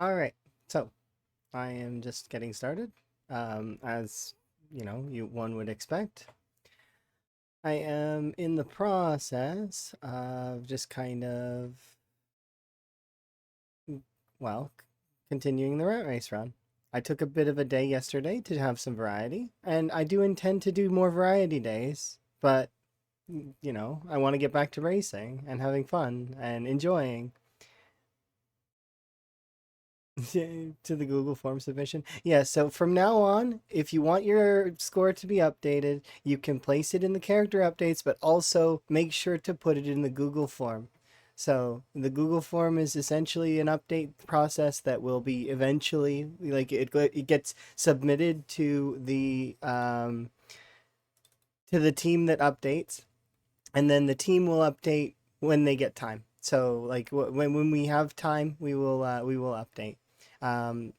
All right, so I am just getting started. As you one would expect. I am in the process of just kind of, well, continuing the rat race run. I took a bit of a day yesterday to have some variety, and I do intend to do more variety days, but I want to get back to racing and having fun and enjoying. To the Google form submission. Yeah, so from now on, if you want your score to be updated, you can place it in the character updates, but also make sure to put it in the Google form. So the Google form is essentially an update process that will be eventually like it gets submitted to the team that updates, and then the team will update when they get time. So like when we have time, we will update. Um,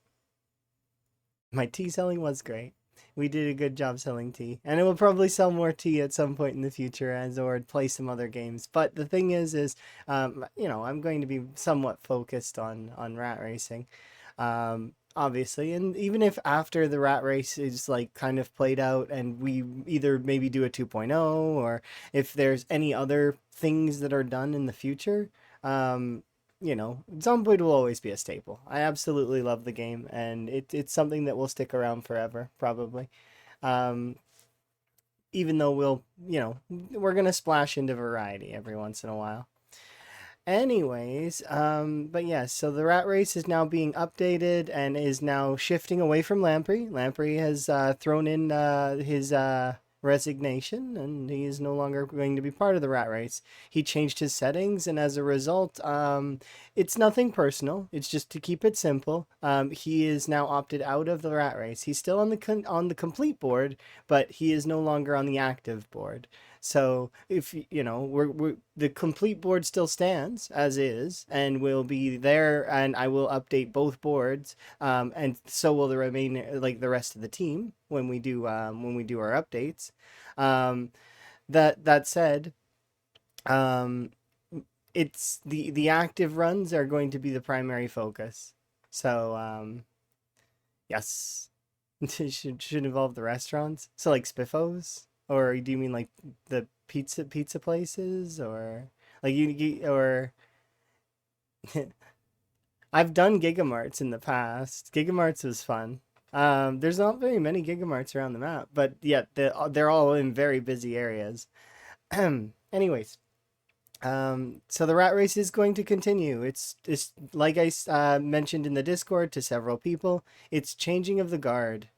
my tea selling was great. We did a good job selling tea, and it will probably sell more tea at some point in the future as or play some other games. But the thing is, I'm going to be somewhat focused on rat racing, obviously. And even if after the rat race is like kind of played out, and we either maybe do a 2.0, or if there's any other things that are done in the future, um, Zomboid will always be a staple. I absolutely love the game, and it's something that will stick around forever, probably. Um, Even though we're gonna splash into variety every once in a while. Anyways, but yes, so the rat race is now being updated and is now shifting away from Lamprey. Lamprey has thrown in his resignation, and he is no longer going to be part of the rat race. He changed his settings, and as a result, it's nothing personal. It's just to keep it simple. He is now opted out of the rat race. He's still on the complete board, but he is no longer on the active board. So if we're the complete board still stands as is and will be there, and I will update both boards, and so will the remain like the rest of the team when we do our updates. Um, that said, um, it's the active runs are going to be the primary focus. So yes, should involve the restaurants. So like Spiffos, or do you mean like the pizza places, or like or I've done Gigamarts in the past. Gigamarts was fun. There's not very many Gigamarts around the map, but yet they're all in very busy areas. Anyways, so the rat race is going to continue. It's like I mentioned in the Discord to several people. It's changing of the guard.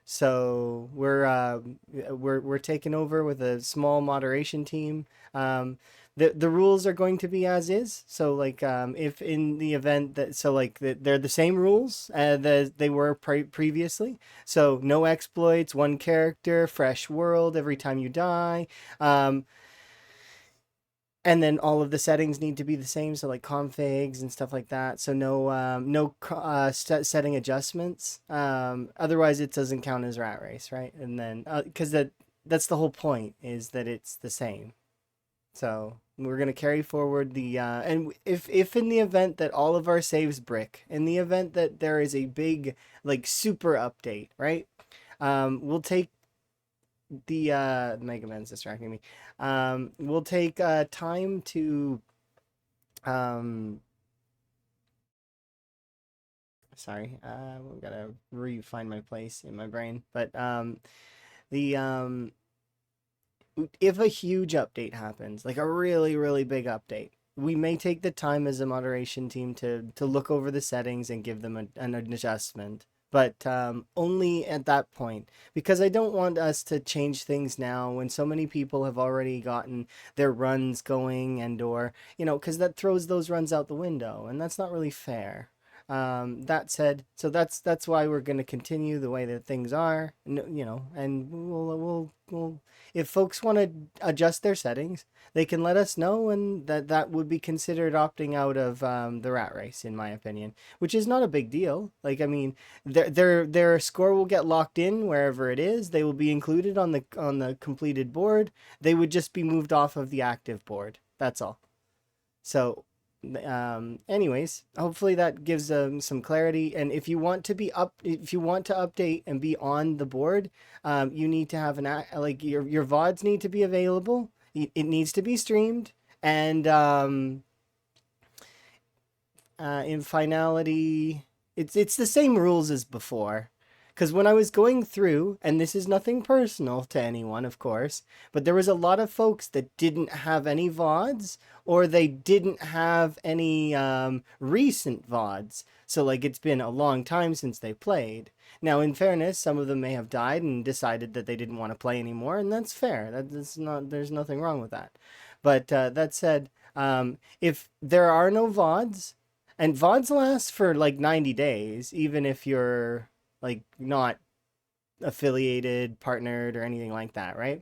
So we're taking over with a small moderation team. The rules are going to be as is. So like if in the event that they're the same rules that they were previously. So no exploits, one character, fresh world every time you die. Um, and then all of the settings need to be the same, so like configs and stuff like that. So no setting adjustments, otherwise it doesn't count as rat race, right? And then because that's the whole point, is that it's the same. So we're gonna carry forward the and if in the event that all of our saves brick, in the event that there is a big like super update, right? We'll take the Mega Man's distracting me. We'll take time to um sorry, we gotta re-find my place in my brain. But the if a huge update happens, like a really, really big update, we may take the time as a moderation team to look over the settings and give them an adjustment. But only at that point, because I don't want us to change things now when so many people have already gotten their runs going, and or because that throws those runs out the window, and that's not really fair. That said, so that's why we're going to continue the way that things are, and we'll if folks want to adjust their settings, they can let us know, and that would be considered opting out of the rat race, in my opinion, which is not a big deal. Like, I mean, their score will get locked in wherever it is. They will be included on the completed board. They would just be moved off of the active board. That's all. So Anyways, hopefully that gives some clarity. And if you want to if you want to update and be on the board, you need to have like your VODs need to be available. It needs to be streamed, and in finality, it's the same rules as before. Because when I was going through, and this is nothing personal to anyone, of course, but there was a lot of folks that didn't have any VODs or they didn't have any recent VODs. So, like, it's been a long time since they played. Now, in fairness, some of them may have died and decided that they didn't want to play anymore, and that's fair. That's not, there's nothing wrong with that. But that said, if there are no VODs, and VODs last for like 90 days, even if you're like not affiliated, partnered, or anything like that, right?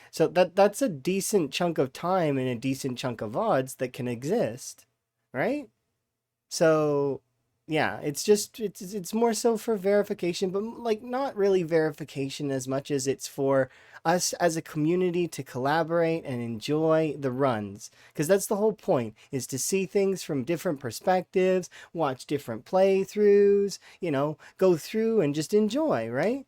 So that's a decent chunk of time and a decent chunk of VODs that can exist, right? So yeah, it's more so for verification, but like not really verification as much as it's for us as a community to collaborate and enjoy the runs. Because that's the whole point, is to see things from different perspectives, watch different playthroughs, go through and just enjoy, right?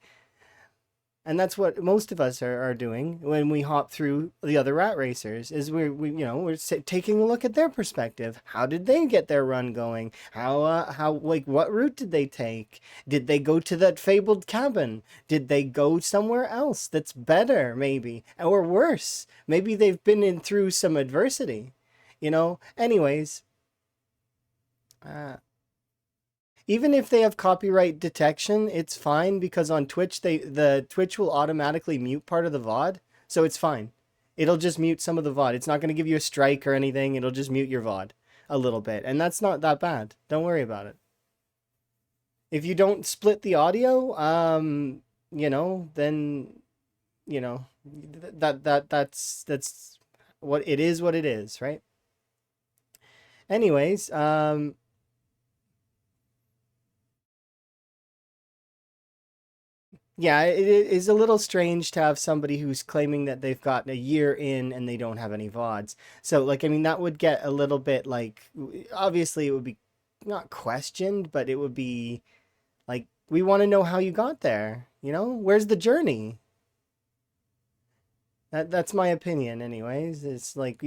And that's what most of us are doing when we hop through the other rat racers, is we're taking a look at their perspective. How did they get their run going? How like what route did they take? Did they go to that fabled cabin? Did they go somewhere else that's better, maybe, or worse? Maybe they've been in through some adversity, anyways. uh, Even if they have copyright detection, it's fine, because on Twitch the Twitch will automatically mute part of the VOD, so it's fine. It'll just mute some of the VOD. It's not going to give you a strike or anything. It'll just mute your VOD a little bit, and that's not that bad. Don't worry about it. If you don't split the audio, then that's what it is, right? Anyways, yeah, it is a little strange to have somebody who's claiming that they've gotten a year in and they don't have any VODs. So, like, I mean, that would get a little bit like, obviously, it would be not questioned, but it would be like, we want to know how you got there. Where's the journey? That's my opinion, anyways. It's like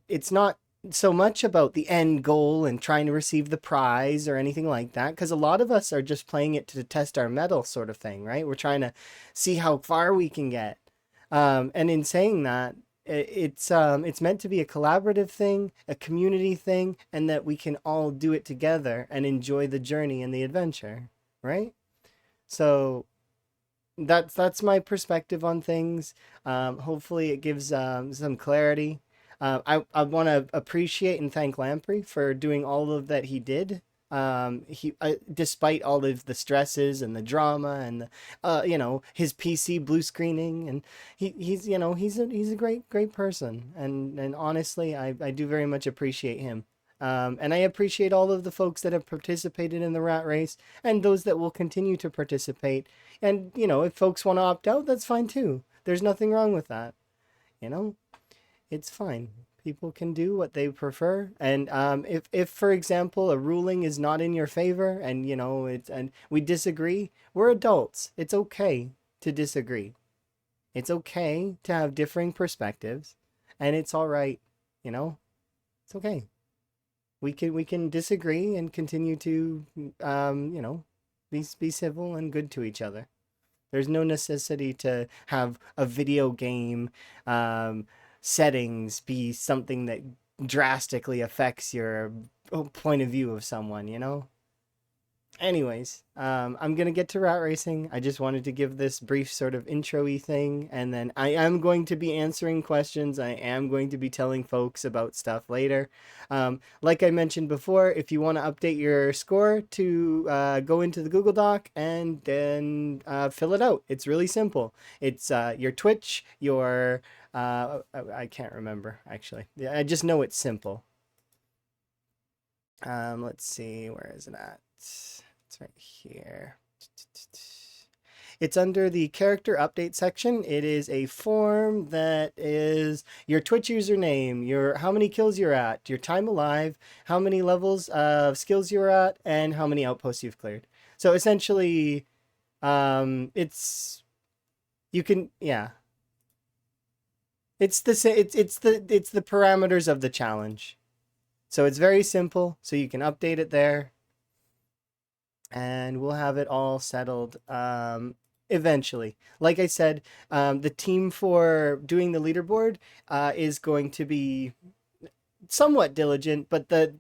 it's not so much about the end goal and trying to receive the prize or anything like that, because a lot of us are just playing it to test our metal, sort of thing, right? We're trying to see how far we can get. And in saying that, it's meant to be a collaborative thing, a community thing, and that we can all do it together and enjoy the journey and the adventure, right? So that's my perspective on things. Hopefully, it gives some clarity. I want to appreciate and thank Lamprey for doing all of that he did. Despite all of the stresses and the drama and his PC blue screening, and he's a great person, and honestly, I do very much appreciate him. And I appreciate all of the folks that have participated in the rat race and those that will continue to participate. And, if folks want to opt out, that's fine too. There's nothing wrong with that. You know, it's fine. People can do what they prefer. And if, for example, a ruling is not in your favor, and, and we disagree, we're adults. It's okay to disagree. It's okay to have differing perspectives. And it's all right. You know, it's okay. We can disagree and continue to be civil and good to each other. There's no necessity to have a video game um, settings be something that drastically affects your point of view of someone. Anyways, I'm gonna get to rat racing. I just wanted to give this brief sort of intro-y thing, and then I am going to be answering questions. I am going to be telling folks about stuff later. Like I mentioned before, if you want to update your score, to go into the Google Doc and then fill it out. It's really simple. It's your Twitch, your I can't remember actually. Yeah, I just know it's simple. Let's see, where is it at? It's right here. It's under the character update section. It is a form that is your Twitch username, your how many kills you're at, your time alive, how many levels of skills you're at, and how many outposts you've cleared. So essentially, it's you can yeah, it's the parameters of the challenge. So it's very simple. So you can update it there, and we'll have it all settled eventually. Like I said, the team for doing the leaderboard is going to be somewhat diligent, but the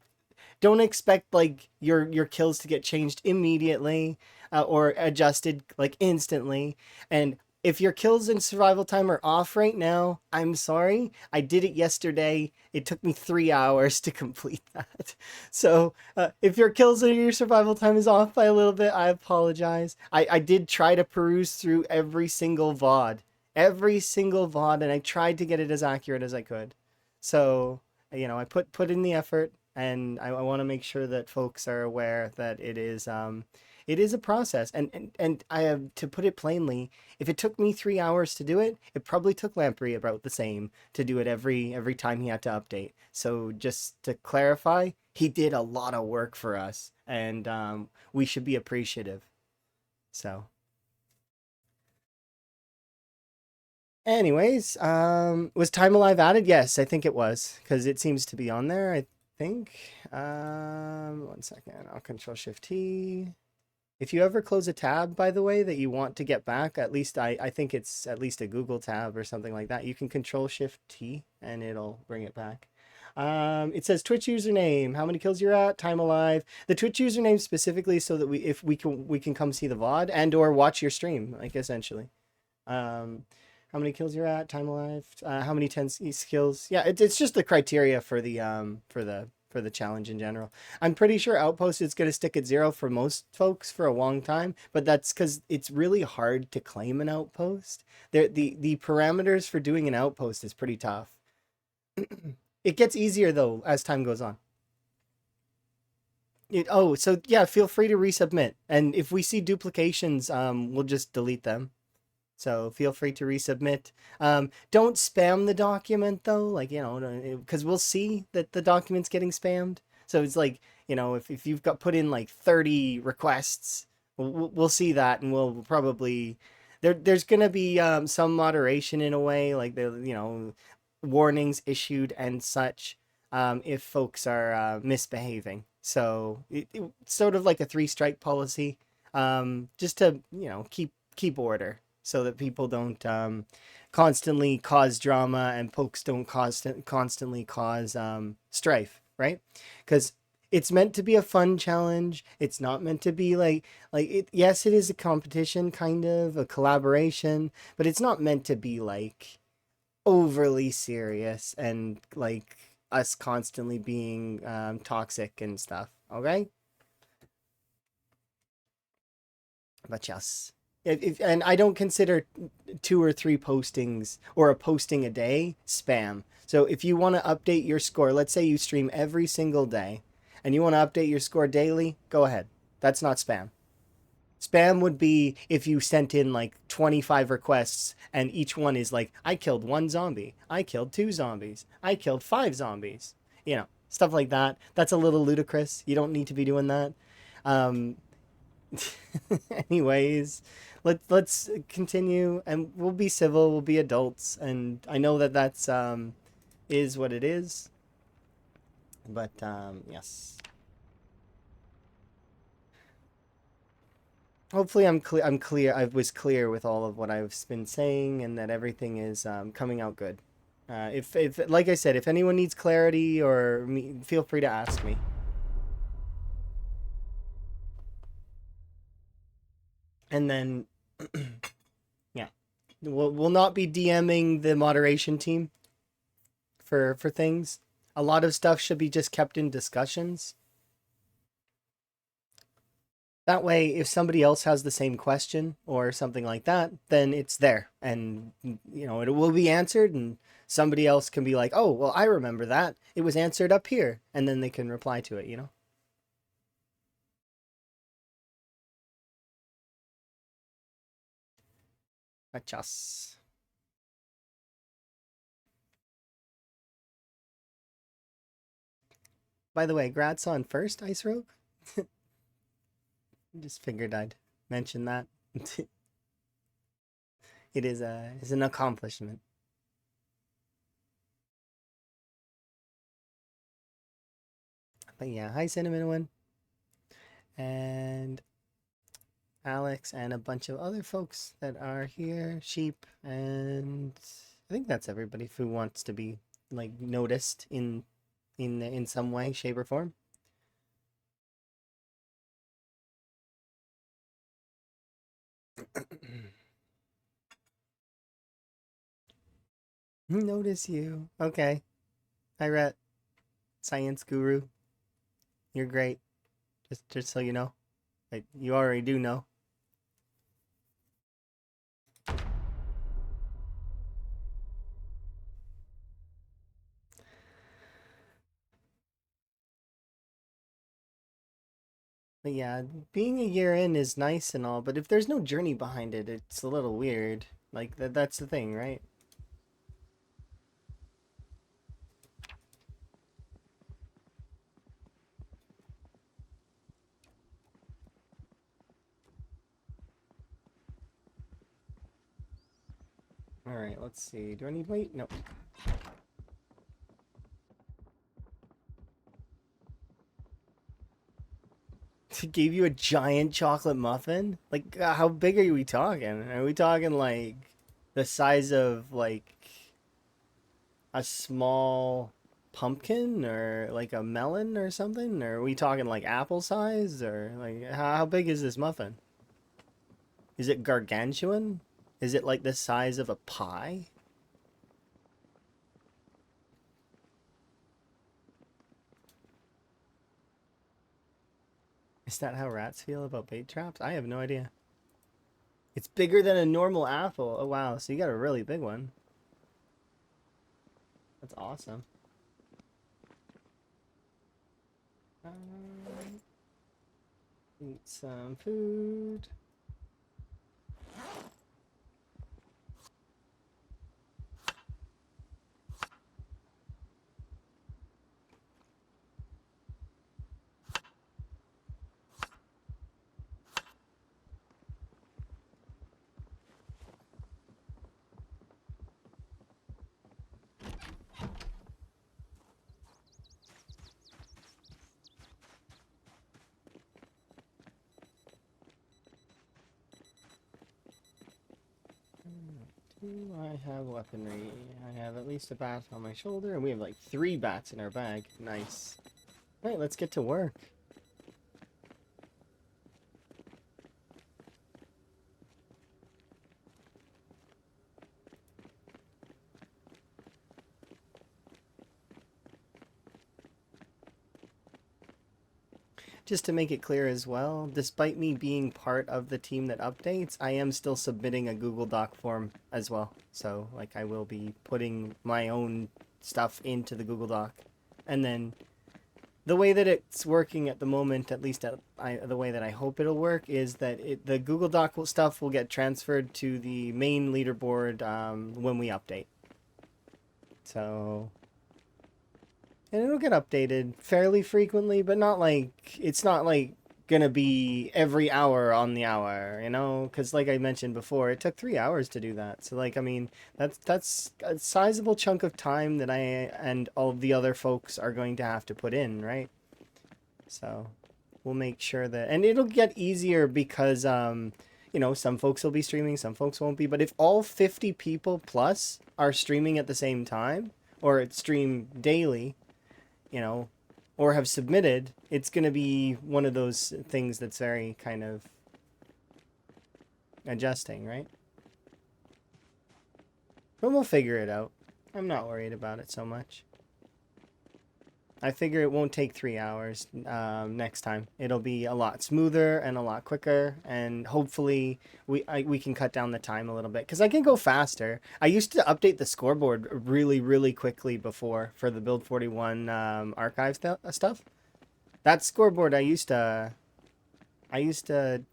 don't expect like your kills to get changed immediately or adjusted like instantly. And if your kills in survival time are off right now, I'm sorry. I did it yesterday. It took me 3 hours to complete that. So if your kills in your survival time is off by a little bit, I apologize. I did try to peruse through every single VOD, and I tried to get it as accurate as I could. So I put in the effort, and I want to make sure that folks are aware that it is a process. And I have to put it plainly, if it took me 3 hours to do it, it probably took Lamprey about the same to do it every time he had to update. So just to clarify, he did a lot of work for us, and we should be appreciative. So anyways, was Time Alive added? Yes, I think it was, because it seems to be on there, I think. 1 second. I'll Control Shift T. If you ever close a tab, by the way, that you want to get back, at least I think it's at least a Google tab or something like that, you can Control Shift T and it'll bring it back. It says Twitch username, how many kills you're at, time alive. The Twitch username specifically so that we can come see the VOD and or watch your stream, like essentially. How many kills you're at, time alive, how many 10 skills. Yeah, it's just the criteria for the challenge in general. I'm pretty sure Outpost is going to stick at 0 for most folks for a long time, but that's because it's really hard to claim an Outpost. The parameters for doing an Outpost is pretty tough. It gets easier though as time goes on. So yeah, feel free to resubmit, and if we see duplications, we'll just delete them. So feel free to resubmit. Don't spam the document though, like, because we'll see that the document's getting spammed. So it's like, if you've got put in like 30 requests, we'll see that, and we'll probably there's gonna be some moderation in a way, like the warnings issued and such if folks are misbehaving. So it's sort of like a 3-strike policy, just to keep order, so that people don't constantly cause drama and folks don't constantly cause strife, right? Because it's meant to be a fun challenge. It's not meant to be like it. Yes, it is a competition, kind of a collaboration, but it's not meant to be like overly serious and like us constantly being toxic and stuff. Okay, but yes. And I don't consider 2 or 3 postings or a posting a day spam. So if you want to update your score, let's say you stream every single day and you want to update your score daily, go ahead. That's not spam. Spam would be if you sent in like 25 requests and each one is like, I killed 1 zombie, I killed 2 zombies, I killed 5 zombies. Stuff like that. That's a little ludicrous. You don't need to be doing that. Um, Anyways, let's continue, and we'll be civil, we'll be adults, and I know that that's is what it is, but yes. Hopefully I'm clear. I was clear with all of what I've been saying, and that everything is coming out good. If like I said, if anyone needs clarity or me, feel free to ask me. And then yeah, we'll not be DMing the moderation team for things. A lot of stuff should be just kept in discussions. That way, if somebody else has the same question or something like that, then it's there, and it will be answered, and somebody else can be like, "Oh, well, I remember that. It was answered up here," and then they can reply to it. Achas. By the way, grats on first, Ice Rogue. Just figured I'd mention that. It is an accomplishment. But yeah, hi Cinnamon One and Alex and a bunch of other folks that are here, Sheep, and I think that's everybody who wants to be like noticed in some way, shape, or form. Notice you. Okay. Hi Rhett. Science guru. You're great. Just so you know. Like, you already do know. But yeah, being a year in is nice and all, but if there's no journey behind it, it's a little weird. Like that's the thing, right? All right, let's see. Do I need weight? No. Gave you a giant chocolate muffin? Like, how big are we talking? Are we talking like the size of like a small pumpkin or like a melon or something? Or are we talking like apple size? Or like how big is this muffin? Is it gargantuan? Is it like the size of a pie? Is that how rats feel about bait traps? I have no idea. It's bigger than a normal apple. Oh wow, so you got a really big one. That's awesome. Eat some food. Do I have weaponry? I have at least a bat on my shoulder, and we have like 3 bats in our bag. Nice. Alright, let's get to work. Just to make it clear as well, despite me being part of the team that updates, I am still submitting a Google Doc form as well. So, like, I will be putting my own stuff into the Google Doc. And then the way that it's working at the moment, at least the way that I hope it'll work, is that the Google Doc stuff will get transferred to the main leaderboard when we update. So, and it'll get updated fairly frequently, but not like it's not like gonna be every hour on the hour, you know? Because like I mentioned before, it took 3 hours to do that. So like, I mean, that's a sizable chunk of time that I and all of the other folks are going to have to put in, right? So we'll make sure that, and it'll get easier because you know, some folks will be streaming, some folks won't be. But if all 50 people plus are streaming at the same time or stream daily, you know, or have submitted, it's going to be one of those things that's very kind of adjusting, right? But we'll figure it out. I'm not worried about it so much. I figure it won't take 3 hours next time. It'll be a lot smoother and a lot quicker, and hopefully we can cut down the time a little bit because I can go faster. I used to update the scoreboard really quickly before for the Build 41 archive stuff. That scoreboard I used to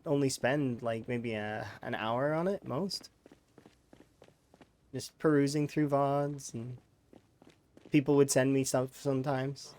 only spend like maybe an hour on it most. Just perusing through VODs, and people would send me stuff sometimes.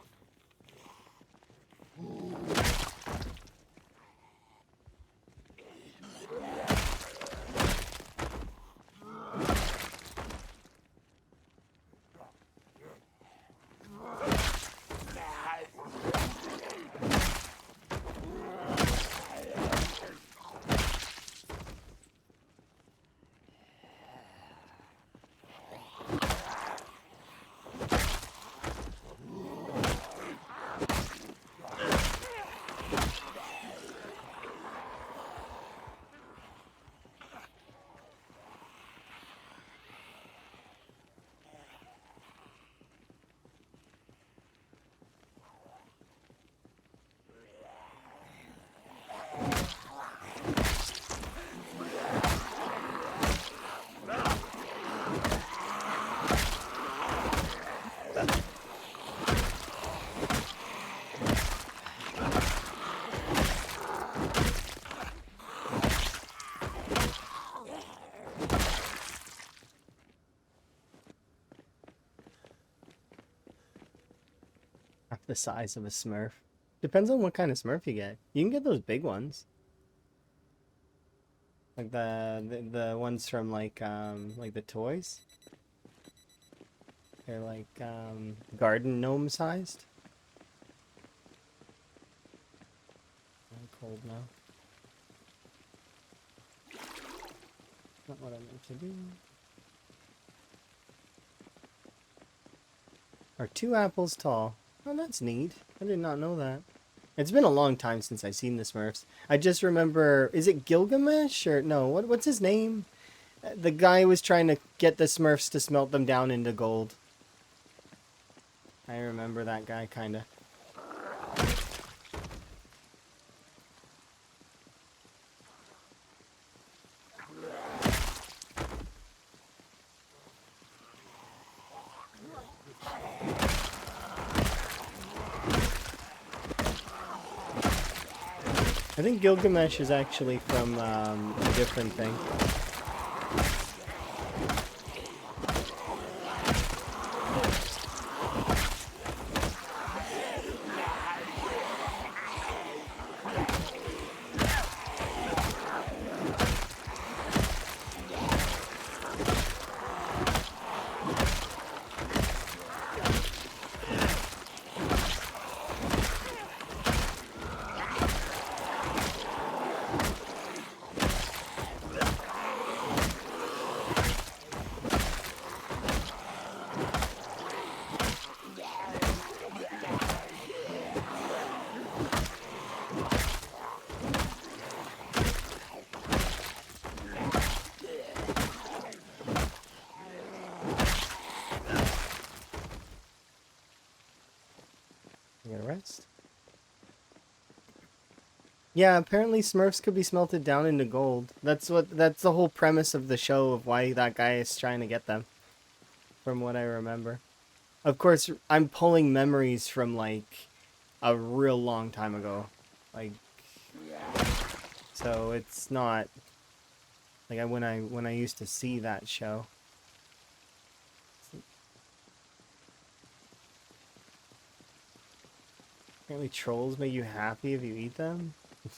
The size of a Smurf. Depends on what kind of Smurf you get. You can get those big ones. Like the ones from like the toys. They're like garden gnome sized. I'm cold now. Not what I meant to do. Are 2 apples tall? Oh, that's neat. I did not know that. It's been a long time since I've seen the Smurfs. I just remember, is it Gilgamesh or no? What's his name? The guy was trying to get the Smurfs to smelt them down into gold. I remember that guy kinda. I think Gilgamesh is actually from a different thing. Rest. Yeah, apparently Smurfs could be smelted down into gold. That's the whole premise of the show of why that guy is trying to get them. From what I remember. Of course, I'm pulling memories from like a real long time ago. Like so it's not like when I used to see that show. Apparently trolls make you happy if you eat them? Do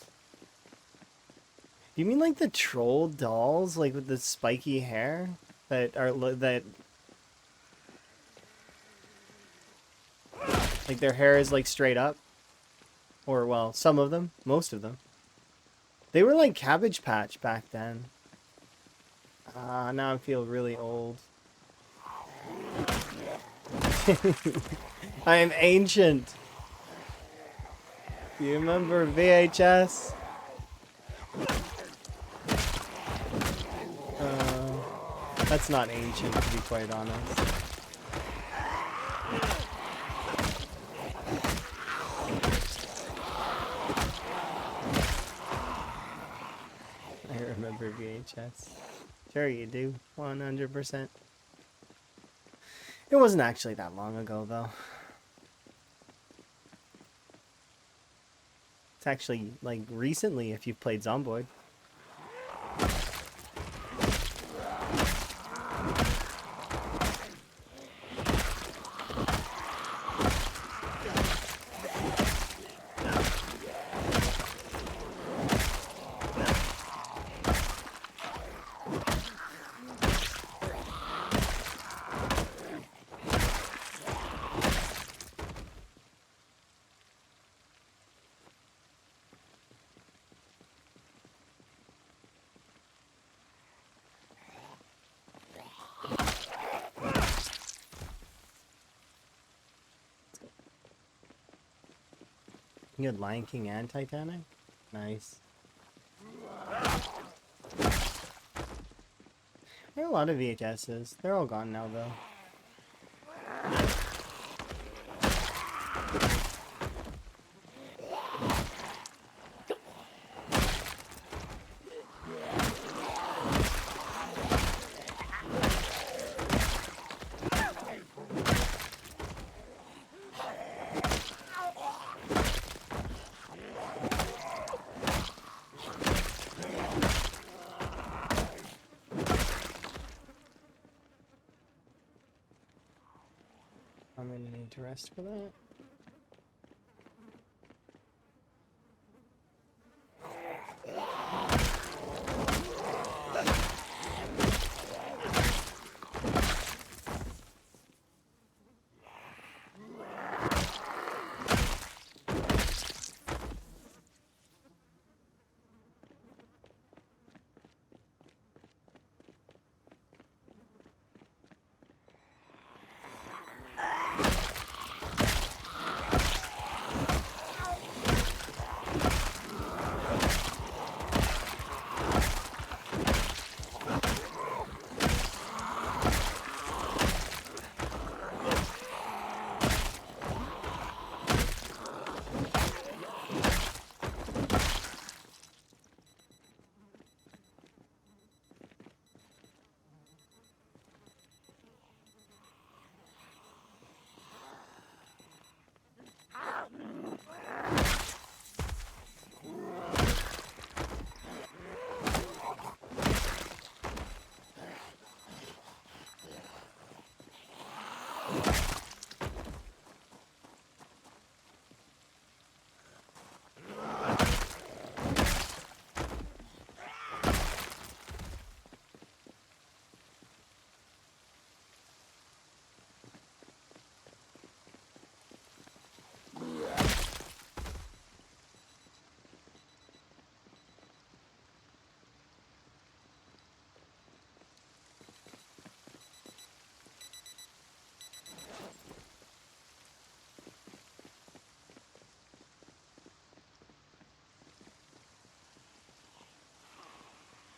you mean like the troll dolls, like with the spiky hair? That like their hair is like straight up? Or, well, some of them. Most of them. They were like Cabbage Patch back then. Now I feel really old. I am ancient. You remember VHS? That's not ancient, to be quite honest. I remember VHS. Sure you do. 100%. It wasn't actually that long ago, though. It's actually, like, recently if you've played Zomboid. You had Lion King and Titanic? Nice. There are a lot of VHSs. They're all gone now, though. I'm gonna need to rest for that.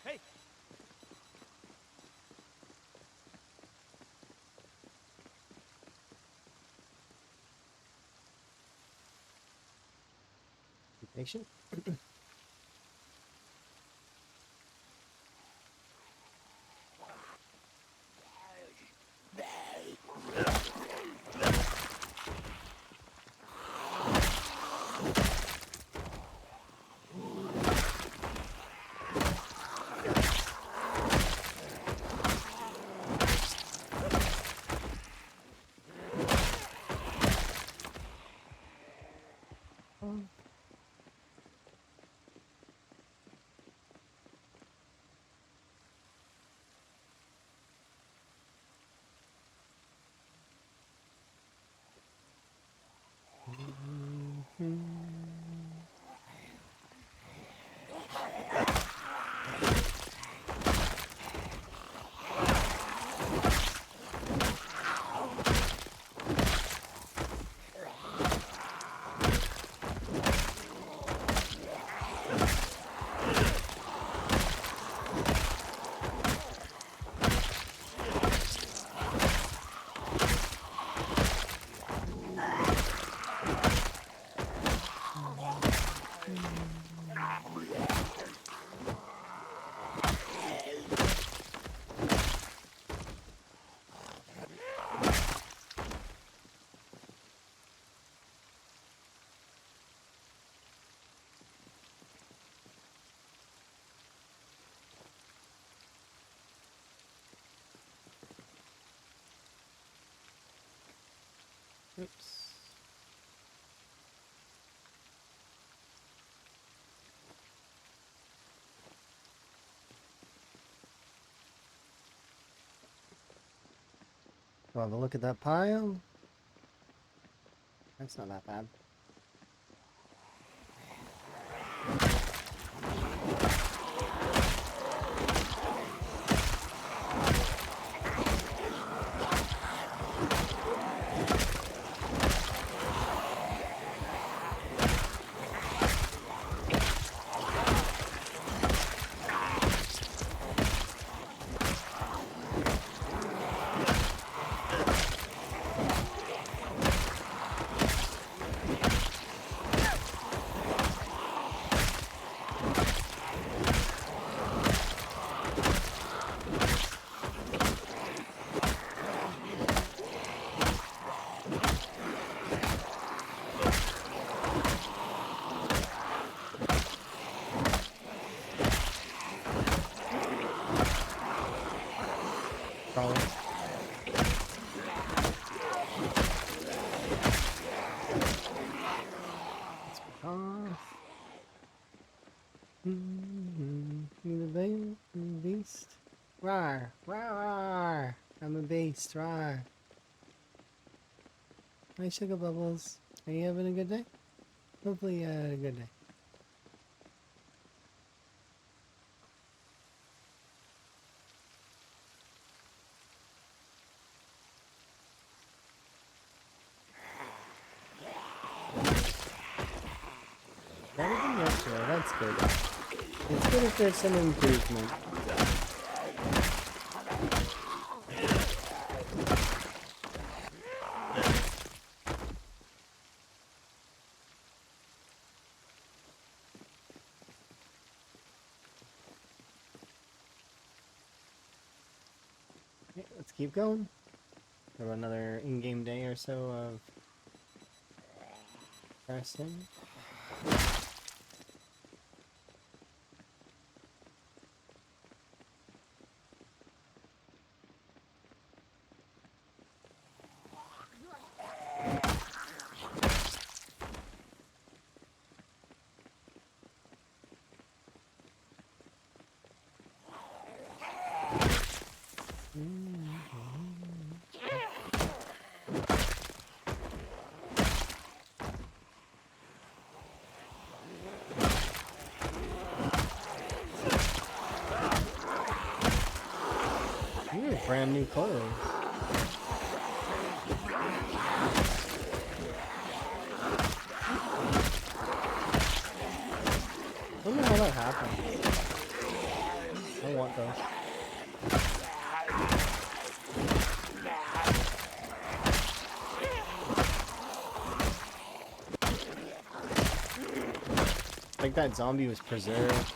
Hey! Be patient. Oops. Well, have a look at that pile. That's not that bad. Probably. Let's be off. The beast. Rawr, rawr, rawr. I'm a beast, rawr. Hi, Sugar Bubbles. Are you having a good day? Hopefully you had a good day. Better than yesterday, that's good. It's good if there's some improvement. Okay, let's keep going. Have another in-game day or so of pressing. Ooh, brand new clothes. I don't know how that happened. I want those. Like that zombie was preserved.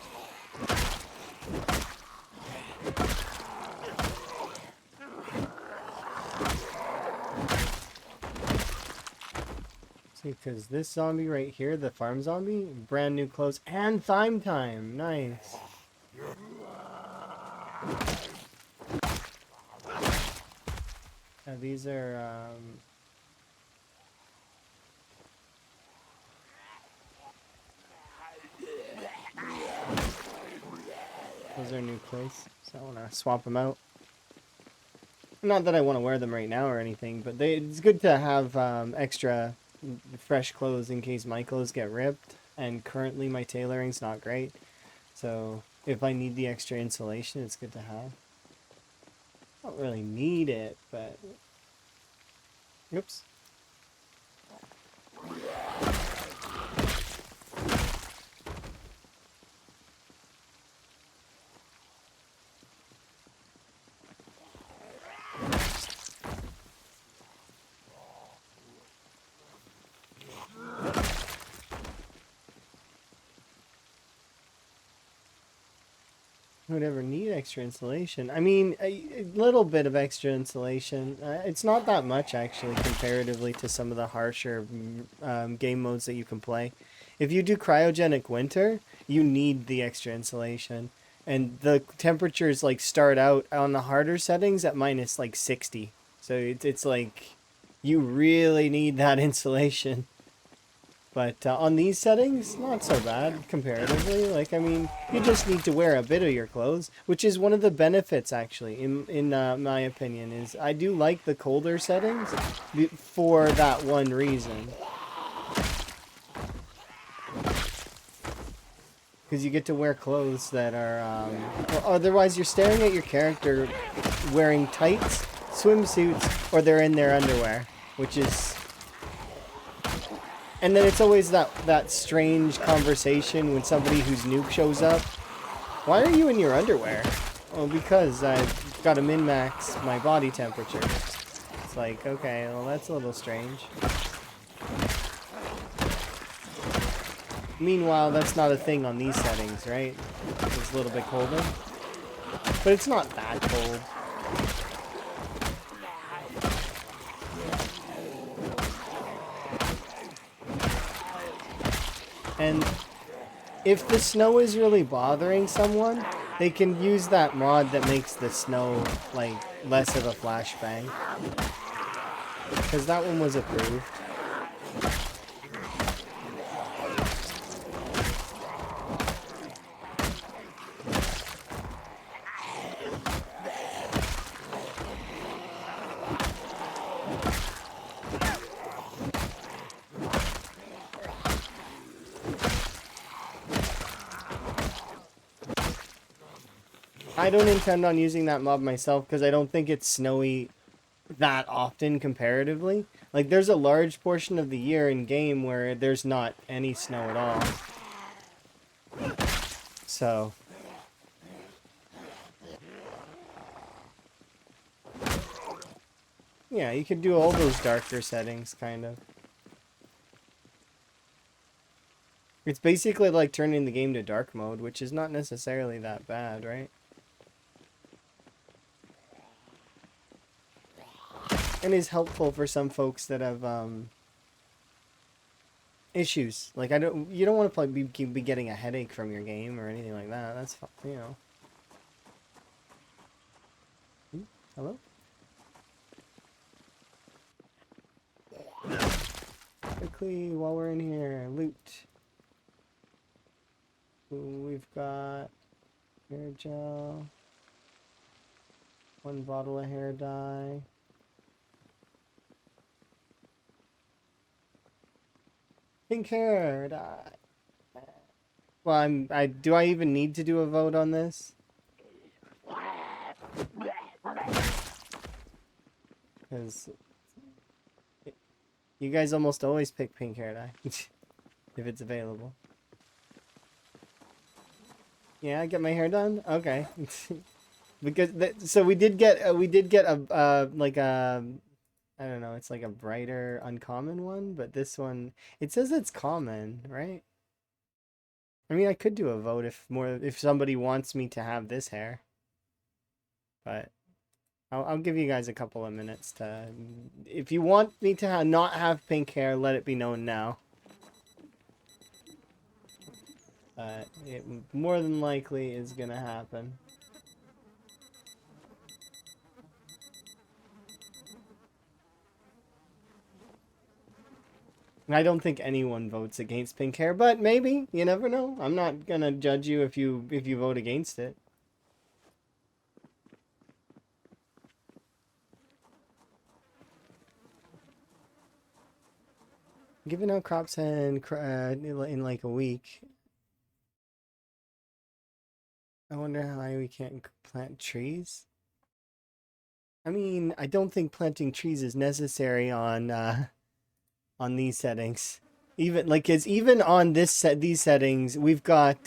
Because this zombie right here, the farm zombie, brand new clothes and thyme time. Nice. These are those are new clothes, so I want to swap them out. Not that I want to wear them right now or anything, but it's good to have extra fresh clothes in case my clothes get ripped, and currently my tailoring's not great, so if I need the extra insulation, it's good to have. I don't really need it, but oops. Would ever need extra insulation? I mean, a little bit of extra insulation. It's not that much, actually, comparatively to some of the harsher game modes that you can play. If you do cryogenic winter, you need the extra insulation. And the temperatures, like, start out on the harder settings at minus, like, 60. So it's like, you really need that insulation. But on these settings, not so bad comparatively. Like, I mean, you just need to wear a bit of your clothes, which is one of the benefits, actually, in my opinion, is I do like the colder settings for that one reason. Because you get to wear clothes that are, well, otherwise you're staring at your character wearing tights, swimsuits, or they're in their underwear, which is... And then it's always that strange conversation when somebody who's new shows up. Why are you in your underwear? Well, because I've got to min-max my body temperature. It's like, okay, well, that's a little strange. Meanwhile, that's not a thing on these settings, right? It's a little bit colder. But it's not that cold. And if the snow is really bothering someone, they can use that mod that makes the snow, like, less of a flashbang. Because that one was approved. I don't intend on using that mob myself because I don't think it's snowy that often comparatively. Like, there's a large portion of the year in game where there's not any snow at all. So, yeah, you could do all those darker settings, kind of. It's basically like turning the game to dark mode, which is not necessarily that bad, right? And is helpful for some folks that have issues. Like, you don't want to be getting a headache from your game or anything like that. That's, you know. Hello? Quickly, while we're in here, loot. We've got hair gel, 1 bottle of hair dye. Pink hair dye. Well, do I even need to do a vote on this? Because you guys almost always pick pink hair dye if it's available. Yeah, I get my hair done. Okay, because so we did get a like a, I don't know, it's like a brighter uncommon one, but this one, it says it's common, right? I mean, I could do a vote if somebody wants me to have this hair, but I'll give you guys a couple of minutes to, if you want me to not have pink hair, let it be known now. It more than likely is gonna happen. I don't think anyone votes against pink hair, but maybe, you never know. I'm not gonna judge you if you vote against it. Giving out crops in like a week. I wonder how we can't plant trees. I mean, I don't think planting trees is necessary on these settings. Even like even on these settings, we've got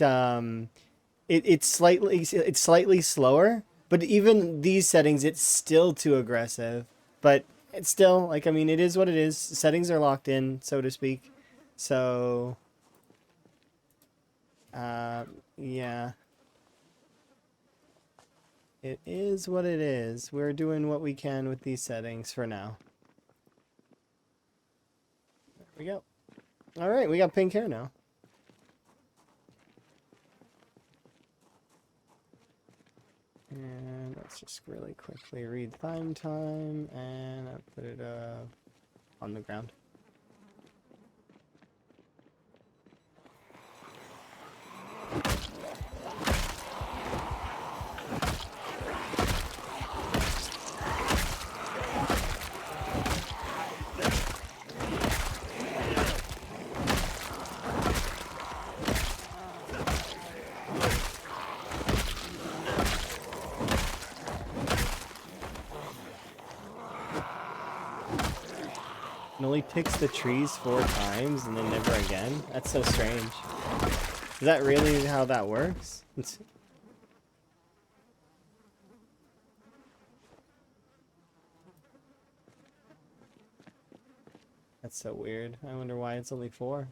it's slightly slower, but even these settings it's still too aggressive. But it's still, like, I mean, it is what it is. Settings are locked in, so to speak. So yeah. It is what it is. We're doing what we can with these settings for now. There we go. All right, we got pink hair now. And let's just really quickly read time, and I put it on the ground. It only picks the trees 4 times and then never again? That's so strange. Is that really how that works? That's so weird. I wonder why it's only 4.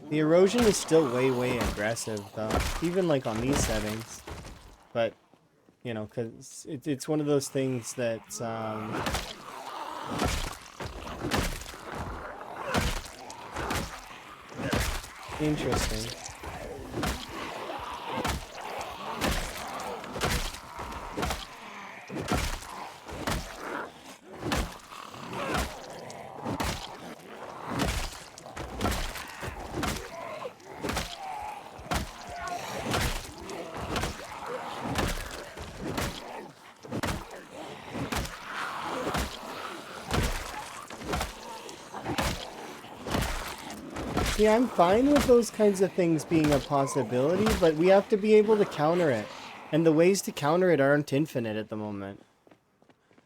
The erosion is still way aggressive though, even like on these settings. But you know, because it's one of those things that's interesting. Yeah, I'm fine with those kinds of things being a possibility, but we have to be able to counter it. And the ways to counter it aren't infinite at the moment.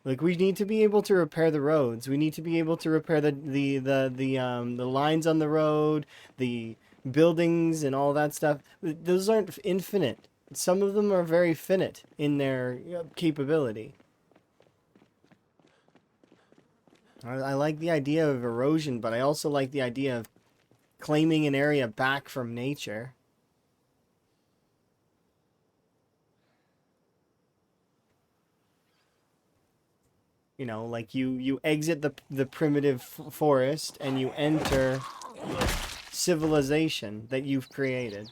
Like, we need to be able to repair the roads. We need to be able to repair the lines on the road, the buildings and all that stuff. Those aren't infinite. Some of them are very finite in their capability. I like the idea of erosion, but I also like the idea of claiming an area back from nature. You know, like you exit the primitive forest and you enter civilization that you've created.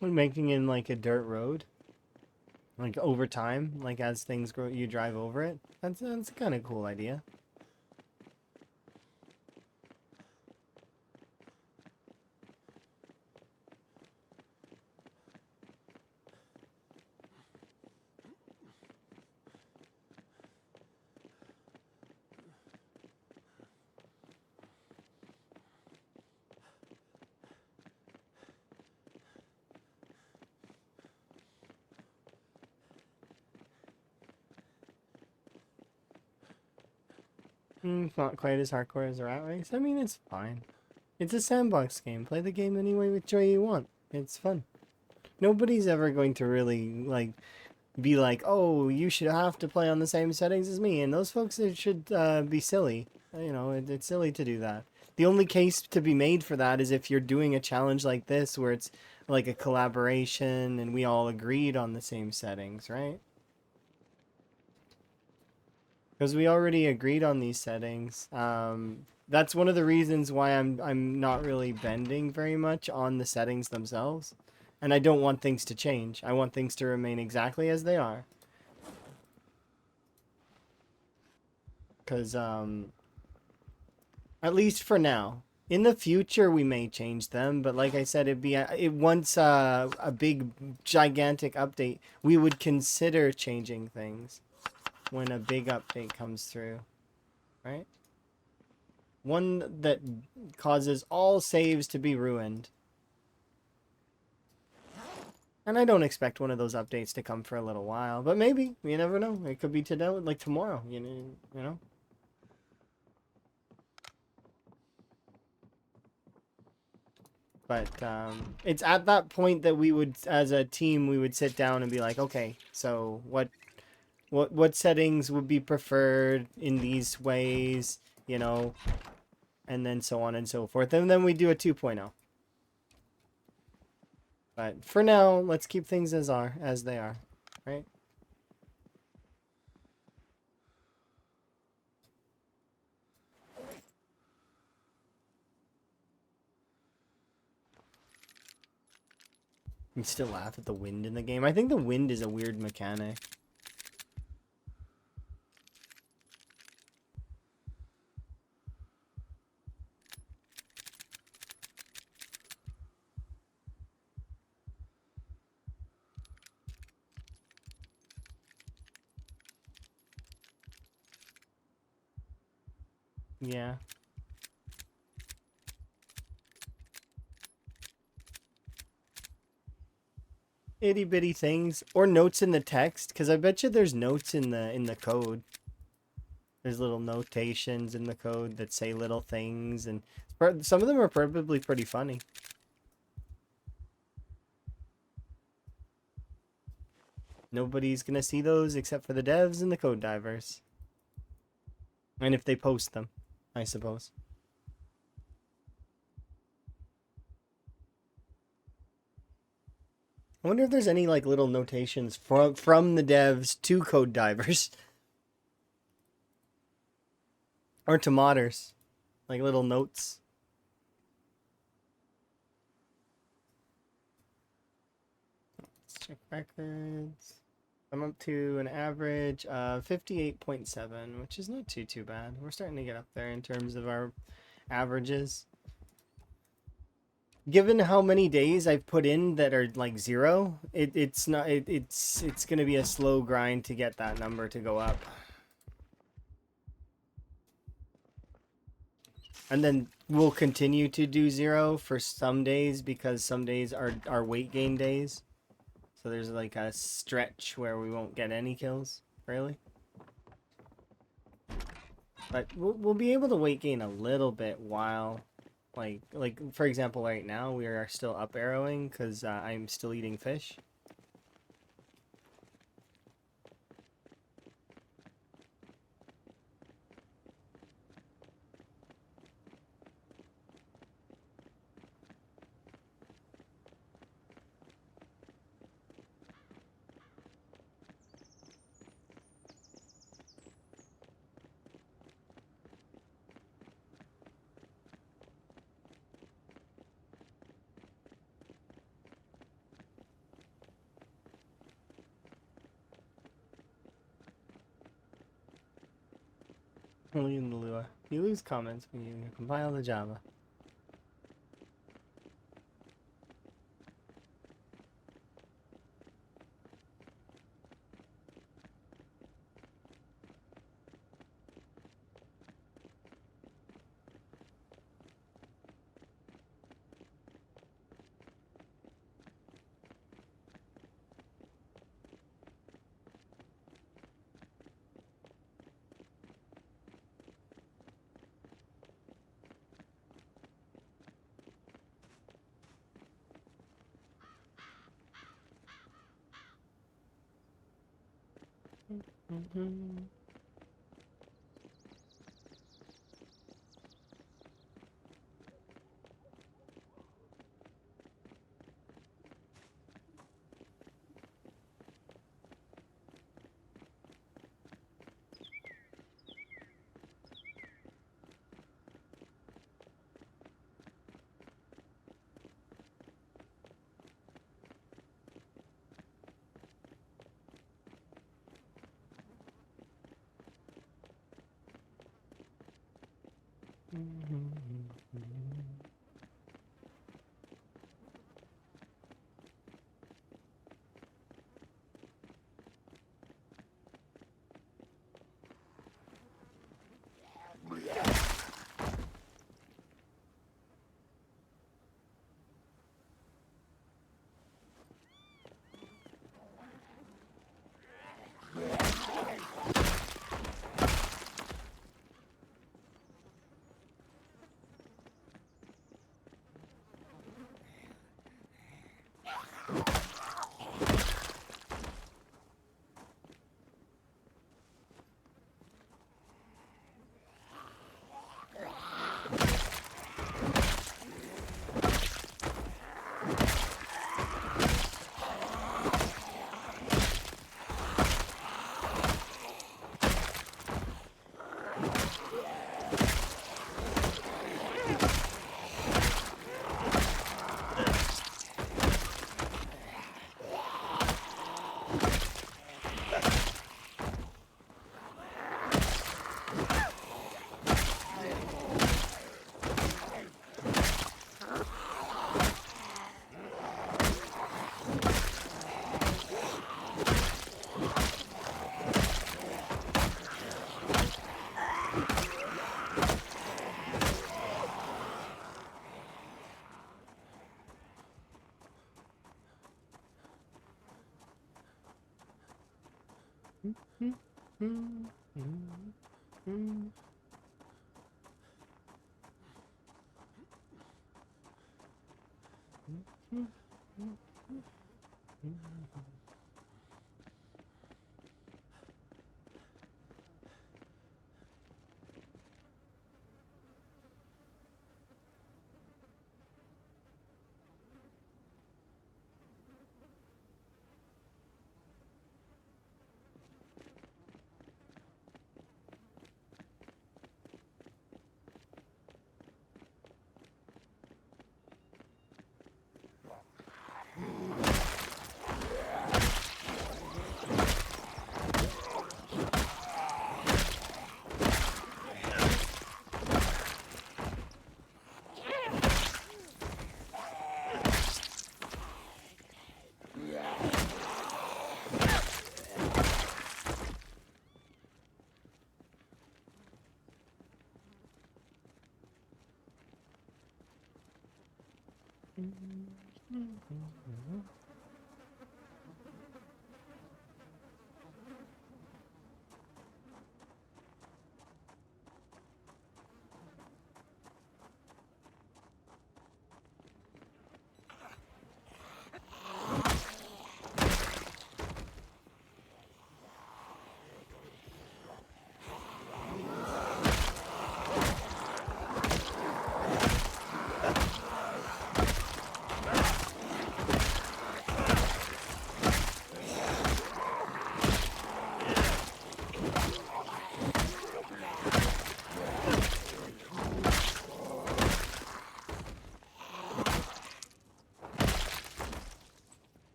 We're making in like a dirt road, like over time, like as things grow, you drive over it. That's a kind of cool idea. It's not quite as hardcore as a rat race. I mean, it's fine. It's a sandbox game. Play the game any way with joy you want. It's fun. Nobody's ever going to really like be like, oh, you should have to play on the same settings as me. And those folks should be silly. You know, it's silly to do that. The only case to be made for that is if you're doing a challenge like this where it's like a collaboration and we all agreed on the same settings, right? Because we already agreed on these settings. That's one of the reasons why I'm not really bending very much on the settings themselves. And I don't want things to change. I want things to remain exactly as they are. Because, at least for now. In the future, we may change them, but like I said, once a big, gigantic update, we would consider changing things when a big update comes through, right? One that causes all saves to be ruined. And I don't expect one of those updates to come for a little while, but maybe. You never know. It could be today, like tomorrow, you know? But it's at that point that we would, as a team, we would sit down and be like, okay, so what settings would be preferred in these ways? you know, and then so on and so forth. And then we do a 2.0. But for now, let's keep things as they are, right? You still laugh at the wind in the game. I think the wind is a weird mechanic. Yeah. Itty bitty things or notes in the text, because I bet you there's notes in the code. There's little notations in the code that say little things, and some of them are probably pretty funny. Nobody's gonna see those except for the devs and the code divers, and if they post them, I suppose. I wonder if there's any like little notations from the devs to code divers or to modders, like little notes. Let's check records. I'm up to an average of 58.7, which is not too bad. We're starting to get up there in terms of our averages. Given how many days I've put in that are like 0, it's gonna be a slow grind to get that number to go up. And then we'll continue to do 0 for some days, because some days are weight gain days. So there's like a stretch where we won't get any kills, really. But we'll be able to weight gain a little bit while, like for example, right now we are still up arrowing because I'm still eating fish. Only in the Lua. You lose comments when you compile the Java. Mm-hmm.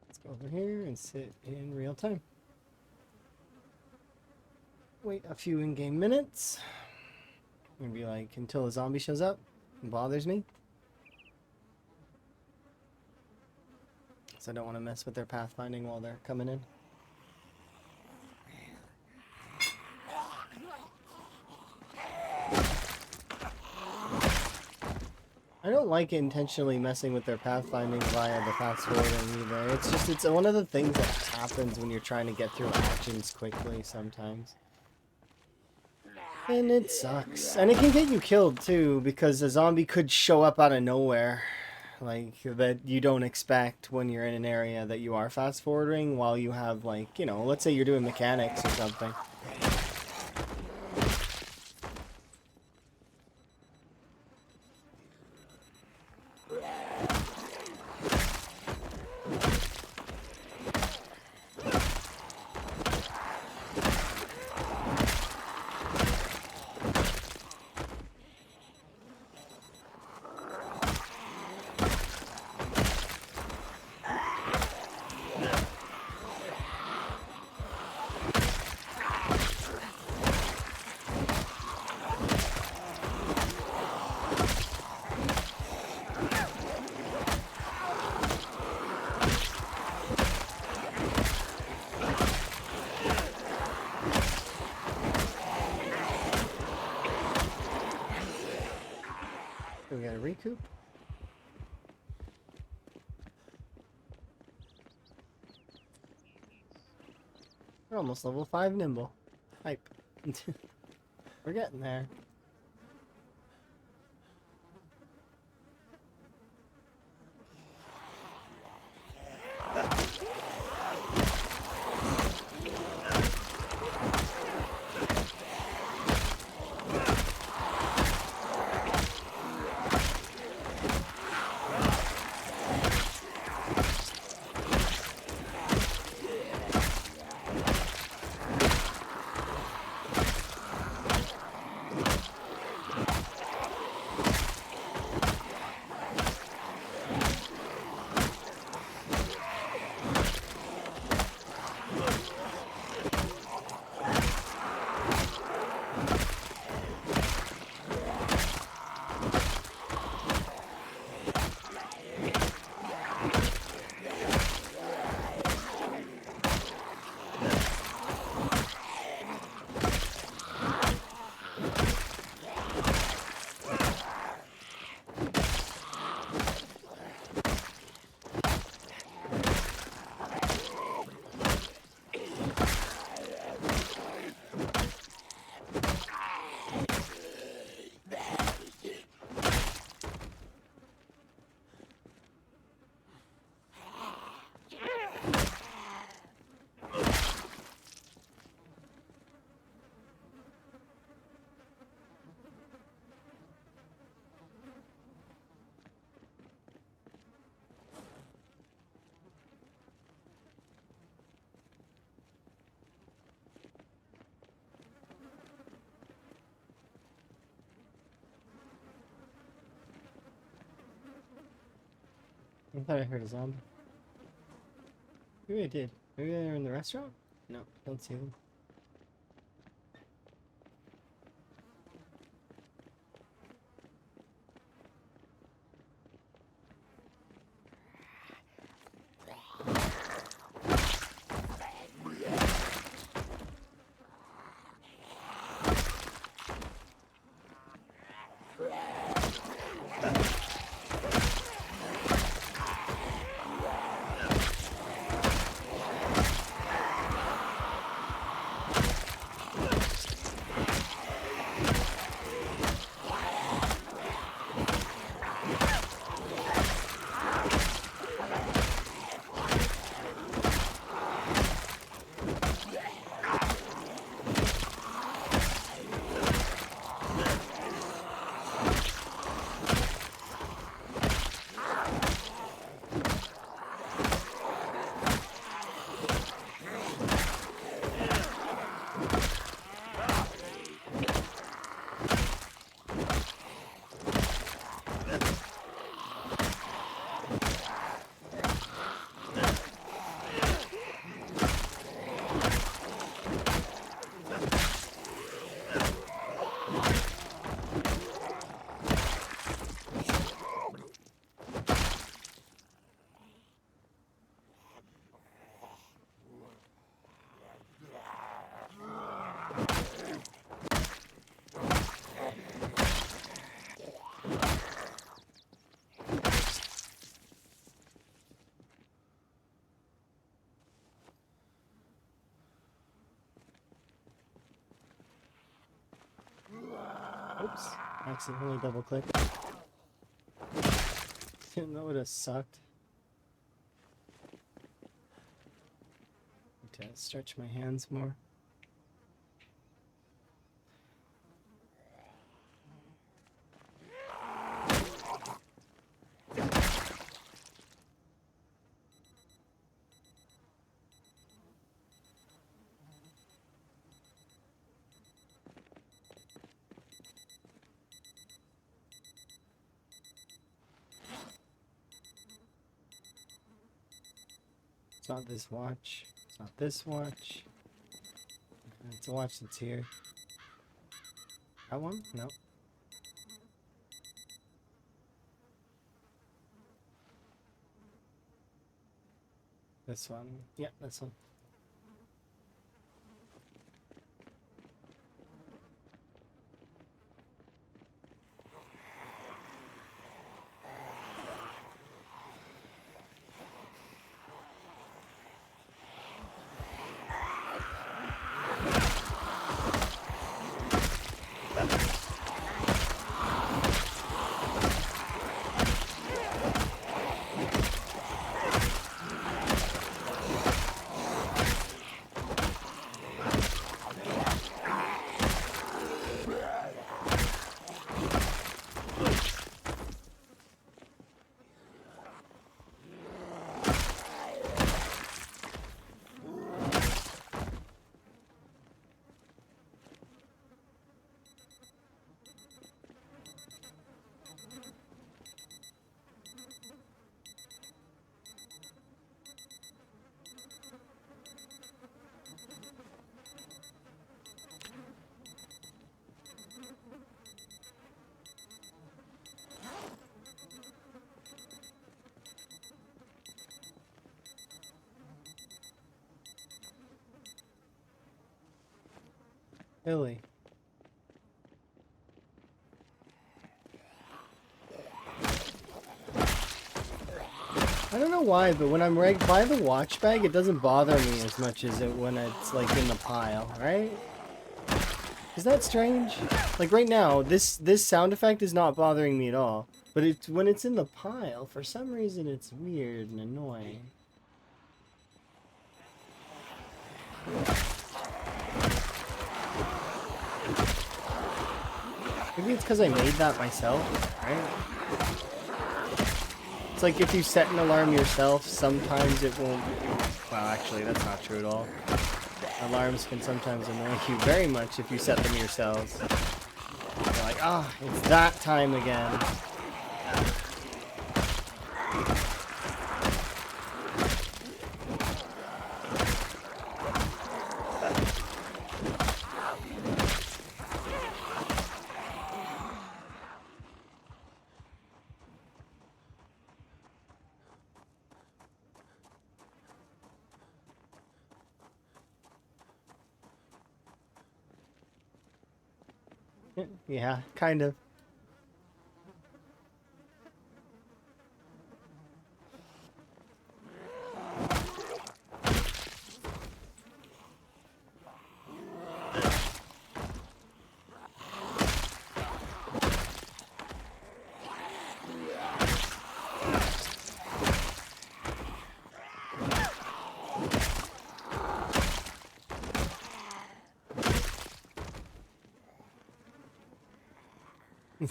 Let's go over here and sit in real time. Wait a few in-game minutes. I'm gonna be like, until a zombie shows up and bothers me. So I don't want to mess with their pathfinding while they're coming in. I don't like intentionally messing with their pathfinding via the fast forwarding either. It's just, it's one of the things that happens when you're trying to get through actions quickly sometimes. And it sucks. And it can get you killed too, because a zombie could show up out of nowhere. Like, that you don't expect when you're in an area that you are fast forwarding while you have, like, you know, let's say you're doing mechanics or something. We gotta recoup. We're almost level 5 nimble. Hype. We're getting there. I thought I heard a zombie. Maybe I did. Maybe they're in the restaurant? No, don't see them. Oops. Accidentally double clicked. That would have sucked. Need to stretch my hands more. It's not this watch. It's not this watch. It's a watch that's here. That one? No. This one. Yeah, this one. Billy. I don't know why, but when I'm right by the watch bag, it doesn't bother me as much as it when it's like in the pile, right? Is that strange? Like right now, this sound effect is not bothering me at all. But it's when it's in the pile, for some reason it's weird and annoying. Maybe it's because I made that myself, right? It's like if you set an alarm yourself, sometimes it won't... Well, actually, that's not true at all. Alarms can sometimes annoy you very much if you set them yourselves. You're like, ah, it's that time again. Yeah, kind of.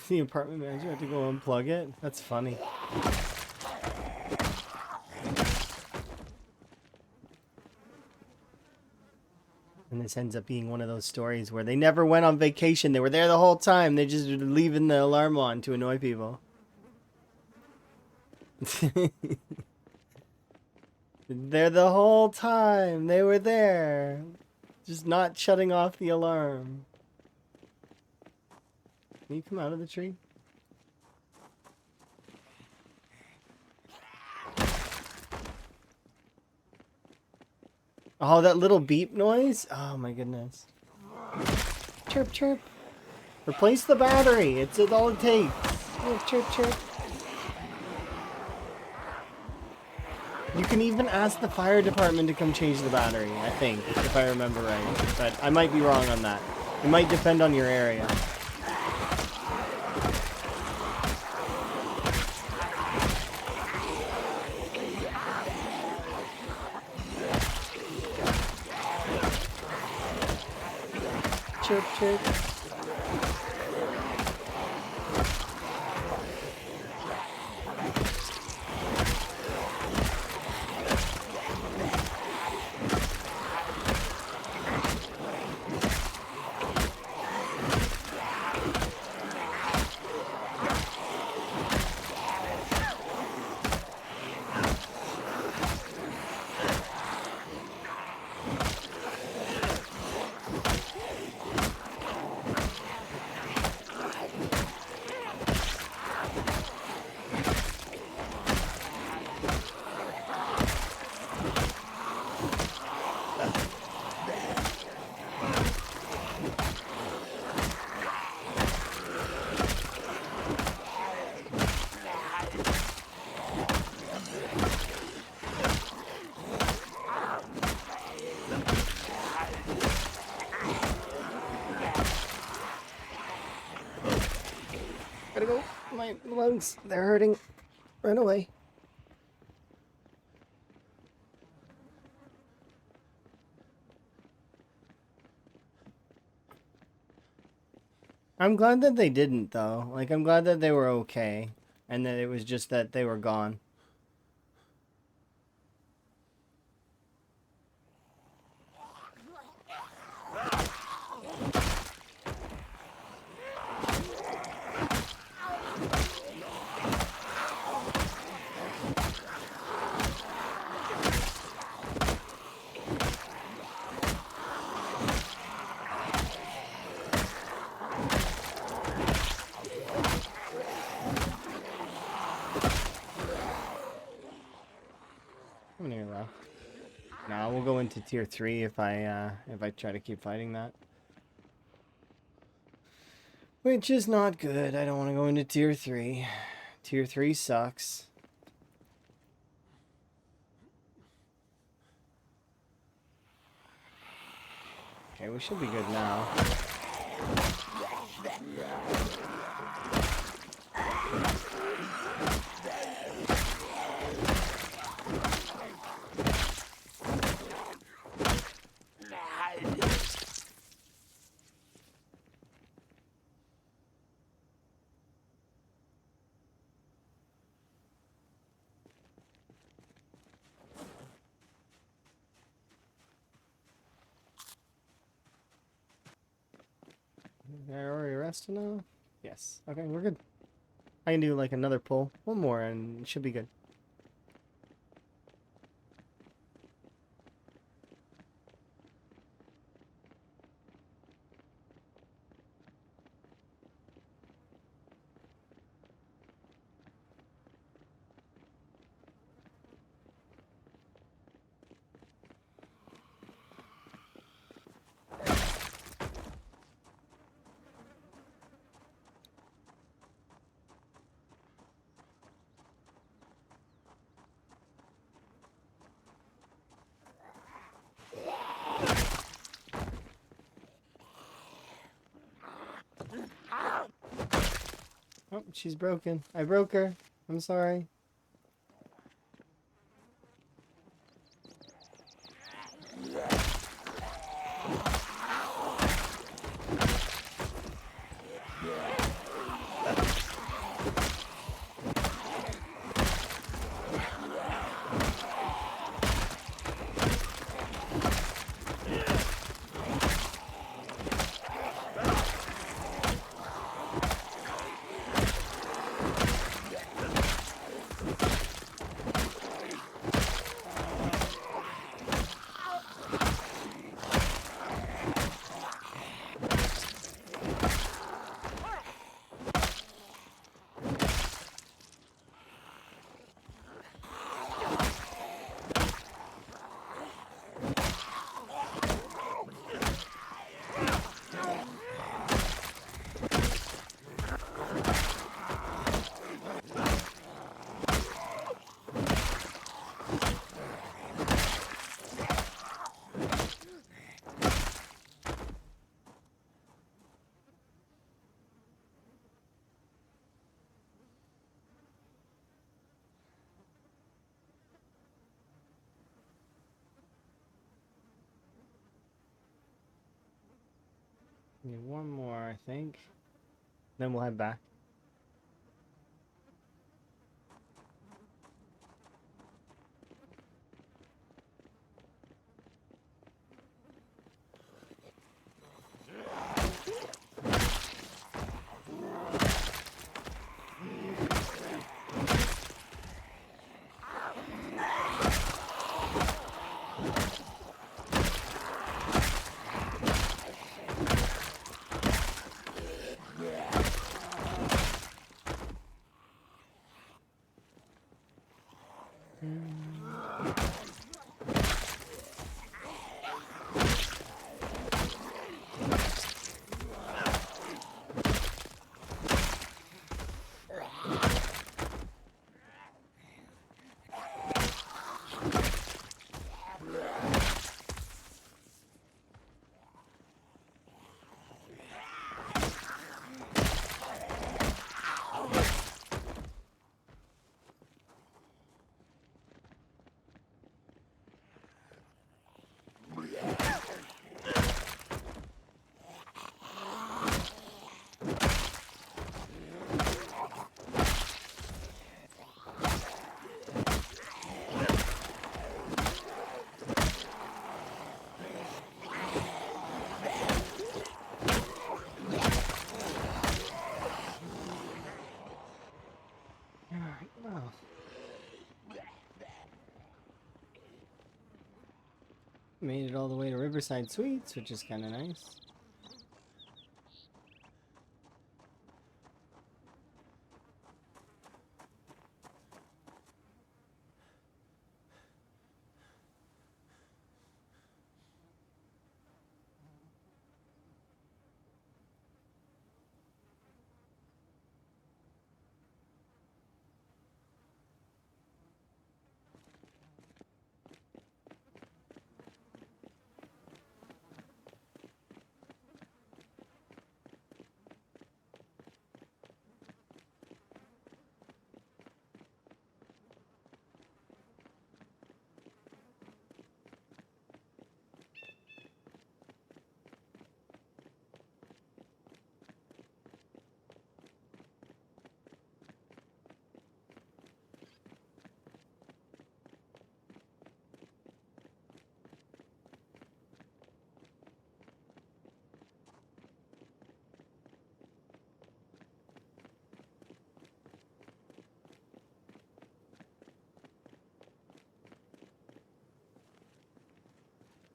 The apartment manager had to go unplug it? That's funny. And this ends up being one of those stories where they never went on vacation. They were there the whole time. They just were leaving the alarm on to annoy people. They're the whole time. They were there. Just not shutting off the alarm. Can you come out of the tree? Oh, that little beep noise? Oh my goodness. Chirp, chirp. Replace the battery. It's all it takes. Chirp, chirp, chirp. You can even ask the fire department to come change the battery, I think, if I remember right. But I might be wrong on that. It might depend on your area. Chirp, chirp. Gotta go. My lungs, they're hurting. Run away. I'm glad that they didn't, though. Like, I'm glad that they were okay. And that it was just that they were gone. How many are left? Nah, we'll go into tier 3 if I try to keep fighting that. Which is not good. I don't want to go into tier 3. Tier 3 sucks. Okay, we should be good now. Are you already rested now? Yes. Okay, we're good. I can do like another pull. One more and it should be good. Oh, she's broken. I broke her. I'm sorry. Need one more, I think. Then we'll head back. Alright, well. Made it all the way to Riverside Suites, which is kind of nice.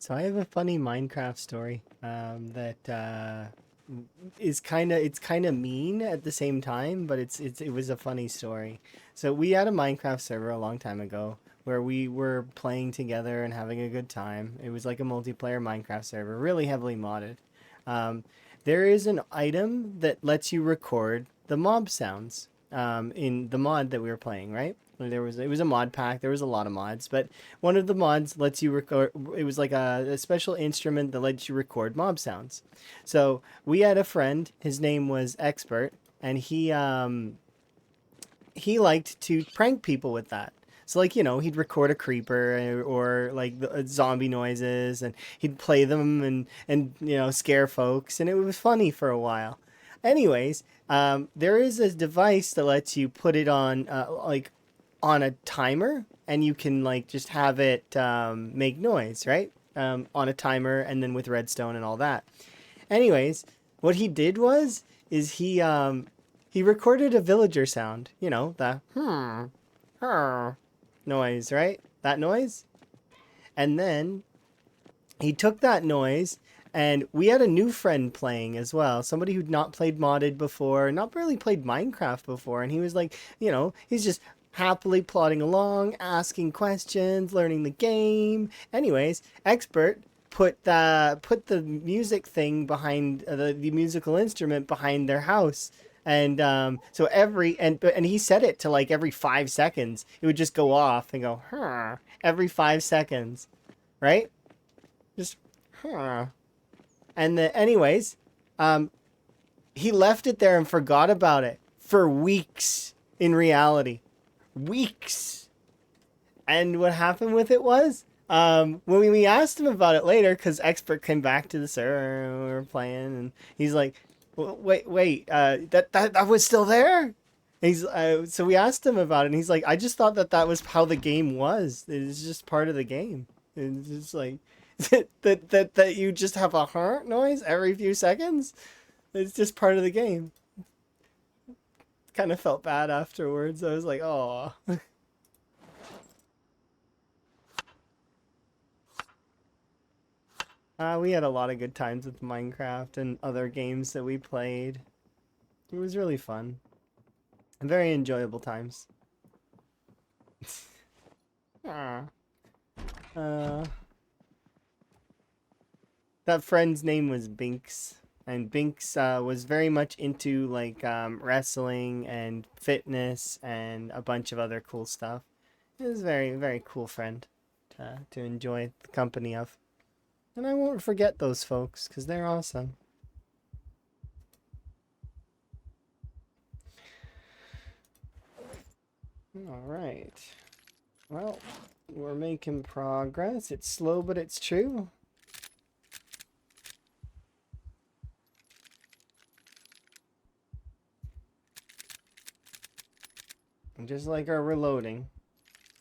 So I have a funny Minecraft story that is kind of mean at the same time, but it was a funny story. So we had a Minecraft server a long time ago where we were playing together and having a good time. It was like a multiplayer Minecraft server, really heavily modded. Um, there is an item that lets you record the mob sounds in the mod that we were playing, right? It was a mod pack. There was a lot of mods, but one of the mods lets you record. It was like a special instrument that lets you record mob sounds. So we had a friend. His name was Expert, and he liked to prank people with that. So like, you know, he'd record a creeper or like the zombie noises, and he'd play them and you know, scare folks, and it was funny for a while. Anyways, there is a device that lets you put it on like on a timer, and you can like just have it make noise, right? On a timer, and then with redstone and all that. Anyways, what he did was is he recorded a villager sound, you know, the noise, right? That noise. And then he took that noise, and we had a new friend playing as well, somebody who'd not played modded before, not really played Minecraft before, and he was like, you know, he's just happily plodding along, asking questions, learning the game. Anyways, expert put the music thing behind the musical instrument behind their house, and so and he set it to like every 5 seconds it would just go off and go every 5 seconds, right? Just huh. And the anyways, um, he left it there and forgot about it for weeks. In reality, weeks. And what happened with it was, when we asked him about it later, because expert came back to the server and we were playing, and he's like, wait, that was still there." He's so we asked him about it, and he's like, "I just thought that was how the game was. It's just part of the game. It's just like that you just have a heart noise every few seconds. It's just part of the game." Kind of felt bad afterwards. I was like, "Oh." We had a lot of good times with Minecraft and other games that we played. It was really fun. Very enjoyable times. Ah. Uh, that friend's name was Binks. And Binks was very much into like wrestling and fitness and a bunch of other cool stuff. It was a very, very cool friend to enjoy the company of. And I won't forget those folks because they're awesome. All right. Well, we're making progress. It's slow, but it's true. And just like our reloading,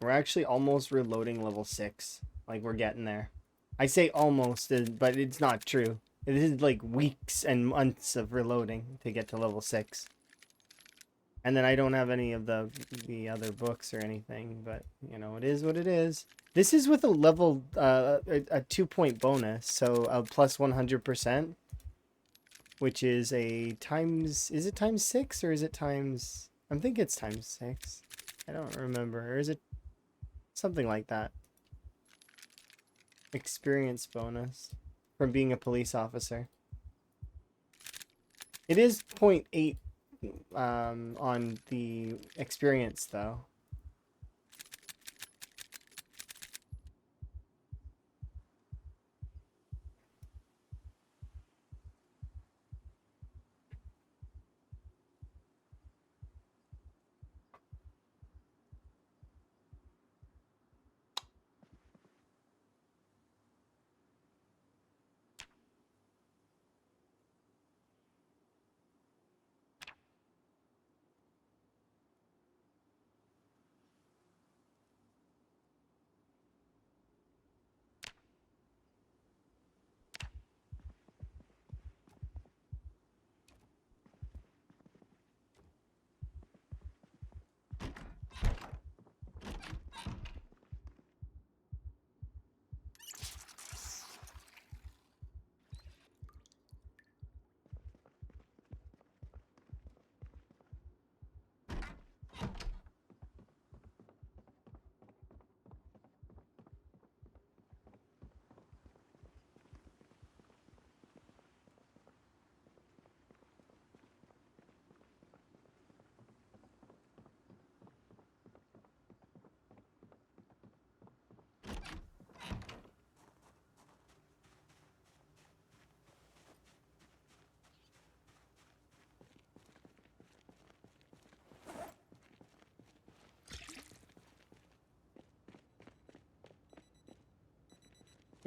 we're actually almost reloading level 6. Like, we're getting there. I say almost, but it's not true. It is like weeks and months of reloading to get to level 6. And then I don't have any of the other books or anything, but you know, it is what it is. This is with a level a 2-point bonus, so a plus 100%, which is a times, is it times 6 or is it times, I'm thinking it's times 6. I don't remember. Or is it something like that? Experience bonus from being a police officer. It is 0.8 on the experience though.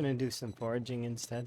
Gonna do some foraging instead.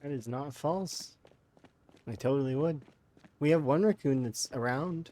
That is not false. I totally would. We have one raccoon that's around.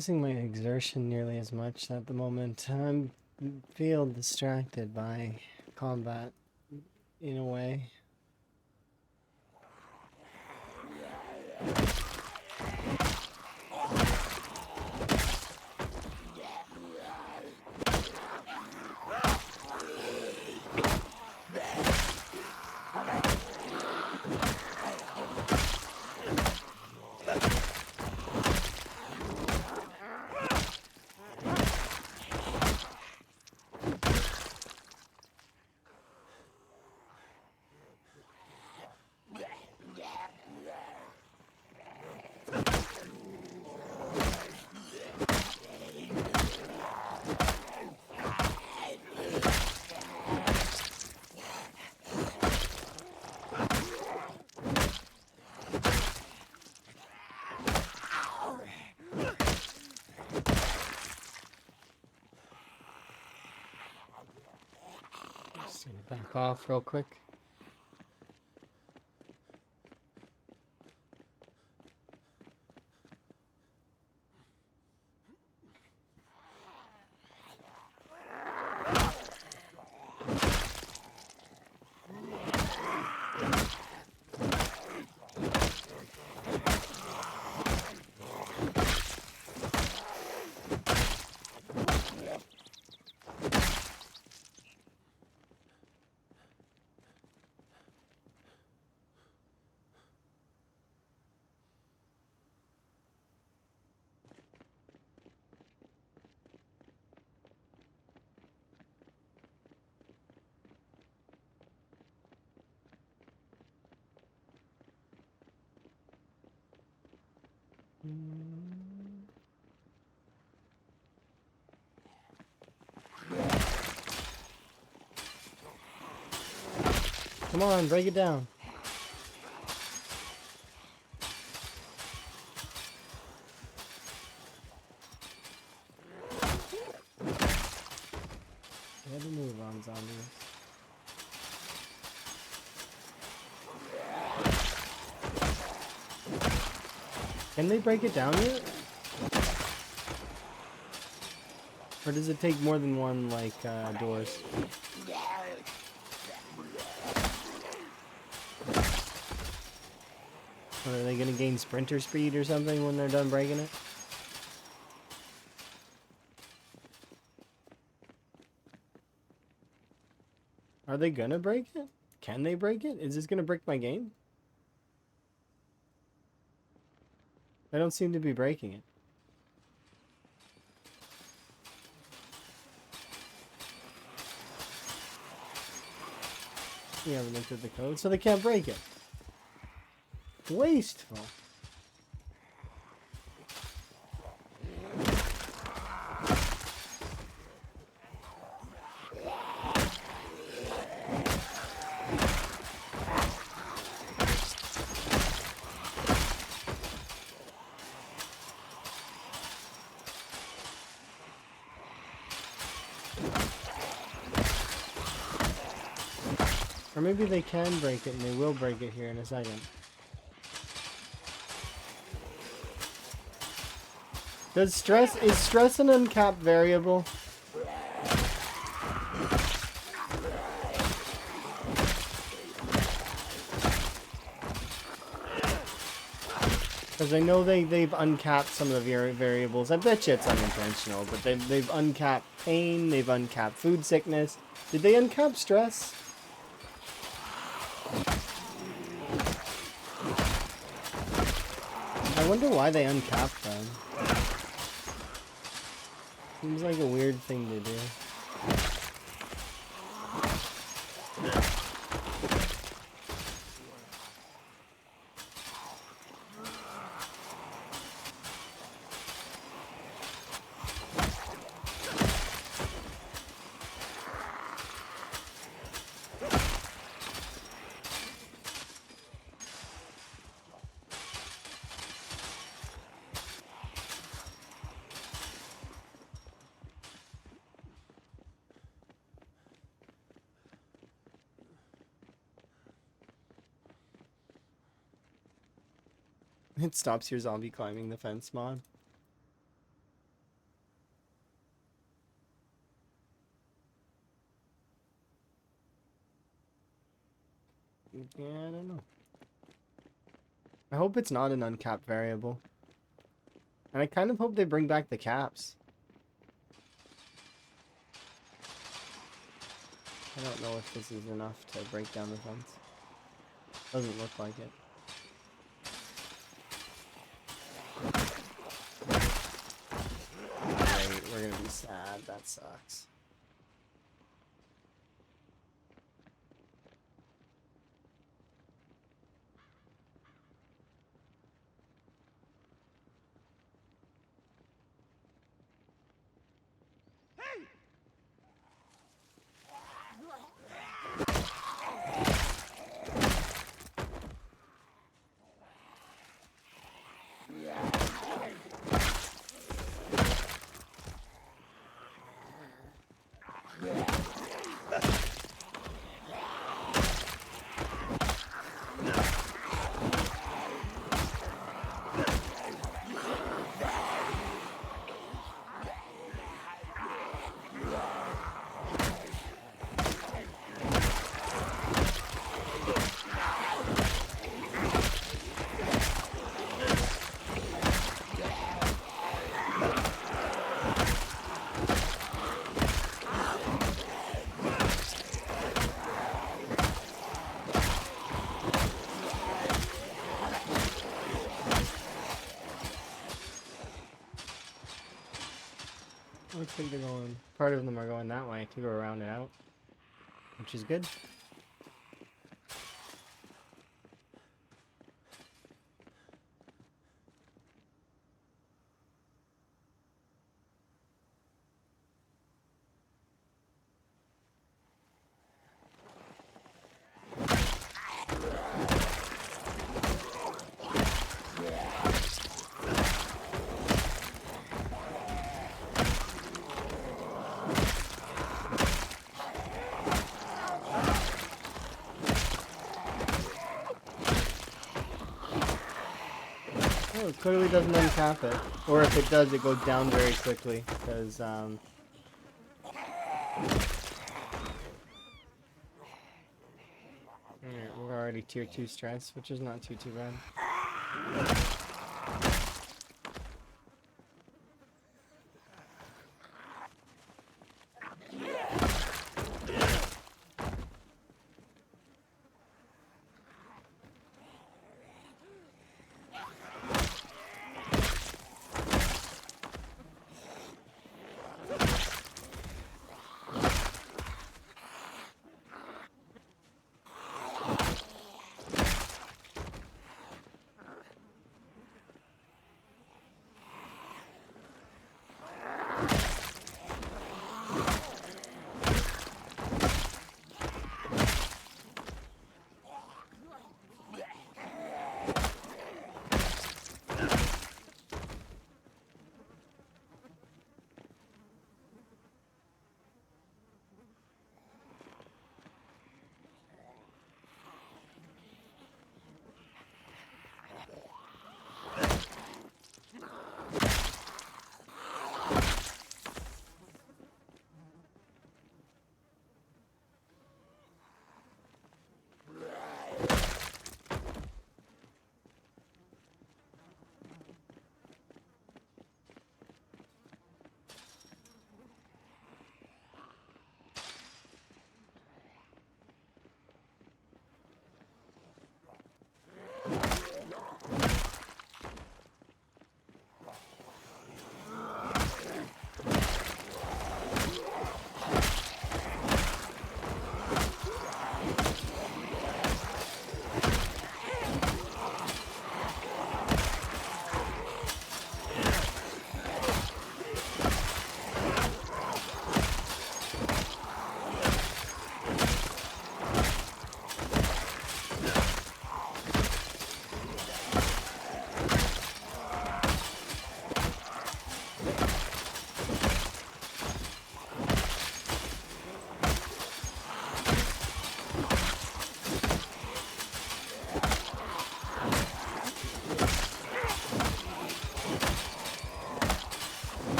noticing my exertion nearly as much at the moment. I feel distracted by combat in a way. Just need to back off real quick. Come on, break it down. Get a move on, zombies. Can they break it down yet? Or does it take more than one, like, doors? Or are they gonna gain sprinter speed or something when they're done breaking it? Are they gonna break it? Can they break it? Is this gonna break my game? I don't seem to be breaking it. You haven't entered the code, so they can't break it. Wasteful. Or maybe they can break it and they will break it here in a second. Is stress an uncapped variable? Because I know they've uncapped some of the variables. I bet you it's unintentional, but they've uncapped pain, they've uncapped food sickness. Did they uncap stress? I wonder why they uncapped them. Seems like a weird thing to do. It stops your zombie climbing the fence mod. Yeah, I don't know. I hope it's not an uncapped variable. And I kind of hope they bring back the caps. I don't know if this is enough to break down the fence. Doesn't look like it. Great, we're gonna be sad. That sucks. Looks like they're going. Part of them are going that way to go around and out, which is good. Oh, it clearly doesn't uncap it. Or if it does, it goes down very quickly. Because, Alright, we're already tier 2 stress, which is not too bad.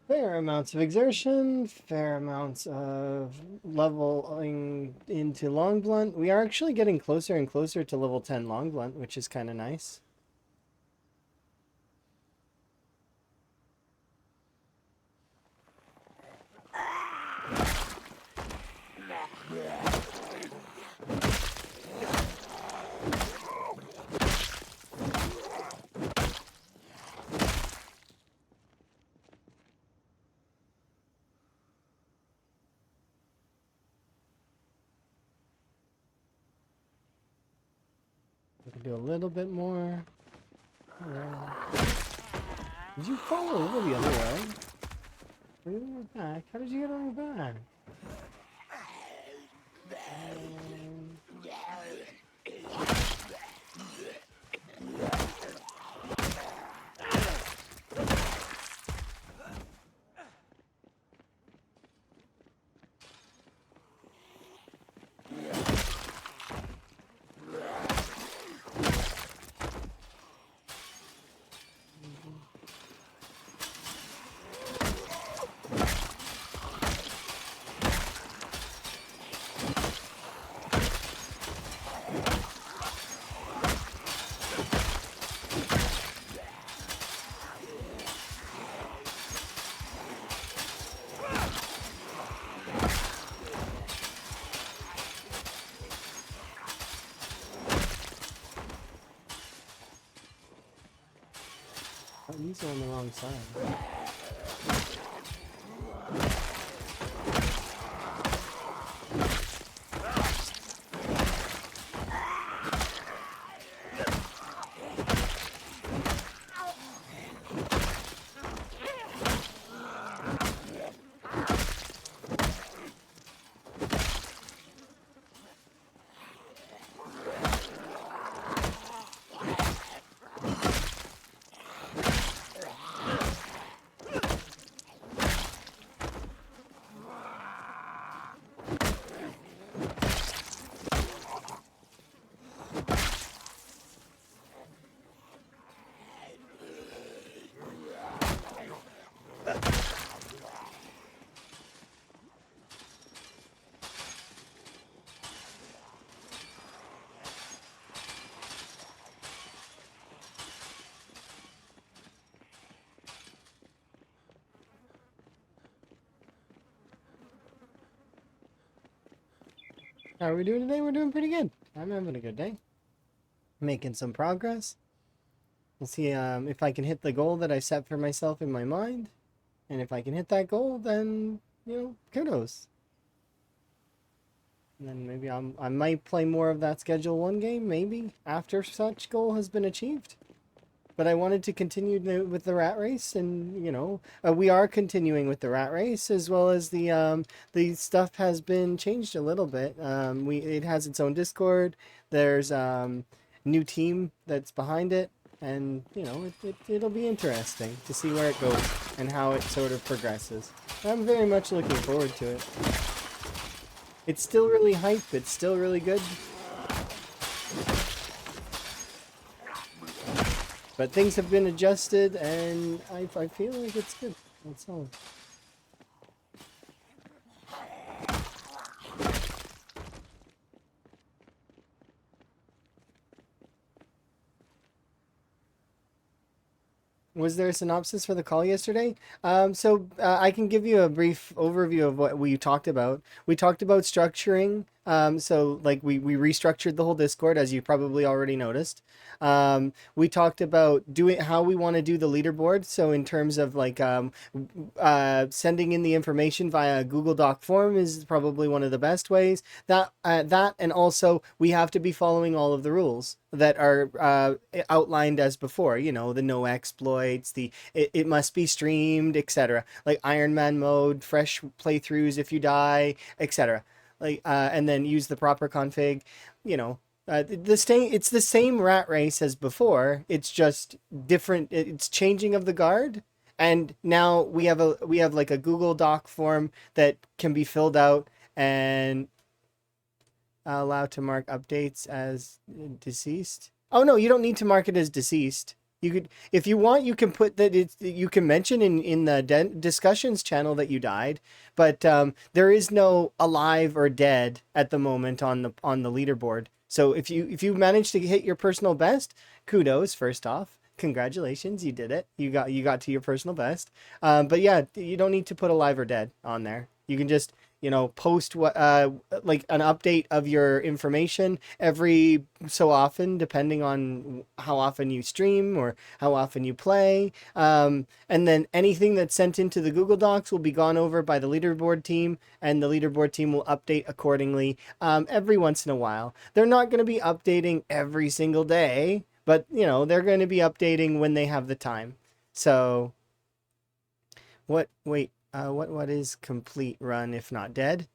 Fair amounts of exertion, fair amounts of leveling into long blunt. We are actually getting closer and closer to level 10 long blunt, which is kind of nice. We can do a little bit more. Did you fall over the other way? Were you on your back? How did you get on your back? Oh, these are on the wrong side. How are we doing today? We're doing pretty good. I'm having a good day. Making some progress. We'll see if I can hit the goal that I set for myself in my mind. And if I can hit that goal, then, kudos. And then maybe I might play more of that Schedule 1 game, maybe, after such goal has been achieved. But I wanted to continue with the rat race, and we are continuing with the rat race, as well as the stuff has been changed a little bit. It has its own Discord. There's new team that's behind it, and it'll be interesting to see where it goes and how it sort of progresses. I'm very much looking forward to it. It's still really hype. It's still really good. But things have been adjusted, and I feel like it's good. That's all. Was there a synopsis for the call yesterday? I can give you a brief overview of what we talked about. We talked about structuring. We restructured the whole Discord, as you probably already noticed. We talked about doing how we want to do the leaderboard. So in terms of sending in the information via Google Doc form is probably one of the best ways. And also we have to be following all of the rules that are outlined as before. The no exploits, it must be streamed, etc. Like Iron Man mode, fresh playthroughs if you die, etc. And then use the proper config. It's the same rat race as before. It's just different. It's changing of the guard, and now we have like a Google Doc form that can be filled out and allowed to mark updates as deceased. Oh no, you don't need to mark it as deceased. You could, if you want, you can put that it's, you can mention in the discussions channel that you died, but there is no alive or dead at the moment on the leaderboard. So if you manage to hit your personal best, kudos first off. Congratulations, you did it. You got to your personal best. But yeah, you don't need to put alive or dead on there. You can just post what like an update of your information every so often, depending on how often you stream or how often you play. And then anything that's sent into the Google Docs will be gone over by the leaderboard team, and the leaderboard team will update accordingly every once in a while. They're not going to be updating every single day, but they're going to be updating when they have the time. So what? Wait. What is complete run if not dead?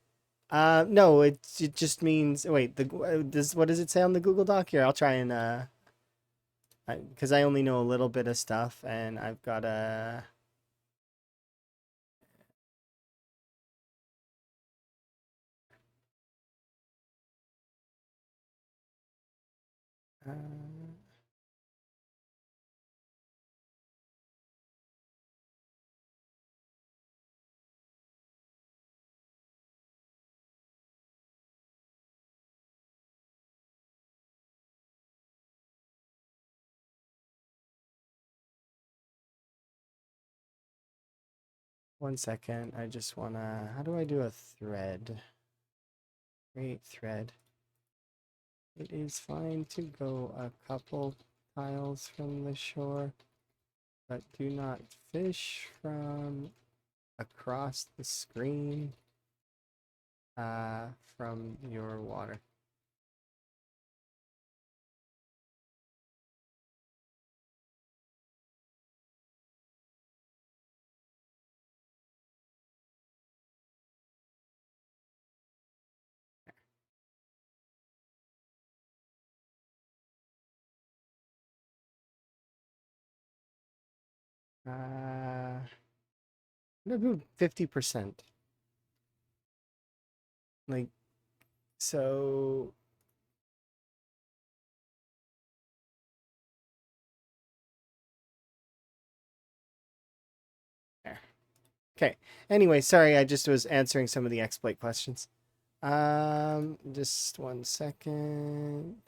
No, it just means wait. This what does it say on the Google Doc here? I'll try and because I only know a little bit of stuff, and I've got a. Uh, 1 second. I just wanna. How do I do a thread? Create thread. It is fine to go a couple tiles from the shore, but do not fish from across the screen from your water. I'm gonna do 50%. Like, so. There. Okay. Anyway, sorry, I just was answering some of the exploit questions. Just 1 second.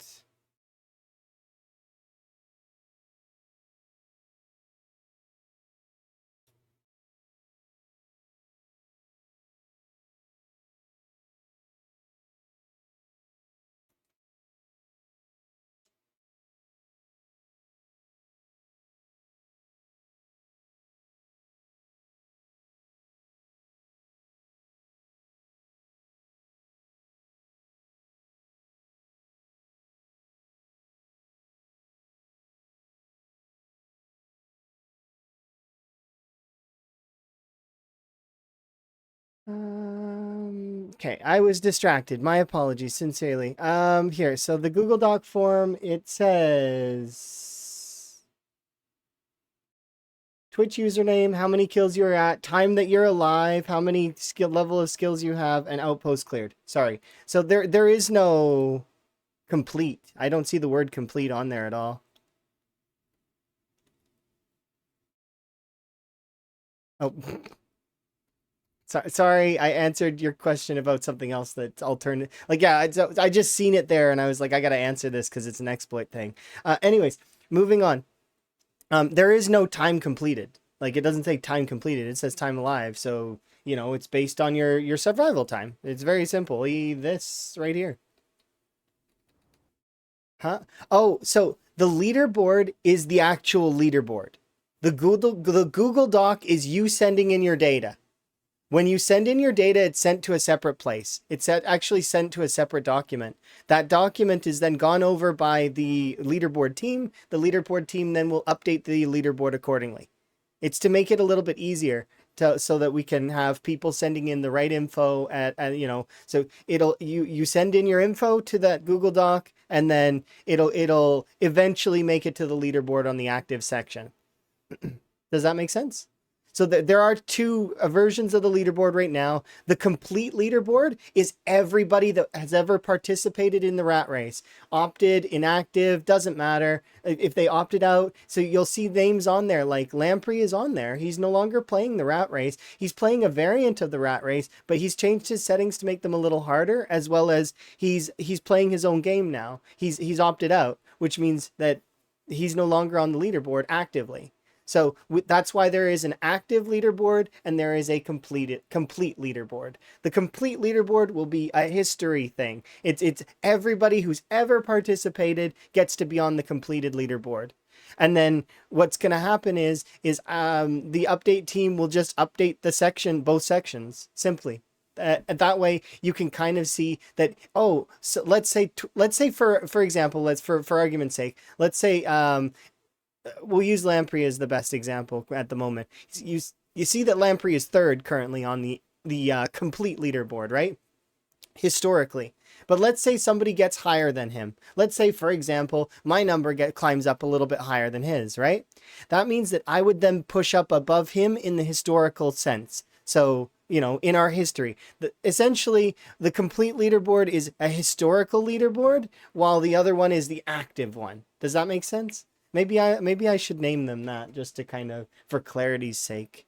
Okay, I was distracted. My apologies, sincerely. Here, so the Google Doc form, it says Twitch username, how many kills you're at, time that you're alive, how many skill level of skills you have, and outpost cleared. Sorry. So there is no complete. I don't see the word complete on there at all. Oh, sorry, I answered your question about something else that's alternative. Like, yeah, I just seen it there, and I was like, I gotta answer this because it's an exploit thing. Anyways, moving on. There is no time completed. Like, it doesn't say time completed. It says time alive. So it's based on your survival time. It's very simple. This right here. Huh? Oh, so the leaderboard is the actual leaderboard. The Google Doc is you sending in your data. When you send in your data, it's sent to a separate place. It's actually sent to a separate document. That document is then gone over by the leaderboard team. The leaderboard team then will update the leaderboard accordingly. It's to make it a little bit easier so that we can have people sending in the right info so you send in your info to that Google Doc, and then it'll eventually make it to the leaderboard on the active section. Does that make sense? So there are two versions of the leaderboard right now. The complete leaderboard is everybody that has ever participated in the rat race. Opted, inactive, doesn't matter if they opted out. So you'll see names on there like Lamprey is on there. He's no longer playing the rat race. He's playing a variant of the rat race, but he's changed his settings to make them a little harder, as well as he's playing his own game now. He's opted out, which means that he's no longer on the leaderboard actively. So that's why there is an active leaderboard and there is a complete leaderboard. The complete leaderboard will be a history thing. It's everybody who's ever participated gets to be on the completed leaderboard. And then what's going to happen is the update team will just update the section, both sections, simply. That way you can kind of see that. Oh, so let's say for example, let's for argument's sake, let's say we'll use Lamprey as the best example at the moment. You see that Lamprey is third currently on the complete leaderboard, right? Historically. But let's say somebody gets higher than him. Let's say, for example, my number climbs up a little bit higher than his, right? That means that I would then push up above him in the historical sense. So, in our history, essentially the complete leaderboard is a historical leaderboard, while the other one is the active one. Does that make sense? Maybe I should name them that just to kind of, for clarity's sake.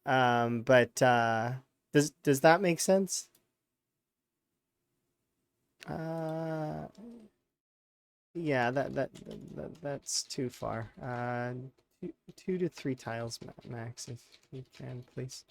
But does that make sense? Yeah, that's too far. 2 to 3 tiles max, if you can, please.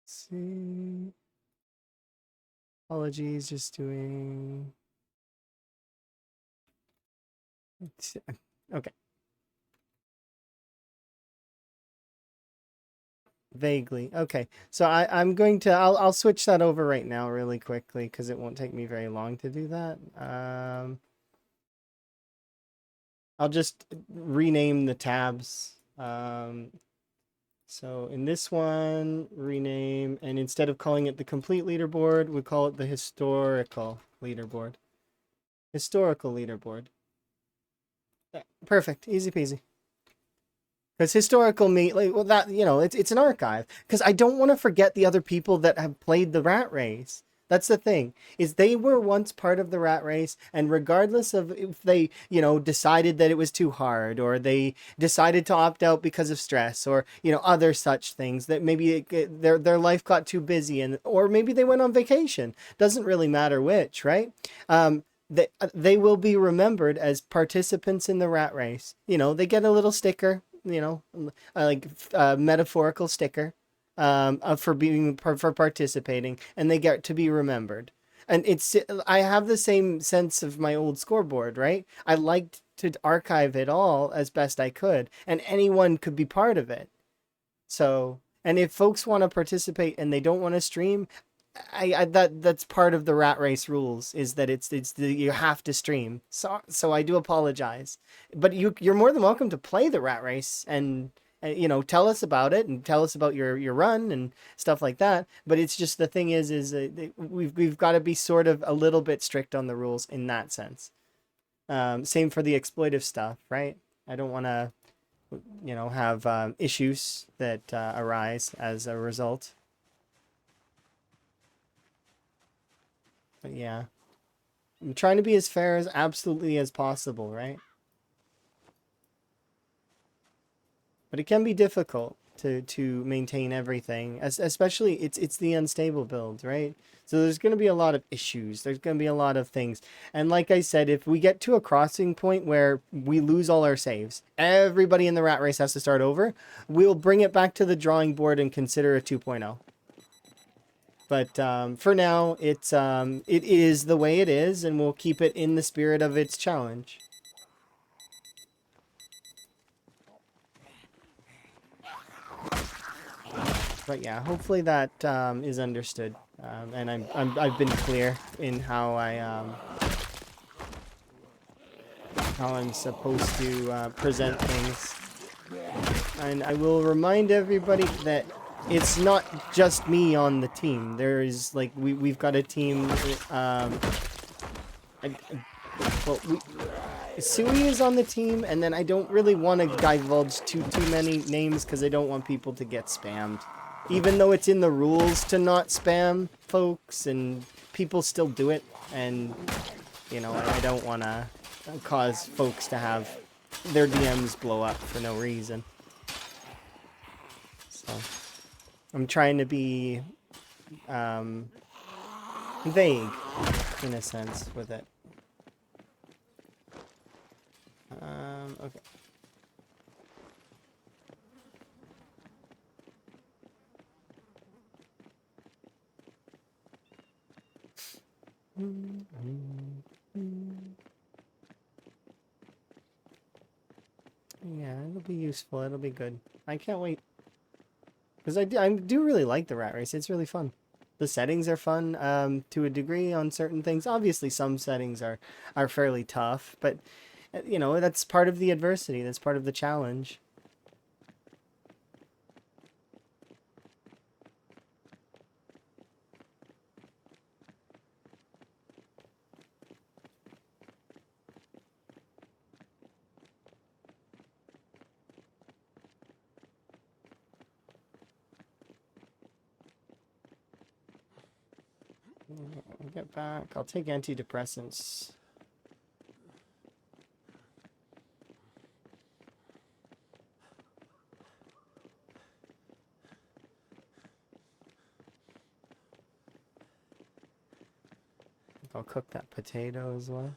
Let's see. Apologies, just doing. Okay. Vaguely. Okay. So I'm going to I'll switch that over right now really quickly because it won't take me very long to do that. I'll just rename the tabs. So in this one, rename, and instead of calling it the complete leaderboard, we call it the historical leaderboard. Historical leaderboard. Perfect. Easy peasy. Because historical well, that, it's an archive. Because I don't want to forget the other people that have played the rat race. That's the thing, is they were once part of the rat race, and regardless of if they, decided that it was too hard, or they decided to opt out because of stress, or, other such things, that maybe their life got too busy, or maybe they went on vacation. Doesn't really matter which, right? They will be remembered as participants in the rat race. They get a little sticker, like a metaphorical sticker, for participating, and they get to be remembered. And I have the same sense of my old scoreboard, right? I liked to archive it all as best I could, and anyone could be part of it. So, and if folks want to participate and they don't want to stream, that's part of the rat race rules, is that you have to stream. So I do apologize, but you're more than welcome to play the rat race and tell us about it and tell us about your run and stuff like that. But it's just, the thing is we've got to be sort of a little bit strict on the rules in that sense. Same for the exploitive stuff, right? I don't want to have issues that arise as a result. But yeah, I'm trying to be as fair as absolutely as possible, right? But it can be difficult to maintain everything. Especially it's the unstable build, right? So there's going to be a lot of issues. There's going to be a lot of things. And like I said, if we get to a crossing point where we lose all our saves, everybody in the rat race has to start over, we'll bring it back to the drawing board and consider a 2.0. But for now, it is the way it is, and we'll keep it in the spirit of its challenge. But yeah, hopefully that is understood, and I've been clear in how I'm supposed to present things. And I will remind everybody that it's not just me on the team. There is like we've got a team. Well, Sui is on the team, and then I don't really want to divulge too many names because I don't want people to get spammed. Even though it's in the rules to not spam folks, and people still do it, and you know, I don't want to cause folks to have their DMs blow up for no reason. So I'm trying to be vague in a sense with it. Okay. Yeah, it'll be useful. It'll be good. I can't wait. Because I do really like the rat race. It's really fun. The settings are fun to a degree on certain things. Obviously, some settings are fairly tough, but you know, that's part of the adversity. That's part of the challenge. I'll get back. I'll take antidepressants. I'll cook that potato as well.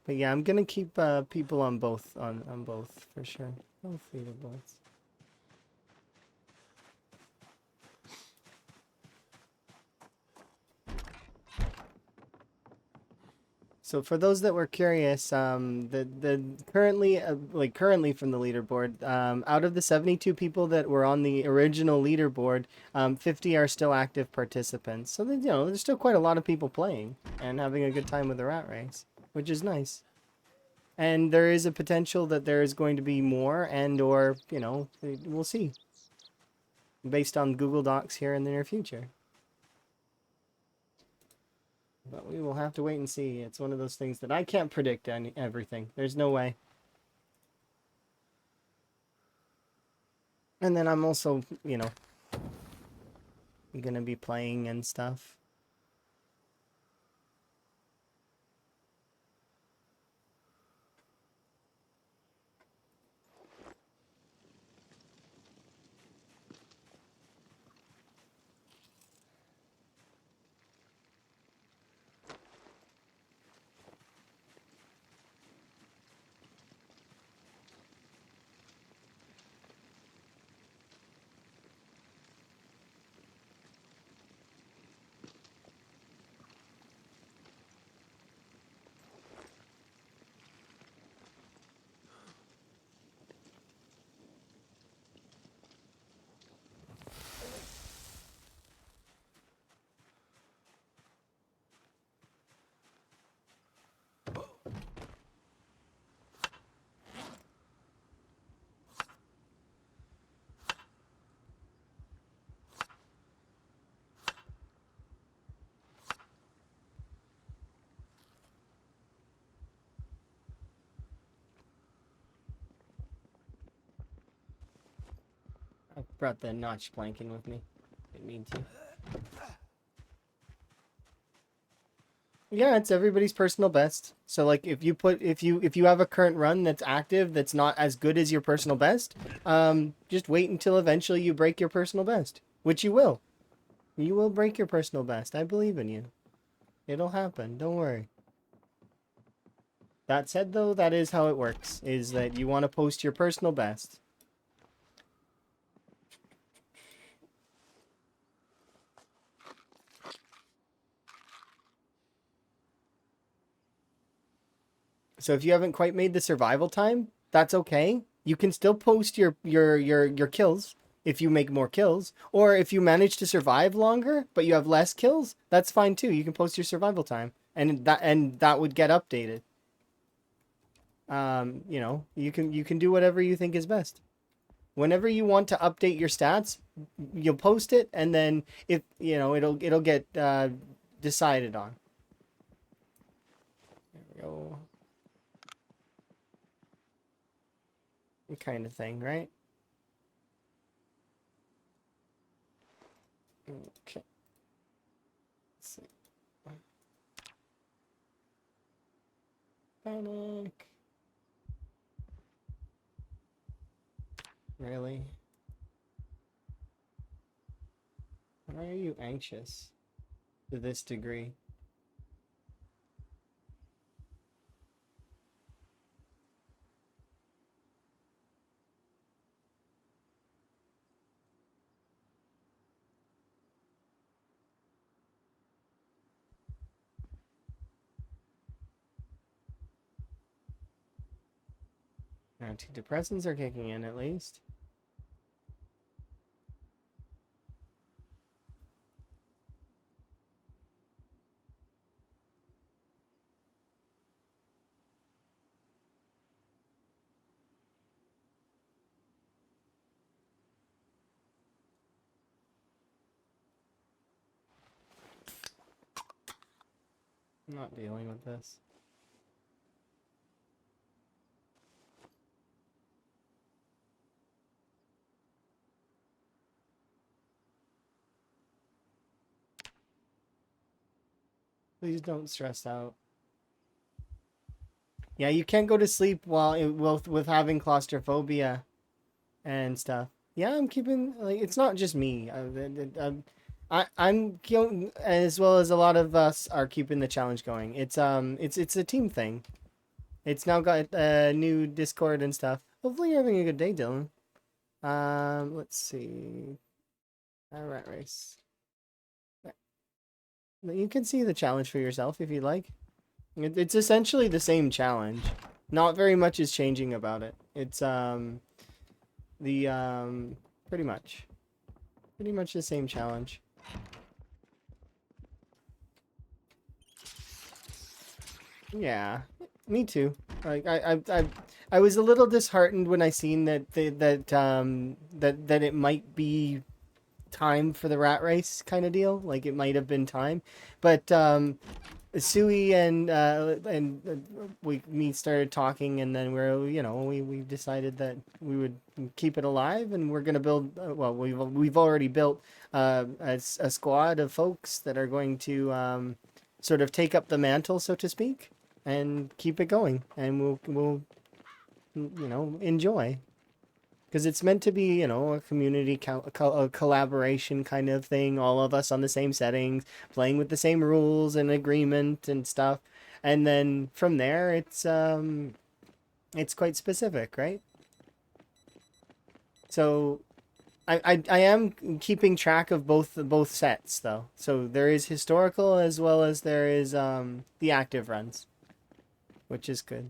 But yeah, I'm gonna keep people on both on both for sure. Both leaderboards. So for those that were curious, the currently currently from the leaderboard, out of the 72 people that were on the original leaderboard, 50 are still active participants. So that, you know, there's still quite a lot of people playing and having a good time with the rat race, which is nice. And there is a potential that there is going to be more, and or you know, we'll see, based on Google Docs here in the near future. But we will have to wait and see. It's one of those things that I can't predict everything. There's no way. And then I'm also, you know, gonna be playing and stuff. Brought the notch blanking with me. Didn't mean to. Yeah, it's everybody's personal best. So like if you have a current run that's active that's not as good as your personal best, just wait until eventually you break your personal best, which you will. You will break your personal best. I believe in you. It'll happen. Don't worry. That said though, that is how it works, is that you want to post your personal best. So if you haven't quite made the survival time, that's okay. You can still post your kills if you make more kills, or if you manage to survive longer but you have less kills, that's fine too. You can post your survival time, and that would get updated. You know, you can do whatever you think is best. Whenever you want to update your stats, you'll post it, and then if you know it'll get decided on. There we go. Kind of thing, right? Okay. Let's see. Panic. Really? Why are you anxious to this degree? Antidepressants are kicking in at least. I'm not dealing with this. Please don't stress out. Yeah, you can't go to sleep with having claustrophobia and stuff. Yeah, I'm keeping like it's not just me. I'm as well as a lot of us are keeping the challenge going. It's a team thing. It's now got a new Discord and stuff. Hopefully you're having a good day, Dylan. Let's see. Rat race. You can see the challenge for yourself if you like. It's essentially the same challenge. Not very much is changing about it. It's pretty much the same challenge. Yeah, me too. Like I was a little disheartened when I seen that it might be time for the rat race kind of deal. Like it might have been time, but Sui and we started talking, and then we decided that we would keep it alive, and we're gonna build. Well, we've already built a squad of folks that are going to sort of take up the mantle, so to speak, and keep it going, and we'll enjoy. Because it's meant to be, a community a collaboration kind of thing. All of us on the same settings, playing with the same rules and agreement and stuff. And then from there, it's quite specific, right? So I am keeping track of both sets though. So there is historical as well as there is the active runs, which is good.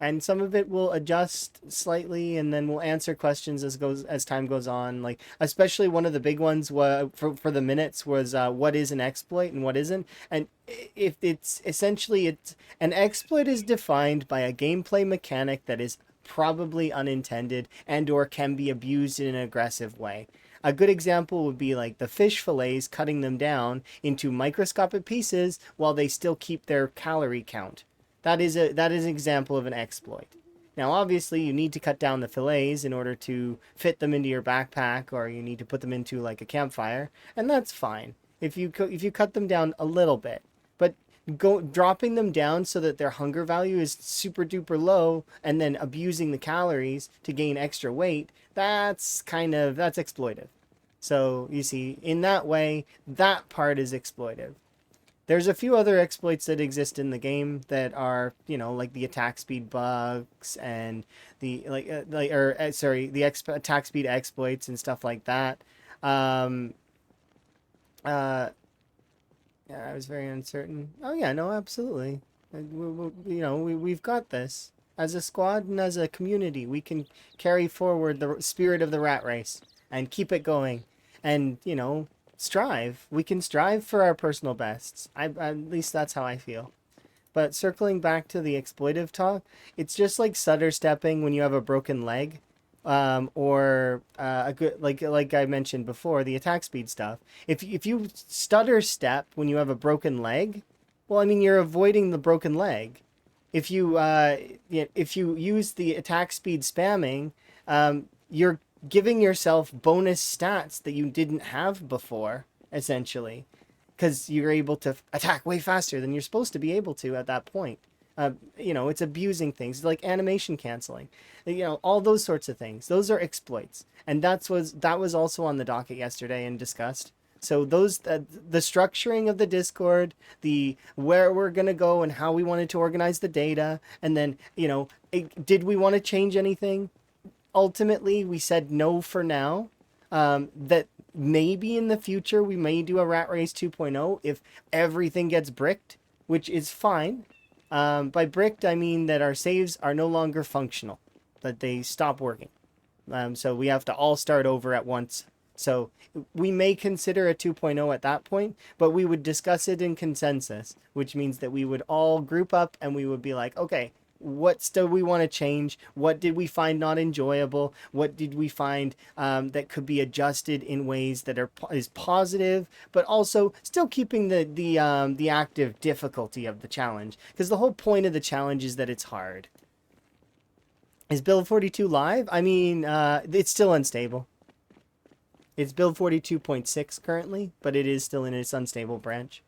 And some of it will adjust slightly, and then we'll answer questions as time goes on. Like especially one of the big ones for the minutes was what is an exploit and what isn't. And if it's essentially an exploit is defined by a gameplay mechanic that is probably unintended and or can be abused in an aggressive way. A good example would be like the fish fillets, cutting them down into microscopic pieces while they still keep their calorie count. That is an example of an exploit. Now, obviously, you need to cut down the fillets in order to fit them into your backpack, or you need to put them into like a campfire, and that's fine if you cut them down a little bit. But dropping them down so that their hunger value is super duper low, and then abusing the calories to gain extra weight, that's exploitive. So you see, in that way, that part is exploitive. There's a few other exploits that exist in the game that are, like the attack speed bugs and the attack speed exploits and stuff like that. Um, uh, yeah, I was very uncertain. Oh yeah, no, absolutely. We've got this as a squad and as a community. We can carry forward the spirit of the rat race and keep it going, and strive. We can strive for our personal bests. At least that's how I feel. But circling back to the exploitive talk, it's just like stutter stepping when you have a broken leg, or a good like I mentioned before, the attack speed stuff. If you stutter step when you have a broken leg, well, I mean you're avoiding the broken leg. If you use the attack speed spamming, you're giving yourself bonus stats that you didn't have before, essentially, because you're able to attack way faster than you're supposed to be able to at that point. It's abusing things like animation canceling, all those sorts of things. Those are exploits, and that was also on the docket yesterday and discussed. So those the structuring of the Discord, the where we're gonna go and how we wanted to organize the data, and then did we want to change anything? Ultimately, we said no for now. That maybe in the future we may do a Rat Race 2.0 if everything gets bricked, which is fine. By bricked, I mean that our saves are no longer functional, that they stop working. So we have to all start over at once. So we may consider a 2.0 at that point, but we would discuss it in consensus, which means that we would all group up and we would be like, okay, what do we want to change? What did we find not enjoyable? What did we find that could be adjusted in ways that is positive, but also still keeping the active difficulty of the challenge? Because the whole point of the challenge is that it's hard. Is build 42 live? I mean, it's still unstable. It's build 42.6 currently, but it is still in its unstable branch.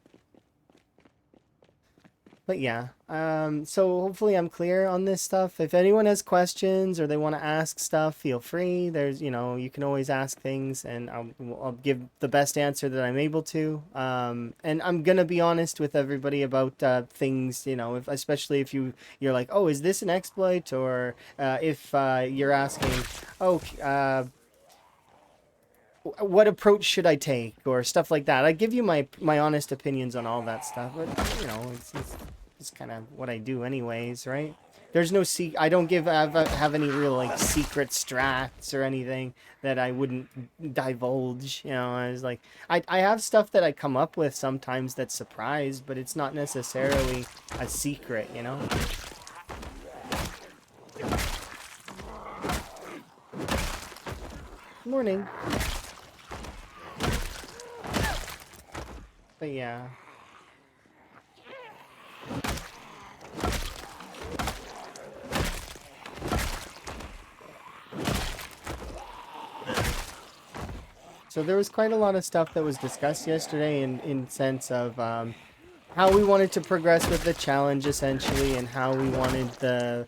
But yeah, so hopefully I'm clear on this stuff. If anyone has questions or they want to ask stuff, feel free. There's, you can always ask things, and I'll give the best answer that I'm able to. And I'm gonna be honest with everybody about things, especially if you're like, oh, is this an exploit? Or if you're asking, oh, what approach should I take, or stuff like that. I give you my honest opinions on all that stuff, but it's kind of what I do anyways, right? There's no I don't have any real like secret strats or anything that I wouldn't divulge. I was like, I have stuff that I come up with sometimes that's surprise, but it's not necessarily a secret. Morning. But yeah. So there was quite a lot of stuff that was discussed yesterday in sense of how we wanted to progress with the challenge, essentially, and how we wanted to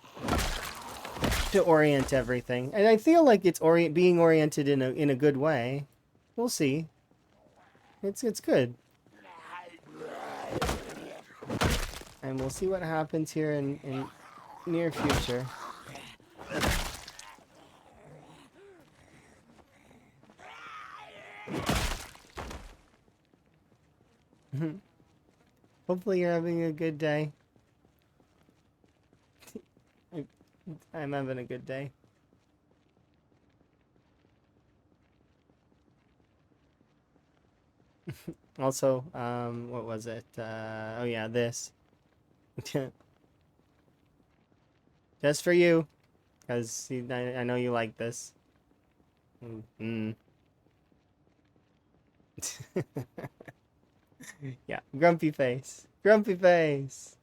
orient everything. And I feel like it's being oriented in a good way. We'll see. It's good. And we'll see what happens here in near future. Hopefully you're having a good day. I'm having a good day. Also, what was it? Oh yeah, this. Just for you, because I know you like this. Yeah, grumpy face. Grumpy face.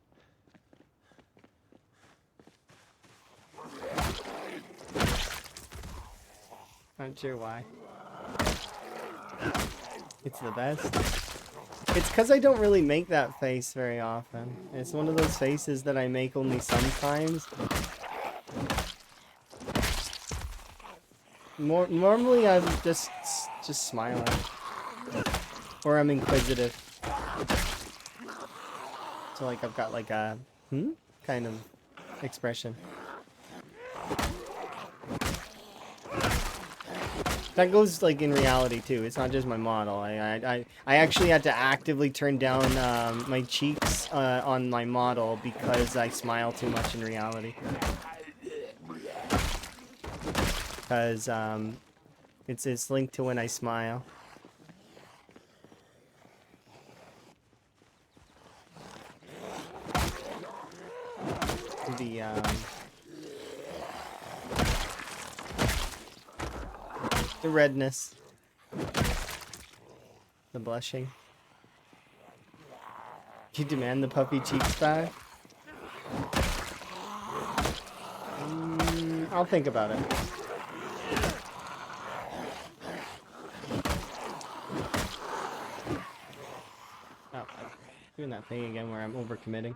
Not sure why. It's the best. It's because I don't really make that face very often. It's one of those faces that I make only sometimes. Normally I'm just smiling. Or I'm inquisitive. So like I've got like a kind of expression. That goes like in reality too. It's not just my model. I actually had to actively turn down my cheeks on my model because I smile too much in reality. Because it's linked to when I smile. The redness. The blushing. You demand the puffy cheeks back? I'll think about it. Oh, I'm doing that thing again where I'm overcommitting.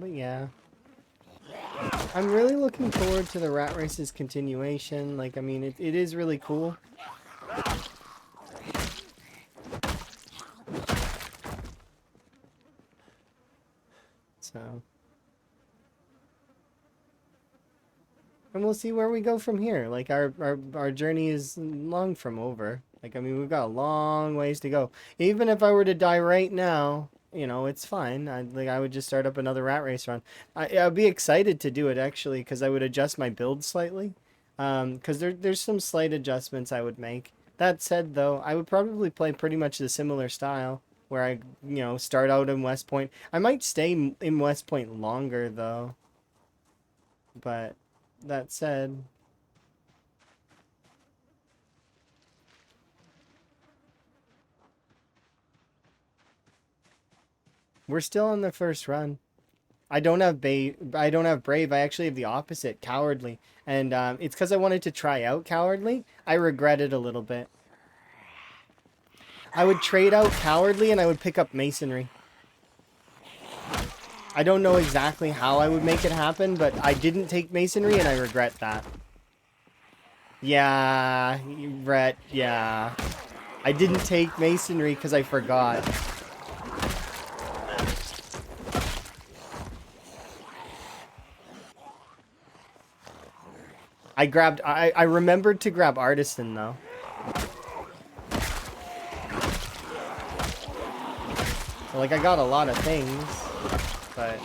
But yeah. I'm really looking forward to the Rat Race's continuation. Like, I mean, it is really cool. So. And we'll see where we go from here. Like, our journey is long from over. Like, I mean, we've got a long ways to go. Even if I were to die right now, you know, it's fine. I would just start up another Rat Race run. I'd be excited to do it, actually, because I would adjust my build slightly. Because there's some slight adjustments I would make. That said, though, I would probably play pretty much the similar style, where I, you know, start out in West Point. I might stay in West Point longer, though. But that said... We're still on the first run. I don't have I don't have brave. I actually have the opposite, cowardly. And it's because I wanted to try out cowardly. I regret it a little bit. I would trade out cowardly and I would pick up masonry. I don't know exactly how I would make it happen, but I didn't take masonry and I regret that. Yeah, Brett, yeah. I didn't take masonry because I forgot. I remembered to grab artisan though. So, like, I got a lot of things, but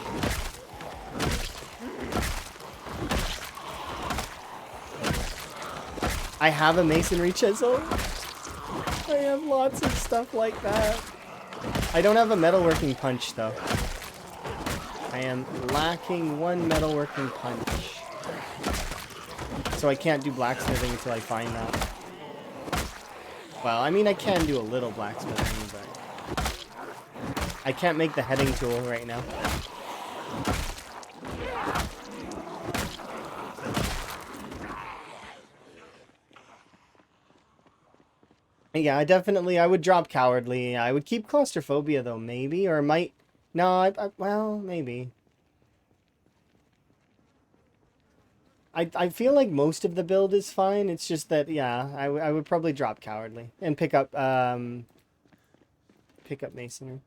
I have a masonry chisel. I have lots of stuff like that. I don't have a metalworking punch though. I am lacking one metalworking punch. So I can't do blacksmithing until I find that. Well, I mean, I can do a little blacksmithing, but I can't make the heading tool right now. Yeah, I would drop cowardly. I would keep claustrophobia though, maybe, or might. No, well, maybe. I feel like most of the build is fine. It's just that, yeah, I would probably drop cowardly and pick up masonry.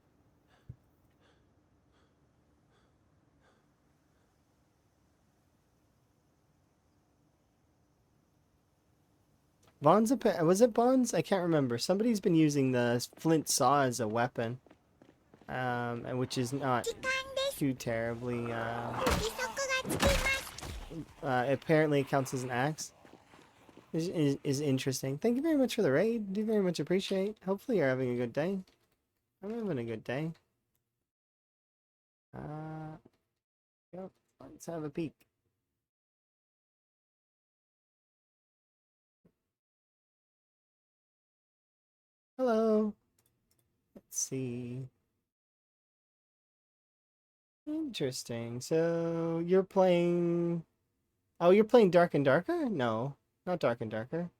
Was it Bonds? I can't remember. Somebody's been using the flint saw as a weapon, which is not too terribly. Apparently it counts as an axe. Is interesting. Thank you very much for the raid. Do very much appreciate. Hopefully you're having a good day. I'm having a good day. Uh, yep. Let's have a peek. Hello. Let's see. Interesting. So you're playing. Oh, you're playing Dark and Darker? No, not Dark and Darker.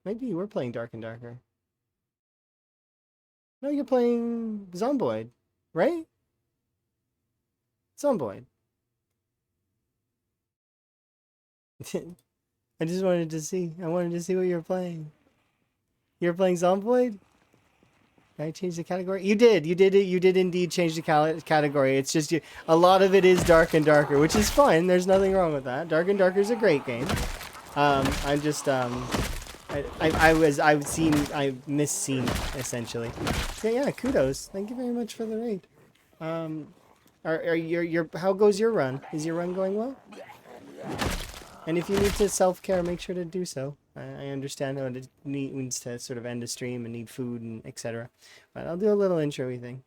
Maybe you were playing Dark and Darker. No, you're playing Zomboid, right? Zomboid. I just wanted to see. I wanted to see what you were playing. You're playing Zomboid? Did I change the category? You did. You did it. You did indeed change the category. It's just you. A lot of it is Dark and Darker, which is fine. There's nothing wrong with that. Dark and Darker is a great game. I'm just I've misseen essentially. So yeah, kudos. Thank you very much for the raid. Um, are your how goes your run? Is your run going well? And if you need to self-care, make sure to do so. I understand how it needs to sort of end a stream and need food and etc. But I'll do a little intro-y thing.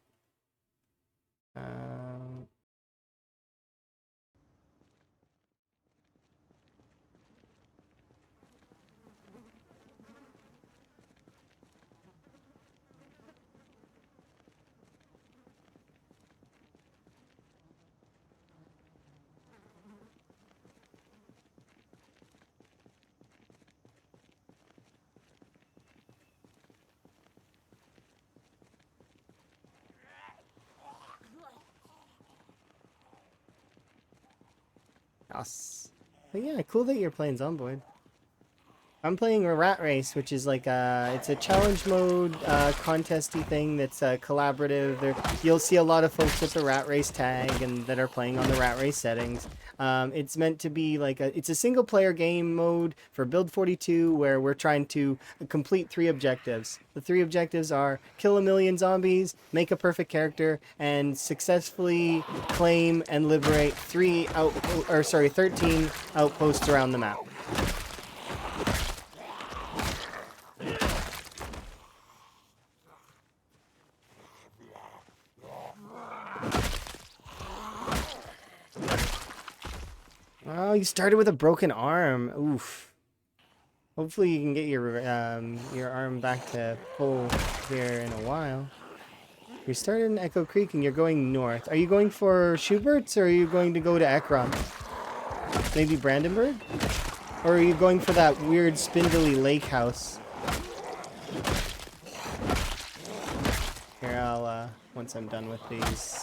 Yes. But yeah, cool that you're playing Zomboid. I'm playing a rat race, which is like it's a challenge mode contesty thing that's collaborative. You'll see a lot of folks with the rat race tag and that are playing on the rat race settings. It's meant to be like it's a single player game mode for Build 42 where we're trying to complete 3 objectives. The 3 objectives are kill 1,000,000 zombies, make a perfect character, and successfully claim and liberate 13 outposts around the map. Oh, you started with a broken arm. Oof. Hopefully you can get your arm back to full here in a while. You started in Echo Creek and you're going north. Are you going for Schubert's or are you going to go to Ekron? Maybe Brandenburg? Or are you going for that weird spindly lake house? Here, I'll, once I'm done with these.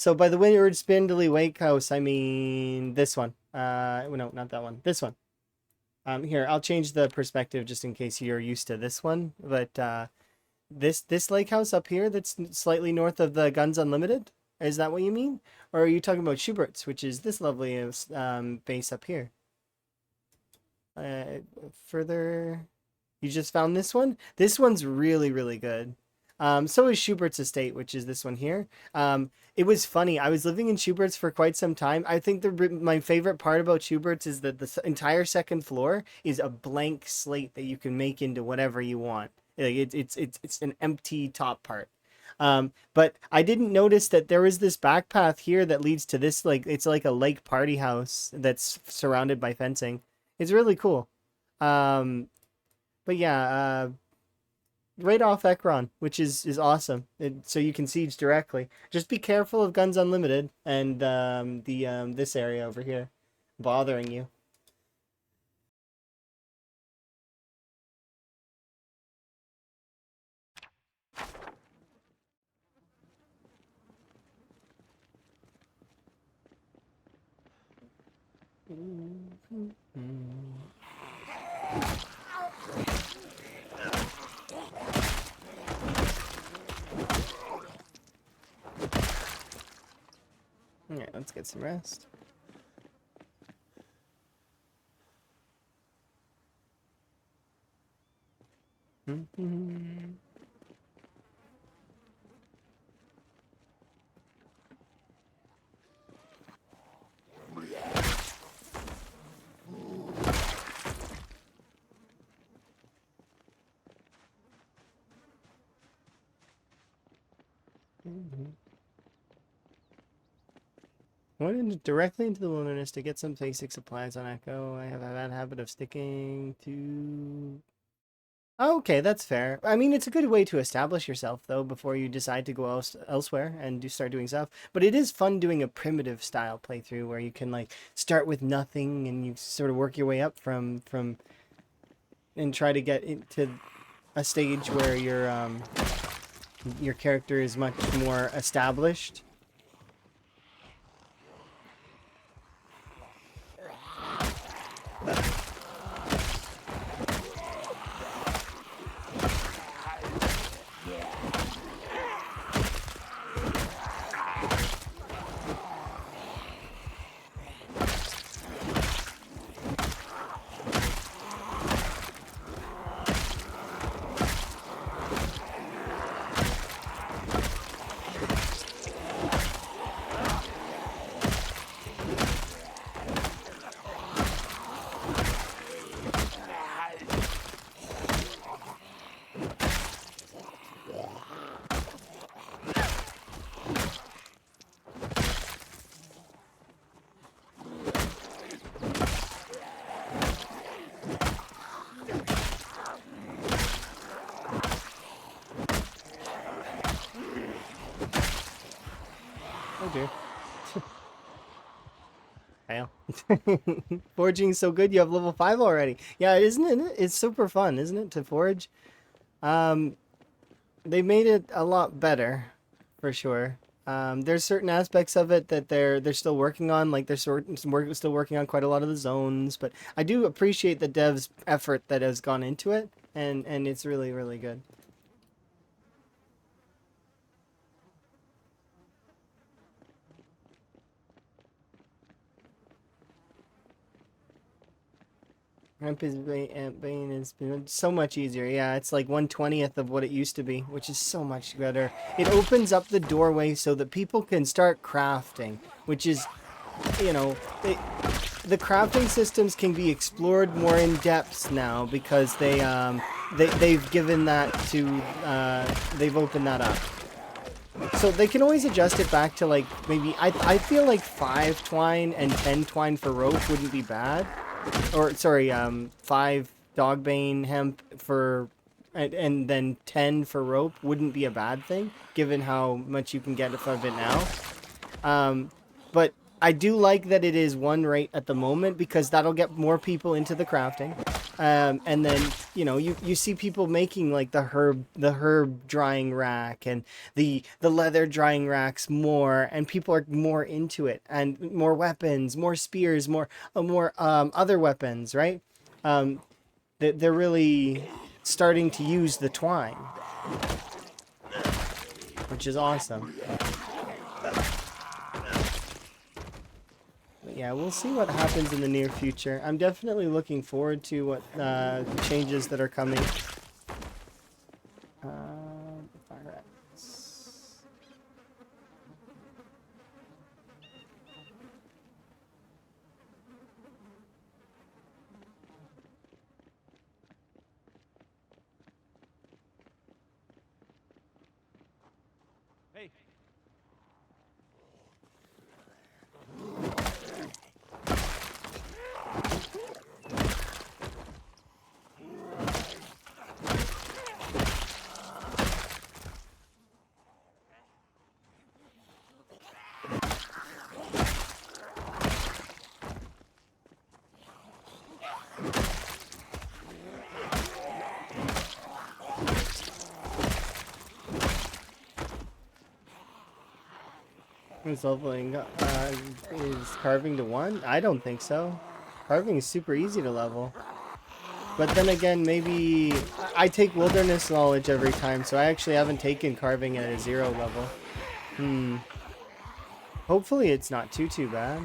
So by the word spindly lake house, I mean this one. No, not that one. This one. Here, I'll change the perspective just in case you're used to this one. But this lake house up here that's slightly north of the Guns Unlimited, is that what you mean? Or are you talking about Schubert's, which is this lovely base up here? Further, you just found this one? This one's really, really good. So is Schubert's Estate, which is this one here. It was funny. I was living in Schubert's for quite some time. I think my favorite part about Schubert's is that the entire second floor is a blank slate that you can make into whatever you want. Like it's an empty top part. But I didn't notice that there is this back path here that leads to this, like, it's like a lake party house that's surrounded by fencing. It's really cool. Um, but yeah, right off Ekron, which is awesome. So you can siege directly. Just be careful of Guns Unlimited and this area over here bothering you. All right, let's get some rest. Went directly into the wilderness to get some basic supplies on Echo. I have a bad habit of sticking to... Oh, okay, that's fair. I mean, it's a good way to establish yourself, though, before you decide to go elsewhere and start doing stuff. But it is fun doing a primitive style playthrough where you can, like, start with nothing and you sort of work your way up from and try to get into a stage where your character is much more established. Oh dear. Fail. Forging's so good, you have level 5 already. Yeah, isn't it? It's super fun, isn't it, to forge? They made it a lot better, for sure. There's certain aspects of it that they're still working on, like they're still working on quite a lot of the zones, but I do appreciate the devs' effort that has gone into it, and it's really, really good. Bane has been so much easier. Yeah, it's like 1/20th of what it used to be, which is so much better. It opens up the doorway so that people can start crafting, which is, you know, the crafting systems can be explored more in depth now because they've given that to they've opened that up. So they can always adjust it back to like maybe I feel like 5 twine and 10 twine for rope wouldn't be bad. Or sorry, 5 dogbane hemp for and then 10 for rope wouldn't be a bad thing given how much you can get of it now. But I do like that it is 1 right at the moment because that'll get more people into the crafting. And then, you know, you see people making like the herb drying rack and the leather drying racks more, and people are more into it, and more weapons, more spears, more other weapons, right? They're really starting to use the twine, which is awesome. Yeah, we'll see what happens in the near future. I'm definitely looking forward to what changes that are coming. Fire axe. Hey. Is leveling is carving to 1? I don't think so. Carving is super easy to level. But then again, maybe I take wilderness knowledge every time, so I actually haven't taken carving at a 0 level. Hopefully it's not too bad.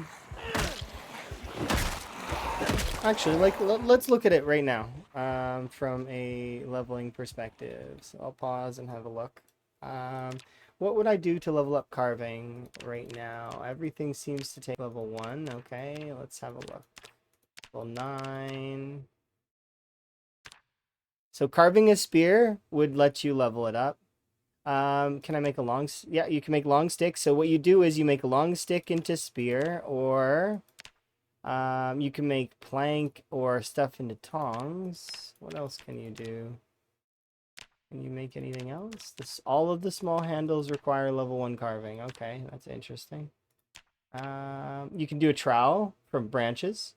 Actually, like let's look at it right now. from a leveling perspective. So I'll pause and have a look. What would I do to level up carving right now? Everything seems to take level 1. Okay, let's have a look. Level 9. So carving a spear would let you level it up. Can I make a long... Yeah, you can make long sticks. So what you do is you make a long stick into spear, or you can make plank or stuff into tongs. What else can you do? Can you make anything else? All of the small handles require level 1 carving. Okay, that's interesting. You can do a trowel from branches.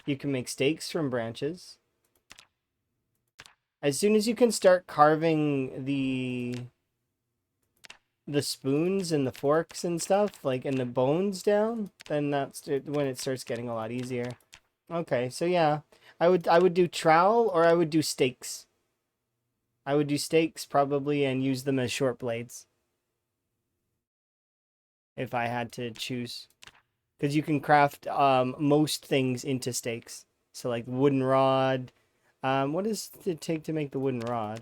You can make stakes from branches. As soon as you can start carving the spoons and the forks and stuff, like, and the bones down, then that's when it starts getting a lot easier. Okay, so yeah, I would do trowel, or I would do stakes. I would do stakes probably and use them as short blades if I had to choose, because you can craft most things into stakes. So like wooden rod. What does it take to make the wooden rod?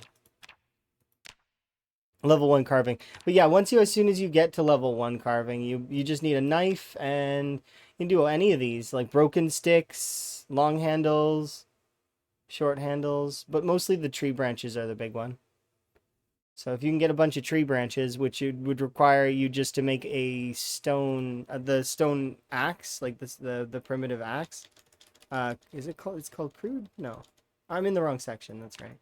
Level 1 carving. But yeah, as soon as you get to level 1 carving, you just need a knife, and you can do any of these, like broken sticks, long handles, short handles, but mostly the tree branches are the big one. So if you can get a bunch of tree branches, which would require you just to make a stone, the stone axe, like this, the primitive axe. Is it called? It's called crude? No, I'm in the wrong section. That's right.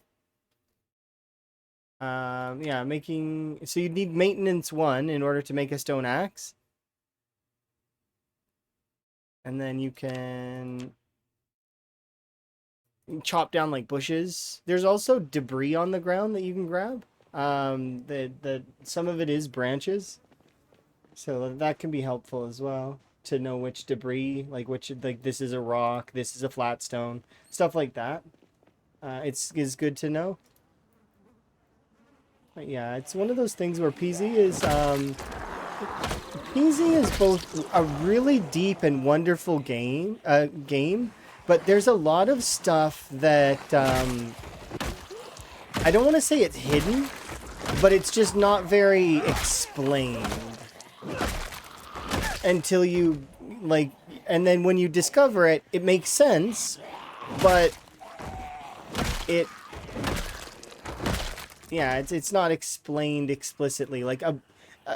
Yeah, so you need maintenance 1 in order to make a stone axe. And then you can chop down like bushes. There's also debris on the ground that you can grab. Some of it is branches. So that can be helpful as well, to know which debris, like this is a rock, this is a flat stone, stuff like that. Is good to know. But yeah, it's one of those things where PZ is both a really deep and wonderful game, but there's a lot of stuff that I don't want to say it's hidden, but it's just not very explained until you and then when you discover it, it makes sense, but it's not explained explicitly. Like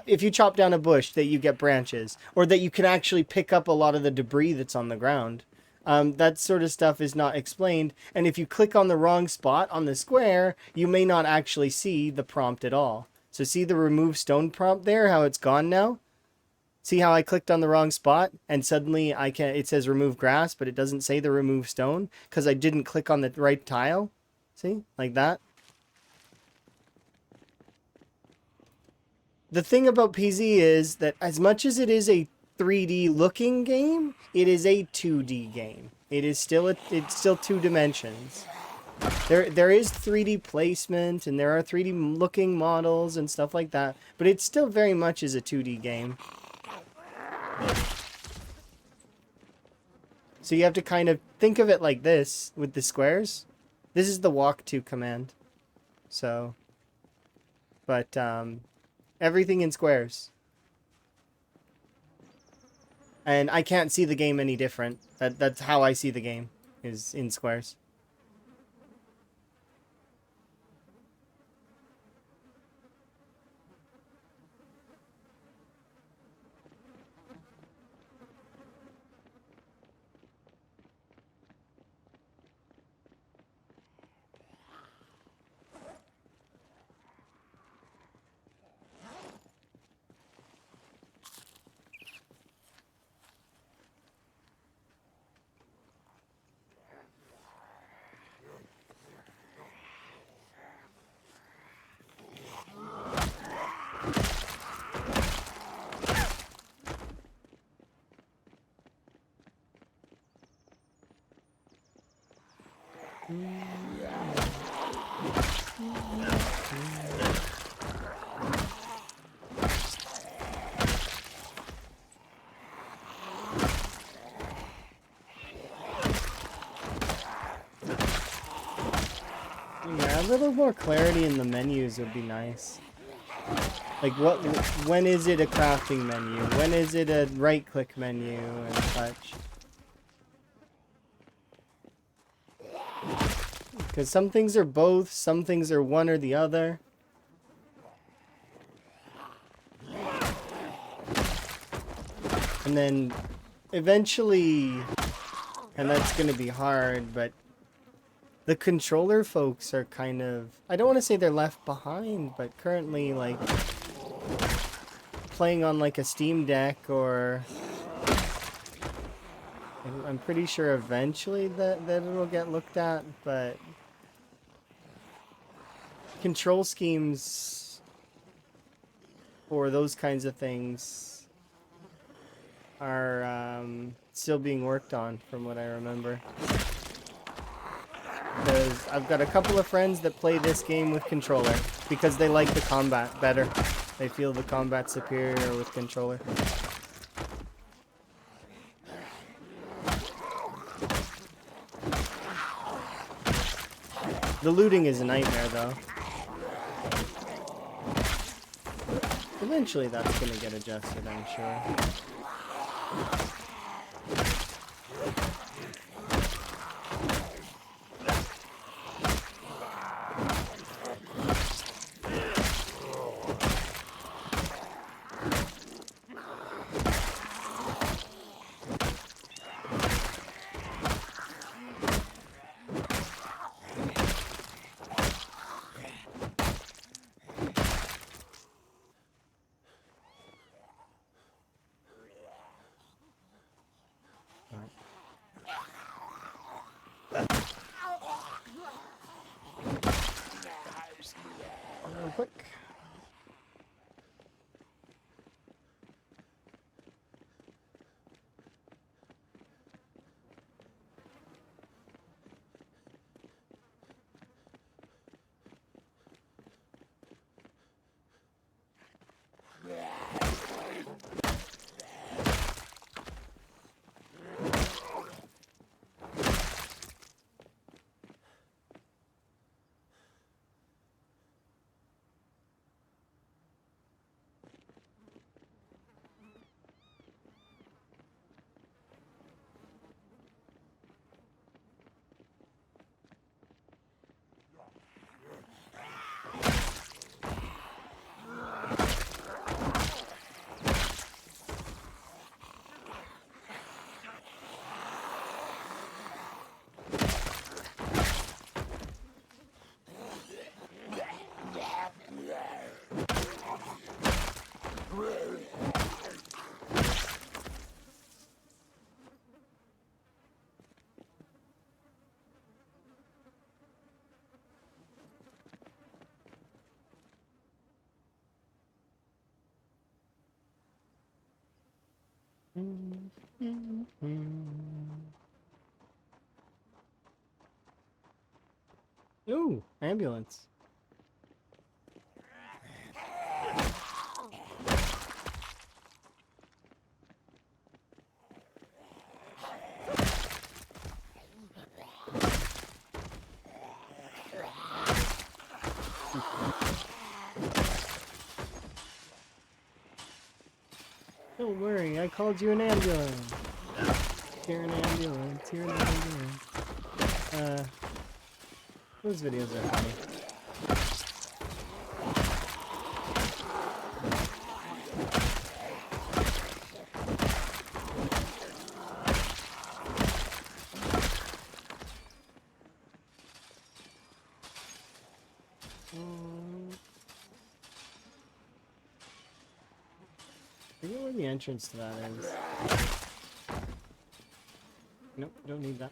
if you chop down a bush, that you get branches, or that you can actually pick up a lot of the debris that's on the ground. That sort of stuff is not explained, and if you click on the wrong spot on the square, you may not actually see the prompt at all. So see the remove stone prompt there, how it's gone now? See how I clicked on the wrong spot and suddenly it says remove grass, but it doesn't say the remove stone because I didn't click on the right tile? See? Like that? The thing about PZ is that as much as it is a 3D looking game, it is a 2D game. It's still 2 dimensions. There is 3D placement, and there are 3D looking models and stuff like that, but it still very much is a 2D game. So you have to kind of think of it like this with the squares. This is the walk to command. So, but everything in squares. And I can't see the game any different. That's how I see the game, is in squares. little more clarity in the menus would be nice. Like when is it a crafting menu? When is it a right-click menu and such? Because some things are both, some things are one or the other. And then eventually, and that's going to be hard, but the controller folks are kind of, I don't want to say they're left behind, but currently like playing on like a Steam Deck or I'm pretty sure eventually that it'll get looked at, but control schemes for those kinds of things are still being worked on from what I remember. Because I've got a couple of friends that play this game with controller because they like the combat better. They feel the combat superior with controller. The looting is a nightmare though. Eventually that's gonna get adjusted, I'm sure. Real quick. Ooh, ambulance. Don't worry, I called you an ambulance. You're an ambulance, you're an ambulance. Those videos are funny. I forget where the entrance to that is. Nope, don't need that.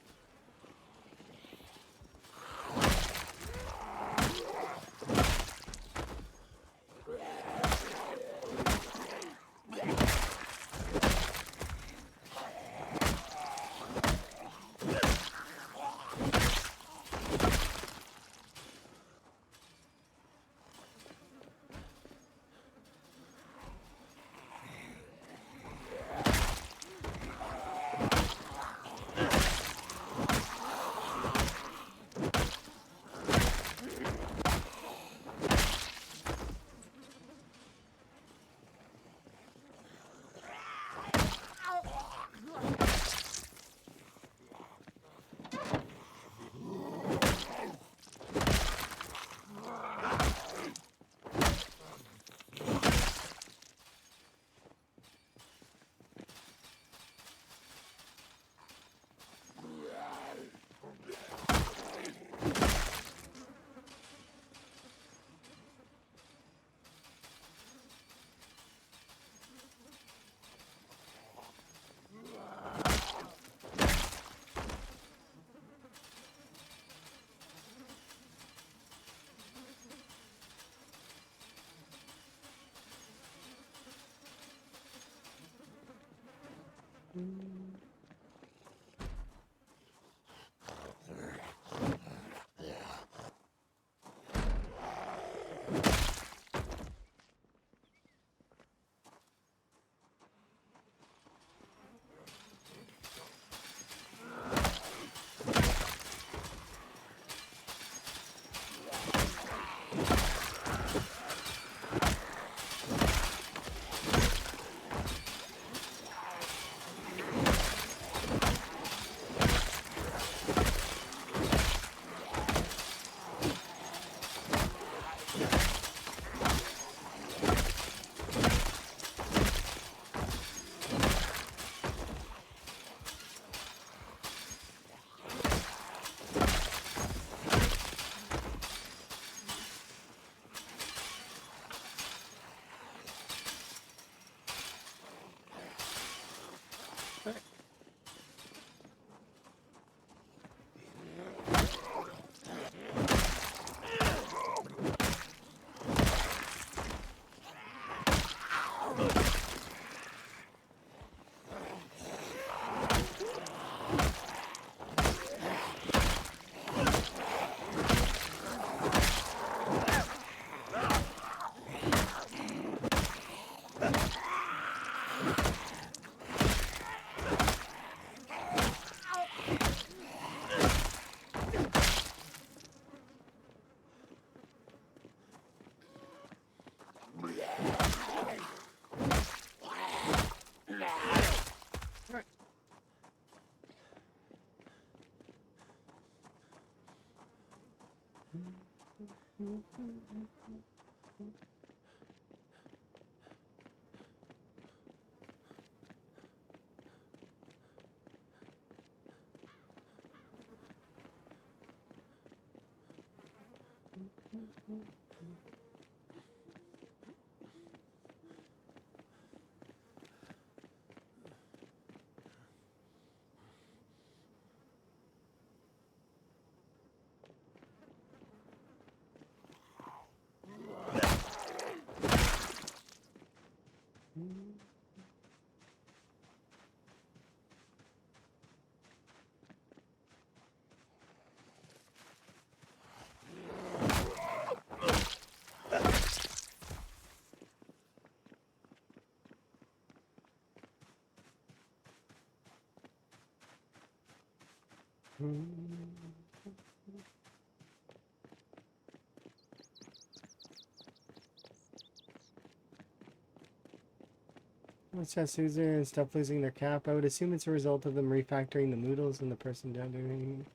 What's that, Susan? And stuff losing their cap. I would assume it's a result of them refactoring the noodles and the person doing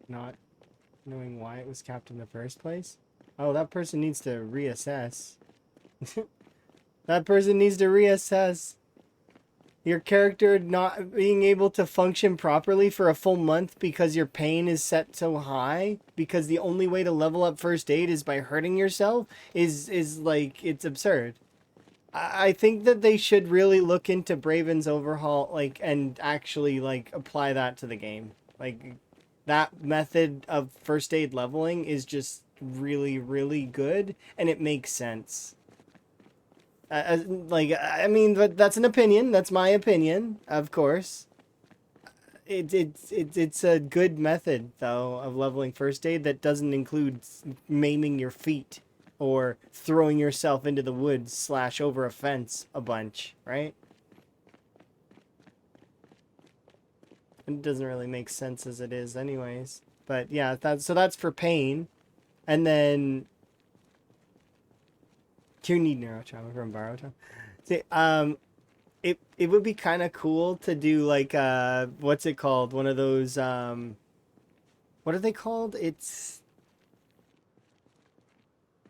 not knowing why it was capped in the first place. Oh, that person needs to reassess. That person needs to reassess. Your character not being able to function properly for a full month because your pain is set so high, because the only way to level up first aid is by hurting yourself, is like, it's absurd. I think that they should really look into Braven's overhaul, like, and actually, like, apply that to the game. Like, that method of first aid leveling is just really, really good, and it makes sense. Like, I mean, that's an opinion. That's my opinion, of course. It's a good method, though, of leveling first aid that doesn't include maiming your feet or throwing yourself into the woods / over a fence a bunch, right? It doesn't really make sense as it is anyways. But yeah, that's for pain. And then you need neurotrauma from barotrauma. See, it would be kind of cool to do like what's it called? One of those what are they called? It's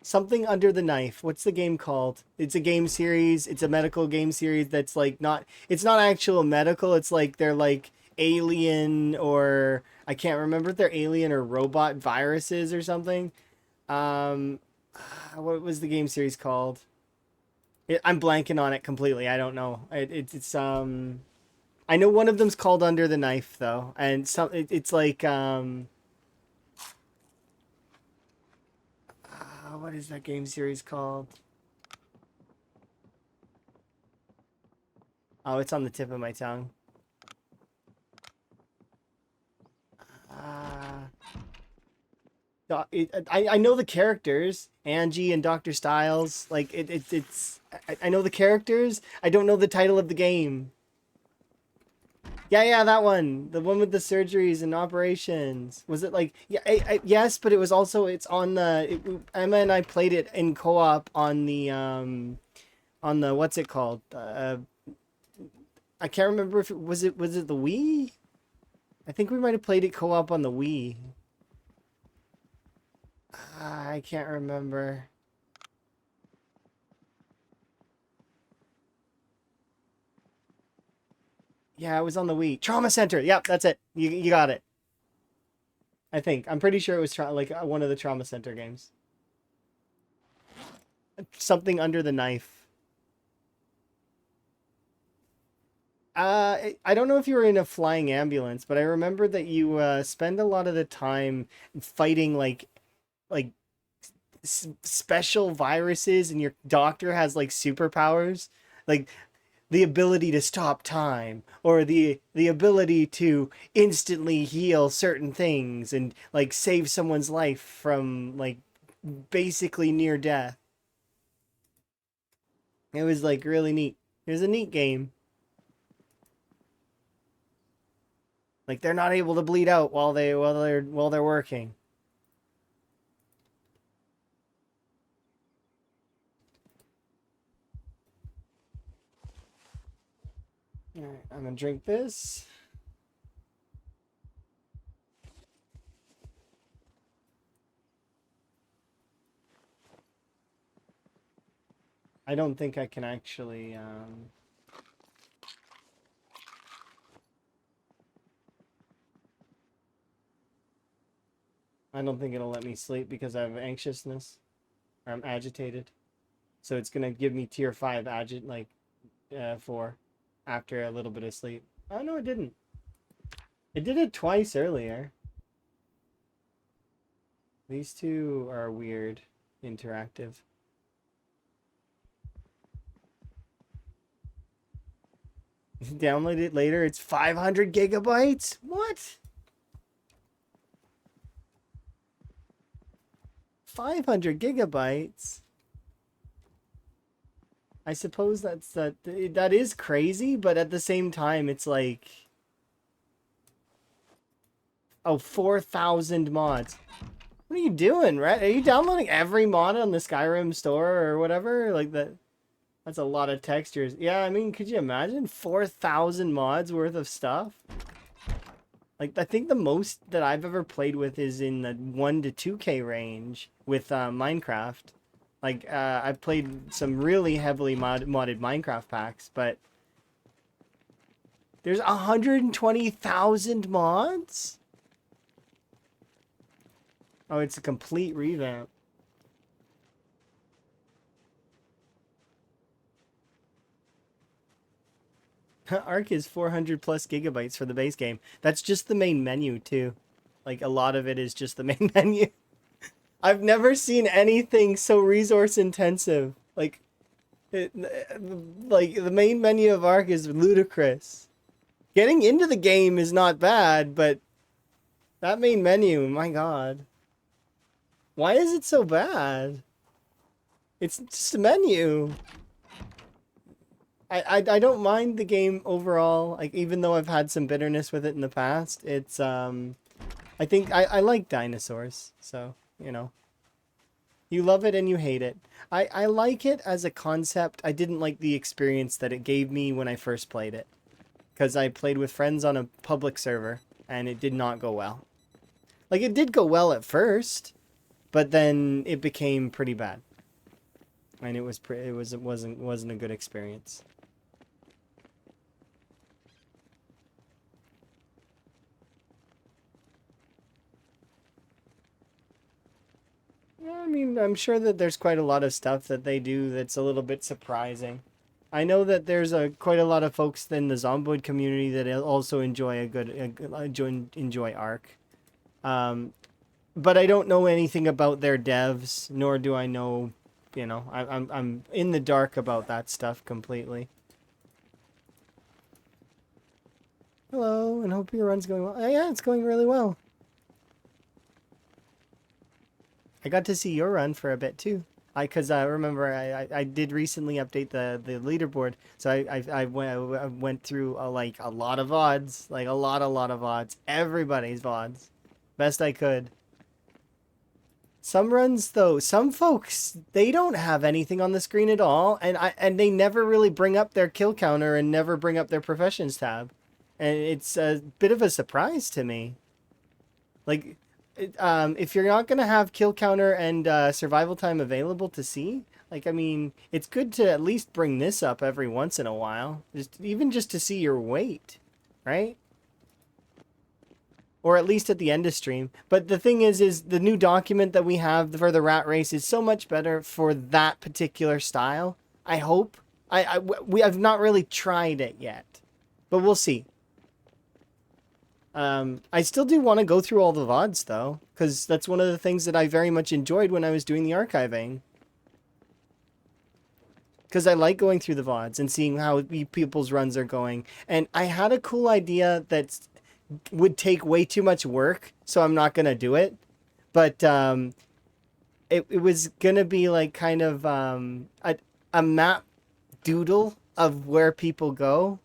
something under the knife. What's the game called? It's a game series. It's a medical game series that's like not, it's not actual medical. It's like they're like alien, or I can't remember if they're alien or robot viruses or something. Um what was the game series called? I'm blanking on it completely. I don't know. It's I know one of them's called Under the Knife though, and it's like what is that game series called? Oh, it's on the tip of my tongue. I know the characters, Angie and Dr. Styles. Like I know the characters. I don't know the title of the game. Yeah, yeah, that one. The one with the surgeries and operations. Was it like yeah, yes, but it was also it's on the Emma and I played it in co-op on the what's it called? I can't remember if it was it the Wii? I think we might have played it co-op on the Wii. I can't remember. Yeah, it was on the Wii. Trauma Center. Yep, that's it. You got it. I think. I'm pretty sure it was like one of the Trauma Center games. Something under the knife. I don't know if you were in a flying ambulance, but I remember that you spend a lot of the time fighting like special viruses, and your doctor has like superpowers, like the ability to stop time or the ability to instantly heal certain things and like save someone's life from like basically near death. It was like really neat. It was a neat game. Like they're not able to bleed out while they're working. All right, I'm gonna drink this. I don't think I can actually. I don't think it'll let me sleep because I have anxiousness or I'm agitated. So it's gonna give me tier 5 like 4 after a little bit of sleep. Oh no, it didn't. It did it twice earlier. These two are weird, interactive. Download it later. It's 500 gigabytes. What? 500 gigabytes. I suppose that is crazy, but at the same time, it's like, oh, 4,000 mods. What are you doing, right? Are you downloading every mod on the Skyrim store or whatever? Like that. That's a lot of textures. Yeah, I mean, could you imagine 4,000 mods worth of stuff? Like, I think the most that I've ever played with is in the 1 to 2K range with Minecraft. Like, I've played some really heavily modded Minecraft packs, but there's 120,000 mods? Oh, it's a complete revamp. Arc is 400 plus gigabytes for the base game. That's just the main menu, too. Like, a lot of it is just the main menu. I've never seen anything so resource intensive. Like the main menu of Ark is ludicrous. Getting into the game is not bad, but that main menu, my god. Why is it so bad? It's just a menu. I don't mind the game overall, like even though I've had some bitterness with it in the past. It's I think I like dinosaurs, so, you know. You love it and you hate it. I like it as a concept. I didn't like the experience that it gave me when I first played it. Because I played with friends on a public server, and it did not go well. Like, it did go well at first, but then it became pretty bad. And it wasn't a good experience. I mean, I'm sure that there's quite a lot of stuff that they do that's a little bit surprising. I know that there's quite a lot of folks in the Zomboid community that also enjoy enjoy Ark. Um, but I don't know anything about their devs, nor do I know, I'm in the dark about that stuff completely. Hello, and hope your run's going well. Yeah, it's going really well. I got to see your run for a bit too. Because I remember I did recently update the leaderboard, so I went through like a lot of VODs, like a lot of VODs, everybody's VODs, best I could. Some runs though, some folks they don't have anything on the screen at all, and they never really bring up their kill counter and never bring up their professions tab, and it's a bit of a surprise to me. Like, if you're not gonna have kill counter and survival time available to see, like I mean, it's good to at least bring this up every once in a while, just to see your weight, right? Or at least at the end of stream. But the thing is the new document that we have for the rat race is so much better for that particular style. I hope. I've not really tried it yet, but we'll see. I still do want to go through all the VODs though, because that's one of the things that I very much enjoyed when I was doing the archiving. Because I like going through the VODs and seeing how people's runs are going. And I had a cool idea that would take way too much work, so I'm not going to do it. But it was going to be like kind of a map doodle of where people go.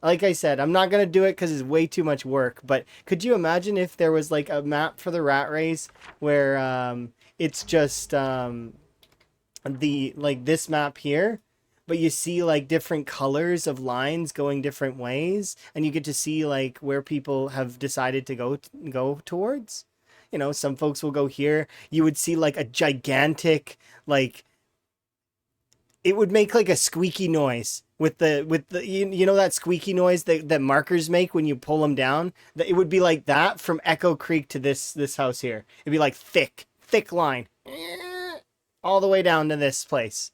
Like I said, I'm not going to do it because it's way too much work. But could you imagine if there was like a map for the rat race where it's just this map here, but you see like different colors of lines going different ways, and you get to see like where people have decided to go towards. You know, some folks will go here. You would see like a gigantic, like, it would make like a squeaky noise with the you know that squeaky noise that markers make when you pull them down. It would be like that from Echo Creek to this house here. It'd be like thick line all the way down to this place.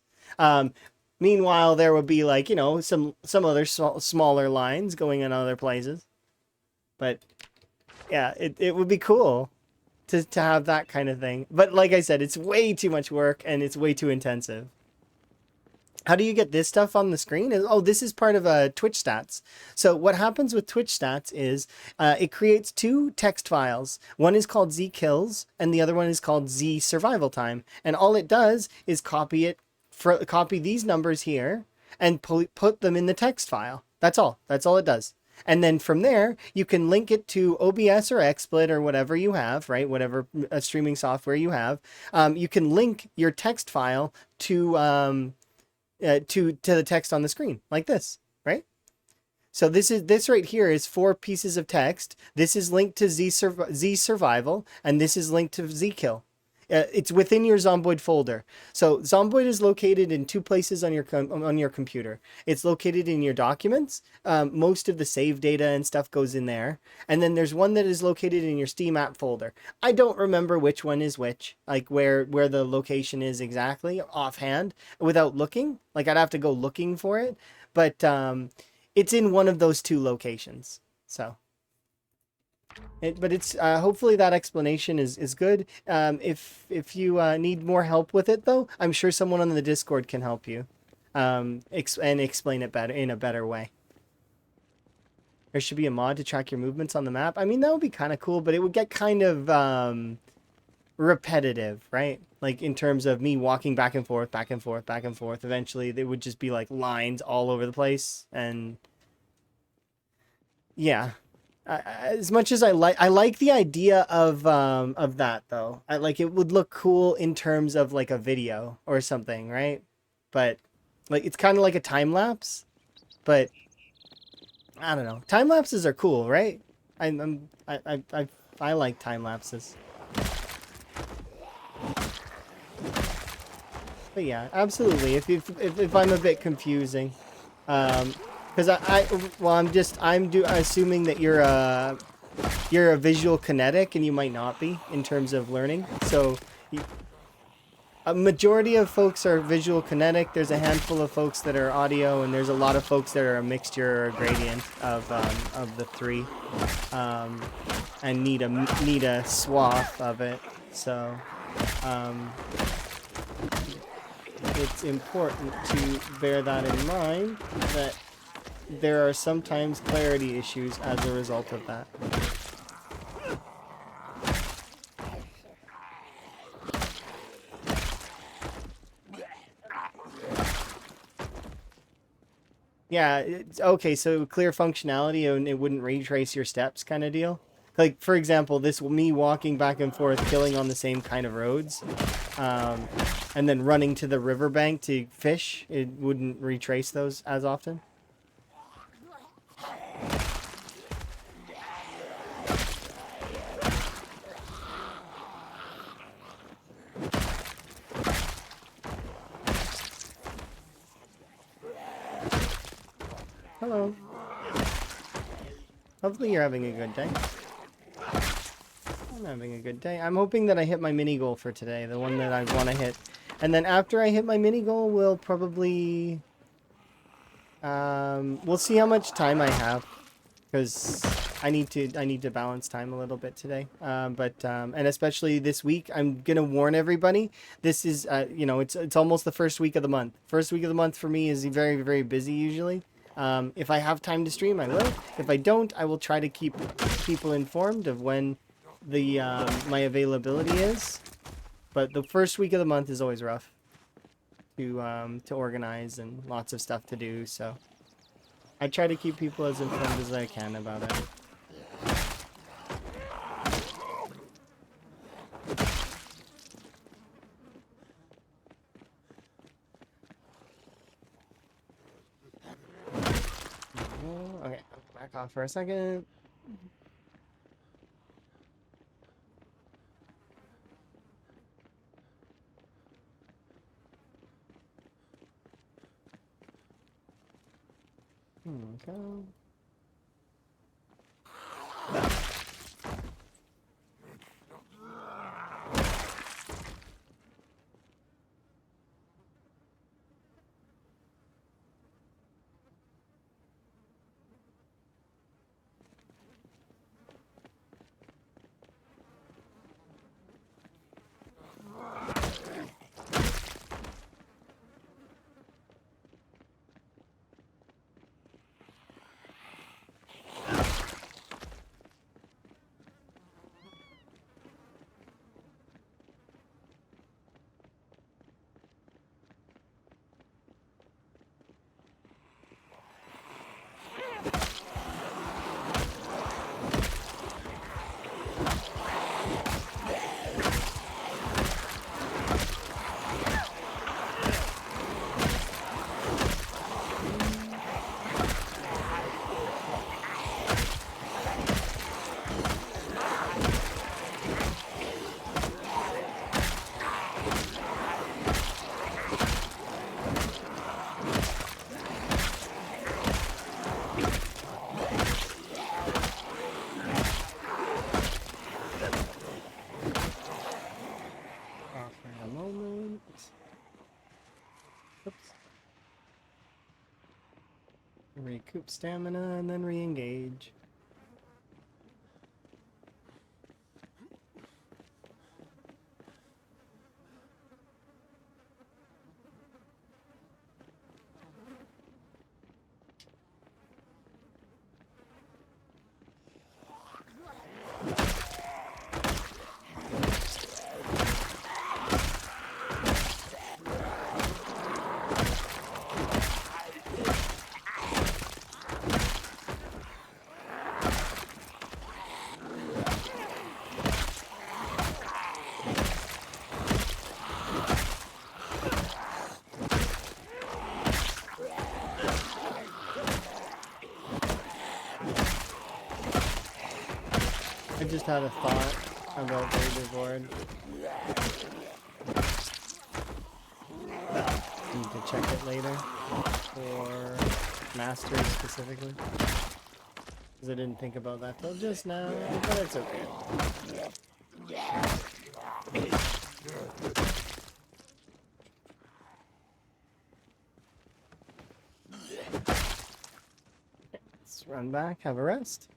Meanwhile, there would be like, you know, some other smaller lines going in other places. But yeah, it would be cool to have that kind of thing. But like I said, it's way too much work and it's way too intensive. How do you get this stuff on the screen? Oh, this is part of Twitch stats. So what happens with Twitch stats is it creates two text files. One is called Z kills and the other one is called Z survival time. And all it does is copy these numbers here and put them in the text file. That's all. That's all it does. And then from there, you can link it to OBS or XSplit or whatever you have, right? Whatever streaming software you have. You can link your text file to the text on the screen like this, right? So this right here is 4 pieces of text. This is linked to Z survival, and this is linked to Z kill. It's within your Zomboid folder. So Zomboid is located in 2 places on your computer. It's located in your documents. Most of the save data and stuff goes in there. And then there's one that is located in your Steam app folder. I don't remember which one is which, like where the location is exactly offhand without looking. Like I'd have to go looking for it. But it's in one of those 2 locations. So. But it's hopefully that explanation is good. If you need more help with it though, I'm sure someone on the Discord can help you and explain it better in a better way. There should be a mod to track your movements on the map. I mean, that would be kind of cool, but it would get kind of repetitive, right? Like in terms of me walking back and forth, back and forth, back and forth. Eventually, they would just be like lines all over the place, and yeah. As much as I like the idea of that though. I like it would look cool in terms of like a video or something, right? But like it's kind of like a time lapse, but I don't know. Time lapses are cool, right? I like time lapses. But yeah, absolutely. If I'm a bit confusing, because I'm assuming that you're a visual kinetic and you might not be in terms of learning. So a majority of folks are visual kinetic. There's a handful of folks that are audio, and there's a lot of folks that are a mixture or a gradient of the 3, and need a swath of it. So it's important to bear that in mind, that there are sometimes clarity issues as a result of that. Yeah, it's, okay, so clear functionality and it wouldn't retrace your steps kind of deal. Like, for example, this me walking back and forth, killing on the same kind of roads, um, and then running to the riverbank to fish, it wouldn't retrace those as often. Hello. Hopefully you're having a good day. I'm having a good day. I'm hoping that I hit my mini goal for today, the one that I want to hit. And then after I hit my mini goal, we'll probably... we'll see how much time I have. Because I need to balance time a little bit today. And especially this week, I'm going to warn everybody. This is, you know, it's almost the first week of the month. First week of the month for me is very, very busy usually. If I have time to stream, I will. If I don't, I will try to keep people informed of when the my availability is. But the first week of the month is always rough to organize and lots of stuff to do. So I try to keep people as informed as I can about it. Okay, back off for a second. Okay. Recoup stamina and then re-engage. I just had a thought about leaderboard. Need to check it later. For Masters specifically. Because I didn't think about that till just now, but it's okay. Let's run back, have a rest.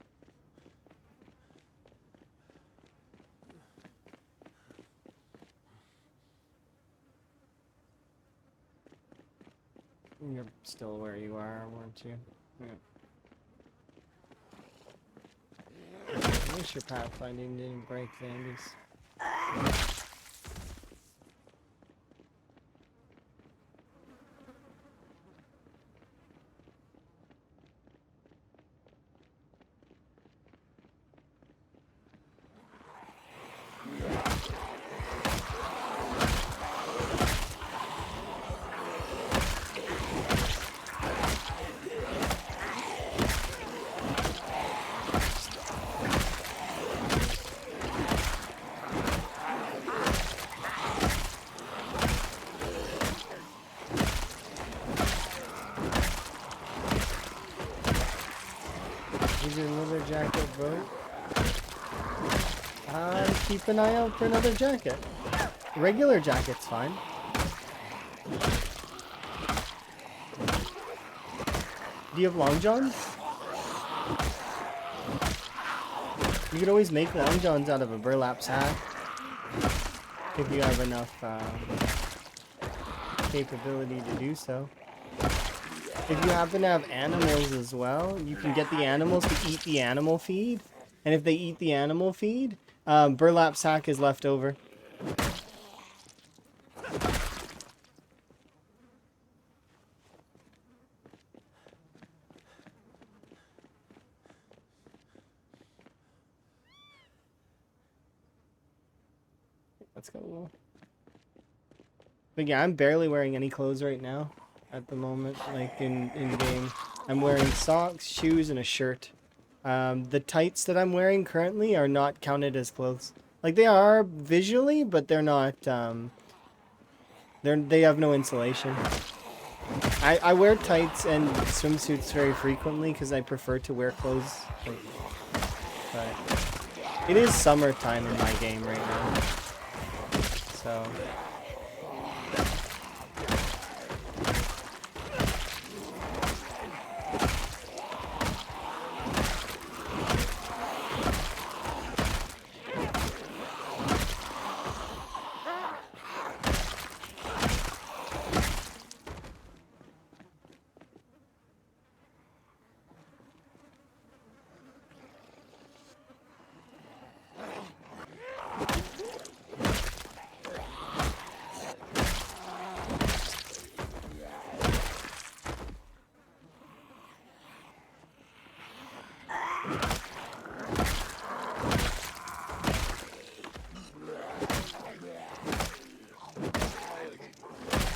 You're still where you are, weren't you? Yeah. At least your pathfinding didn't break the Andes. Is there another jacket, bro? Keep an eye out for another jacket. Regular jacket's fine. Do you have long johns? You could always make long johns out of a burlap sack if you have enough capability to do so. If you happen to have animals as well, you can get the animals to eat the animal feed. And if they eat the animal feed, burlap sack is left over. Let's go. But yeah, I'm barely wearing any clothes right now at the moment, like in game. I'm wearing socks, shoes, and a shirt. The tights that I'm wearing currently are not counted as clothes. Like they are visually, but they're not. They have no insulation. I wear tights and swimsuits very frequently because I prefer to wear clothes. But it is summertime in my game right now, so.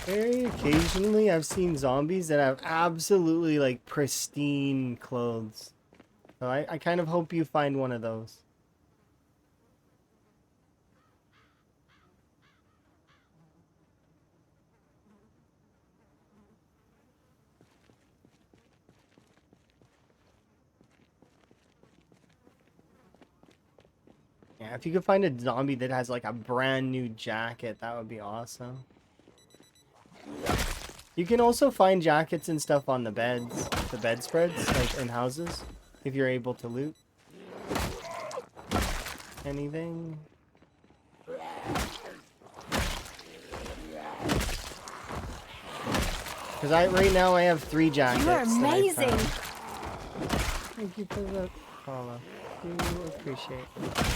Very occasionally, I've seen zombies that have absolutely, like, pristine clothes. So I kind of hope you find one of those. Yeah, if you could find a zombie that has, like, a brand new jacket, that would be awesome. You can also find jackets and stuff on the beds, the bedspreads, like in houses, if you're able to loot anything. Because right now I have 3 jackets. You're amazing. Thank you for the follow. Do appreciate it.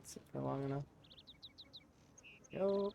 Sit for long enough. Yo.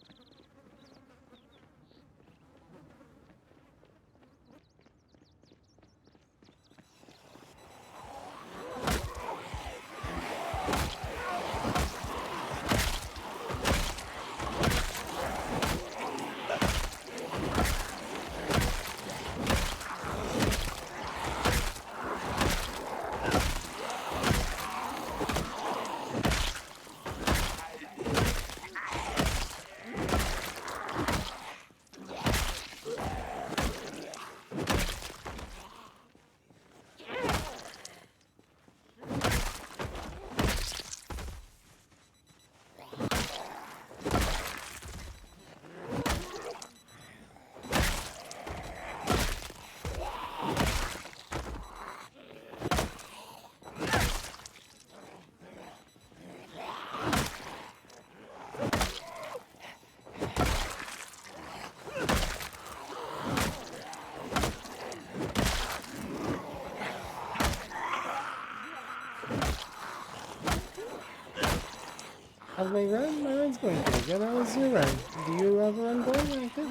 my run? My run's going pretty good. How was your run? Do you have a run going? Good.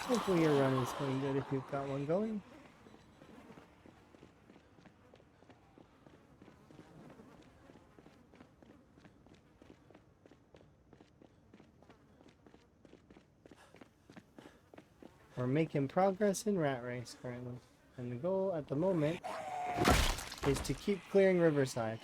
Hopefully your run is going good if you've got one going. We're making progress in Rat Race currently. And the goal at the moment is to keep clearing Riverside.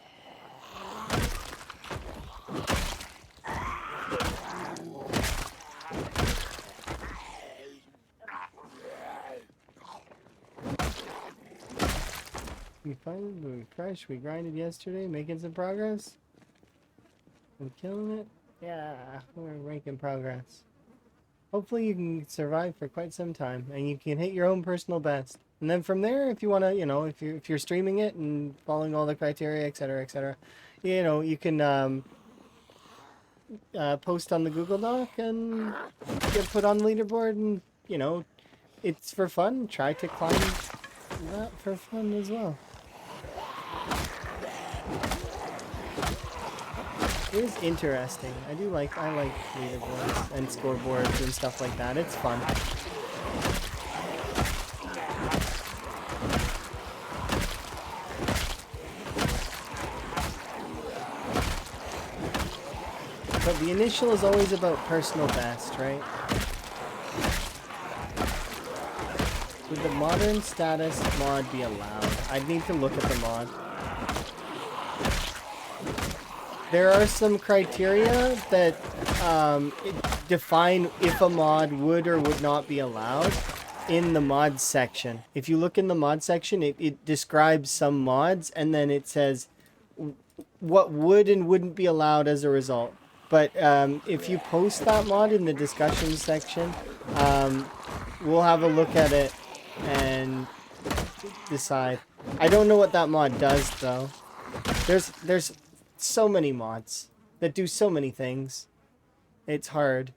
We find we fresh, we grinded yesterday, making some progress. I'm killing it. Yeah, we're making progress. Hopefully you can survive for quite some time and you can hit your own personal best. And then from there, if you want to, if you're streaming it and following all the criteria, etc., you can post on the Google Doc and get put on the leaderboard, and it's for fun. Try to climb that for fun as well. It is interesting. I like leaderboards and scoreboards and stuff like that. It's fun. But the initial is always about personal best, right? Would the modern status mod be allowed? I'd need to look at the mod. There are some criteria that define if a mod would or would not be allowed in the mod section. If you look in the mod section, it describes some mods, and then it says what would and wouldn't be allowed as a result. But if you post that mod in the discussion section, we'll have a look at it and decide. I don't know what that mod does, though. There's so many mods that do so many things. It's hard.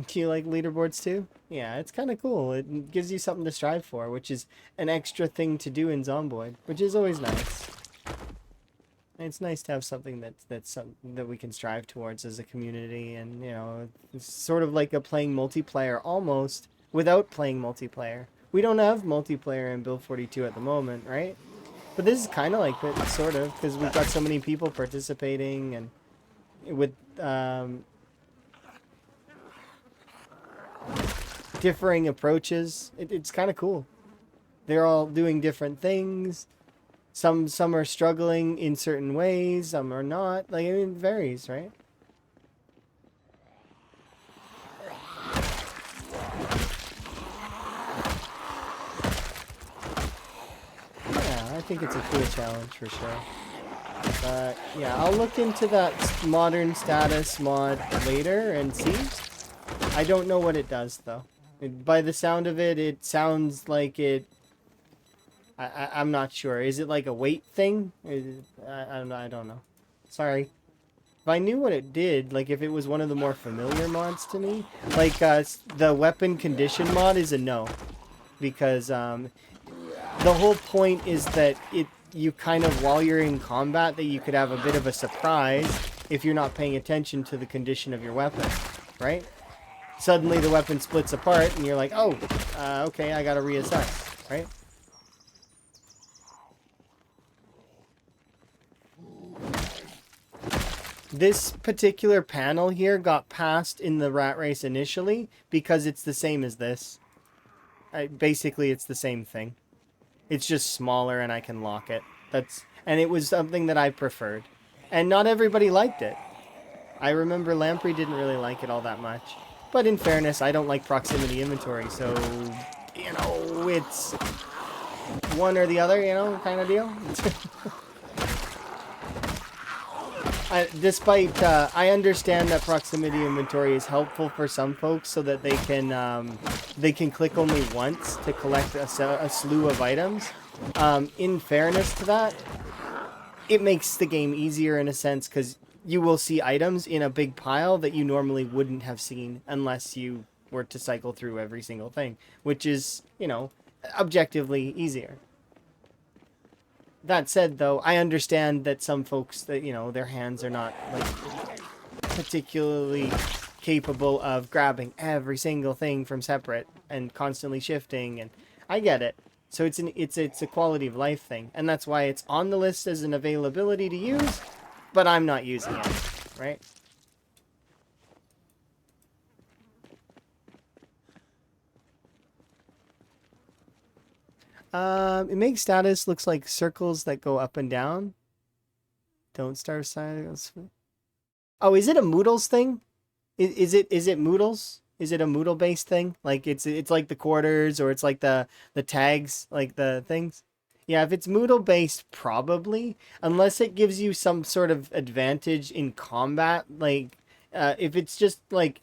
Do you like leaderboards too? Yeah, it's kind of cool. It gives you something to strive for, which is an extra thing to do in Zomboid, which is always nice. It's nice to have something that we can strive towards as a community, and it's sort of like playing multiplayer almost without playing multiplayer. We don't have multiplayer in Build 42 at the moment, right? But this is kind of like it, sort of, because we've got so many people participating, and with differing approaches. It's kind of cool. They're all doing different things. Some are struggling in certain ways, some are not. It varies, right? Yeah, I think it's a cool challenge for sure. But yeah, I'll look into that modern status mod later and see. I don't know what it does though. By the sound of it, it sounds like it. I'm not sure. Is it like a weight thing? I don't know. Sorry. If I knew what it did, like if it was one of the more familiar mods to me, like the weapon condition mod is a no, because the whole point is that you kind of, while you're in combat, that you could have a bit of a surprise if you're not paying attention to the condition of your weapon, right? Suddenly the weapon splits apart and you're like, oh, okay, I gotta reassess, right? This particular panel here got passed in the rat race initially because it's the same as this. Basically, it's the same thing. It's just smaller and I can lock it. And it was something that I preferred. And not everybody liked it. I remember Lamprey didn't really like it all that much. But in fairness, I don't like proximity inventory, so, it's one or the other, kind of deal. Despite, I understand that proximity inventory is helpful for some folks so that they can click only once to collect a slew of items. In fairness to that, it makes the game easier in a sense because you will see items in a big pile that you normally wouldn't have seen unless you were to cycle through every single thing, which is, objectively easier. That said, though, I understand that some folks that, their hands are not like particularly capable of grabbing every single thing from separate and constantly shifting, and I get it. So it's a quality of life thing, and that's why it's on the list as an availability to use, but I'm not using it, right? It makes status looks like circles that go up and down. Don't start silence. Oh, is it a Moodles thing? Is it Moodles? Is it a Moodle based thing? Like it's like the quarters, or it's like the tags, like the things. Yeah, if it's Moodle based, probably, unless it gives you some sort of advantage in combat. Like, if it's just like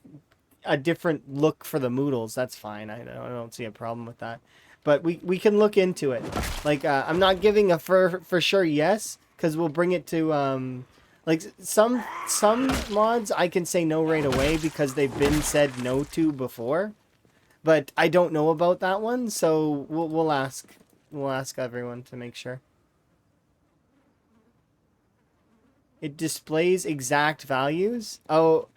a different look for the Moodles, that's fine. I don't see a problem with that. But we can look into it. Like, I'm not giving a for sure yes, because we'll bring it to like some mods I can say no right away because they've been said no to before. But I don't know about that one, so we'll ask everyone to make sure. It displays exact values. Oh,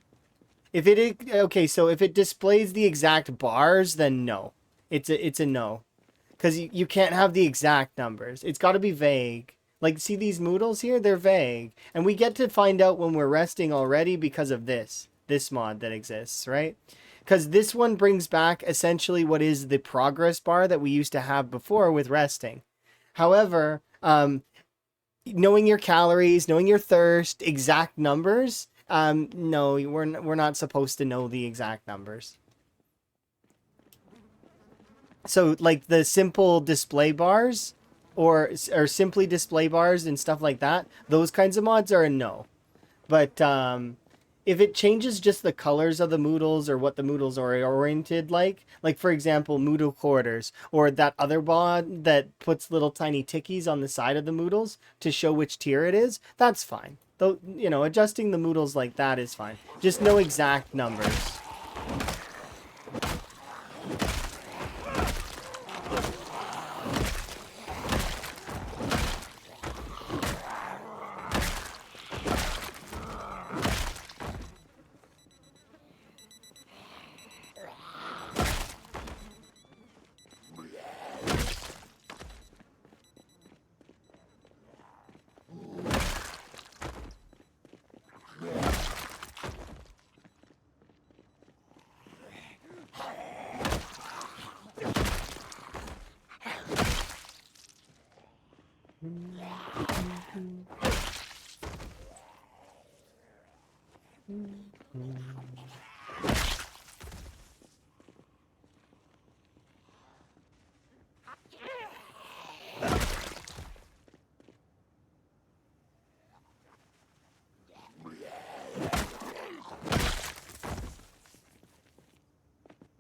okay, so if it displays the exact bars, then no. It's a no. Because you can't have the exact numbers. It's got to be vague. Like, see these Moodles here? They're vague. And we get to find out when we're resting already because of this mod that exists, right? Because this one brings back essentially what is the progress bar that we used to have before with resting. However, knowing your calories, knowing your thirst, exact numbers, no, we're not supposed to know the exact numbers. So like the simple display bars or simply display bars and stuff like that, those kinds of mods are a no. But if it changes just the colors of the Moodles or what the Moodles are oriented like for example, Moodle quarters or that other mod that puts little tiny tickies on the side of the Moodles to show which tier it is, that's fine. Though, adjusting the Moodles like that is fine. Just no exact numbers.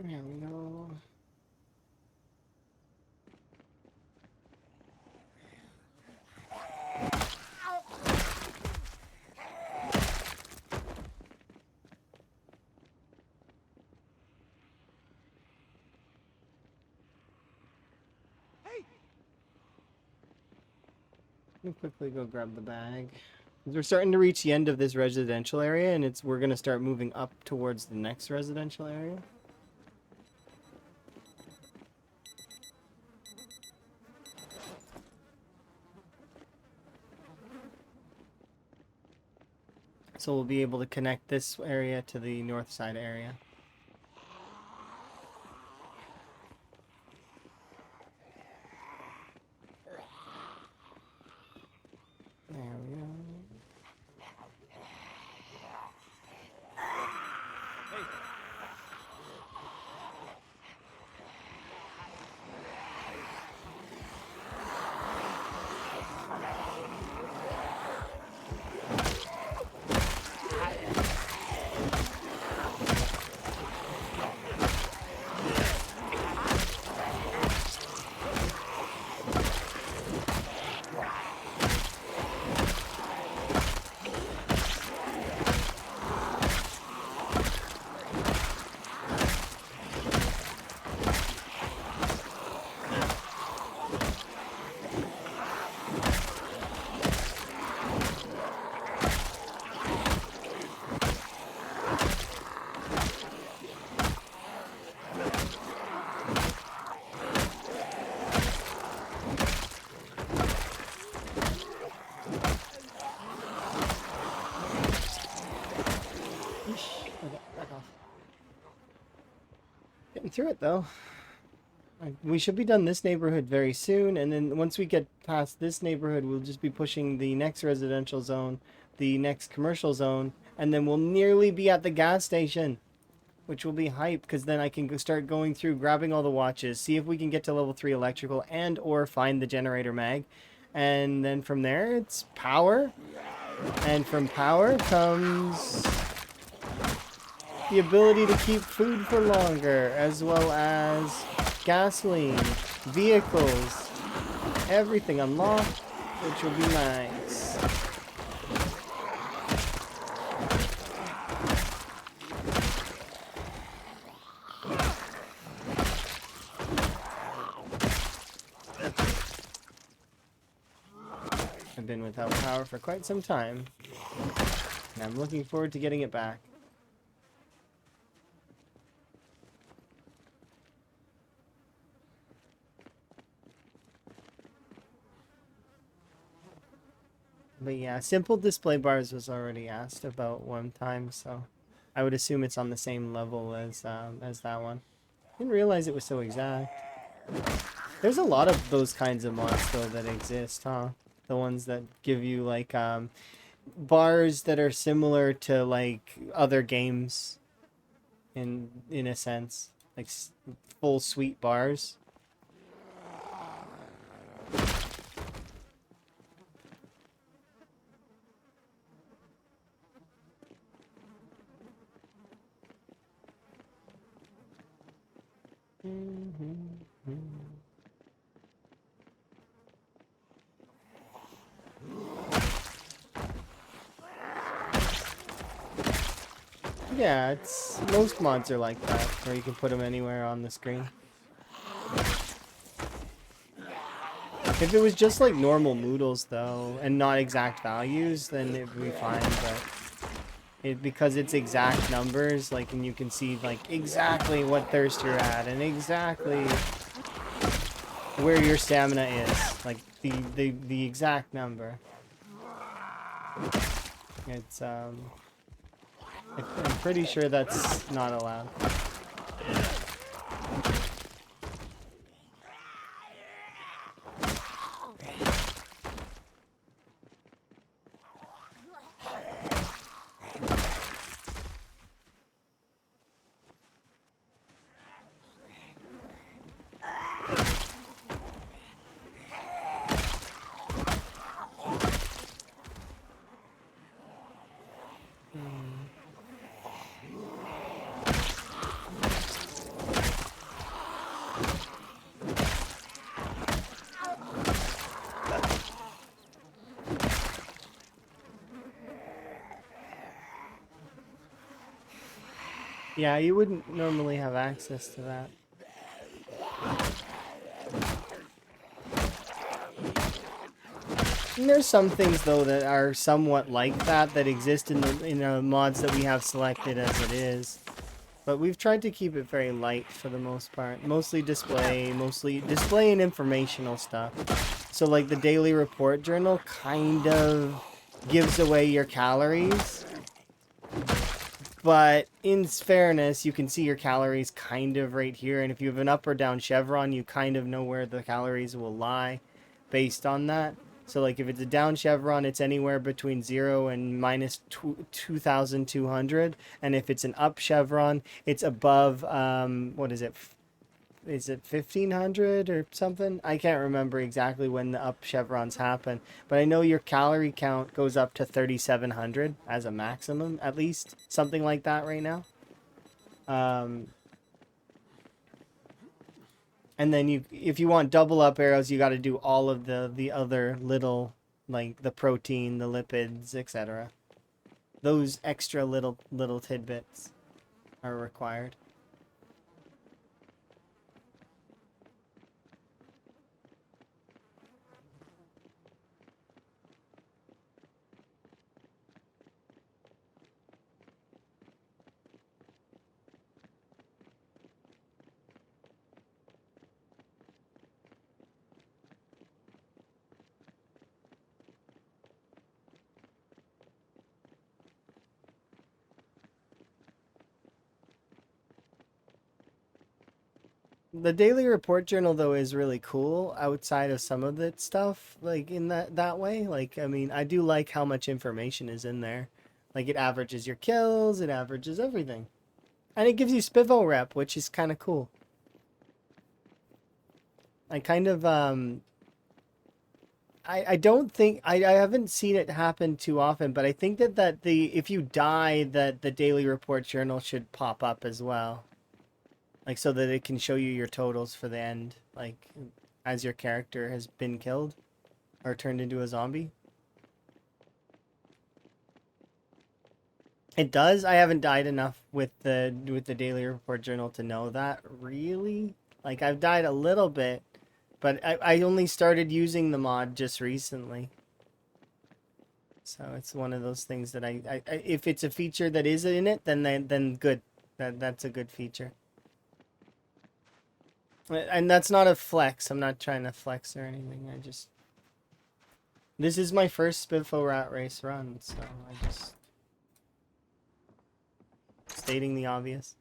There we go. Let me quickly go grab the bag. We're starting to reach the end of this residential area, and we're gonna start moving up towards the next residential area. So we'll be able to connect this area to the north side area. There we go. Getting through it though. We should be done this neighborhood very soon, and then once we get past this neighborhood, we'll just be pushing the next residential zone, the next commercial zone, and then we'll nearly be at the gas station, which will be hype because then I can start going through, grabbing all the watches, see if we can get to level 3 electrical and or find the generator mag. And then from there, it's power. And from power comes the ability to keep food for longer, as well as gasoline, vehicles, everything unlocked, which will be nice. I've been without power for quite some time, and I'm looking forward to getting it back. But yeah, simple display bars was already asked about one time, so I would assume it's on the same level as that one. Didn't realize it was so exact. There's a lot of those kinds of mods though that exist, huh? The ones that give you like bars that are similar to like other games in a sense, like full suite bars. Yeah, it's most mods are like that, where you can put them anywhere on the screen. If it was just like normal Moodles though, and not exact values, then it'd be fine, but because it's exact numbers, like, and you can see like exactly what thirst you're at and exactly where your stamina is, like the exact number. It's I'm pretty sure that's not allowed. Yeah, you wouldn't normally have access to that. And there's some things though that are somewhat like that exist in the mods that we have selected as it is. But we've tried to keep it very light for the most part. Mostly display and informational stuff. So like the daily report journal kind of gives away your calories. But in fairness, you can see your calories kind of right here. And if you have an up or down chevron, you kind of know where the calories will lie based on that. So like if it's a down chevron, it's anywhere between 0 and minus 2,200. And if it's an up chevron, it's above, what is it? Is it 1,500 or something? I can't remember exactly when the up chevrons happen. But I know your calorie count goes up to 3,700 as a maximum, at least. Something like that right now. And then if you want double up arrows, you got to do all of the other little, like the protein, the lipids, etc. Those extra little tidbits are required. The daily report journal though is really cool outside of some of that stuff, like in that way. Like I mean, I do like how much information is in there. Like it averages your kills, it averages everything. And it gives you Spiffo rep, which is kind of cool. I kind of I don't think I haven't seen it happen too often, but I think that the if you die that the daily report journal should pop up as well. Like so that it can show you your totals for the end, like as your character has been killed or turned into a zombie. It does. I haven't died enough with the daily report journal to know that really. Like I've died a little bit, but I only started using the mod just recently. So it's one of those things that I if it's a feature that is in it, then good. That's a good feature. And that's not a flex. I'm not trying to flex or anything. I just this is my first Spiffo rat race run, so I just stating the obvious.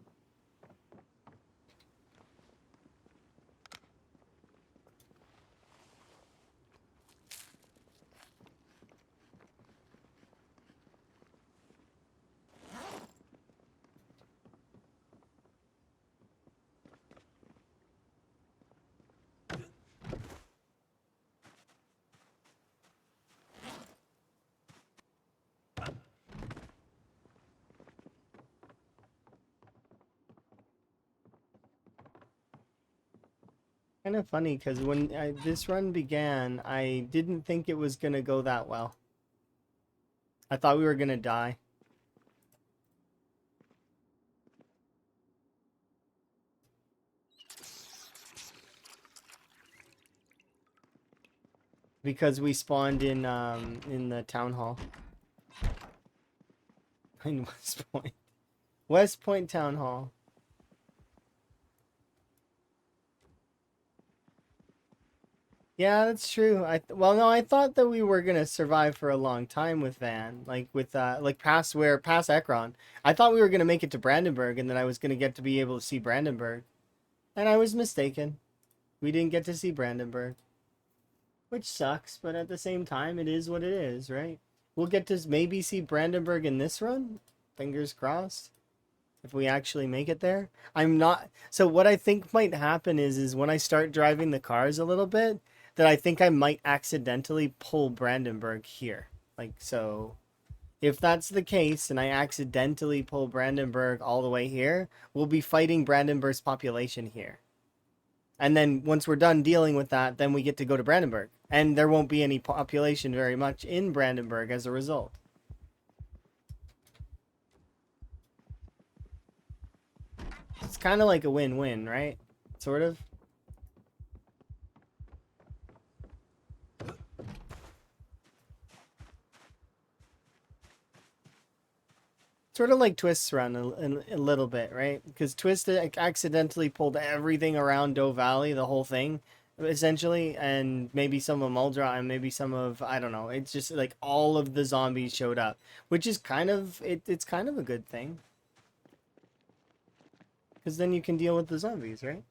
Kind of funny because when this run began, I didn't think it was gonna go that well. I thought we were gonna die. Because we spawned in the town hall. In West Point. West Point Town Hall. Yeah, that's true. Well, no, I thought that we were gonna survive for a long time with Van, like with like past Ekron. I thought we were gonna make it to Brandenburg, and then I was gonna get to be able to see Brandenburg, and I was mistaken. We didn't get to see Brandenburg, which sucks, but at the same time, it is what it is, right? We'll get to maybe see Brandenburg in this run. Fingers crossed. If we actually make it there. I'm not so what I think might happen is when I start driving the cars a little bit, that I think I might accidentally pull Brandenburg here. Like so if that's the case and I accidentally pull Brandenburg all the way here, we'll be fighting Brandenburg's population here. And then once we're done dealing with that, then we get to go to Brandenburg. And there won't be any population very much in Brandenburg as a result. It's kind of like a win-win, right? Sort of. Sort of like Twist's run a little bit, right? Because Twist accidentally pulled everything around Doe Valley, the whole thing, essentially, and maybe some of Muldra and maybe some of, I don't know. It's just like all of the zombies showed up, which is kind of, it's kind of a good thing. Because then you can deal with the zombies, right?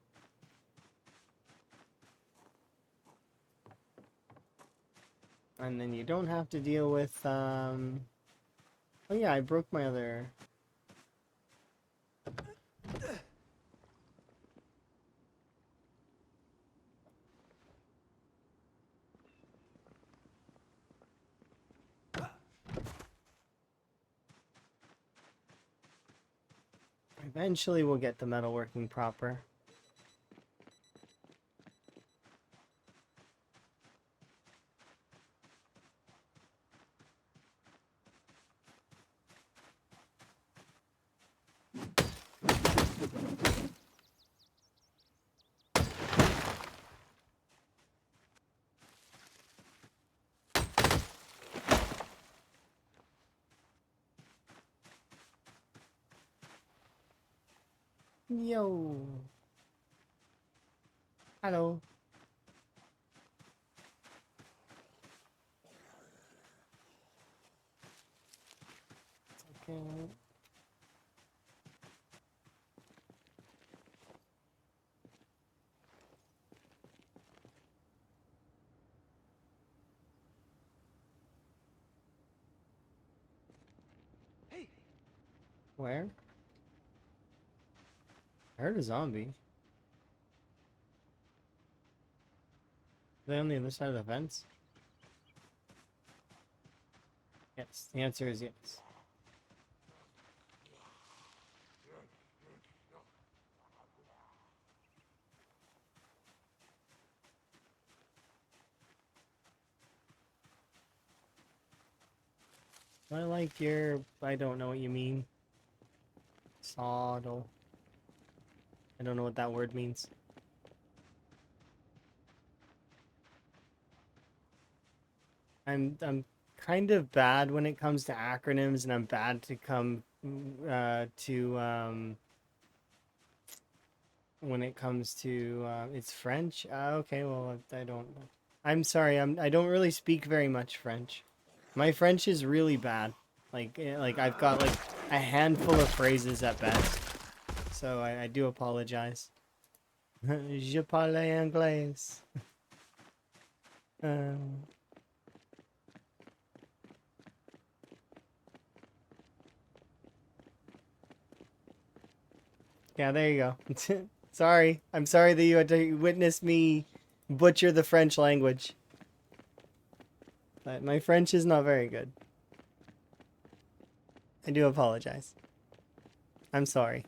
And then you don't have to deal with, oh yeah, I broke my other... Eventually we'll get the metal working proper. Yo. Hello. Okay. Where? I heard a zombie. Are they on the other side of the fence? Yes, the answer is yes. I like your... I don't know what you mean. Soddle. I don't know what that word means. I'm kind of bad when it comes to acronyms, and I'm bad to come when it comes to it's French. Okay, well I don't. I'm sorry. I don't really speak very much French. My French is really bad. Like I've got like a handful of phrases at best. So I do apologize. Je parle anglais. Um, yeah, there you go. Sorry. I'm sorry that you had to witness me butcher the French language. But my French is not very good. I do apologize. I'm sorry.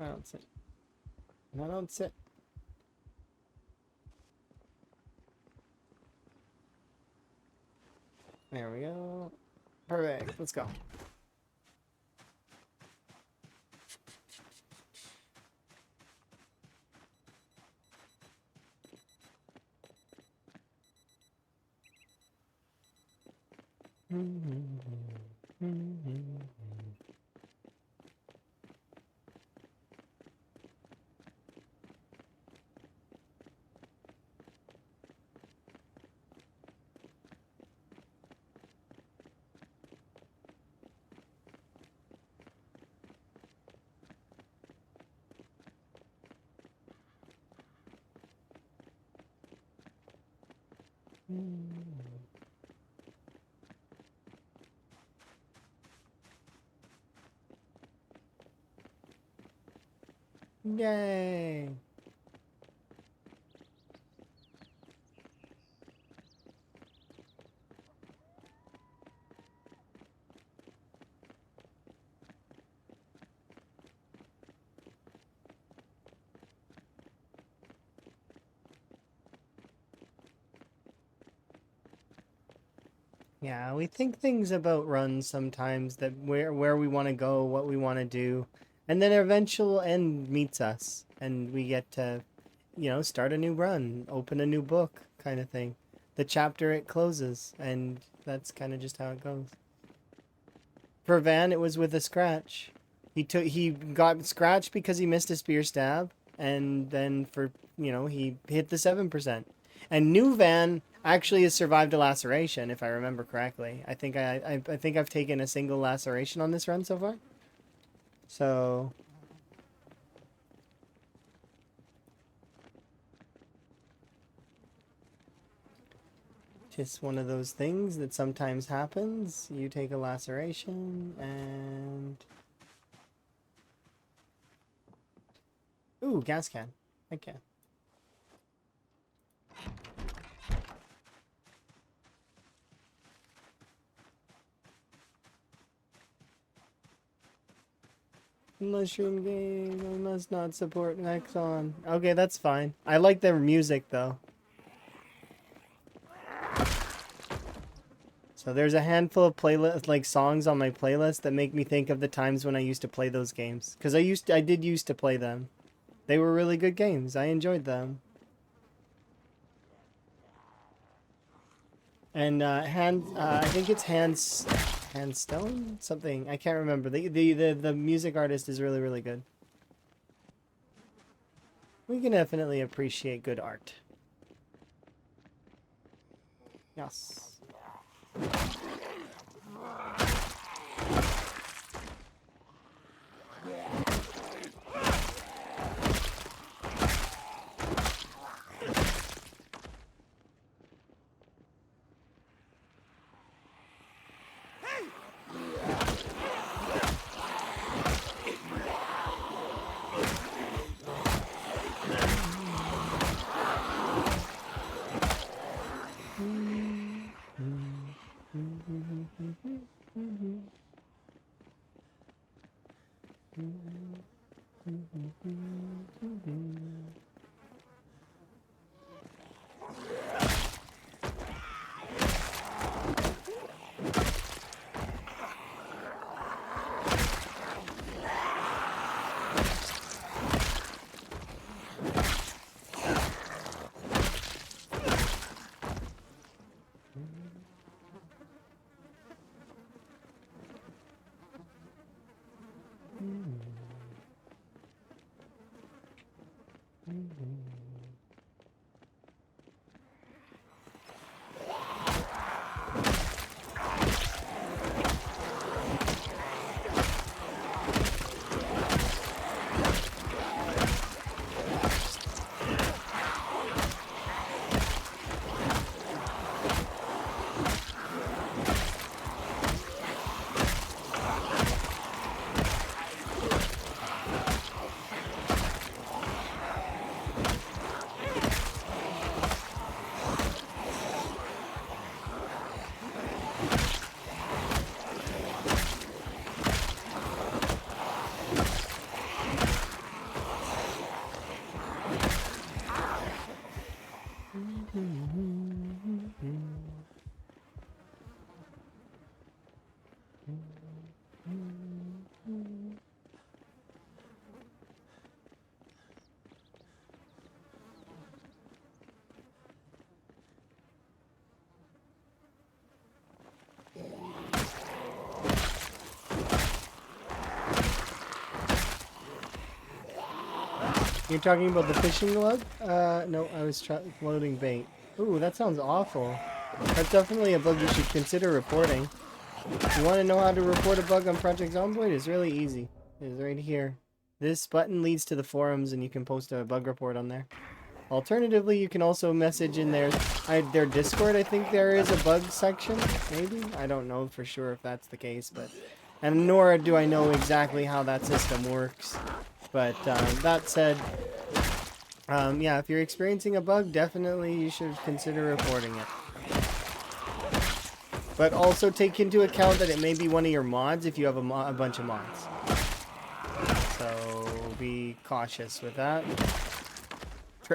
I don't sit. I don't sit. There we go. Perfect. Let's go. Yay! Yeah, we think things about runs sometimes that where we want to go, what we want to do, and then eventual end meets us, and we get to, start a new run, open a new book, kind of thing. The chapter it closes, and that's kind of just how it goes. For Van, it was with a scratch. He got scratched because he missed a spear stab, and then he hit the 7%. And New Van actually has survived a laceration, if I remember correctly. I think I've taken a single laceration on this run so far. So just one of those things that sometimes happens. You take a laceration and ooh, gas can. Okay. Mushroom game. I must not support Nexon. Okay, that's fine. I like their music though. So there's a handful of playlist songs on my playlist that make me think of the times when I used to play those games. Because I did used to play them. They were really good games. I enjoyed them. And I think it's Handstone? Something. I can't remember. The music artist is really, really good. We can definitely appreciate good art. Yes. You're talking about the fishing glove? No, I was loading bait. Ooh, that sounds awful. That's definitely a bug you should consider reporting. You want to know how to report a bug on Project Zomboid? It's really easy. It's right here. This button leads to the forums and you can post a bug report on there. Alternatively, you can also message in their Discord. I think there is a bug section, maybe? I don't know for sure if that's the case, but... And nor do I know exactly how that system works. But that said, yeah, if you're experiencing a bug, definitely you should consider reporting it. But also take into account that it may be one of your mods if you have a bunch of mods. So be cautious with that.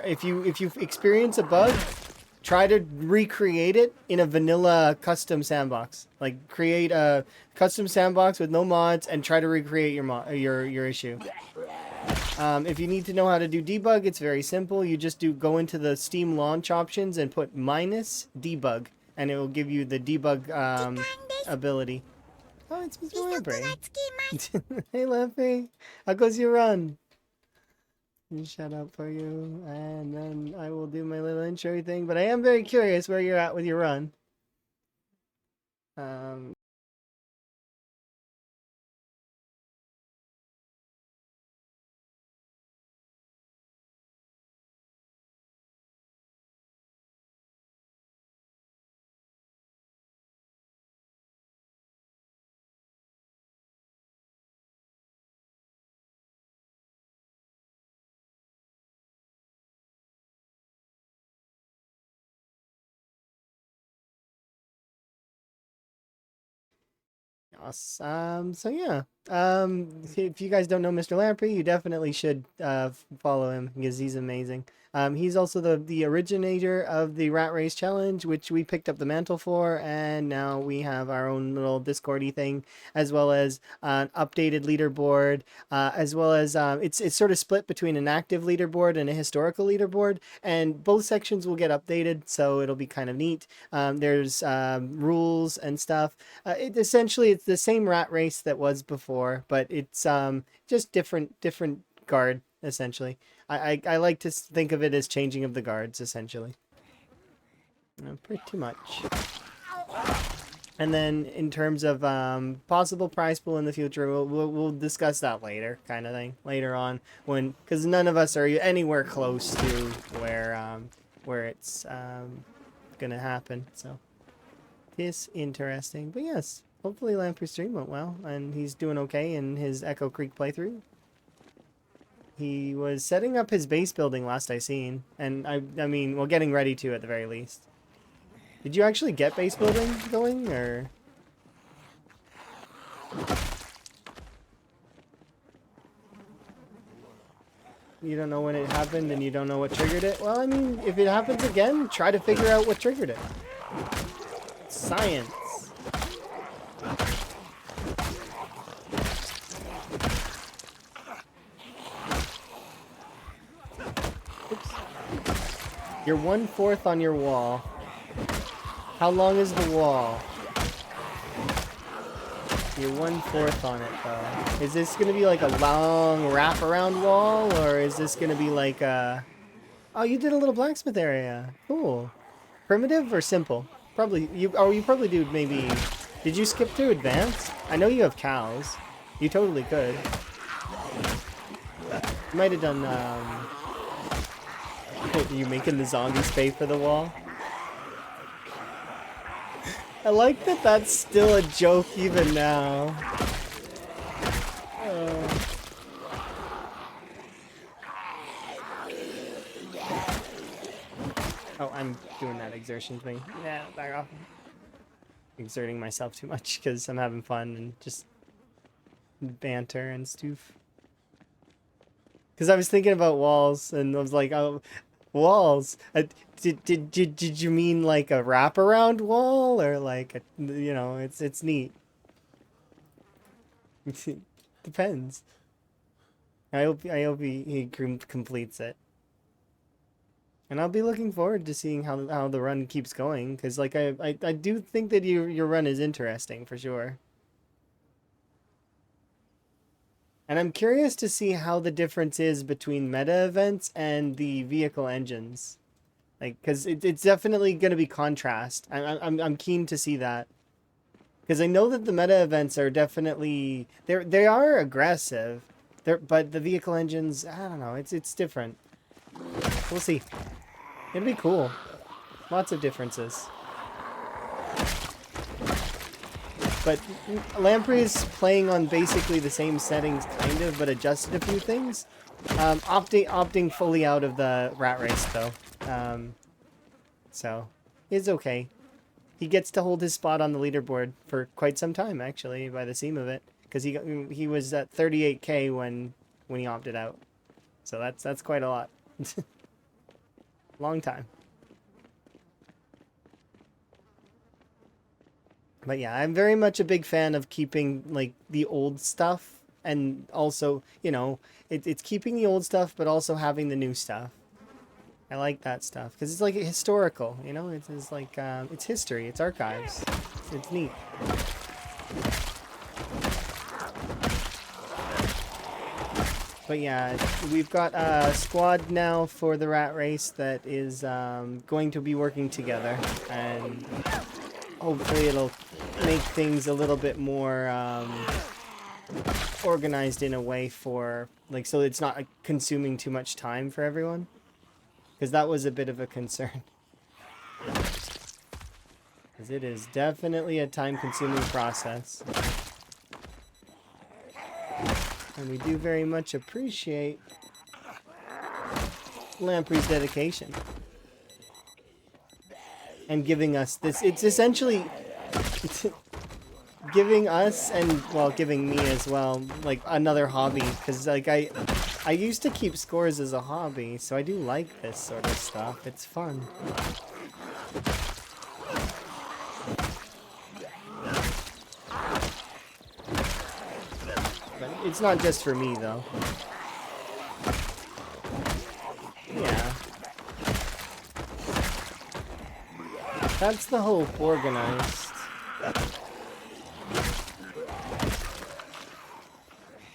If you experience a bug, try to recreate it in a vanilla custom sandbox. Like create a custom sandbox with no mods and try to recreate your issue. If you need to know how to do debug, it's very simple. You just go into the Steam launch options and put -debug, and it will give you the debug ability. Oh, it's Mr. Webber. Hey, Leffy. How goes your run? Shut up for you, and then I will do my little intro thing. But I am very curious where you're at with your run. Yes. So yeah. If you guys don't know Mr. Lamprey, you definitely should follow him because he's amazing. He's also the originator of the Rat Race Challenge, which we picked up the mantle for, and now we have our own little Discordy thing, as well as an updated leaderboard, as well as it's sort of split between an active leaderboard and a historical leaderboard, and both sections will get updated, so it'll be kind of neat. There's rules and stuff. Essentially it's the same rat race that was before, but it's just different guard essentially. I like to think of it as changing of the guards essentially. Pretty much. And then in terms of possible prize pool in the future, we'll discuss that later, kind of thing, later on, when, because none of us are anywhere close to where it's gonna happen. So it's interesting, but yes, hopefully Lamprey's stream went well, and he's doing okay in his Echo Creek playthrough. He was setting up his base building last I seen, and I mean, well, getting ready to at the very least. Did you actually get base building going, or? You don't know when it happened and you don't know what triggered it? Well, I mean, if it happens again, try to figure out what triggered it. Science. Oops. You're 1/4 on your wall. How long is the wall? You're 1/4 on it, though. Is this gonna be like a long wraparound wall, or is this gonna be like a... Oh, you did a little blacksmith area. Cool. Primitive or simple? Probably, you probably do maybe... Did you skip to advanced? I know you have cows. You totally could. You might have done, you making the zombies pay for the wall? I like that that's still a joke even now. Oh, I'm doing that exertion thing. Yeah, back off. Exerting myself too much because I'm having fun and just banter and stuff. Because I was thinking about walls and I was like, oh, walls. Did you mean like a wraparound wall or like a, you know, it's neat. Depends. I hope he completes it. And I'll be looking forward to seeing how the run keeps going, because like I do think that your run is interesting for sure. And I'm curious to see how the difference is between meta events and the vehicle engines. Like, because it's definitely going to be contrast. I'm keen to see that. Because I know that the meta events are definitely... They are aggressive. But the vehicle engines, I don't know, it's different. We'll see. It'll be cool. Lots of differences. But Lamprey is playing on basically the same settings, kind of, but adjusted a few things. Opting fully out of the rat race, though. So, it's okay. He gets to hold his spot on the leaderboard for quite some time, actually, by the seam of it. Because he was at 38k when he opted out. So that's quite a lot. Long time. But yeah, I'm very much a big fan of keeping like the old stuff, and also, you know, it's keeping the old stuff but also having the new stuff. I like that stuff because it's like historical, you know. It's like it's history, it's archives. It's neat. But yeah, we've got a squad now for the rat race that is going to be working together, and hopefully it'll make things a little bit more organized in a way for, like, so it's not consuming too much time for everyone. Because that was a bit of a concern. Because it is definitely a time-consuming process. And we do very much appreciate Lamprey's dedication. And giving us this, it's essentially... giving us and well, giving me as well, like another hobby. Because like I used to keep scores as a hobby, so I do like this sort of stuff. It's fun. But it's not just for me though. Yeah. That's the hope, organized.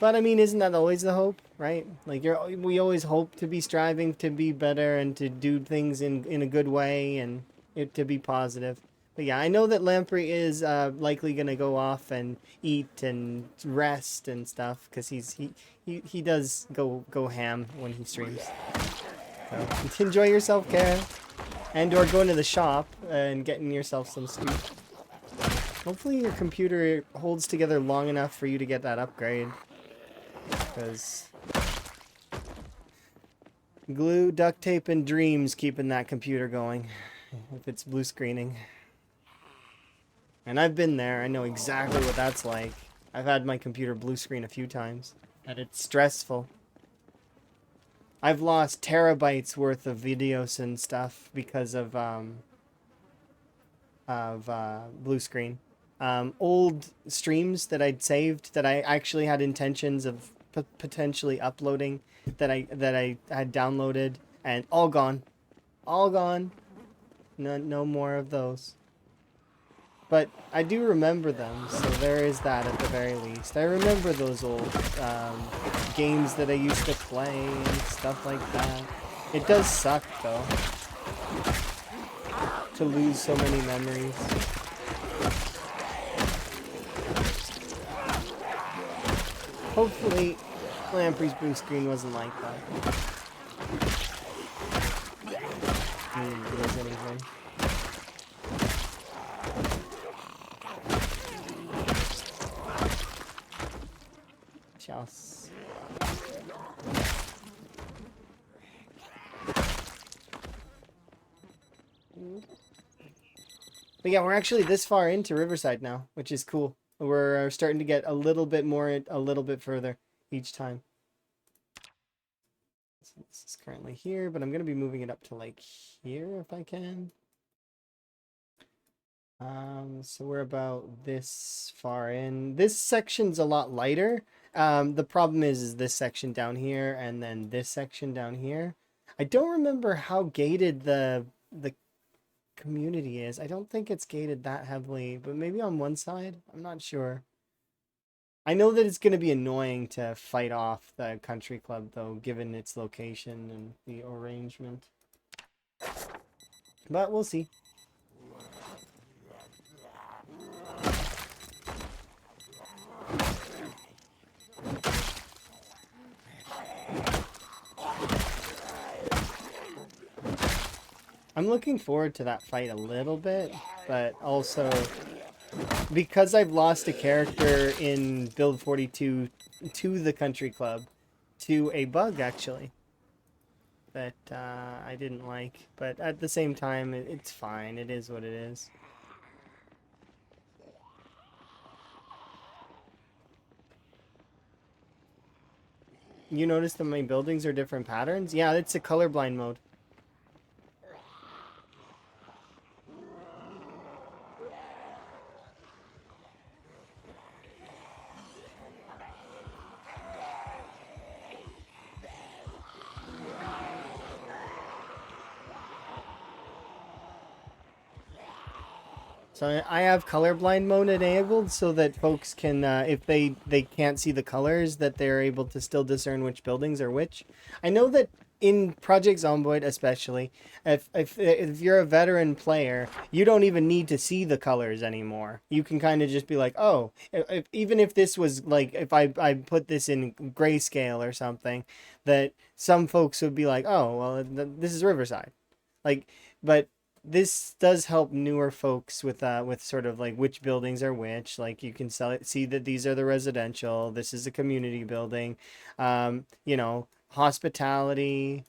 But I mean, isn't that always the hope, right? Like we always hope to be striving to be better and to do things in a good way and it to be positive. But yeah, I know that Lamprey is likely gonna go off and eat and rest and stuff because he does go ham when he streams. So enjoy your self care and or going to the shop and getting yourself some stew. Hopefully your computer holds together long enough for you to get that upgrade. Because glue, duct tape, and dreams keeping that computer going. If it's blue screening. And I've been there. I know exactly what that's like. I've had my computer blue screen a few times. And it's stressful. I've lost terabytes worth of videos and stuff because of blue screen. Old streams that I'd saved that I actually had intentions of potentially uploading that I had downloaded and all gone. No more of those. But I do remember them, so there is that at the very least. I remember those old games that I used to play and stuff like that. It does suck though to lose so many memories. Hopefully, Lamprey's blue screen wasn't like that. Didn't lose anything. Chouse. But yeah, we're actually this far into Riverside now, which is cool. We're starting to get a little bit further each time. So this is currently here, but I'm going to be moving it up to like here if I can. So we're about this far in. This section's a lot lighter. The problem is this section down here and then this section down here. I don't remember how gated the community is. I don't think it's gated that heavily, but maybe on one side. I'm not sure. I know that it's going to be annoying to fight off the country club though, given its location and the arrangement. But we'll see. I'm looking forward to that fight a little bit, but also because I've lost a character in Build 42 to the country club, to a bug actually, that I didn't like. But at the same time, it's fine. It is what it is. You notice that my buildings are different patterns? Yeah, it's a colorblind mode. So I have colorblind mode enabled so that folks can, if they can't see the colors, that they're able to still discern which buildings are which. I know that in Project Zomboid especially, if you're a veteran player, you don't even need to see the colors anymore. You can kind of just be like, oh, even if this was like, if I put this in grayscale or something, that some folks would be like, oh, well, this is Riverside. Like, but this does help newer folks with sort of like which buildings are which. Like you can see that these are the residential. This is a community building. You know, hospitality,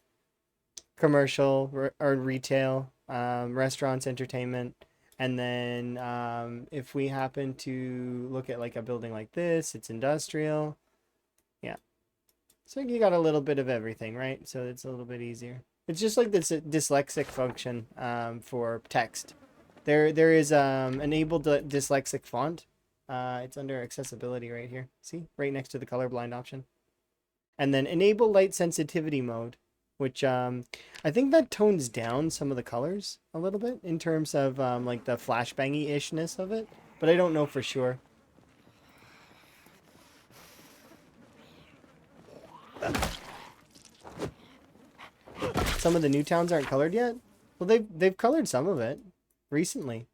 commercial or retail, restaurants, entertainment. And then if we happen to look at like a building like this, it's industrial. Yeah. So you got a little bit of everything, right? So it's a little bit easier. It's just like this dyslexic function for text. There is enabled dyslexic font. It's under accessibility right here. See? Right next to the colorblind option. And then enable light sensitivity mode, which I think that tones down some of the colors a little bit in terms of like the flashbangy-ishness of it, but I don't know for sure. Some of the new towns aren't colored yet. Well, they've colored some of it recently.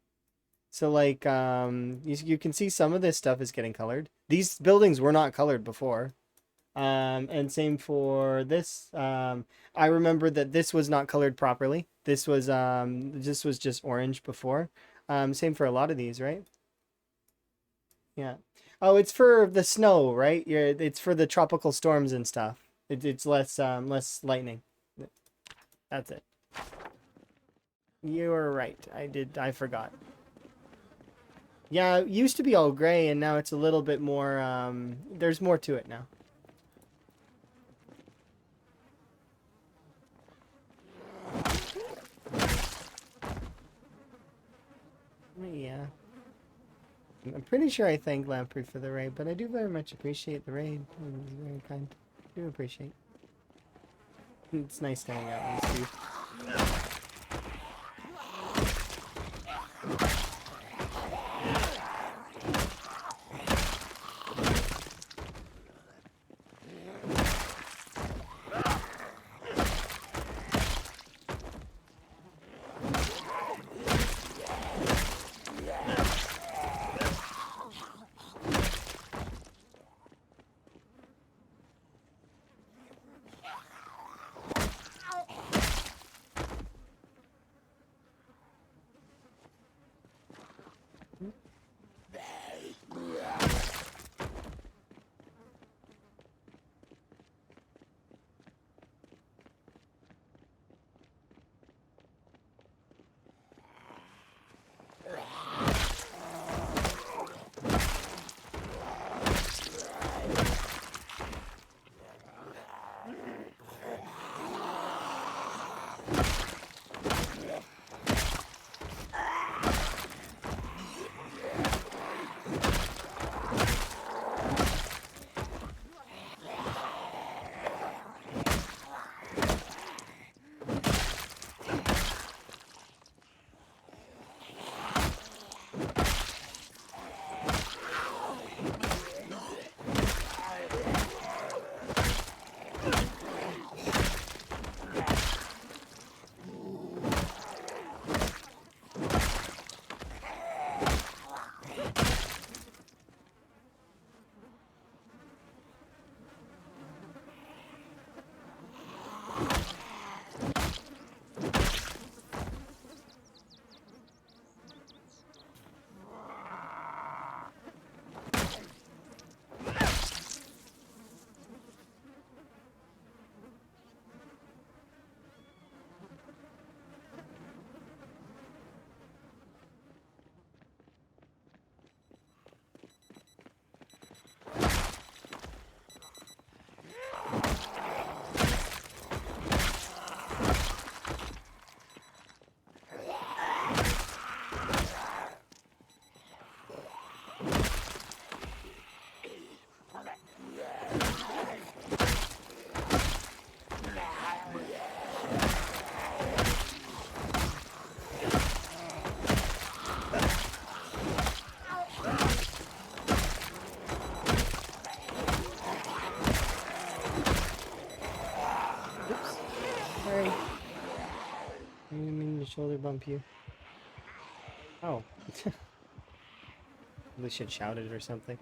So like you can see some of this stuff is getting colored. These buildings were not colored before. And same for this. I remember that this was not colored properly. This was just orange before. Same for a lot of these, right? Yeah. Oh, it's for the snow, right? Yeah, it's for the tropical storms and stuff. It's less lightning. That's it. You were right. I forgot. Yeah, it used to be all gray and now it's a little bit more there's more to it now. Yeah. I'm pretty sure I thanked Lamprey for the raid, but I do very much appreciate the raid. It was very kind. I do appreciate. It's nice to hang out with you. Shoulder bump you. Oh. We should shout it or something.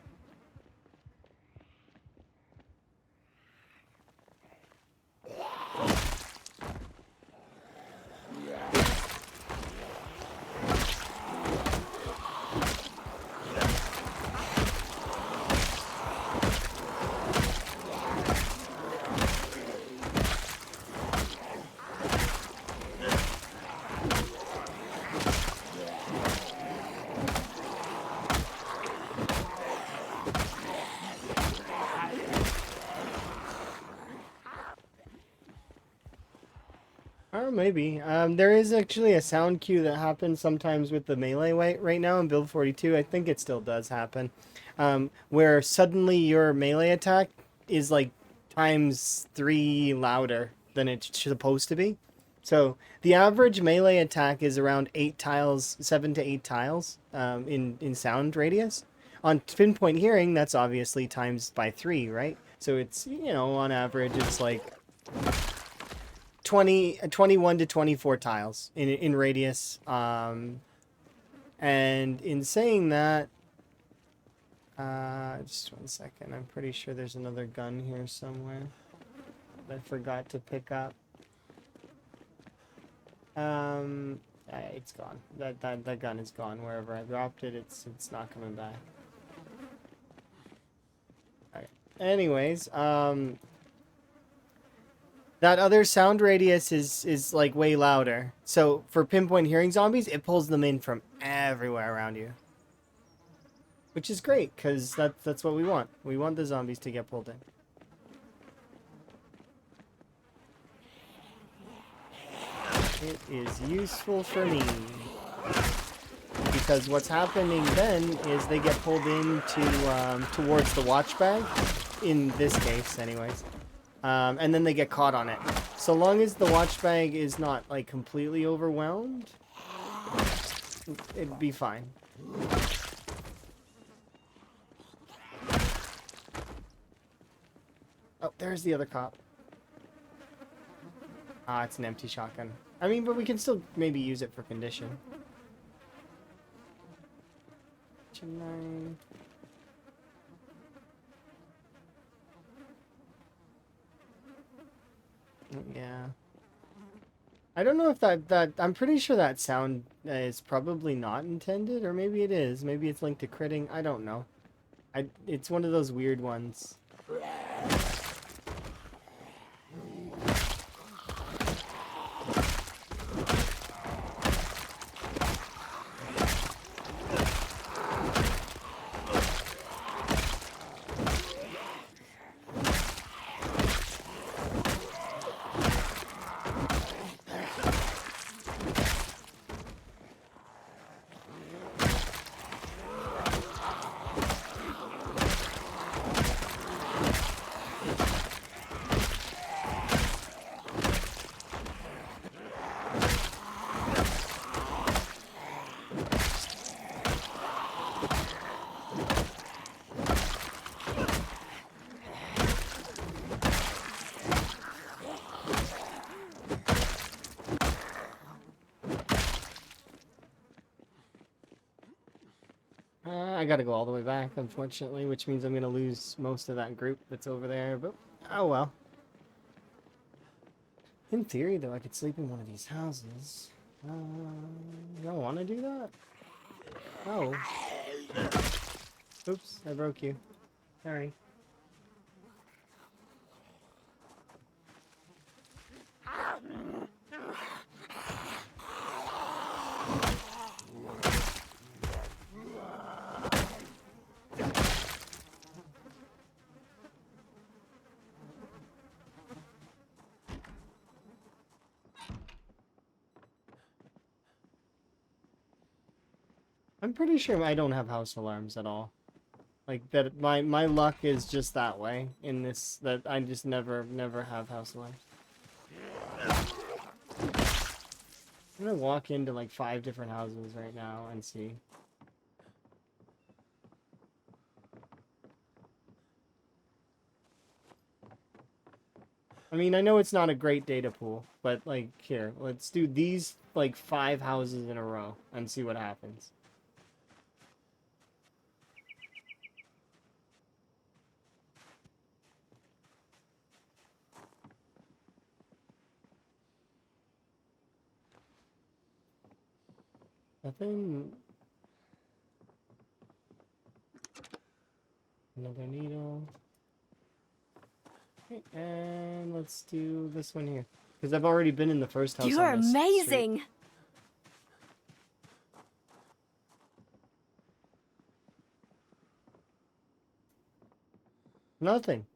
Or maybe. There is actually a sound cue that happens sometimes with the melee right now in build 42. I think it still does happen. Where suddenly your melee attack is like times 3 louder than it's supposed to be. So the average melee attack is around 8 tiles, 7 to 8 tiles in sound radius. On pinpoint hearing, that's obviously times by 3, right? So it's, on average, it's like 21 to 24 tiles in radius. And in saying that, just one second. I'm pretty sure there's another gun here somewhere that I forgot to pick up. It's gone. That gun is gone. Wherever I dropped it, it's not coming back. Okay. Anyways, that other sound radius is like way louder. So for pinpoint hearing zombies, it pulls them in from everywhere around you. Which is great, because that's what we want. We want the zombies to get pulled in. It is useful for me. Because what's happening then is they get pulled into towards the watch bag, in this case anyways. And then they get caught on it. So long as the watch bag is not like completely overwhelmed, it'd be fine. Oh, there's the other cop. Ah, it's an empty shotgun. I mean, but we can still maybe use it for condition. 9. Yeah. I don't know if that I'm pretty sure that sound is probably not intended, or maybe it is. Maybe it's linked to critting. I don't know. It's one of those weird ones. I gotta go all the way back, unfortunately, which means I'm gonna lose most of that group that's over there, but oh well. In theory, though, I could sleep in one of these houses. You don't want to do that? Oh. Oops, I broke you. Sorry. I'm pretty sure I don't have house alarms at all. Like, that my luck is just that way in this, that I just never have house alarms. I'm gonna walk into like 5 different houses right now and see. I mean, I know it's not a great data pool, but like, here, let's do these like 5 houses in a row and see what happens. Nothing. Another needle. Okay, and let's do this one here. Because I've already been in the first house. You're amazing! Street. Nothing.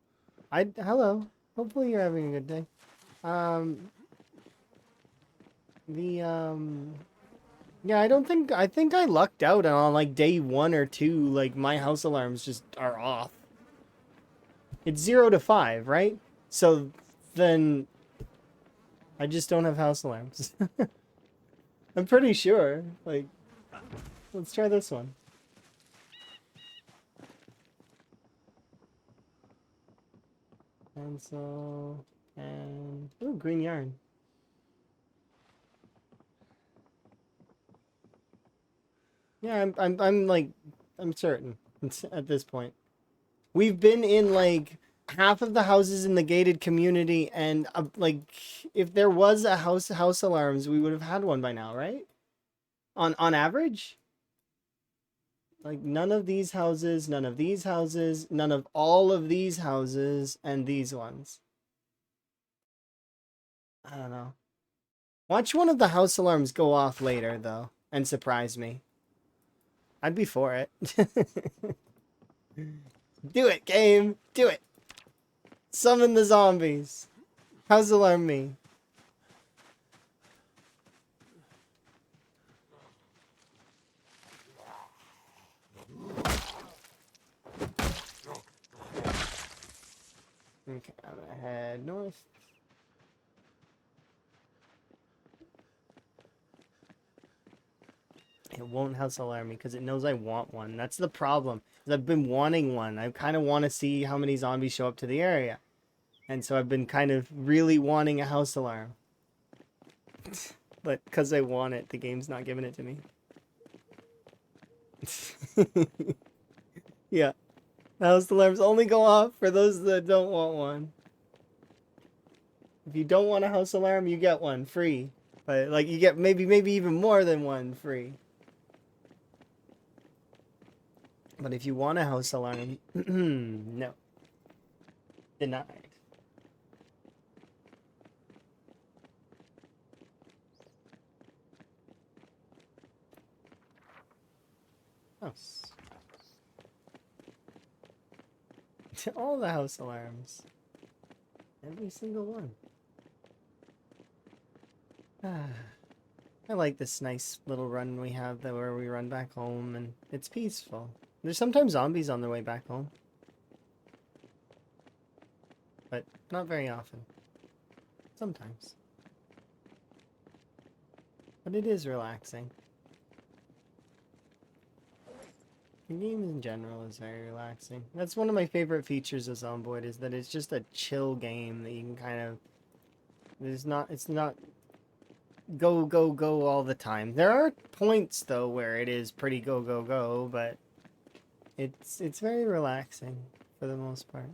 Hello. Hopefully you're having a good day. The yeah, I think I lucked out on like day 1 or 2, like my house alarms just are off. It's 0 to 5, right? So then I just don't have house alarms. I'm pretty sure. Like, let's try this one. Pencil and ooh, green yarn. Yeah, I'm like, I'm certain at this point. We've been in like half of the houses in the gated community, and like, if there was a house alarms, we would have had one by now, right? On average, like none of these houses, none of these houses, none of all of these houses, and these ones. I don't know. Watch one of the house alarms go off later though, and surprise me. I'd be for it. Do it, game. Do it. Summon the zombies. House alarm me. Okay, I'm gonna head north. It won't house alarm me because it knows I want one. That's the problem. I've been wanting one. I kind of want to see how many zombies show up to the area. And so I've been kind of really wanting a house alarm. But because I want it, the game's not giving it to me. Yeah. House alarms only go off for those that don't want one. If you don't want a house alarm, you get one free. But like you get maybe even more than one free. But if you want a house alarm, no. Denied. House. All the house alarms. Every single one. I like this nice little run we have that where we run back home and it's peaceful. There's sometimes zombies on their way back home. But not very often. Sometimes. But it is relaxing. The game in general is very relaxing. That's one of my favorite features of Zomboid is that it's just a chill game that you can kind of... it's not go, go, go all the time. There are points, though, where it is pretty go, go, go, but it's very relaxing for the most part.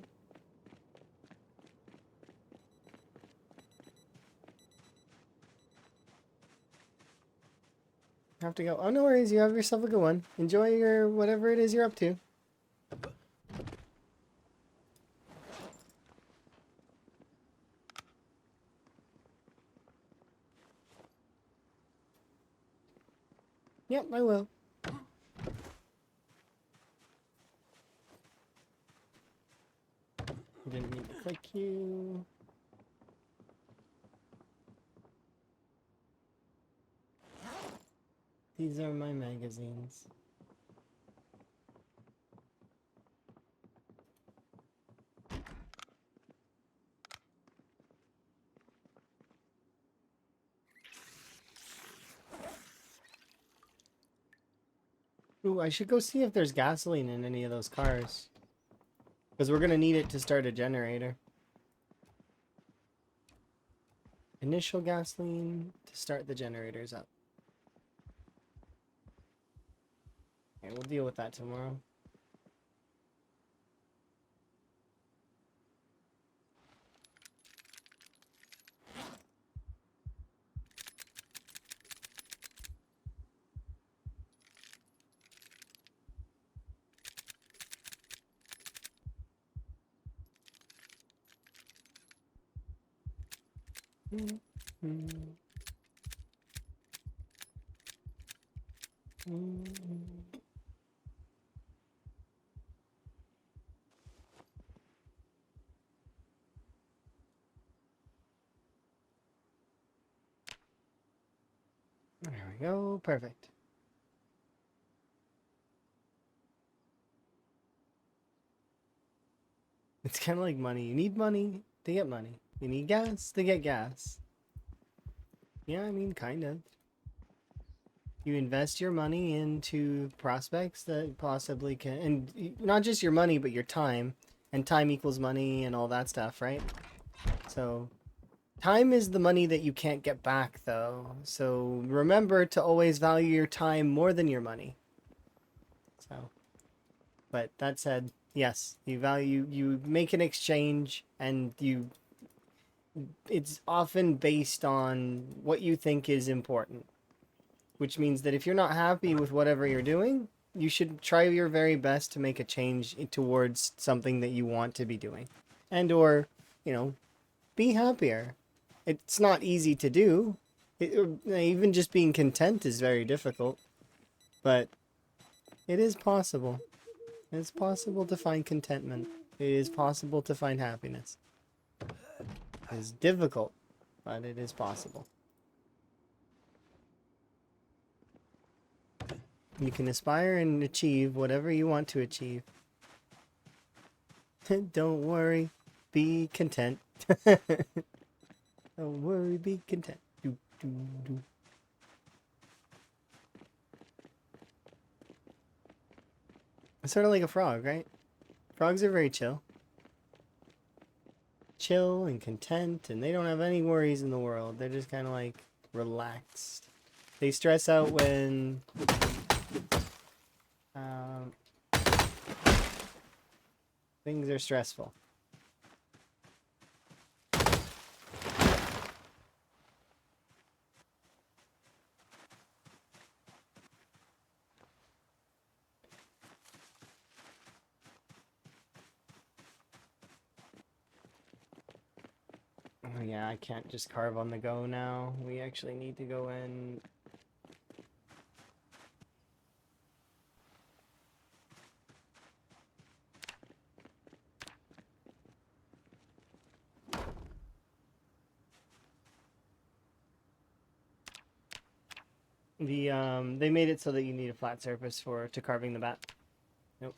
Have to go. Oh, no worries. You have yourself a good one. Enjoy your whatever it is you're up to. Yep, I will. Didn't mean to click you. These are my magazines. Ooh, I should go see if there's gasoline in any of those cars. Because we're going to need it to start a generator. Initial gasoline to start the generators up. Okay, we'll deal with that tomorrow. There we go. Perfect. It's kind of like money. You need money to get money. You need gas to get gas. Yeah, I mean, kind of. You invest your money into prospects that possibly can, and not just your money, but your time. And time equals money and all that stuff, right? So, time is the money that you can't get back, though. So, remember to always value your time more than your money. So, but that said, yes, you make an exchange and it's often based on what you think is important, which means that if you're not happy with whatever you're doing, you should try your very best to make a change towards something that you want to be doing, and or, you know, be happier. It's not easy to do. Even just being content is very difficult, but it is possible. It's possible to find contentment. It is possible to find happiness. It is difficult, but it is possible. You can aspire and achieve whatever you want to achieve. Don't worry, be content. Don't worry, be content. Do, do, do. It's sort of like a frog, right? Frogs are very chill. Chill and content, and they don't have any worries in the world. They're just kind of like relaxed. They stress out when things are stressful. Oh yeah, I can't just carve on the go now. We actually need to go in. They made it so that you need a flat surface to carving the bat. Nope.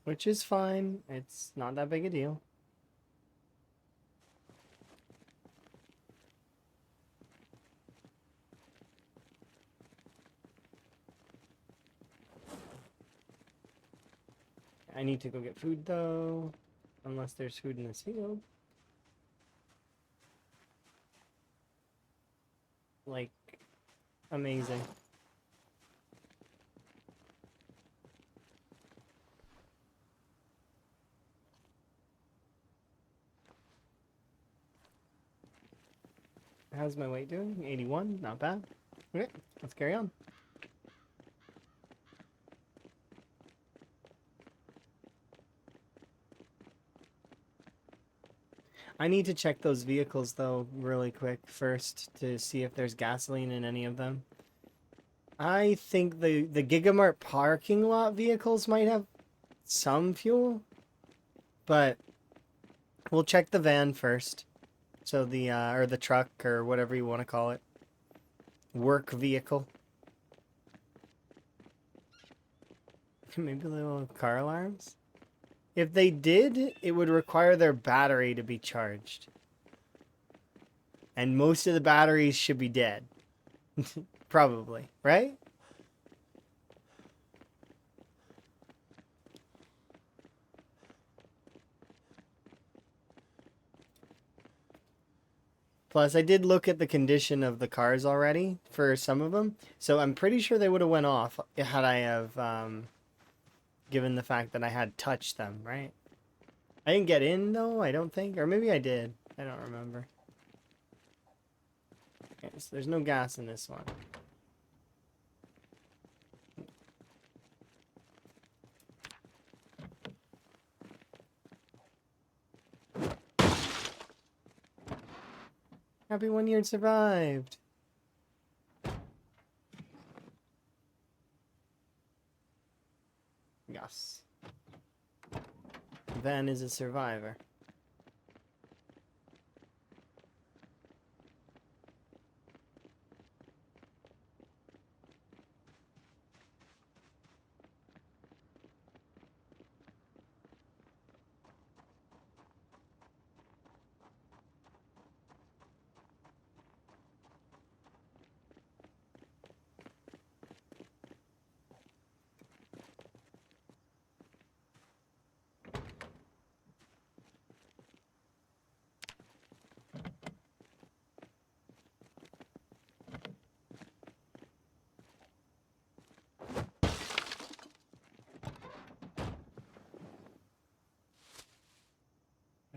Which is fine. It's not that big a deal. I need to go get food though, unless there's food in this field. Like, amazing. How's my weight doing? 81, not bad. Okay, let's carry on. I need to check those vehicles though really quick first to see if there's gasoline in any of them. I think the Gigamart parking lot vehicles might have some fuel, but we'll check the van first. So the or the truck or whatever you want to call it. Work vehicle. Maybe little car alarms? If they did, it would require their battery to be charged. And most of the batteries should be dead. Probably, right? Plus, I did look at the condition of the cars already for some of them. So I'm pretty sure they would have went off had I have, given the fact that I had touched them, right? I didn't get in, though, I don't think. Or maybe I did. I don't remember. Okay, so there's no gas in this one. Happy 1 year survived. Yes. Van is a survivor.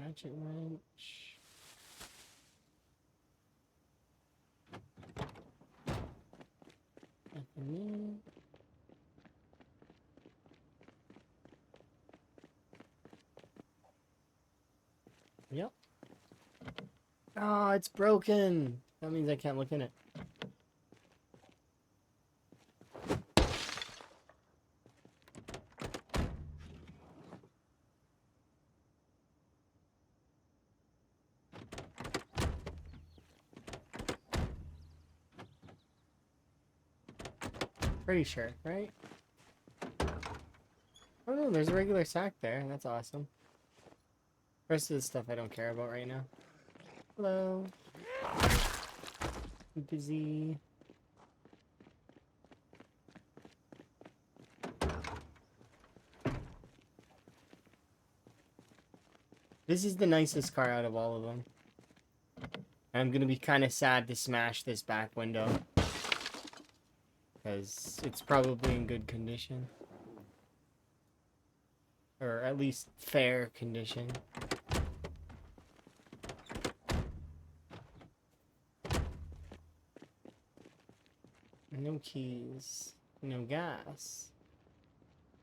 Ratchet wrench. Nothing new. Yep. Oh, it's broken. That means I can't look in it. Pretty sure, right? Oh no, there's a regular sack there. That's awesome. Rest of the stuff I don't care about right now. Hello. I'm busy. This is the nicest car out of all of them. I'm gonna be kind of sad to smash this back window. Because it's probably in good condition. Or at least fair condition. No keys. No gas.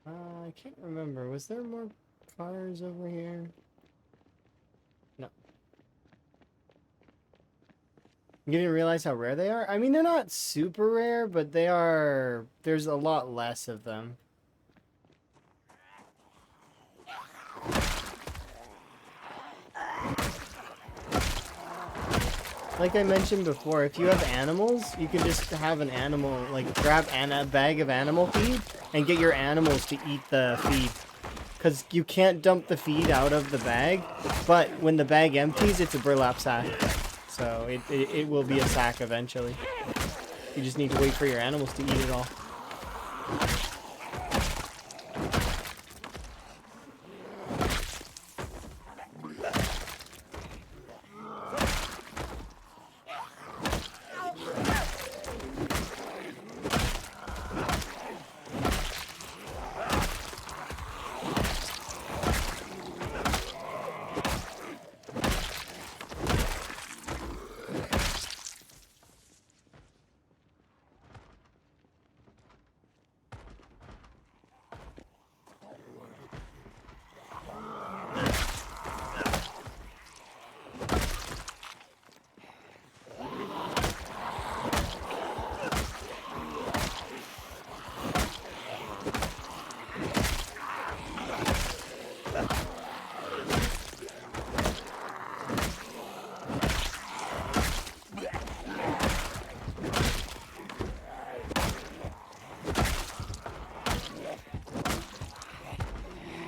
I can't remember. Was there more cars over here? No. You didn't realize how rare they are? I mean, they're not super rare, but they are... There's a lot less of them. Like I mentioned before, if you have animals, you can just have an animal, like grab a bag of animal feed and get your animals to eat the feed. Because you can't dump the feed out of the bag, but when the bag empties, it's a burlap sack. So it will be a sack eventually. You just need to wait for your animals to eat it all.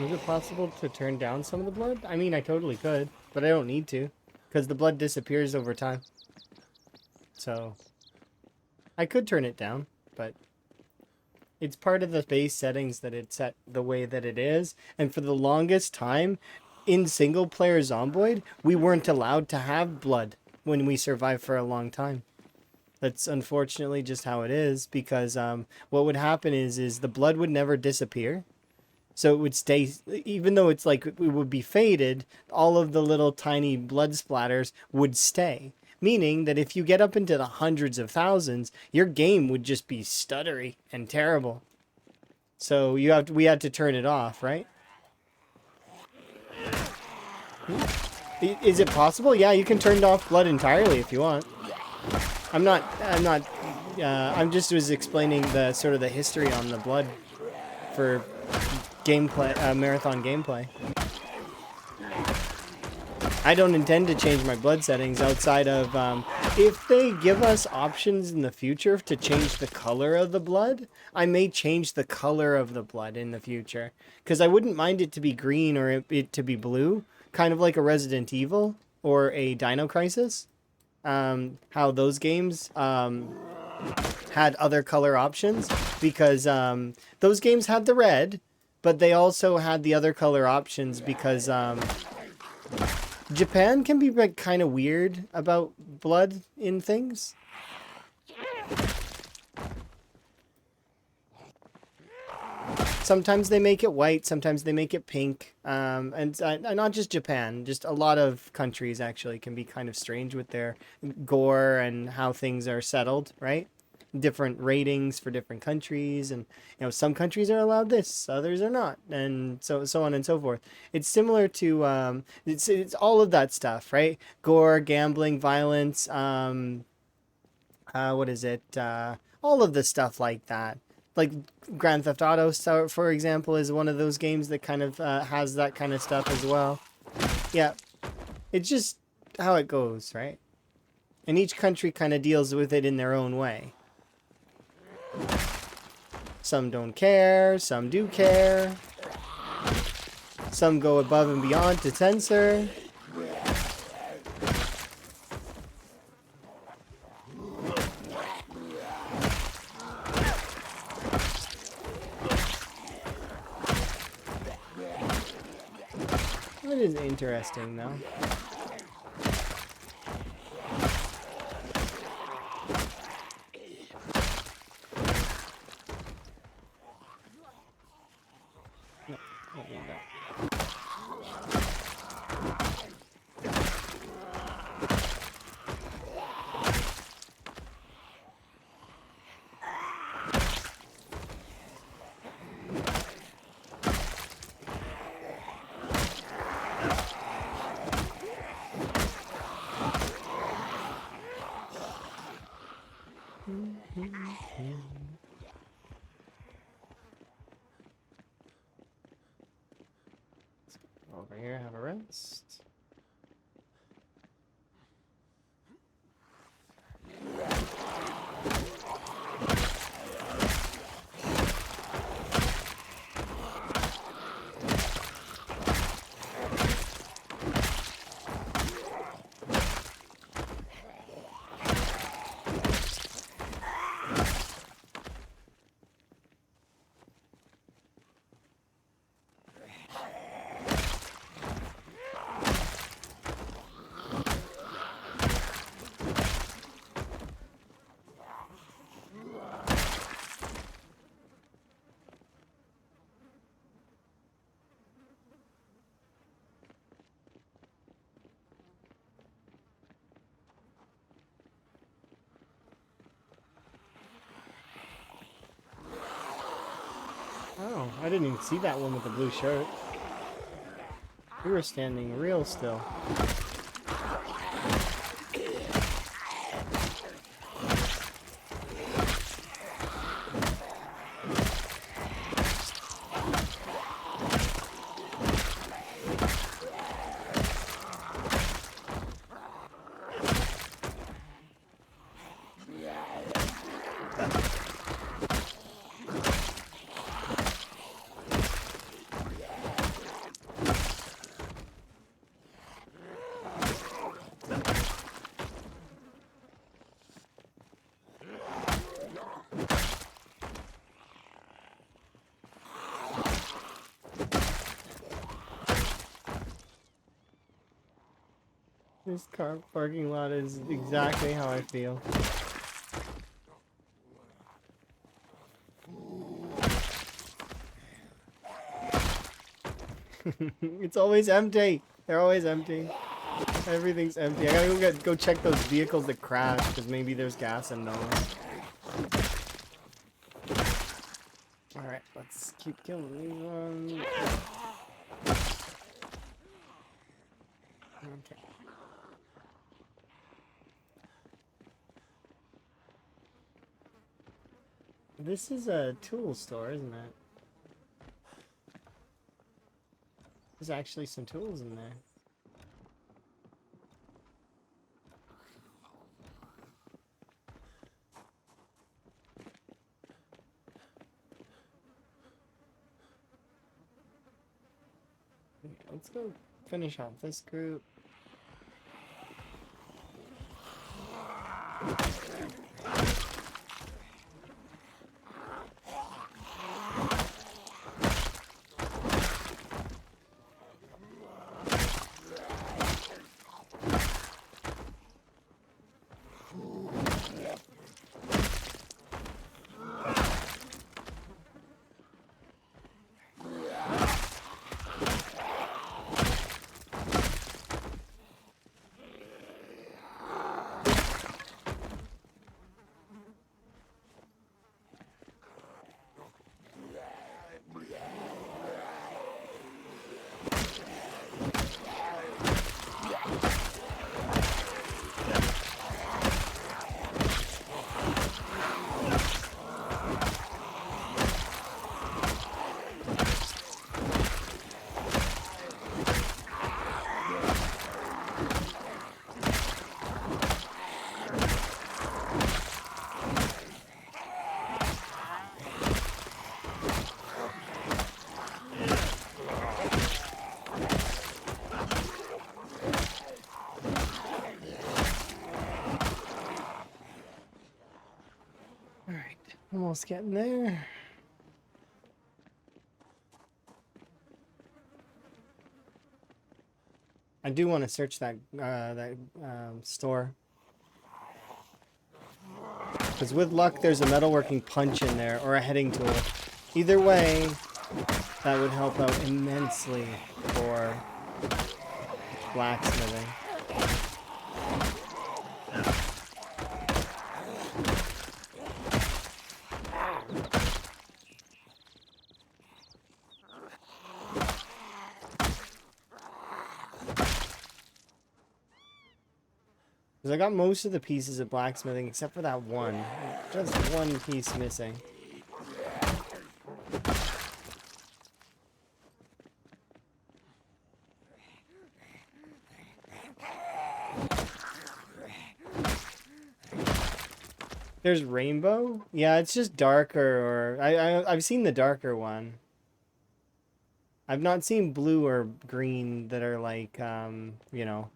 Is it possible to turn down some of the blood? I mean, I totally could, but I don't need to, because the blood disappears over time. So, I could turn it down, but it's part of the base settings that it's set the way that it is, and for the longest time, in single-player Zomboid, we weren't allowed to have blood when we survived for a long time. That's unfortunately just how it is, because what would happen is the blood would never disappear. So it would stay, even though it's like it would be faded, all of the little tiny blood splatters would stay. Meaning that if you get up into the hundreds of thousands, your game would just be stuttery and terrible. So we had to turn it off, right? Is it possible? Yeah, you can turn off blood entirely if you want. I'm just was explaining the sort of the history on the blood for gameplay, marathon gameplay. I don't intend to change my blood settings outside of if they give us options in the future to change the color of the blood, I may change the color of the blood in the future. Because I wouldn't mind it to be green or it to be blue, kind of like a Resident Evil or a Dino Crisis. How those games had other color options, because those games had the red, but they also had the other color options because Japan can be like, kind of weird about blood in things. Sometimes they make it white, sometimes they make it pink. And not just Japan, just a lot of countries actually can be kind of strange with their gore and how things are settled, right? Different ratings for different countries, and some countries are allowed this, others are not, and so on and so forth. It's similar to it's all of that stuff, right? Gore, gambling, violence, what is it? All of the stuff like that. Like Grand Theft Auto, so for example, is one of those games that kind of has that kind of stuff as well. Yeah, it's just how it goes, right? And each country kind of deals with it in their own way. Some don't care, some do care. Some go above and beyond to censor. It is interesting, though. Over here, have a rest. Oh, I didn't even see that one with the blue shirt. We were standing real still. This car parking lot is exactly how I feel. It's always empty. They're always empty. Everything's empty. I gotta go check those vehicles that crashed, because maybe there's gas in those. Alright, let's keep killing these ones. Okay. This is a tool store, isn't it? There's actually some tools in there. Let's go finish off this group. almost getting there. I do want to search that store. Because with luck, there's a metalworking punch in there, or a heading tool. Either way, that would help out immensely for blacksmithing. Because I got most of the pieces of blacksmithing except for that one. Just one piece missing. There's rainbow? Yeah, it's just darker, or I've seen the darker one. I've not seen blue or green that are like you know.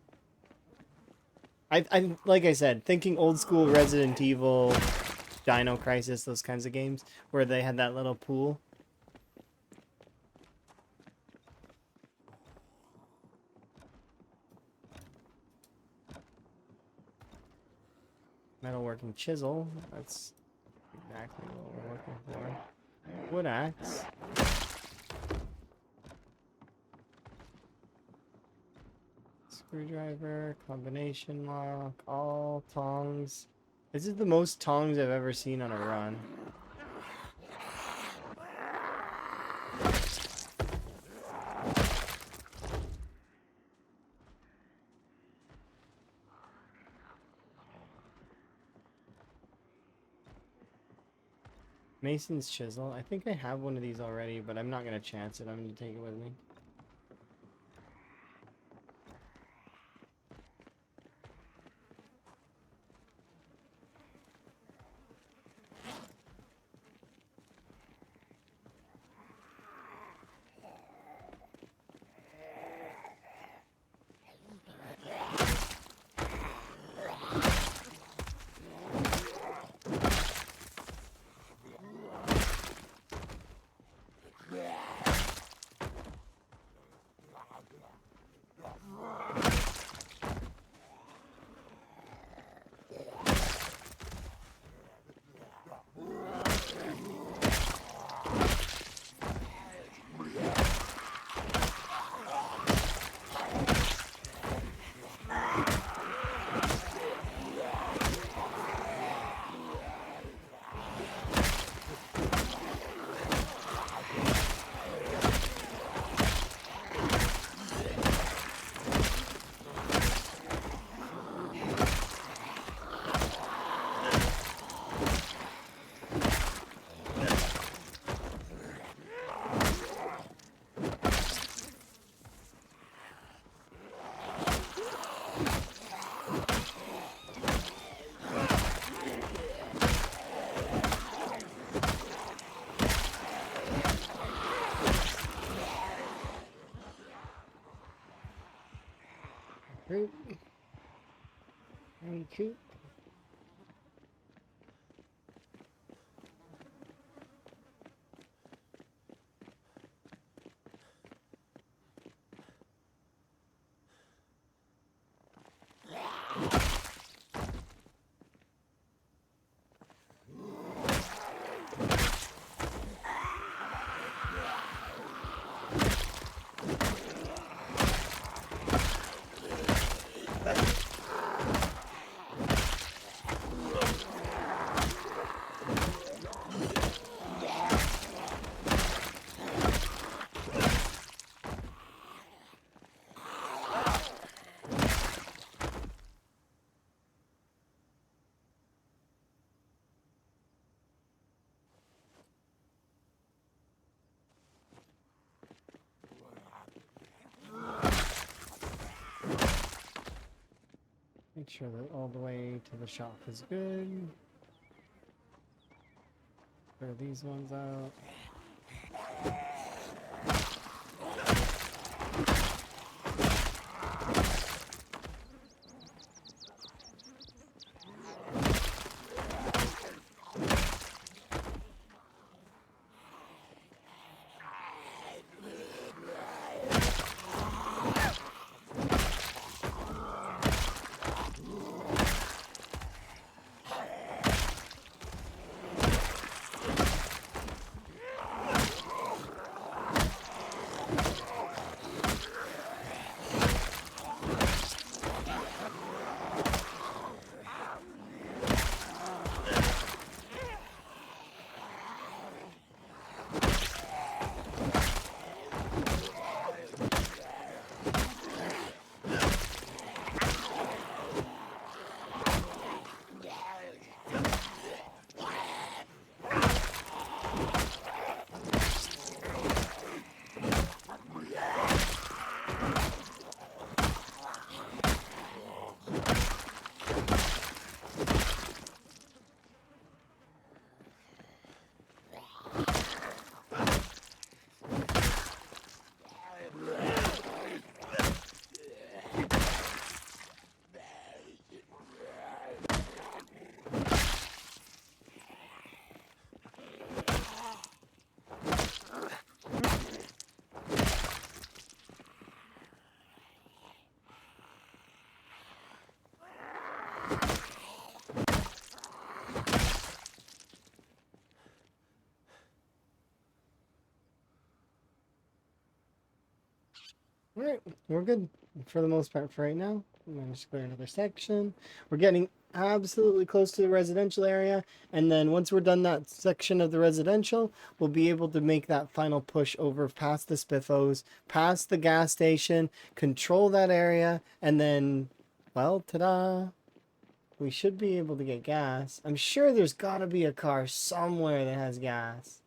I like I said, thinking old school Resident Evil, Dino Crisis, those kinds of games where they had that little pool. Metalworking chisel. That's exactly what we're looking for. Wood axe. Screwdriver, combination lock, all tongs. This is the most tongs I've ever seen on a run. Mason's chisel. I think I have one of these already, but I'm not going to chance it. I'm going to take it with me. Very cute. Make sure that all the way to the shop is good. Clear these ones out. All right, we're good for the most part for right now. I'm going to clear another section. We're getting absolutely close to the residential area, and then once we're done that section of the residential, we'll be able to make that final push over past the Spiffos, past the gas station, control that area, and then, well, ta-da! We should be able to get gas. I'm sure there's got to be a car somewhere that has gas.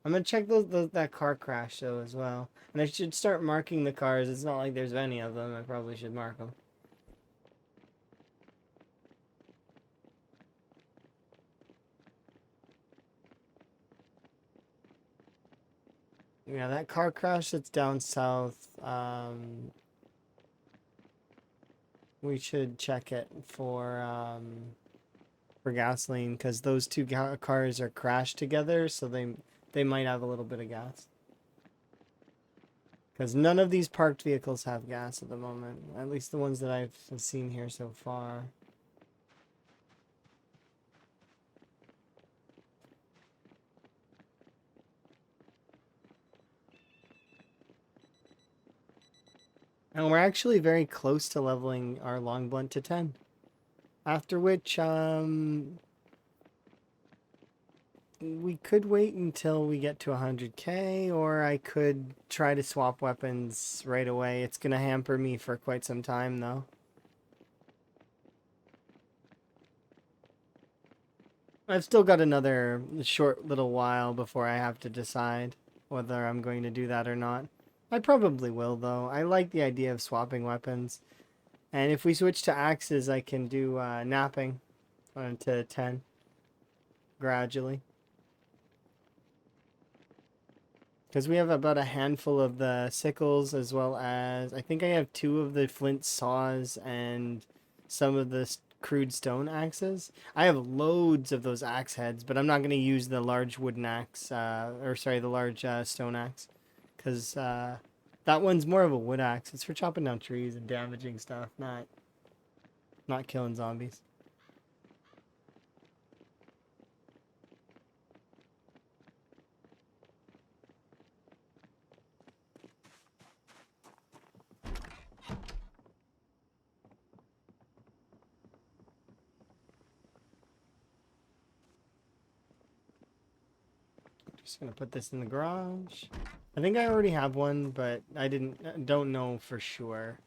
I'm gonna check that car crash though as well, and I should start marking the cars. It's not like there's any of them. I probably should mark them. Yeah, that car crash that's down south. We should check it for gasoline because those two cars are crashed together, so they might have a little bit of gas. Because none of these parked vehicles have gas at the moment, at least the ones that I've seen here so far. And we're actually very close to leveling our long blunt to 10. After which, we could wait until we get to 100k, or I could try to swap weapons right away. It's gonna hamper me for quite some time, though. I've still got another short little while before I have to decide whether I'm going to do that or not. I probably will, though. I like the idea of swapping weapons. And if we switch to axes, I can do napping to 10 gradually. Because we have about a handful of the sickles, as well as I think I have 2 of the flint saws and some of the crude stone axes. I have loads of those axe heads, but I'm not going to use the large wooden axe, or sorry, the large stone axe, because that one's more of a wood axe. It's for chopping down trees and damaging stuff, not killing zombies. Just gonna put this in the garage. I think I already have one, but don't know for sure.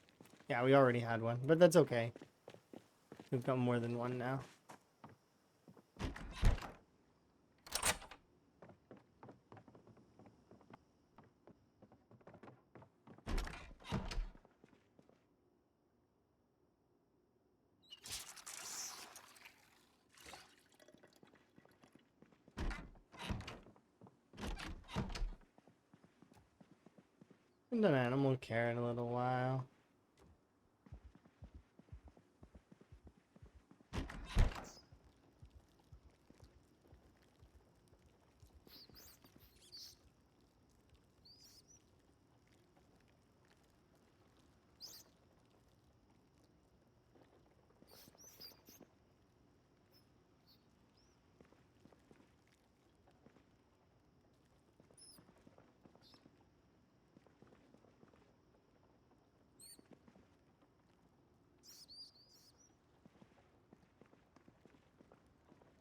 Yeah, we already had one, but that's okay. We've got more than one now. And an animal care in a little while.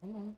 Come on.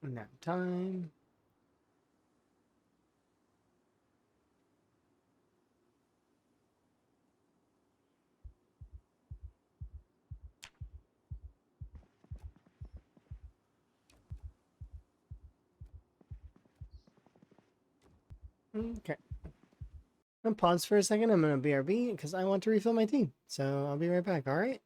Nap time. Okay. I'm gonna pause for a second. I'm gonna BRB because I want to refill my tea. So I'll be right back. All right.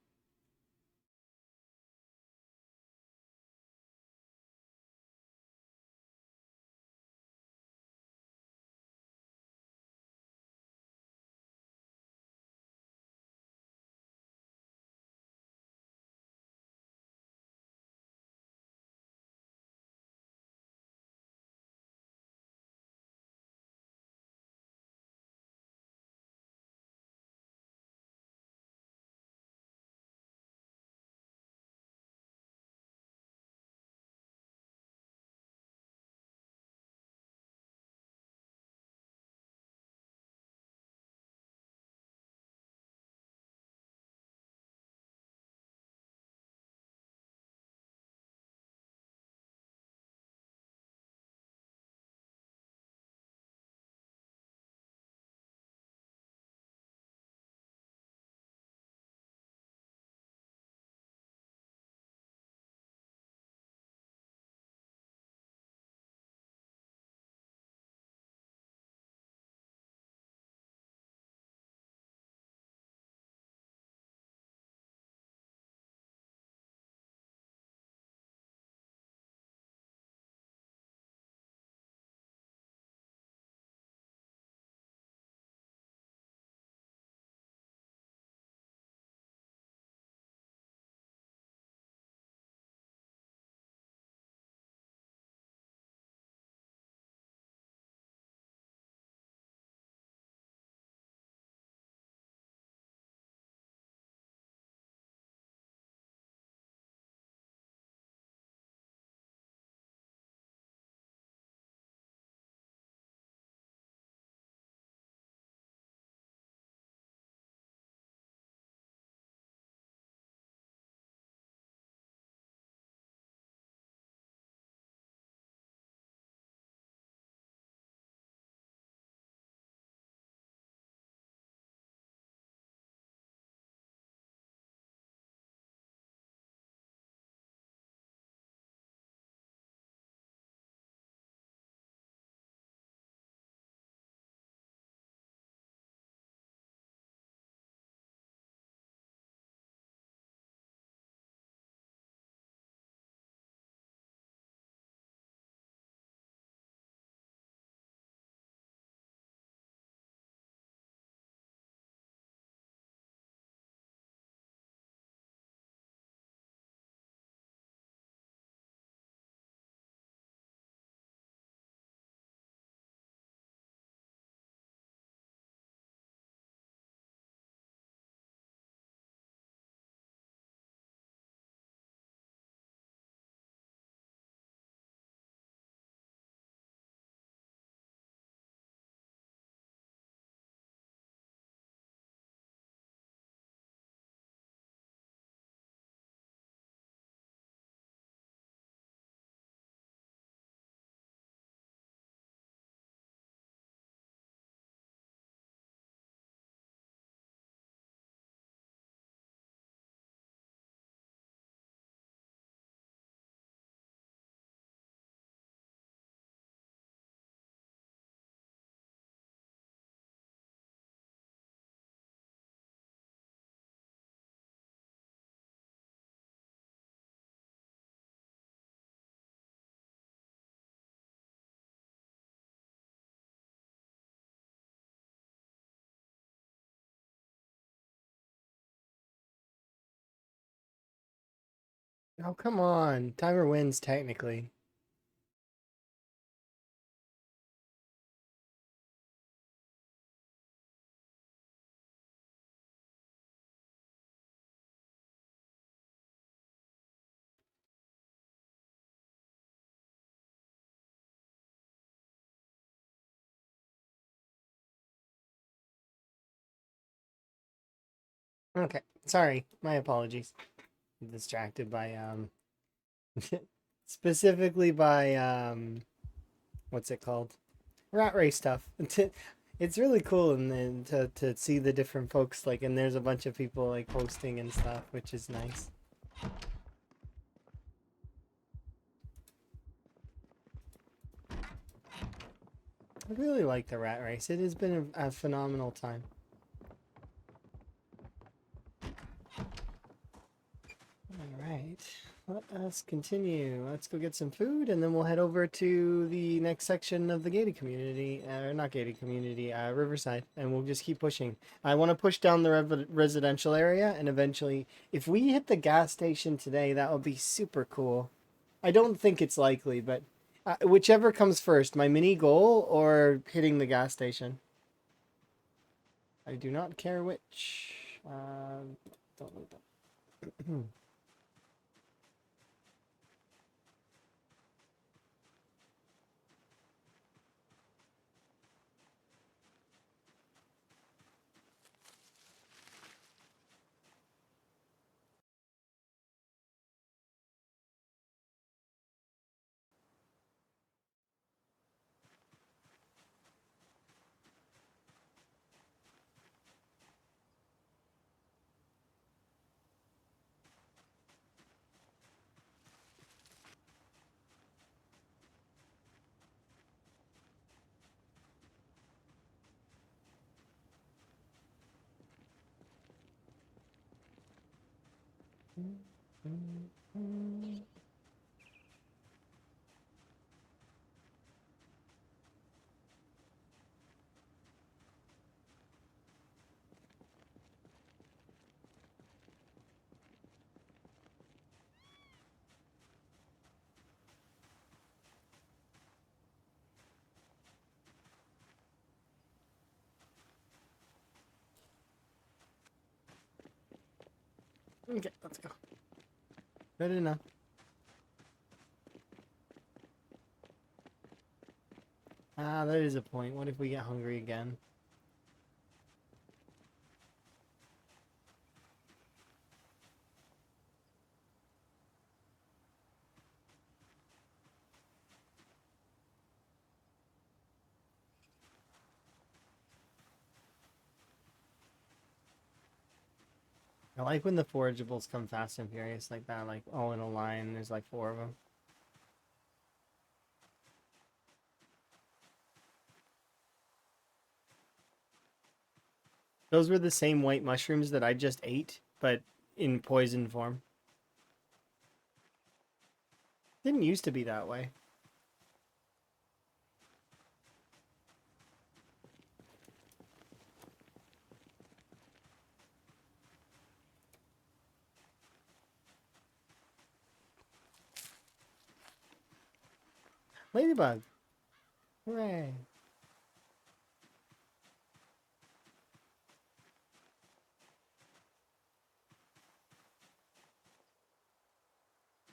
Oh, come on. Timer wins technically. Okay. Sorry. My apologies. Distracted by specifically by what's it called? Rat race stuff. It's really cool, and then to see the different folks like, and there's a bunch of people like posting and stuff, which is nice. I really like the rat race. It has been a phenomenal time. All right, let us continue. Let's go get some food, and then we'll head over to the next section of the gated community, or not gated community, Riverside, and we'll just keep pushing. I want to push down the residential area, and eventually, if we hit the gas station today, that would be super cool. I don't think it's likely, but whichever comes first, my mini goal or hitting the gas station. I do not care which. Don't need that. Okay, let's go. Good enough. That is a point. What if we get hungry again? I like when the forageables come fast and furious like that, like all in a line. There's like 4 of them. Those were the same white mushrooms that I just ate, but in poison form. Didn't used to be that way. Ladybug. Hooray.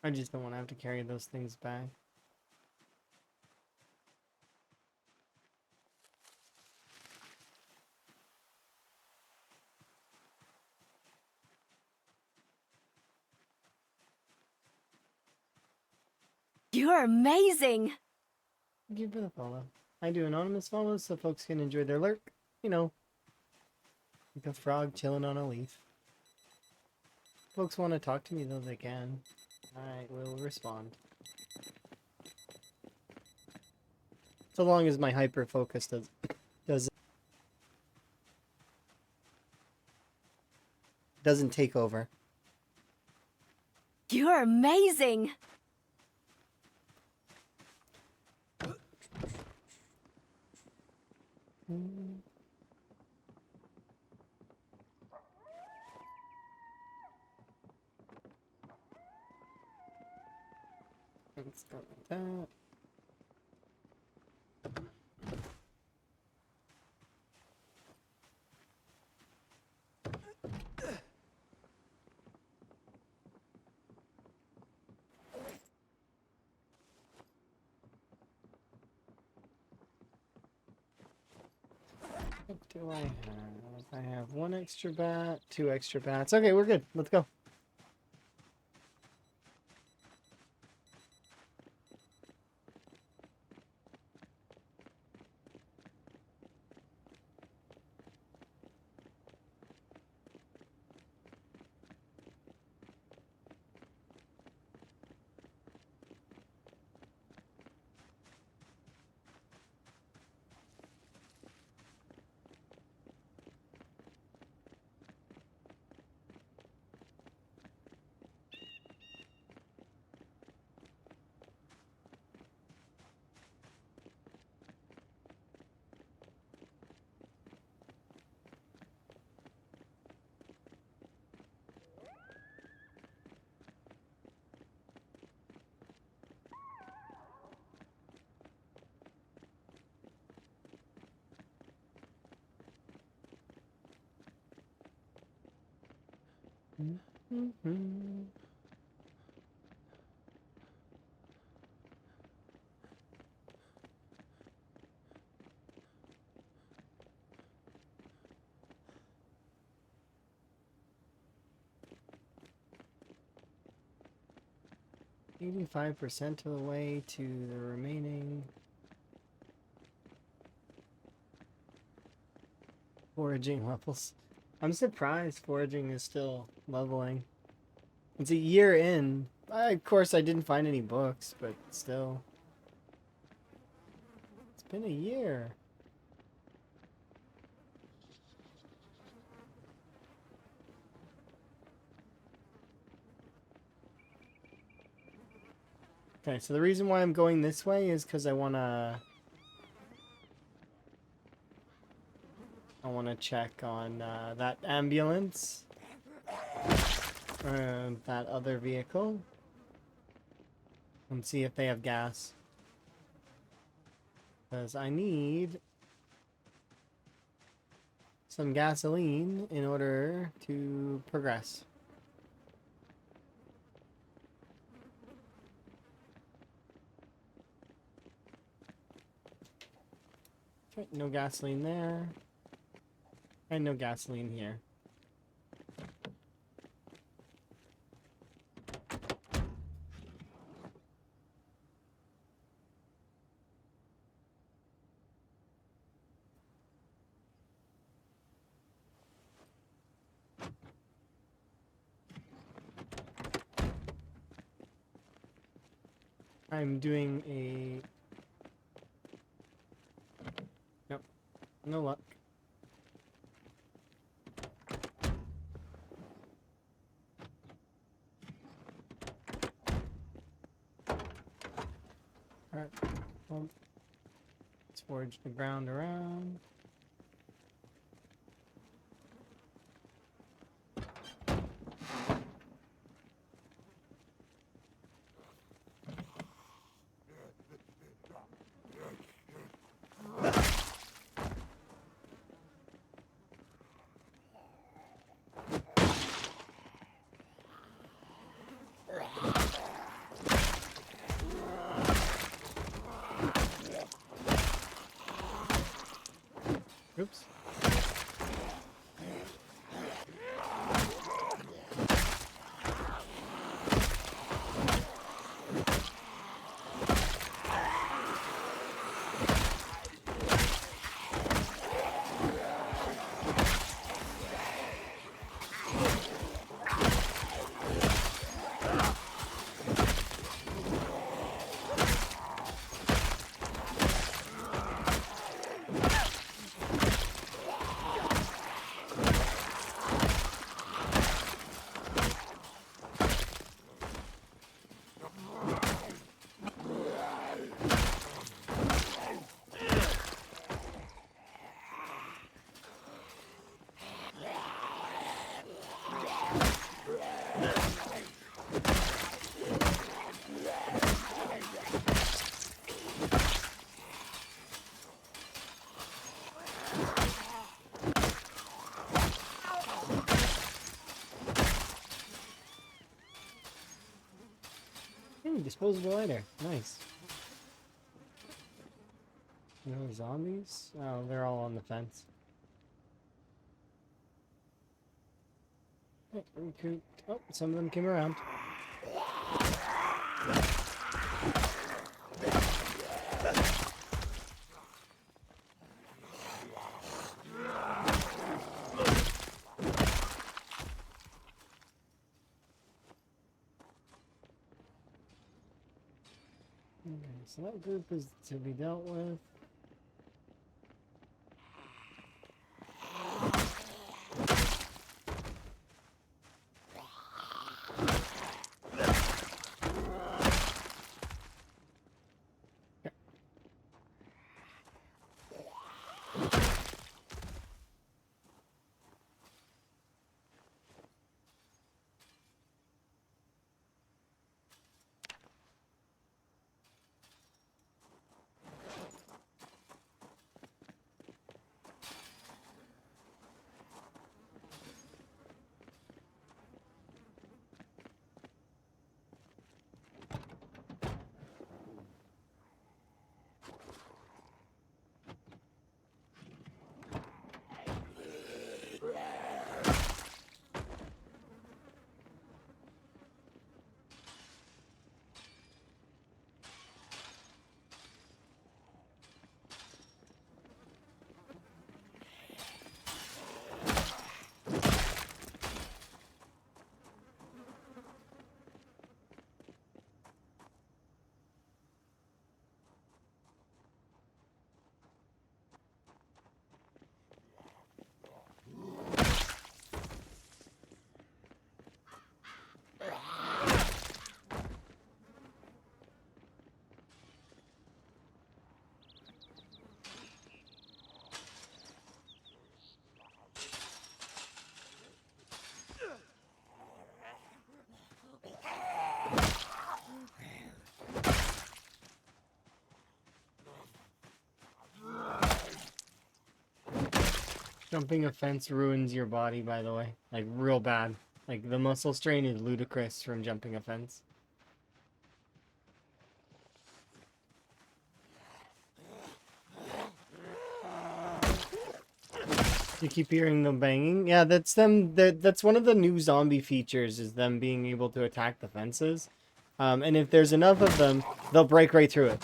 I just don't want to have to carry those things back. You're amazing! Thank you for the follow. I do anonymous follows so folks can enjoy their lurk. You know, like a frog chilling on a leaf. Folks want to talk to me though, they can. I will respond. So long as my hyper focus doesn't take over. You're amazing! Let's go like that. What do I have? I have 1 extra bat, 2 extra bats. Okay, we're good. Let's go. 85% of the way to the remaining foraging levels. I'm surprised foraging is still leveling. It's a year in. Of course, I didn't find any books, but still. It's been a year. Okay, so the reason why I'm going this way is because I want to check on that ambulance. That other vehicle. And see if they have gas. Because I need some gasoline in order to progress. Okay, no gasoline there. And no gasoline here. I'm doing a... Nope. No luck. Alright. Well, let's forage the ground around. Oops. Hey, disposable lighter. Nice. No zombies? Oh, they're all on the fence. Okay, recouped. Oh, some of them came around. Okay, so that group is to be dealt with. Jumping a fence ruins your body, by the way. Like, real bad. Like, the muscle strain is ludicrous from jumping a fence. You keep hearing them banging? Yeah, that's them. That's one of the new zombie features, is them being able to attack the fences. And if there's enough of them, they'll break right through it.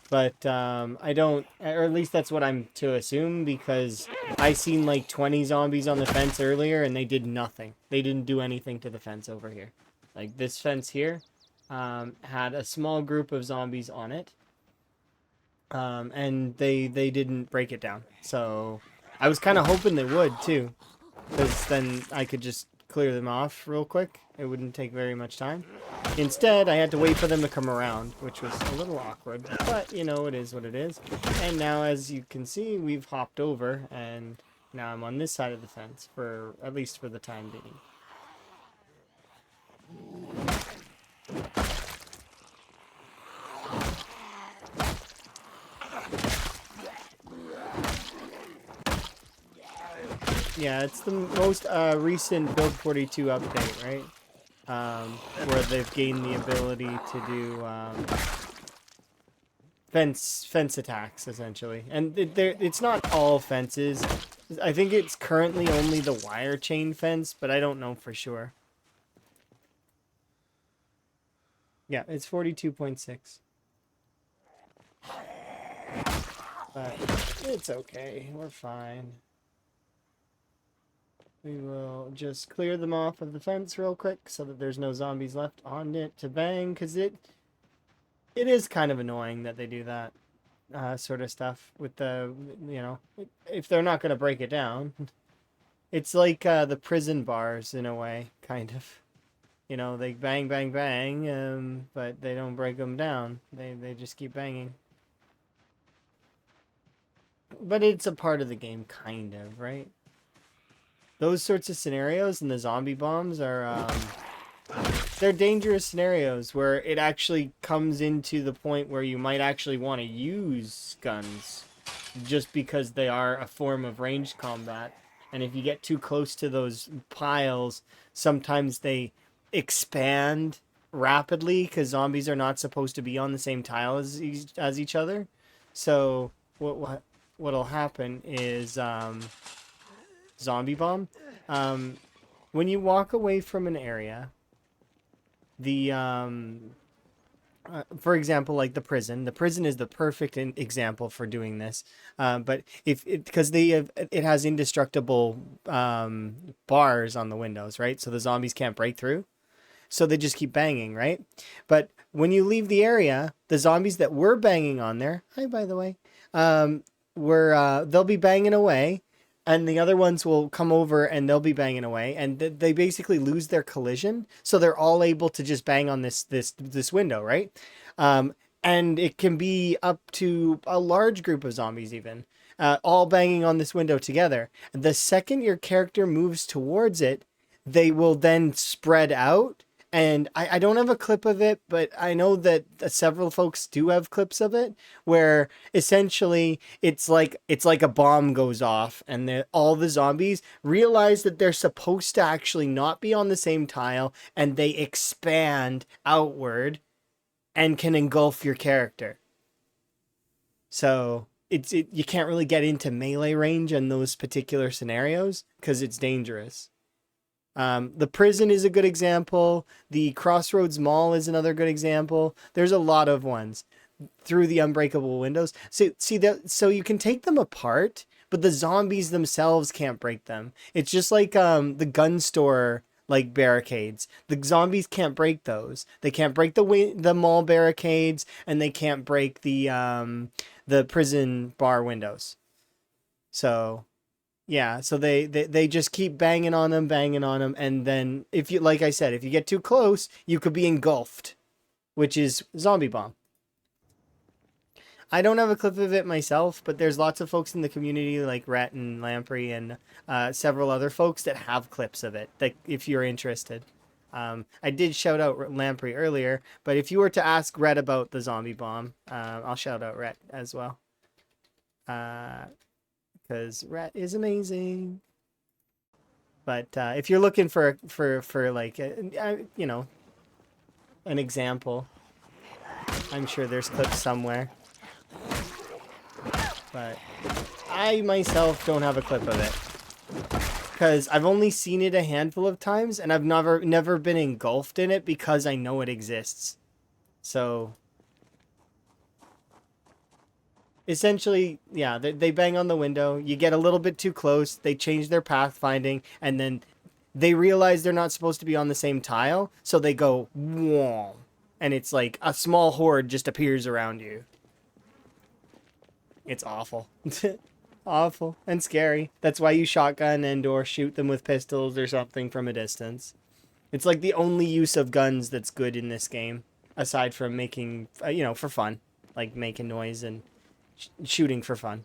But I don't, or at least that's what I'm to assume, because I seen like 20 zombies on the fence earlier and they did nothing. They didn't do anything to the fence over here. Like this fence here had a small group of zombies on it, and they didn't break it down. So I was kind of hoping they would too, because then I could just clear them off real quick. It wouldn't take very much time. Instead, I had to wait for them to come around, which was a little awkward, but you know, it is what it is. And now, as you can see, we've hopped over, and now I'm on this side of the fence, for at least for the time being. Yeah, it's the most recent Build 42 update, right? Where they've gained the ability to do fence attacks, essentially. And it's not all fences. I think it's currently only the wire chain fence, but I don't know for sure. Yeah, it's 42.6. But it's okay. We're fine. We will just clear them off of the fence real quick so that there's no zombies left on it to bang, because it is kind of annoying that they do that sort of stuff with the, you know, if they're not going to break it down. It's like the prison bars in a way, kind of. You know, they bang, bang, bang, but they don't break them down. They just keep banging. But it's a part of the game, kind of, right? Those sorts of scenarios and the zombie bombs are, they're dangerous scenarios where it actually comes into the point where you might actually want to use guns just because they are a form of ranged combat. And if you get too close to those piles, sometimes they expand rapidly because zombies are not supposed to be on the same tile as each other. So what'll happen is zombie bomb. When you walk away from an area, the for example, like the prison is the perfect example for doing this. But if it, because it has indestructible bars on the windows, right? So the zombies can't break through. So they just keep banging, right? But when you leave the area, the zombies that were banging on there, hi, by the way, they'll be banging away, and the other ones will come over and they'll be banging away, and they basically lose their collision, so they're all able to just bang on this window, right? And it can be up to a large group of zombies even, all banging on this window together. The second your character moves towards it, they will then spread out. And I don't have a clip of it, but I know that several folks do have clips of it, where essentially it's like a bomb goes off, and all the zombies realize that they're supposed to actually not be on the same tile, and they expand outward and can engulf your character. So you can't really get into melee range in those particular scenarios because it's dangerous. The prison is a good example. The Crossroads Mall is another good example. There's a lot of ones through the unbreakable windows. So you can take them apart, but the zombies themselves can't break them. It's just like the gun store like barricades. The zombies can't break those. They can't break the mall barricades, and they can't break the prison bar windows. So yeah, so they just keep banging on them, and then if you, like I said, if you get too close, you could be engulfed, which is zombie bomb. I don't have a clip of it myself, but there's lots of folks in the community like Rhett and Lamprey and several other folks that have clips of it, that if you're interested. I did shout out Lamprey earlier, but if you were to ask Rhett about the zombie bomb, I'll shout out Rhett as well. because rat is amazing. But if you're looking for like you know, an example, I'm sure there's clips somewhere. But I myself don't have a clip of it because I've only seen it a handful of times, and I've never been engulfed in it because I know it exists. So essentially, yeah, they bang on the window. You get a little bit too close. They change their pathfinding, and then they realize they're not supposed to be on the same tile, so they go whoa, and it's like a small horde just appears around you. It's awful. Awful and scary. That's why you shotgun and or shoot them with pistols or something from a distance. It's like the only use of guns that's good in this game, aside from making, you know, for fun, like making noise and shooting for fun.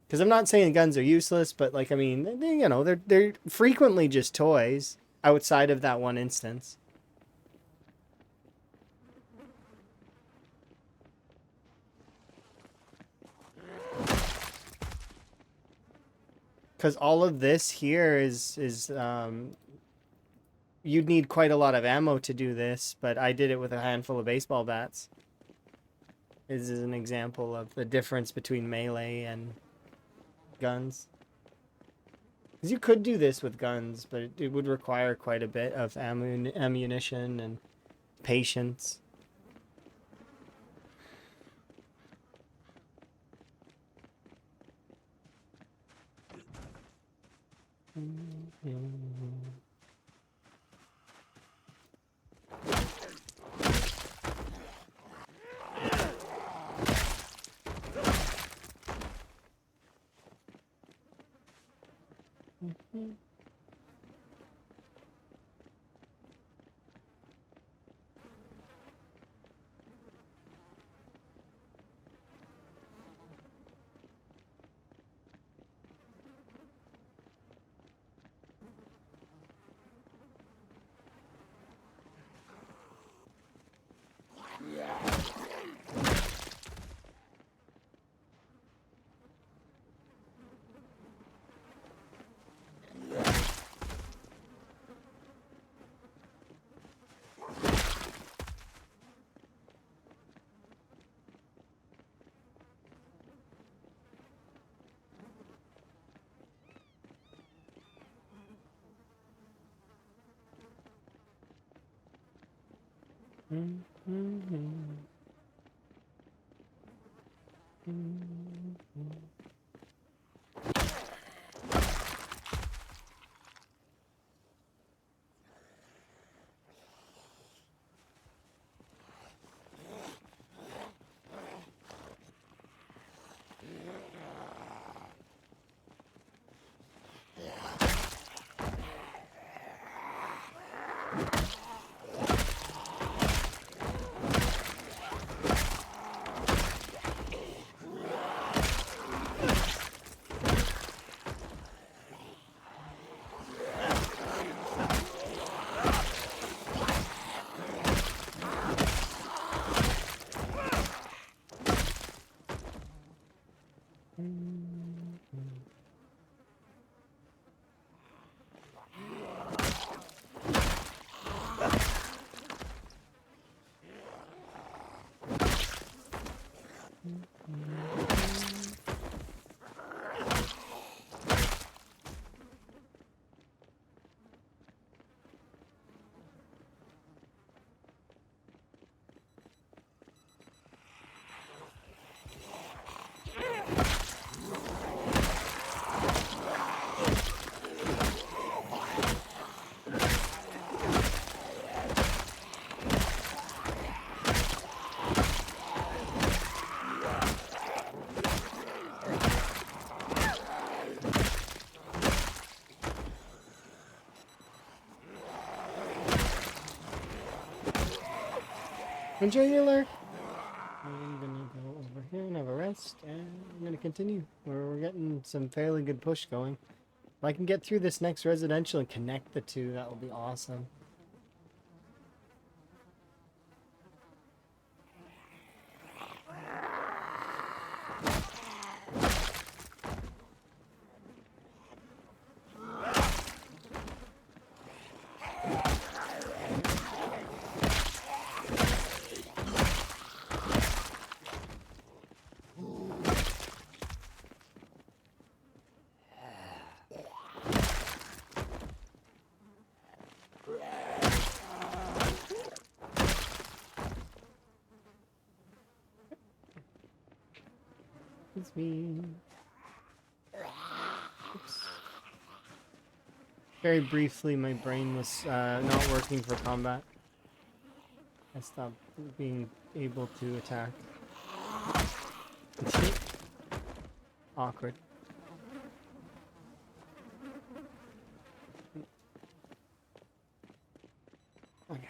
Because I'm not saying guns are useless, but like I mean, you know, they're frequently just toys outside of that one instance. Because all of this here is you'd need quite a lot of ammo to do this, but I did it with a handful of baseball bats. This is an example of the difference between melee and guns. Because you could do this with guns, but it would require quite a bit of ammunition and patience. Enjoy your lurk. I'm gonna go over here and have a rest, and I'm gonna continue. We're getting some fairly good push going. If I can get through this next residential and connect the two, that will be awesome. It's me. Oops. Very briefly, my brain was not working for combat. I stopped being able to attack. Awkward. Okay.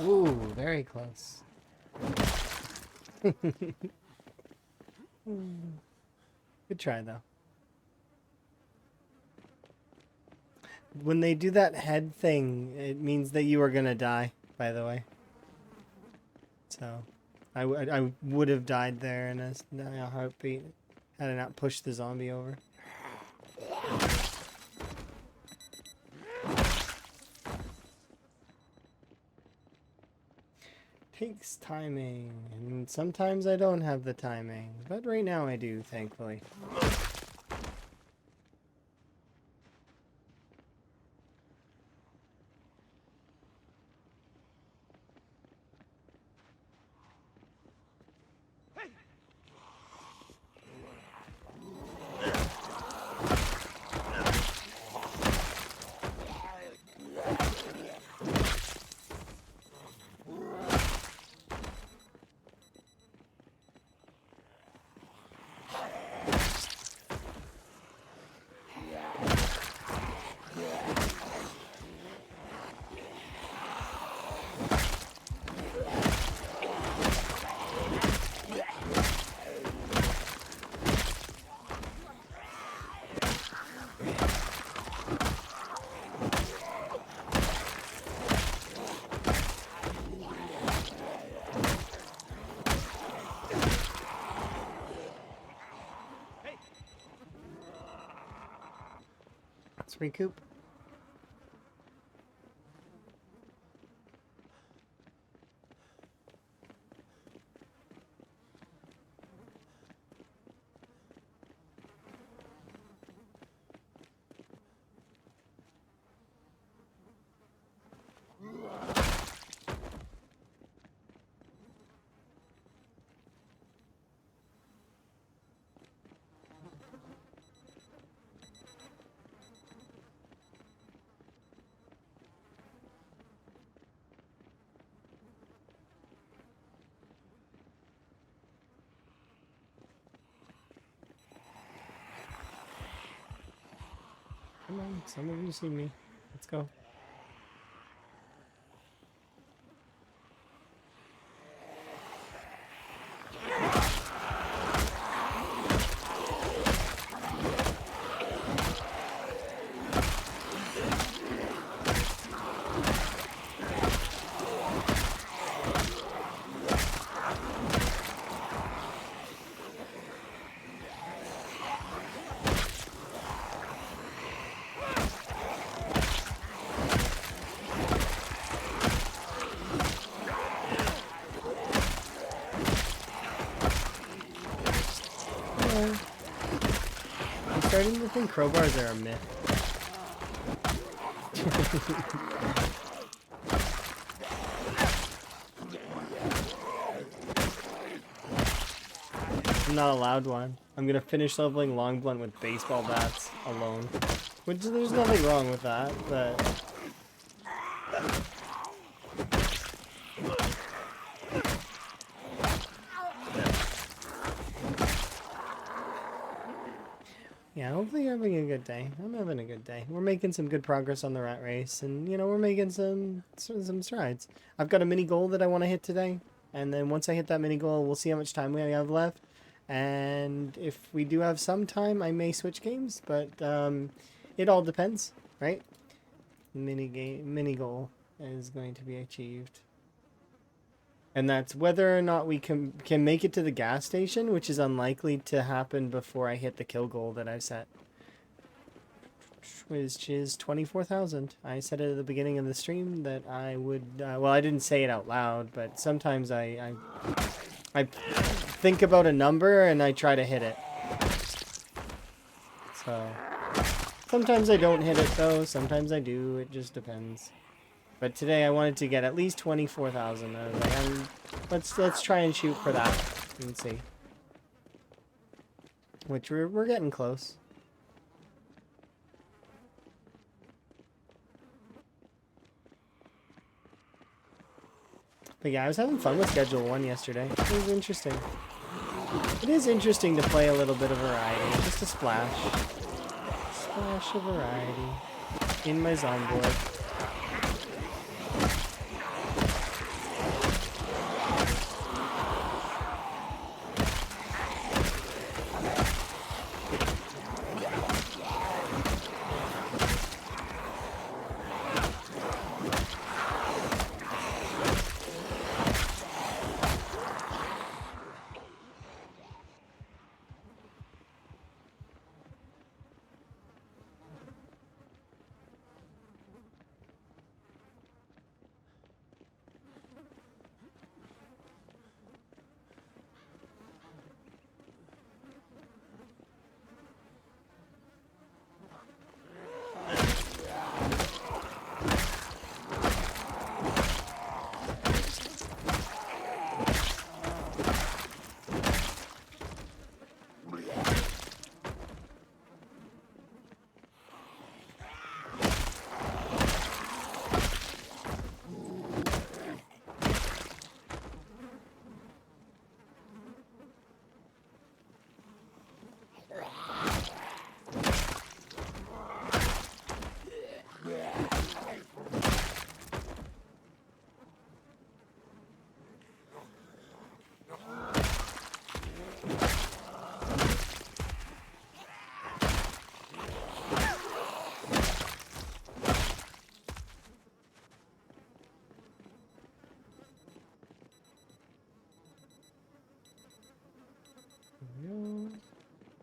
Ooh, very close. Good try, though. When they do that head thing, it means that you are gonna die, by the way. So, I would have died there in a heartbeat had I not pushed the zombie over. Takes timing, and sometimes I don't have the timing, but right now I do, thankfully. Let's recoup. Come on, some of you see me. Let's go. starting to think crowbars are a myth. I'm not allowed one. I'm gonna finish leveling long blunt with baseball bats alone. Which there's nothing wrong with that, but yeah, hopefully you're having a good day. I'm having a good day. We're making some good progress on the rat race, and you know, we're making some strides. I've got a mini goal that I want to hit today, and then once I hit that mini goal, we'll see how much time we have left. And if we do have some time, I may switch games, but it all depends, right? Mini goal is going to be achieved. And that's whether or not we can make it to the gas station, which is unlikely to happen before I hit the kill goal that I've set. Which is 24,000. I said it at the beginning of the stream that I would, well, I didn't say it out loud, but sometimes I think about a number and I try to hit it. So, sometimes I don't hit it though, sometimes I do, it just depends. But today I wanted to get at least 24,000. I was like, let's try and shoot for that and see. Which we're getting close. But yeah, I was having fun with Schedule 1 yesterday. It was interesting. It is interesting to play a little bit of variety. Just a splash. Splash of variety. In my Zomboard.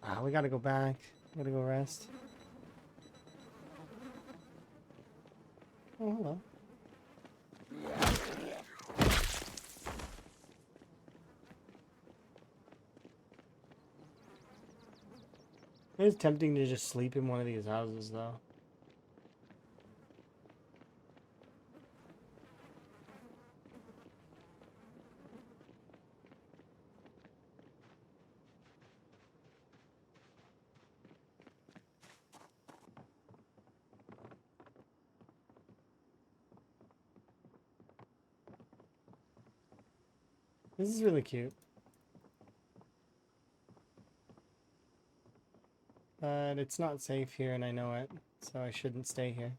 Ah, we gotta go back. We gotta go rest. Oh, hello. It's tempting to just sleep in one of these houses, though. This is really cute. But it's not safe here and I know it, so I shouldn't stay here.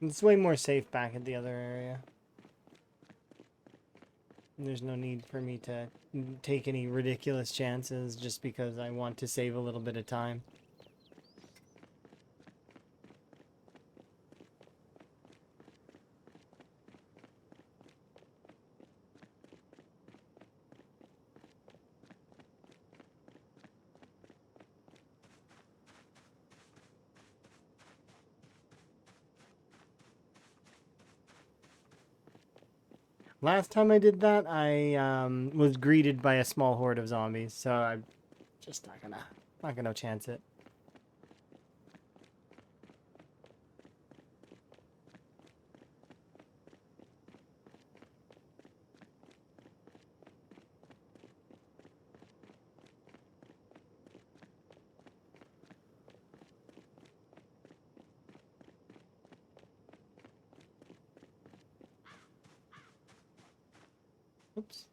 It's way more safe back at the other area. There's no need for me to take any ridiculous chances just because I want to save a little bit of time. Last time I did that, I was greeted by a small horde of zombies, so I'm just not gonna chance it. Oops.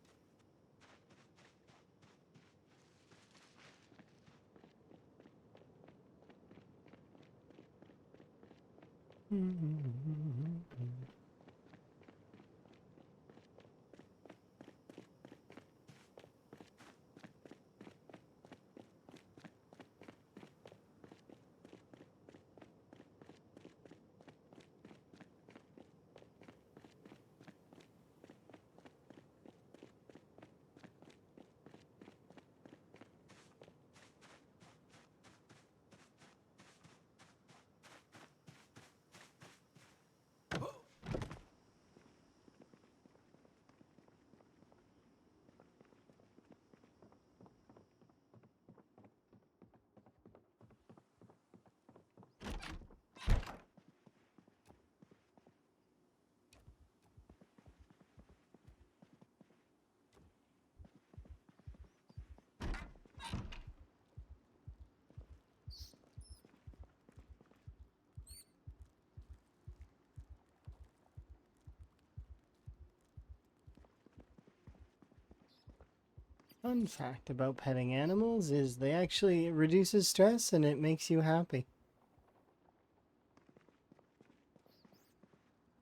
Fun fact about petting animals is they actually it reduces stress and it makes you happy.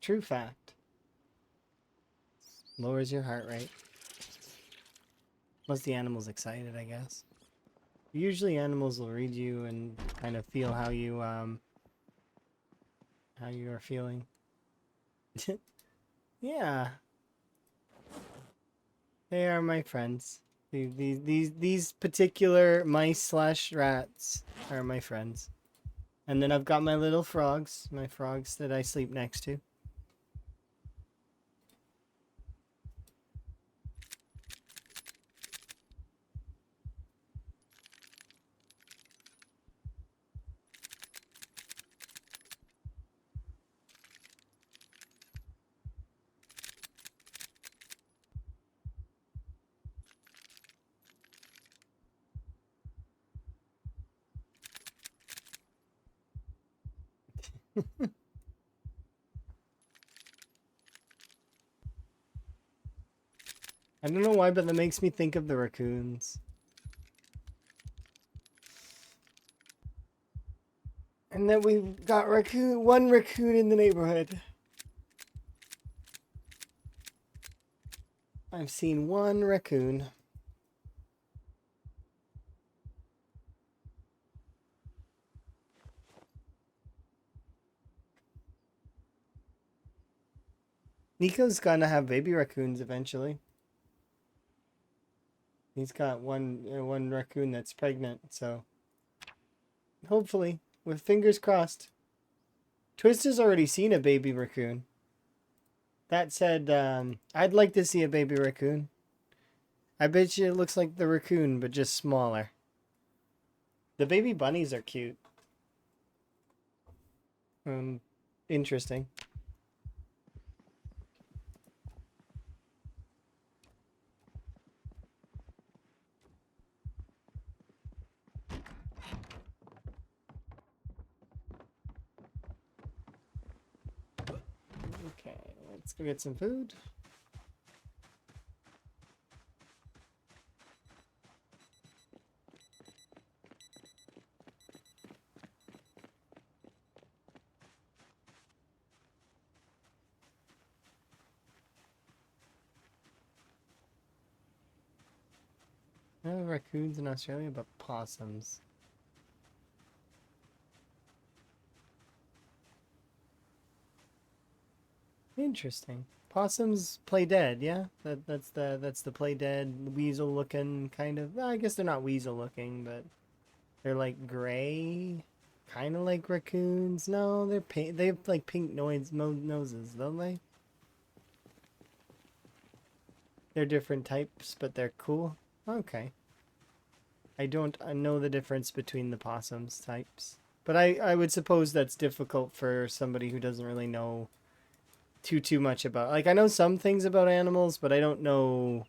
True fact. Lowers your heart rate. Plus the animal's excited, I guess. Usually animals will read you and kind of feel how you are feeling. Yeah. They are my friends. These particular mice slash rats are my friends. And then I've got my little frogs, my frogs that I sleep next to. I don't know why, but that makes me think of the raccoons. And that we've got one raccoon in the neighborhood. I've seen one raccoon. Nico's gonna have baby raccoons eventually. He's got one raccoon that's pregnant, so hopefully, with fingers crossed. Twister's already seen a baby raccoon. That said, I'd like to see a baby raccoon. I bet you it looks like the raccoon, but just smaller. The baby bunnies are cute. Interesting. Okay, let's go get some food. No raccoons in Australia, but possums. Interesting. Possums play dead, yeah? That's the play dead weasel looking kind of. Well, I guess they're not weasel looking, but they're like gray, kind of like raccoons. No, they're pink. They have like pink noses, don't they? They're different types, but they're cool. Okay. I don't know the difference between the possums types. But I would suppose that's difficult for somebody who doesn't really know too much about. Like I know some things about animals, but I don't know.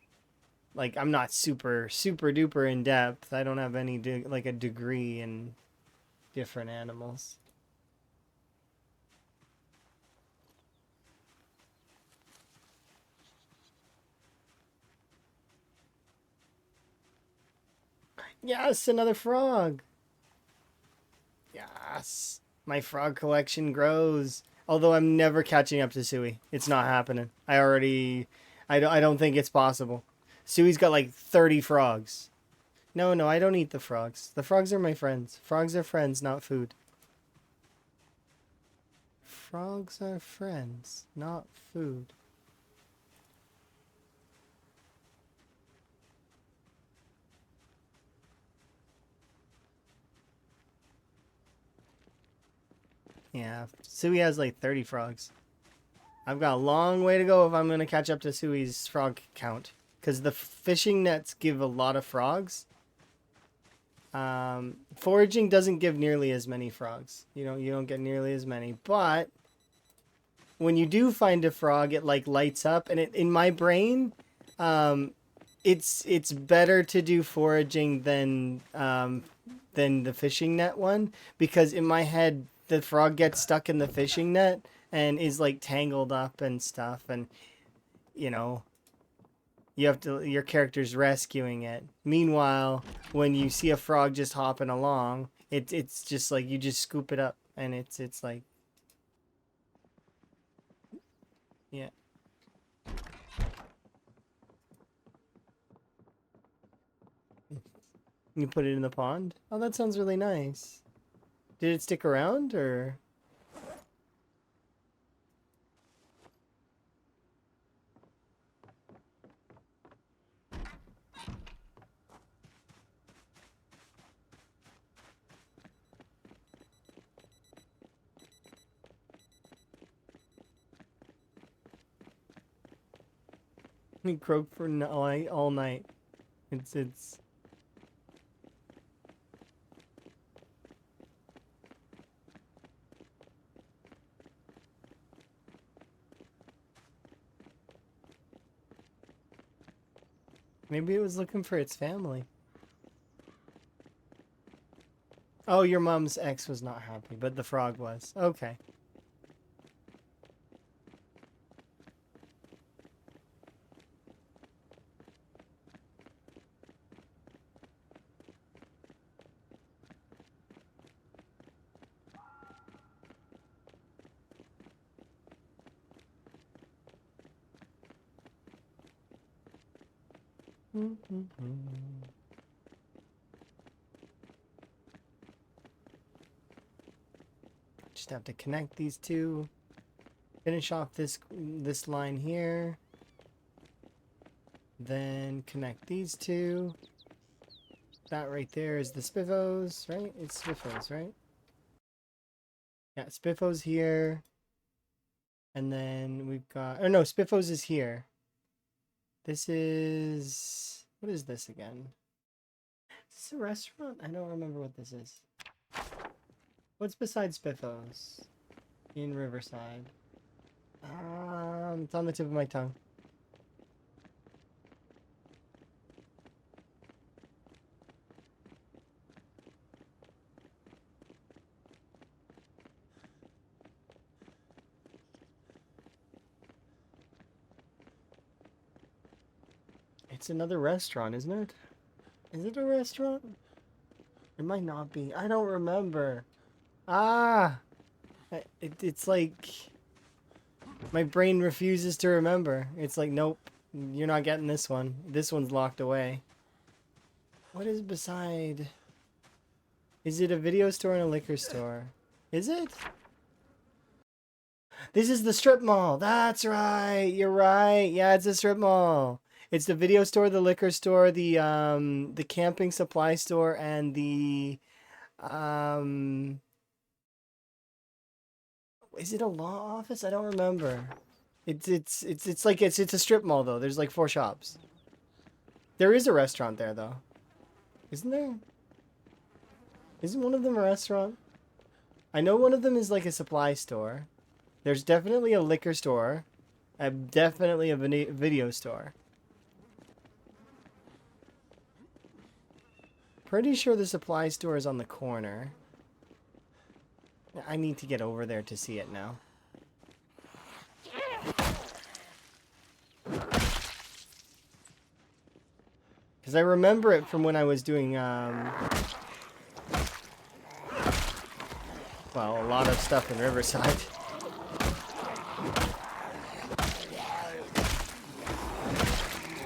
Like I'm not super duper in depth. I don't have any like a degree in different animals. Yes, another frog. Yes. My frog collection grows. Although I'm never catching up to Suey. It's not happening. I don't think it's possible. Suey's got like 30 frogs. No, no, I don't eat the frogs. The frogs are my friends. Frogs are friends, not food. Frogs are friends, not food. Yeah, Suey has like 30 frogs. I've got a long way to go if I'm going to catch up to Suey's frog count. Because the fishing nets give a lot of frogs. Foraging doesn't give nearly as many frogs. You don't get nearly as many. But when you do find a frog, it like lights up. And in my brain, it's better to do foraging than the fishing net one. Because in my head, the frog gets stuck in the fishing net and is like tangled up and stuff, and you know your character's rescuing it. Meanwhile, when you see a frog just hopping along, it's just like you just scoop it up, and it's like, yeah. You put it in the pond. Oh, that sounds really nice. Did it stick around or? He croaked for all night. It's maybe it was looking for its family. Oh, your mom's ex was not happy, but the frog was. Okay. Just have to connect these two. Finish off this line here. Then connect these two. That right there is the Spiffos, right? It's Spiffos, right? Yeah, Spiffos here. And then we've got... Oh, no, Spiffos is here. This is... What is this again? Is this a restaurant? I don't remember what this is. What's besides Spiffos in Riverside? It's on the tip of my tongue. It's another restaurant, isn't it? Is it a restaurant? It might not be. I don't remember. Ah! It's like... My brain refuses to remember. It's like, nope, you're not getting this one. This one's locked away. What is beside... Is it a video store and a liquor store? Is it? This is the strip mall. That's right. You're right. Yeah, it's a strip mall. It's the video store, the liquor store, the camping supply store, and the is it a law office? I don't remember. It's a strip mall though. There's like 4 shops. There is a restaurant there though. Isn't there? Isn't one of them a restaurant? I know one of them is like a supply store. There's definitely a liquor store. Definitely a video store. Pretty sure the supply store is on the corner. I need to get over there to see it now. Because I remember it from when I was doing, well, a lot of stuff in Riverside.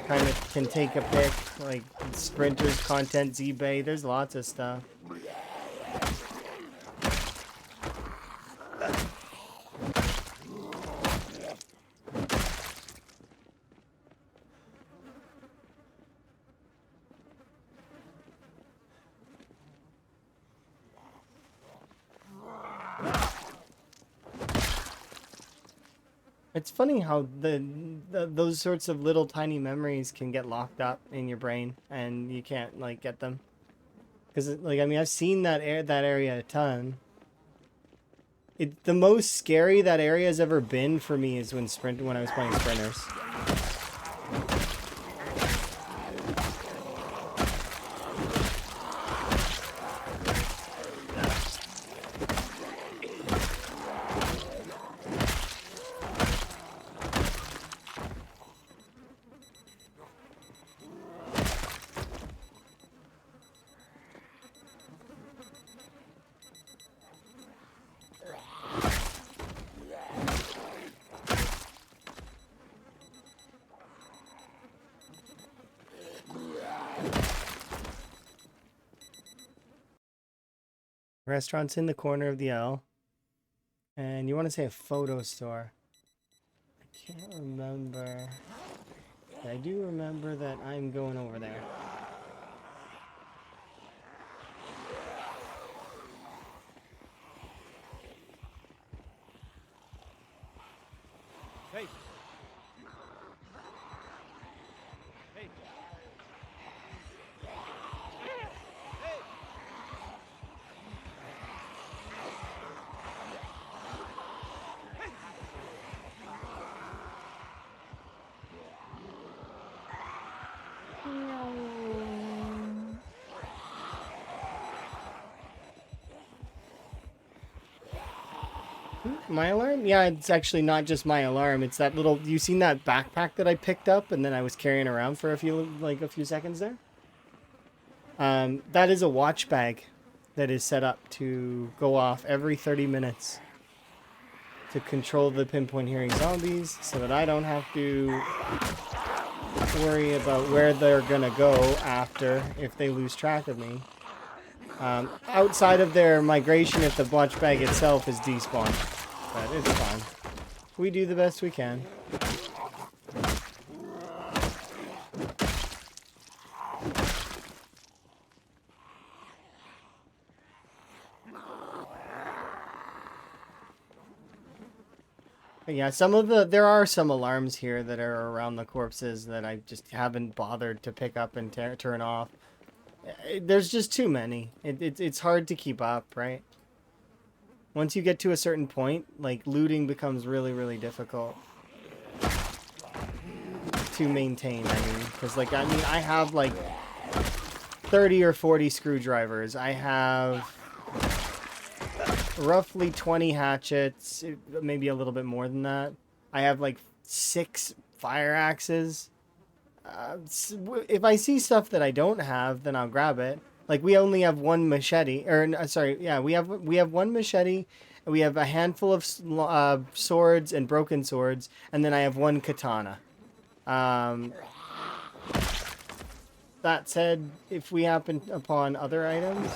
Kind of can take a pick, like Sprinters, Content, Z-Bay, there's lots of stuff. It's funny how those sorts of little tiny memories can get locked up in your brain and you can't like get them. Because like I mean I've seen that area a ton. The most scary that area has ever been for me is when I was playing Sprinters. Restaurant's in the corner of the L. And you want to say a photo store. I can't remember. I do remember that I'm going over there. Hey. Hey. My alarm? Yeah, it's actually not just my alarm. It's that little. You seen that backpack that I picked up and then I was carrying around for a few seconds there? That is a watch bag that is set up to go off every 30 minutes to control the pinpoint hearing zombies so that I don't have to worry about where they're gonna go after if they lose track of me. Outside of their migration if the watch bag itself is despawned. But it's fine. We do the best we can. But yeah, there are some alarms here that are around the corpses that I just haven't bothered to pick up and turn off. There's just too many. It's hard to keep up, right? Once you get to a certain point, like looting becomes really, really difficult to maintain. I mean, because like I have like 30 or 40 screwdrivers. I have roughly 20 hatchets, maybe a little bit more than that. I have like 6 fire axes. If I see stuff that I don't have, then I'll grab it. Like we only have one machete, or sorry, yeah, we have one machete. We have a handful of swords and broken swords, and then I have one katana. That said, if we happen upon other items.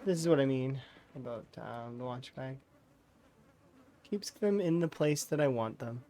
This is what I mean about the watch bag. Keeps them in the place that I want them.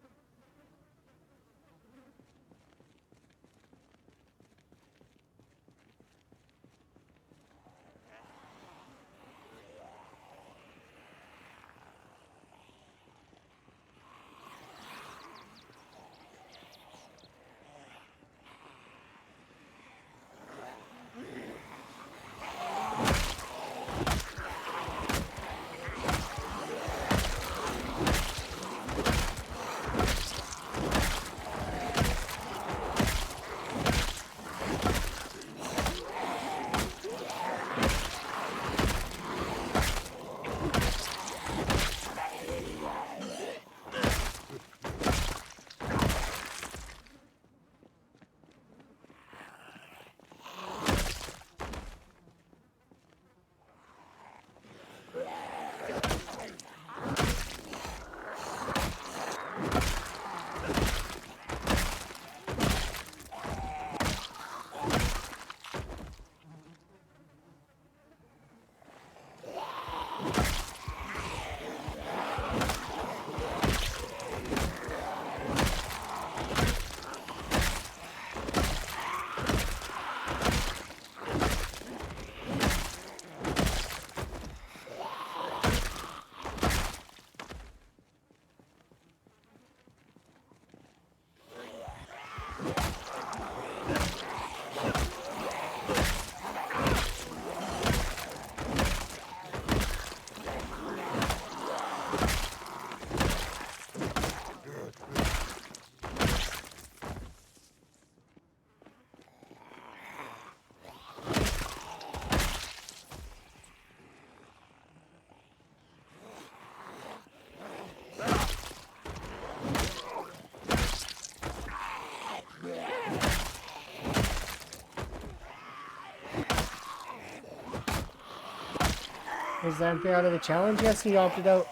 Is Zampe out of the challenge? Yes, he opted out.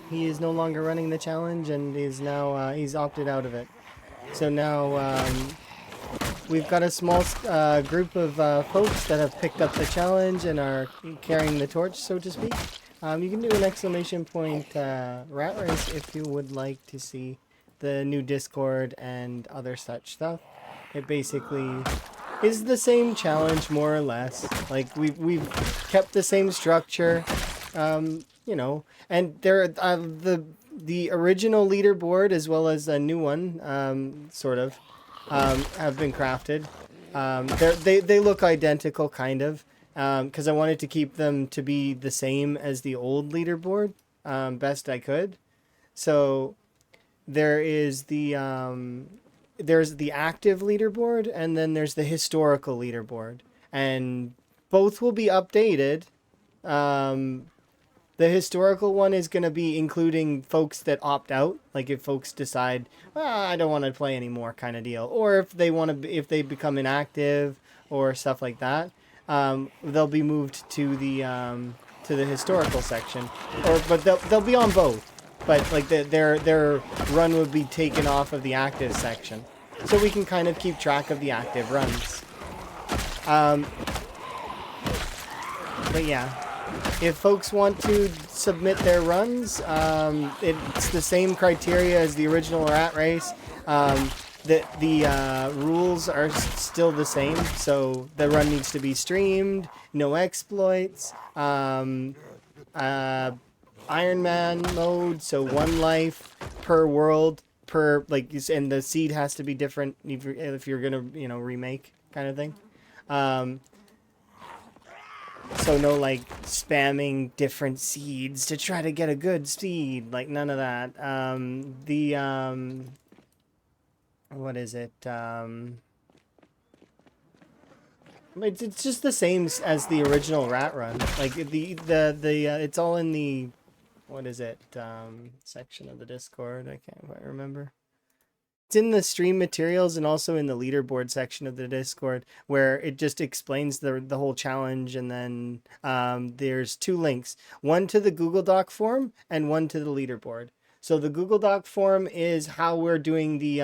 He is no longer running the challenge and is now he's opted out of it. So now we've got a small group of folks that have picked up the challenge and are carrying the torch, so to speak. You can do an exclamation point rat race if you would like to see the new Discord and other such stuff. It basically is the same challenge, more or less. Like we've kept the same structure, you know, and there the original leaderboard as well as a new one, sort of, have been crafted. They look identical, kind of, because I wanted to keep them to be the same as the old leaderboard, best I could. So there is there's the active leaderboard and then there's the historical leaderboard, and both will be updated. The historical one is going to be including folks that opt out, like if folks decide, I don't want to play anymore, kind of deal, or if they want to, if they become inactive or stuff like that, they'll be moved to the historical section, but they'll be on both. But like their run would be taken off of the active section, so we can kind of keep track of the active runs. But yeah, if folks want to submit their runs, it's the same criteria as the original rat race. The rules are still the same, so the run needs to be streamed, no exploits. Iron Man mode, so 1 life per world per, like, and the seed has to be different if you're gonna, you know, remake kind of thing. So no like spamming different seeds to try to get a good seed, like none of that. What is it? It's just the same as the original rat run. Like it's all in the, what is it, section of the Discord. I can't quite remember. It's in the stream materials and also in the leaderboard section of the Discord, where it just explains the whole challenge, and then there's 2 links, one to the Google Doc form and one to the leaderboard. So the Google Doc form is how we're doing the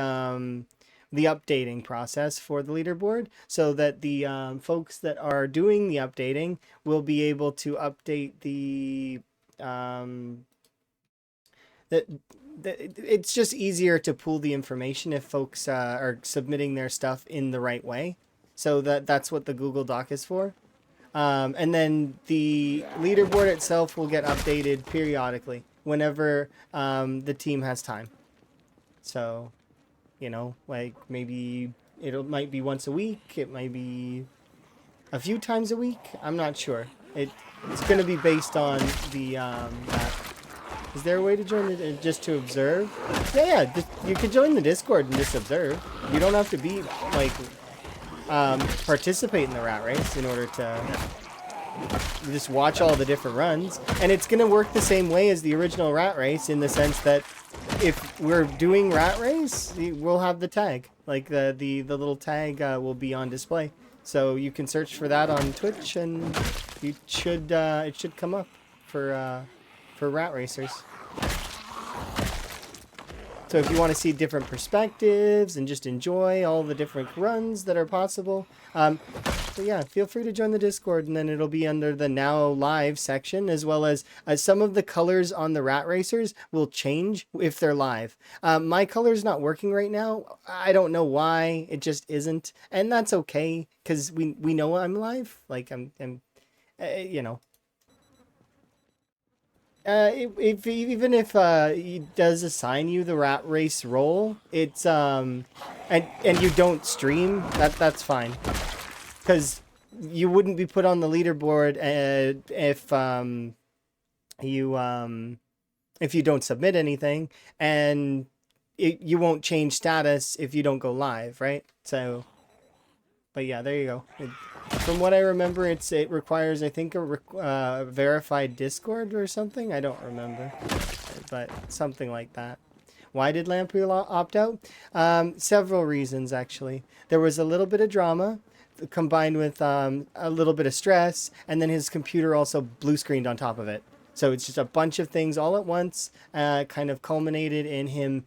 the updating process for the leaderboard, so that the folks that are doing the updating will be able to update the um, that it's just easier to pool the information if folks are submitting their stuff in the right way. So that's what the Google Doc is for. And then the leaderboard itself will get updated periodically whenever the team has time. So, like maybe might be once a week. It might be a few times a week. I'm not sure. It's going to be based on the is there a way to join it just to observe? Yeah. You could join the Discord and just observe. You don't have to be like participate in the rat race in order to just watch all the different runs. And it's going to work the same way as the original rat race, in the sense that if we're doing rat race, we'll have the tag. Like the little tag will be on display. So you can search for that on Twitch, and it should come up for rat racers. So if you want to see different perspectives and just enjoy all the different runs that are possible, so yeah, feel free to join the Discord, and then it'll be under the Now Live section, as well as some of the colors on the rat racers will change if they're live. My color's not working right now. I don't know why. It just isn't, and that's okay, because we know I'm live. Like I'm you know. Even if he does assign you the rat race role, it's and you don't stream, that's fine, because you wouldn't be put on the leaderboard if you don't submit anything, and you won't change status if you don't go live, right? So, but yeah, there you go. From what I remember, it requires, I think, a verified Discord or something. I don't remember, but something like that. Why did Lamprey opt out? Several reasons, actually. There was a little bit of drama combined with a little bit of stress, and then his computer also blue screened on top of it. So it's just a bunch of things all at once, kind of culminated in him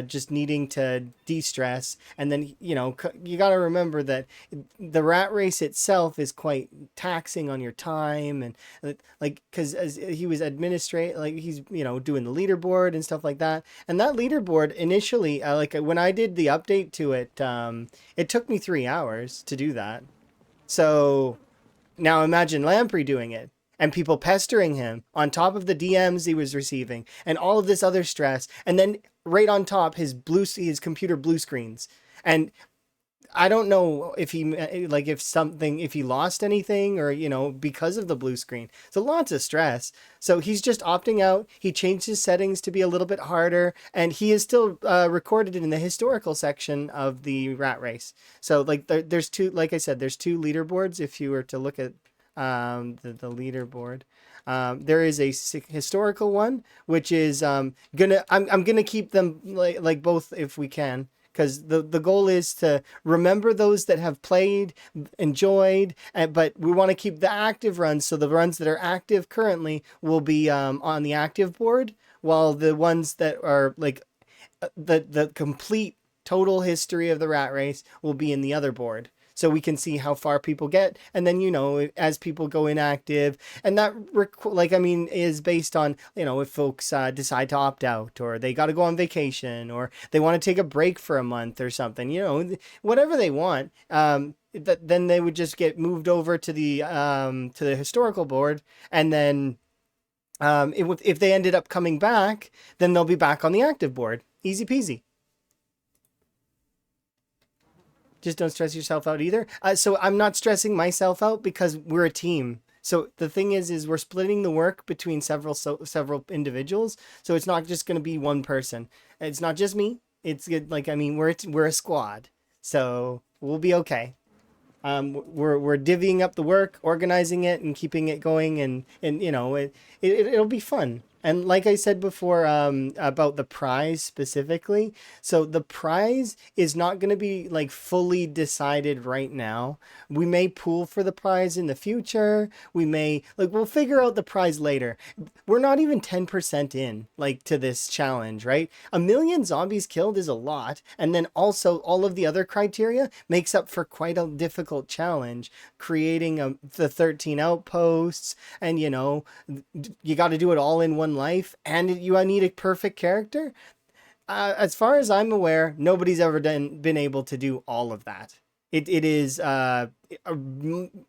just needing to de-stress. And then, you got to remember that the rat race itself is quite taxing on your time. And like, because as he was he's, doing the leaderboard and stuff like that. And that leaderboard initially, like when I did the update to it, it took me 3 hours to do that. So now imagine Lamprey doing it, and people pestering him on top of the DMs he was receiving and all of this other stress. And then right on top, his computer blue screens. And I don't know if if he lost anything or, because of the blue screen. So lots of stress. So he's just opting out. He changed his settings to be a little bit harder, and he is still recorded in the historical section of the rat race. So there's two, like I said, there's two leaderboards. If you were to look at the leaderboard, there is a historical one, which is I'm gonna keep them like both if we can, because the goal is to remember those that have played, enjoyed, but we want to keep the active runs. So the runs that are active currently will be on the active board, while the ones that are like the complete total history of the rat race will be in the other board. So we can see how far people get, and then as people go inactive, and that is based on if folks decide to opt out, or they got to go on vacation, or they want to take a break for a month or something. Whatever they want. Then they would just get moved over to the historical board, and then if they ended up coming back, then they'll be back on the active board. Easy peasy. Just don't stress yourself out either. So I'm not stressing myself out because we're a team. So the thing is we're splitting the work between several individuals. So it's not just going to be one person. It's not just me. It's we're a squad. So we'll be okay. We're divvying up the work, organizing it, and keeping it going, and it'll be fun. And like I said before, about the prize specifically, so the prize is not going to be like fully decided right now. We may pool for the prize in the future. We may like we'll figure out the prize later. We're not even 10% in like to this challenge, right? 1 million zombies killed is a lot, and then also all of the other criteria makes up for quite a difficult challenge, creating the 13 outposts, and you got to do it all in one life, and you need a perfect character. As far as I'm aware, nobody's ever been able to do all of that. It is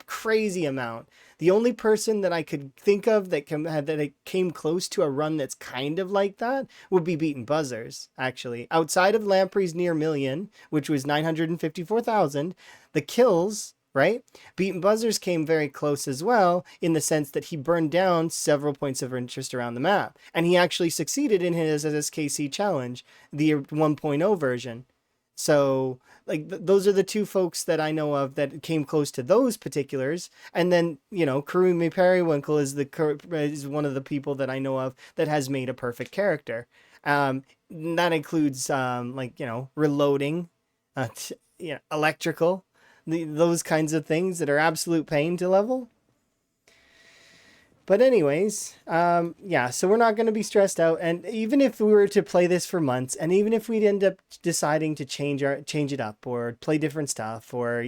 crazy amount. The only person that I could think of that it came close to a run that's kind of like that would be Beaten Buzzers, actually. Outside of Lamprey's near million, which was 954,000, the kills, right? Beaten Buzzers came very close as well, in the sense that he burned down several points of interest around the map. And he actually succeeded in his SKC challenge, the 1.0 version. So, like, those are the two folks that I know of that came close to those particulars. And then, Karumi Periwinkle is one of the people that I know of that has made a perfect character. That includes, reloading, electrical, those kinds of things that are absolute pain to level. But anyways, yeah, so we're not going to be stressed out. And even if we were to play this for months, and even if we'd end up deciding to change it up or play different stuff, or,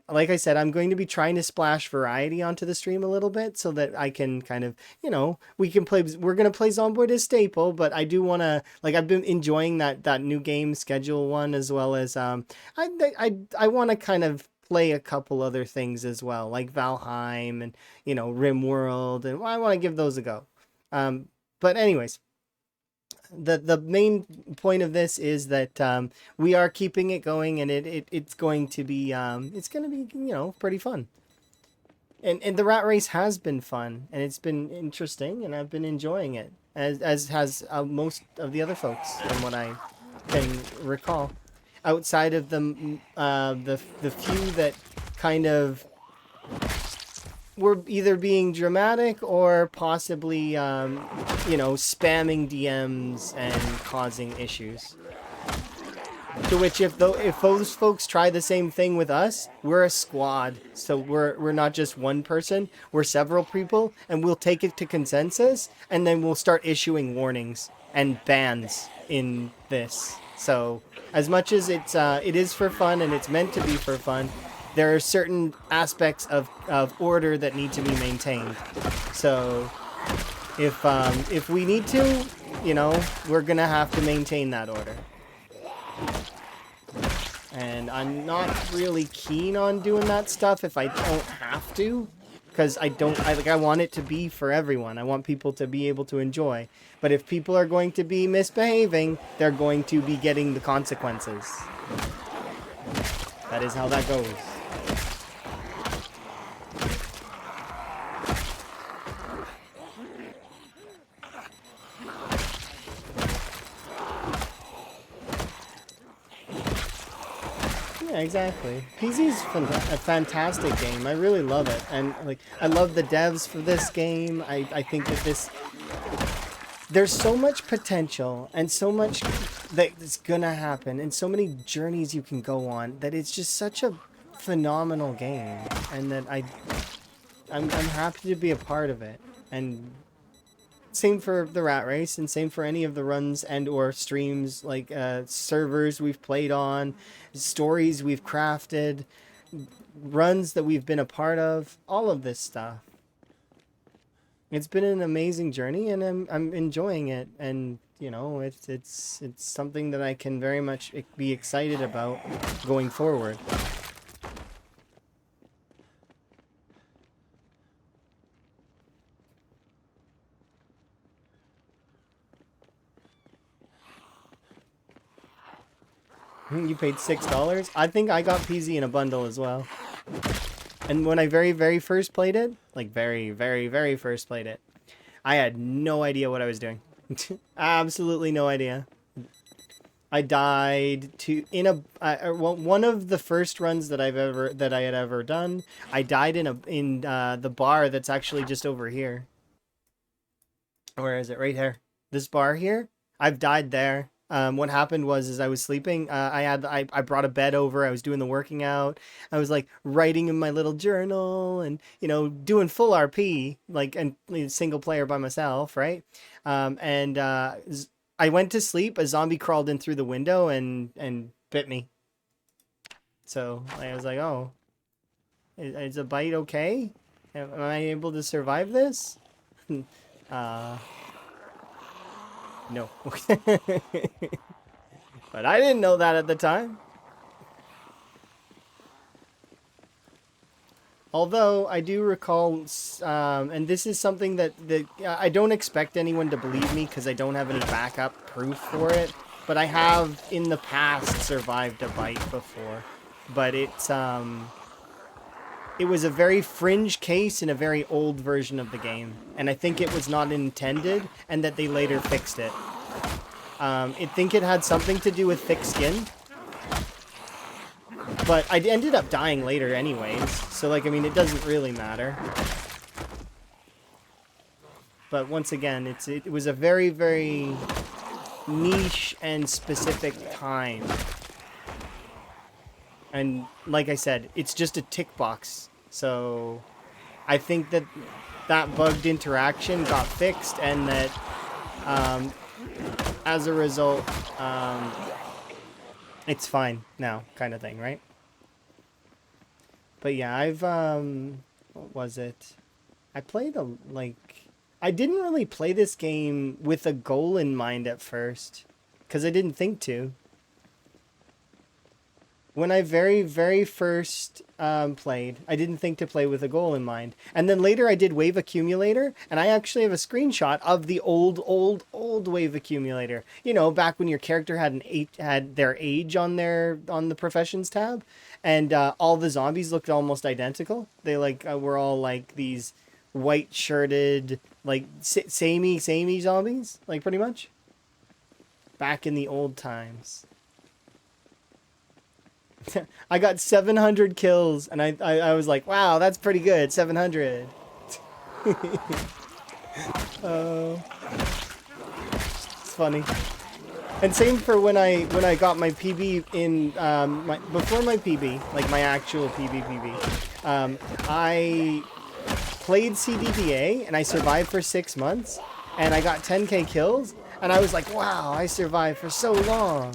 like I said, I'm going to be trying to splash variety onto the stream a little bit so that I can kind of, we're going to play Zomboid as staple, but I do want to, like, I've been enjoying that new game schedule one, as well as, I want to kind of play a couple other things as well, like Valheim and RimWorld, and I want to give those a go. But anyways, the main point of this is that we are keeping it going, and it's going to be pretty fun. And the rat race has been fun, and it's been interesting, and I've been enjoying it, as has most of the other folks, from what I can recall. Outside of the few that kind of were either being dramatic or possibly spamming DMs and causing issues. To which, if those folks try the same thing with us, we're a squad. So we're not just one person, we're several people, and we'll take it to consensus, and then we'll start issuing warnings and bans in this. So, as much as it is for fun, and it's meant to be for fun, there are certain aspects of order that need to be maintained. So, if we need to, we're gonna have to maintain that order. And I'm not really keen on doing that stuff if I don't have to, because I want it to be for everyone. I want people to be able to enjoy. But if people are going to be misbehaving, they're going to be getting the consequences. That is how that goes. Yeah, exactly. PZ's a fantastic game. I really love it. And I love the devs for this game. I think that there's so much potential and so much that's gonna happen and so many journeys you can go on, that it's just such a phenomenal game, and that I'm happy to be a part of it. And same for the rat race, and same for any of the runs and or streams, like servers we've played on, stories we've crafted, runs that we've been a part of, all of this stuff. It's been an amazing journey, and I'm enjoying it, and it's something that I can very much be excited about going forward. You paid $6? I think I got PZ in a bundle as well. And when I very, very first played it, like very, very, very first played it, I had no idea what I was doing. Absolutely no idea. I died one of the first runs that I had ever done. I died in the bar that's actually just over here. Where is it? Right here. This bar here. I've died there. What happened was, I was sleeping. I brought a bed over. I was doing the working out. I was like writing in my little journal, and doing full RP, like, and single player by myself, right? And I went to sleep. A zombie crawled in through the window and bit me. So I was like, oh, is a bite okay? Am I able to survive this? No. But I didn't know that at the time. Although I do recall, and this is something that I don't expect anyone to believe me because I don't have any backup proof for it. But I have in the past survived a bite before. But it was a very fringe case in a very old version of the game, and I think it was not intended, and that they later fixed it. I think it had something to do with thick skin. But I ended up dying later anyways, so, like, I mean, it doesn't really matter. But once again, it was a very, very niche and specific time. And like I said, it's just a tick box. So I think that bugged interaction got fixed, and that as a result, it's fine now, kind of thing, right? But yeah, I've what was it? I played I didn't really play this game with a goal in mind at first, because I didn't think to. When I very, very first played, I didn't think to play with a goal in mind. And then later I did Wave Accumulator, and I actually have a screenshot of the old Wave Accumulator. You know, back when your character had their age on the professions tab, and all the zombies looked almost identical. They were all like these white-shirted, like samey zombies, like, pretty much. Back in the old times. I got 700 kills, and I was like, wow, that's pretty good, 700. Oh, it's funny. And same for when I got my PB in before my PB, like my actual PB. I played CDDA and I survived for 6 months, and I got 10k kills, and I was like, wow, I survived for so long.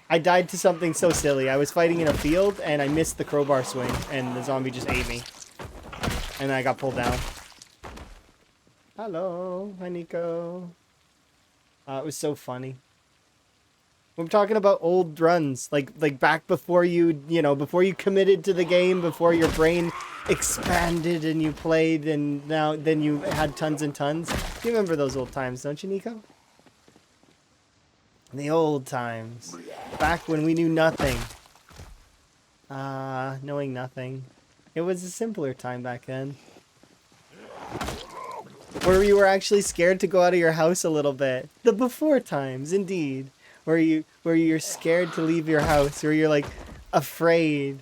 I died to something so silly. I was fighting in a field, and I missed the crowbar swing, and the zombie just ate me. And I got pulled down. Hello. Hi, Nico. It was so funny. I'm talking about old runs, like back before before you committed to the game, before your brain expanded and you played, and then you had tons and tons. You remember those old times, don't you, Nico? The old times. Back when we knew nothing. Knowing nothing. It was a simpler time back then. Where you were actually scared to go out of your house a little bit. The before times, indeed. Where you're scared to leave your house, where you're like afraid.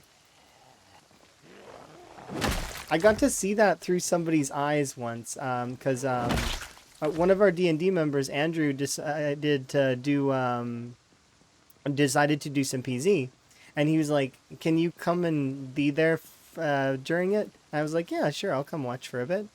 I got to see that through somebody's eyes once, because one of our D&D members, Andrew, decided to do some PZ, and he was like, "Can you come and be there during it?" And I was like, "Yeah, sure, I'll come watch for a bit,"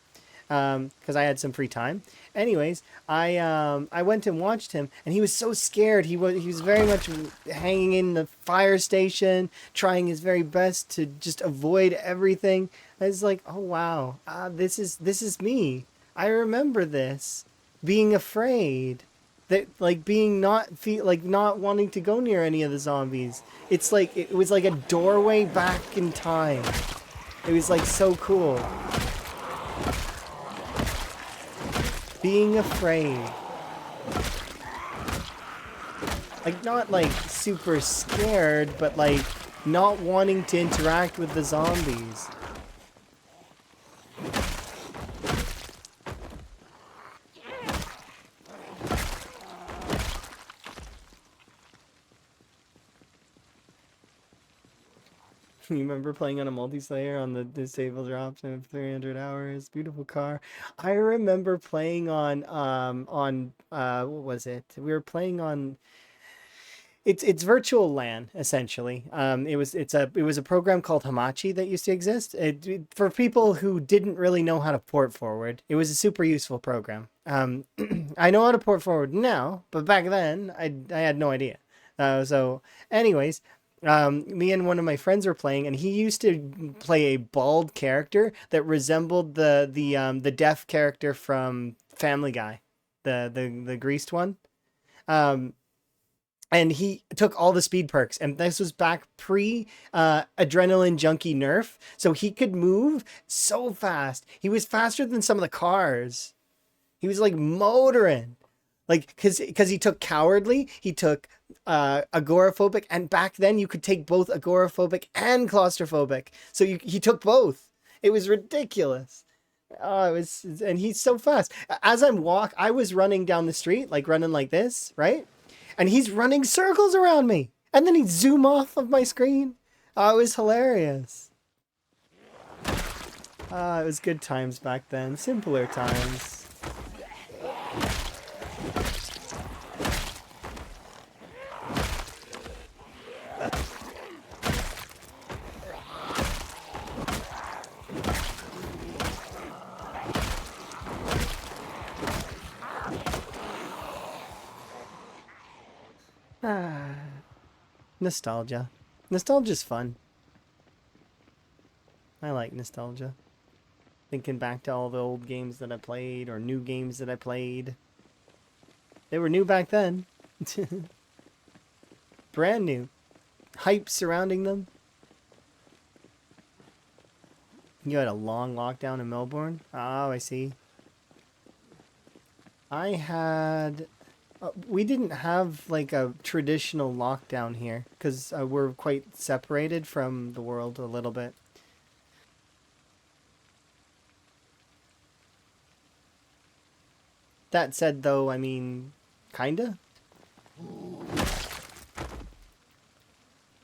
because I had some free time. Anyways, I went and watched him, and he was so scared. He was very much hanging in the fire station, trying his very best to just avoid everything. I was like, "Oh wow, this is me. I remember this, being afraid, that being not wanting to go near any of the zombies. It's like it was like a doorway back in time. It was like so cool. Being afraid, like not like super scared, but like not wanting to interact with the zombies." You remember playing on a multiplayer on the disabled drops and 300 hours, beautiful car. I remember playing on what was it? We were playing on it's virtual LAN essentially. It was a program called Hamachi that used to exist. For people who didn't really know how to port forward, it was a super useful program. I know how to port forward now, but back then I had no idea. Anyways, me and one of my friends were playing, and he used to play a bald character that resembled the deaf character from Family Guy, the greased one. Um, and he took all the speed perks, and this was back pre adrenaline junkie nerf, so he could move so fast. He was faster than some of the cars. He was like motoring, like because he took cowardly, he took agoraphobic, and back then you could take both agoraphobic and claustrophobic, so he took both. It was ridiculous. Oh, it was, and he's so fast. As I was running down the street, like running like this, right? And he's running circles around me. And then he'd zoom off of my screen. Oh, it was hilarious. It was good times back then. Simpler times. Nostalgia. Nostalgia's fun. I like nostalgia. Thinking back to all the old games that I played, or new games that I played. They were new back then. Brand new. Hype surrounding them. You had a long lockdown in Melbourne? Oh, I see. I had... we didn't have like a traditional lockdown here because we're quite separated from the world a little bit. That said, though, I mean, kinda.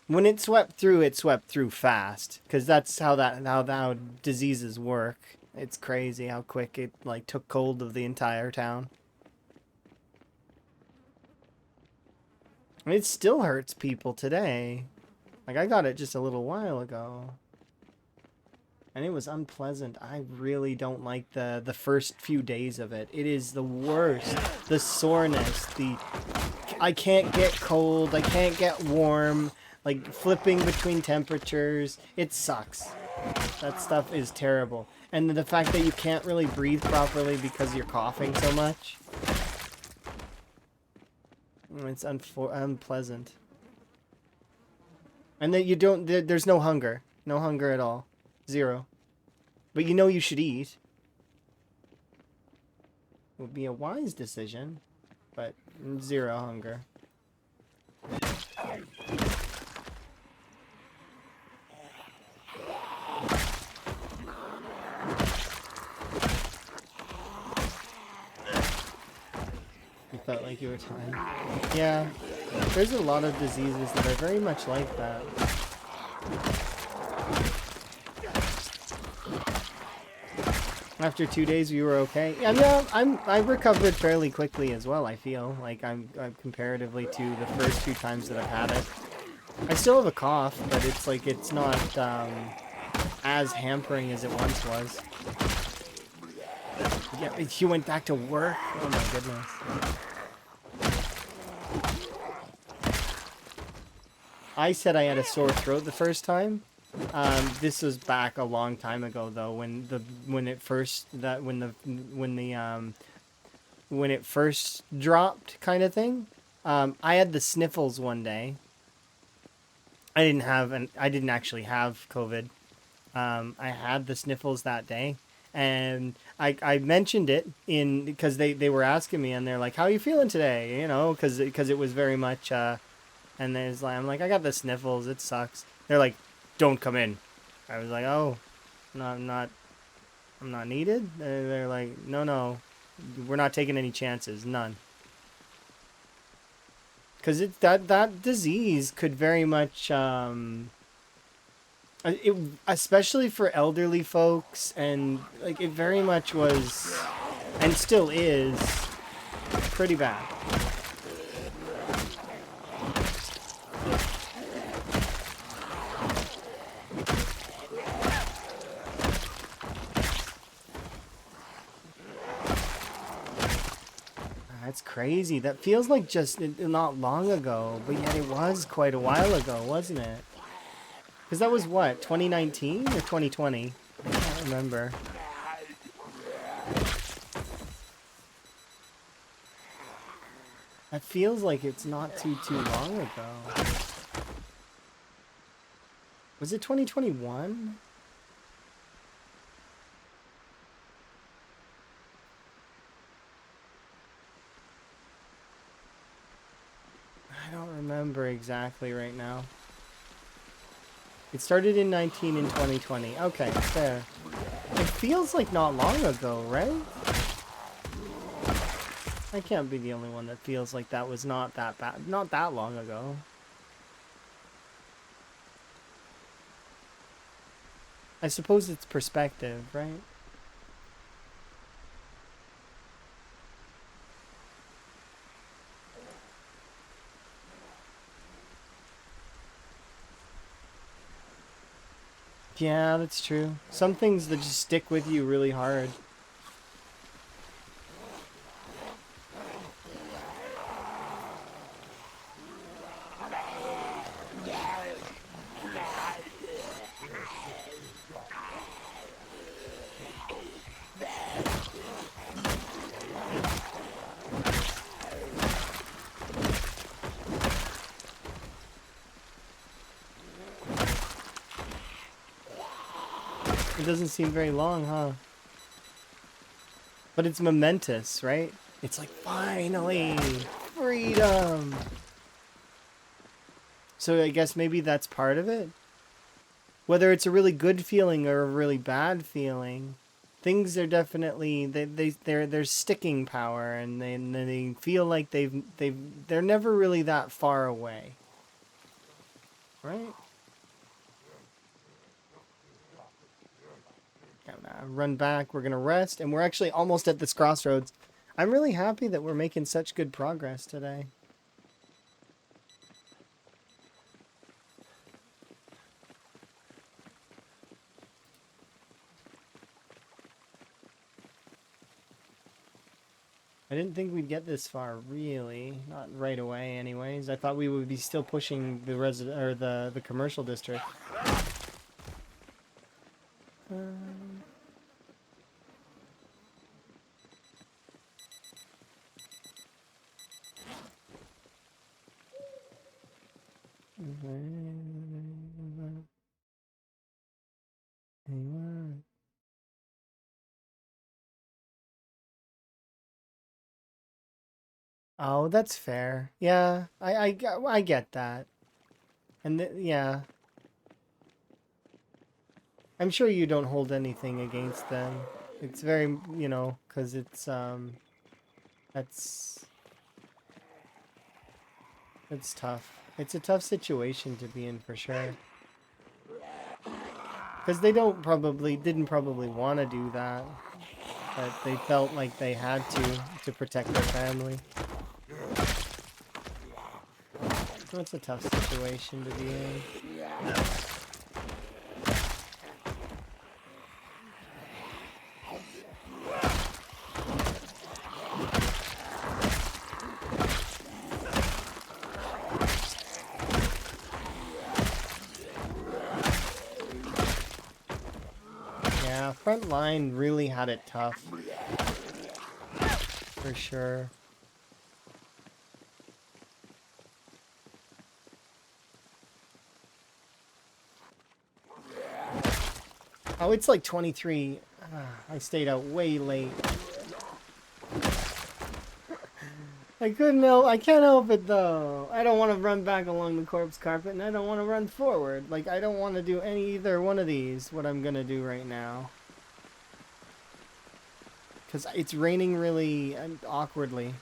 When it swept through fast, because that's how diseases work. It's crazy how quick it like took hold of the entire town. It still hurts people today. Like, I got it just a little while ago. And it was unpleasant. I really don't like the first few days of it. It is the worst. The soreness, I can't get cold, I can't get warm, like flipping between temperatures. It sucks. That stuff is terrible. And the fact that you can't really breathe properly because you're coughing so much. It's unpleasant. And that you don't, there's no hunger. No hunger at all. Zero. But you know you should eat. Would be a wise decision. But zero hunger. Felt like you were tired. Yeah, there's a lot of diseases that are very much like that. After 2 days, you were okay. Yeah, no, I recovered fairly quickly as well. I feel like I'm comparatively to the first few times that I've had it. I still have a cough, but it's like it's not as hampering as it once was. Yeah, you went back to work. Oh my goodness. I said I had a sore throat the first time. This was back a long time ago though, when it first dropped kind of thing. I had the sniffles one day. I didn't actually have COVID. I had the sniffles that day, and I mentioned it because they were asking me, and they're like, "How are you feeling today?" You know, because it was very much. And I'm like, I got the sniffles. It sucks. They're like, don't come in. I was like, oh, no, I'm not needed. They're like, no, we're not taking any chances, none. Because that disease could very much It, especially for elderly folks, and like it very much was, and still is, pretty bad. That's crazy. That feels like just not long ago, but yet it was quite a while ago, wasn't it? Because that was what, 2019 or 2020? I can't remember. That feels like it's not too long ago. Was it 2021? I don't remember exactly right now. It started in 19 and 2020. Okay, fair. It feels like not long ago, right? I can't be the only one that feels like that was not that bad, not that long ago. I suppose it's perspective, right? Yeah, that's true. Some things that just stick with you really hard. It doesn't seem very long, huh? But it's momentous, right? It's like, finally, freedom. So I guess maybe that's part of it. Whether it's a really good feeling or a really bad feeling, things are definitely there's sticking power, and they feel like they're never really that far away, right? Gonna run back. We're gonna rest, and we're actually almost at this crossroads. I'm really happy that we're making such good progress today. I didn't think we'd get this far, really. Not right away, anyways. I thought we would be still pushing the the commercial district. Oh, that's fair. Yeah, I get that. And yeah, I'm sure you don't hold anything against them. It's very, because that's it's tough. It's a tough situation to be in for sure. Because they didn't probably want to do that, but they felt like they had to protect their family. So it's a tough situation to be in. Yeah, front line really had it tough. For sure. Oh, it's like 23. I stayed out way late. I can't help it though. I don't want to run back along the corpse carpet, and I don't want to run forward. Like, I don't want to do either one of these, what I'm gonna do right now. Because it's raining really awkwardly.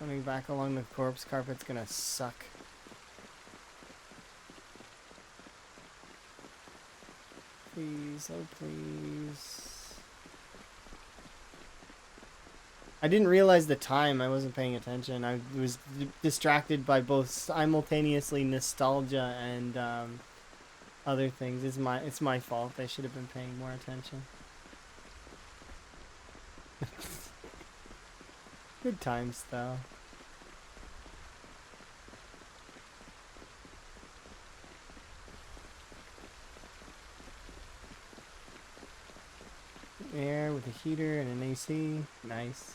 Running back along the corpse carpet's gonna suck. please, oh please. I didn't realize the time. I wasn't paying attention. I was distracted by both simultaneously nostalgia and other things. It's my fault. I should have been paying more attention. Good times though. Air with a heater and an AC. Nice.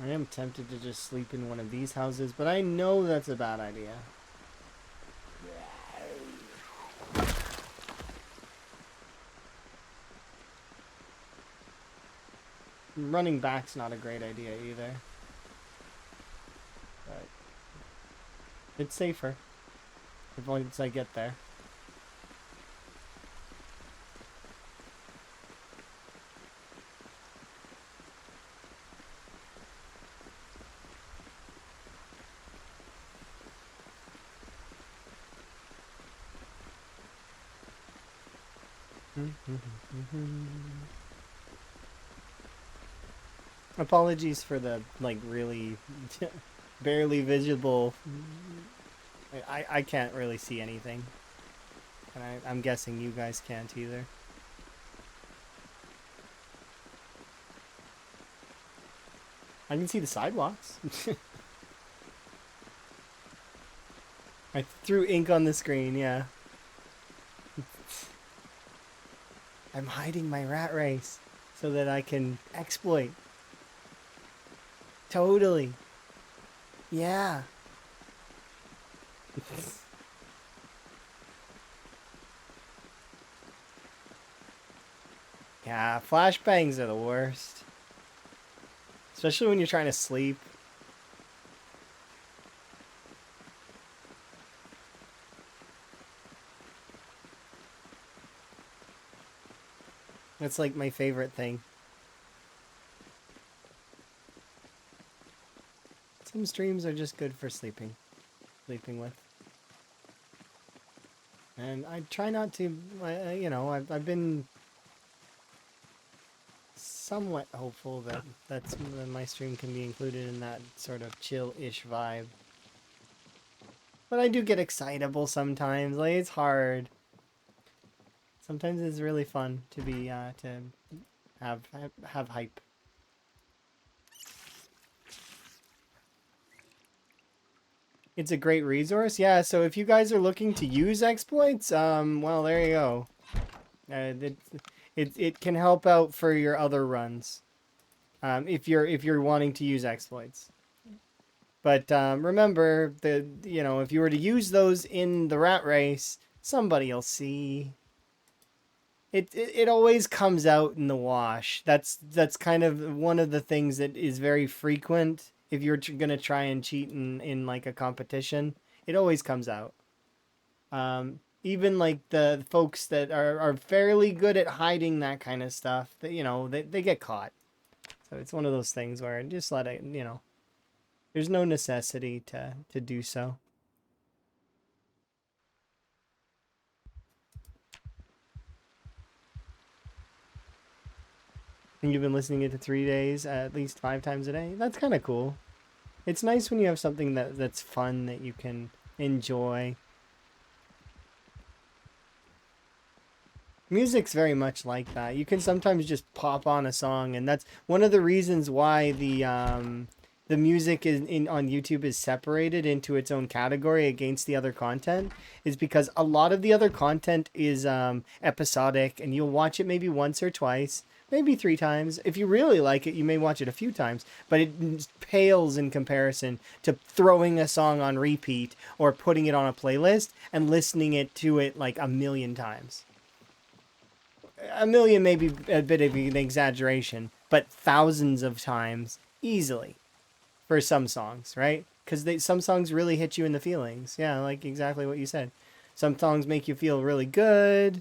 I am tempted to just sleep in one of these houses, but I know that's a bad idea. Running back's not a great idea either. But it's safer once I get there. Apologies for the like really barely visible. I can't really see anything, and I'm guessing you guys can't either. I can see the sidewalks. I threw ink on the screen, yeah. I'm hiding my rat race so that I can exploit. Totally. Yeah. Yeah, flashbangs are the worst. Especially when you're trying to sleep. That's like my favorite thing. Some streams are just good for sleeping with. And I try not to, you know, I've been somewhat hopeful that my stream can be included in that sort of chill-ish vibe. But I do get excitable sometimes. Like, it's hard. Sometimes it's really fun to be to have hype. It's a great resource. Yeah, so if you guys are looking to use exploits, well, there you go. It can help out for your other runs. If you're wanting to use exploits. But remember you know, if you were to use those in the rat race, somebody'll see. It always comes out in the wash. That's kind of one of the things that is very frequent if you're gonna try and cheat in like a competition. It always comes out. Even like the folks that are fairly good at hiding that kind of stuff, that you know, they get caught. So it's one of those things where just let it, you know, there's no necessity to do so. And you've been listening it to 3 days, at least 5 times a day. That's kind of cool. It's nice when you have something that's fun that you can enjoy. Music's very much like that. You can sometimes just pop on a song, and that's one of the reasons why the music on YouTube is separated into its own category against the other content, is because a lot of the other content is episodic, and you'll watch it maybe once or twice, maybe 3 times. If you really like it, you may watch it a few times, but it pales in comparison to throwing a song on repeat or putting it on a playlist and listening to it like a million times. A million may be a bit of an exaggeration, but thousands of times easily for some songs, right? Because some songs really hit you in the feelings. Yeah, like exactly what you said. Some songs make you feel really good.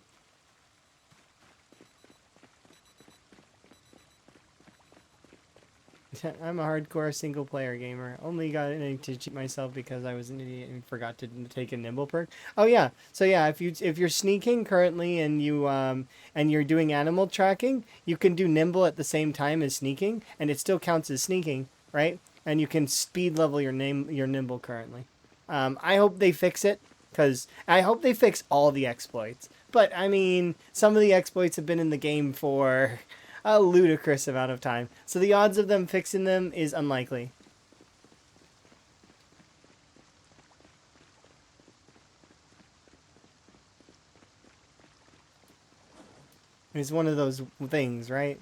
I'm a hardcore single player gamer. Only got to cheat myself because I was an idiot and forgot to take a nimble perk. Oh yeah. So yeah, if you're sneaking currently and you're doing animal tracking, you can do nimble at the same time as sneaking, and it still counts as sneaking, right? And you can speed level your nimble currently. I hope they fix it, because I hope they fix all the exploits. But I mean, some of the exploits have been in the game for a ludicrous amount of time, so the odds of them fixing them is unlikely. It's one of those things, right?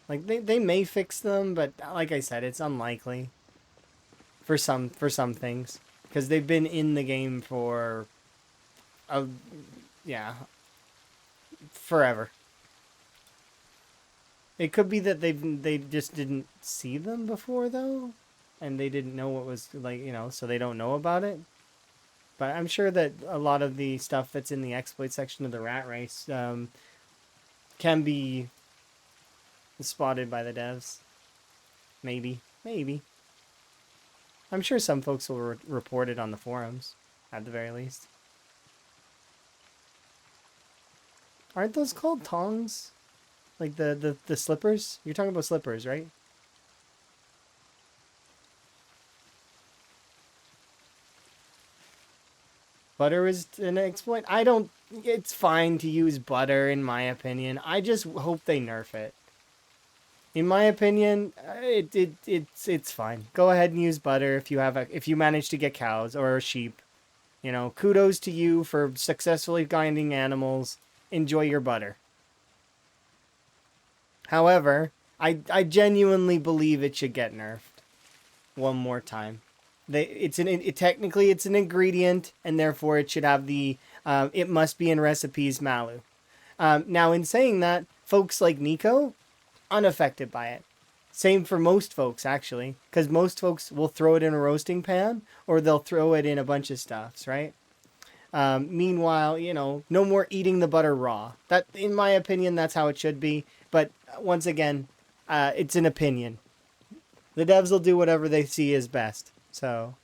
Like they may fix them, but like I said, it's unlikely for some things, because they've been in the game for yeah, forever. It could be that they just didn't see them before though, and they didn't know what was like, so they don't know about it. But I'm sure that a lot of the stuff that's in the exploit section of the rat race can be spotted by the devs. Maybe, maybe. I'm sure some folks will report it on the forums, at the very least. Aren't those called tongs? Like the slippers? You're talking about slippers, right? Butter is an exploit? I don't... It's fine to use butter, in my opinion. I just hope they nerf it. In my opinion, it's fine. Go ahead and use butter if you manage to get cows or sheep. Kudos to you for successfully guiding animals. Enjoy your butter. However, I genuinely believe it should get nerfed one more time. Technically it's an ingredient, and therefore it should have the it must be in recipes malu. Now, in saying that, folks like Nico, unaffected by it. Same for most folks, actually, because most folks will throw it in a roasting pan, or they'll throw it in a bunch of stuffs, right? Meanwhile, no more eating the butter raw. That, in my opinion, that's how it should be. But once again, it's an opinion. The devs will do whatever they see as best. So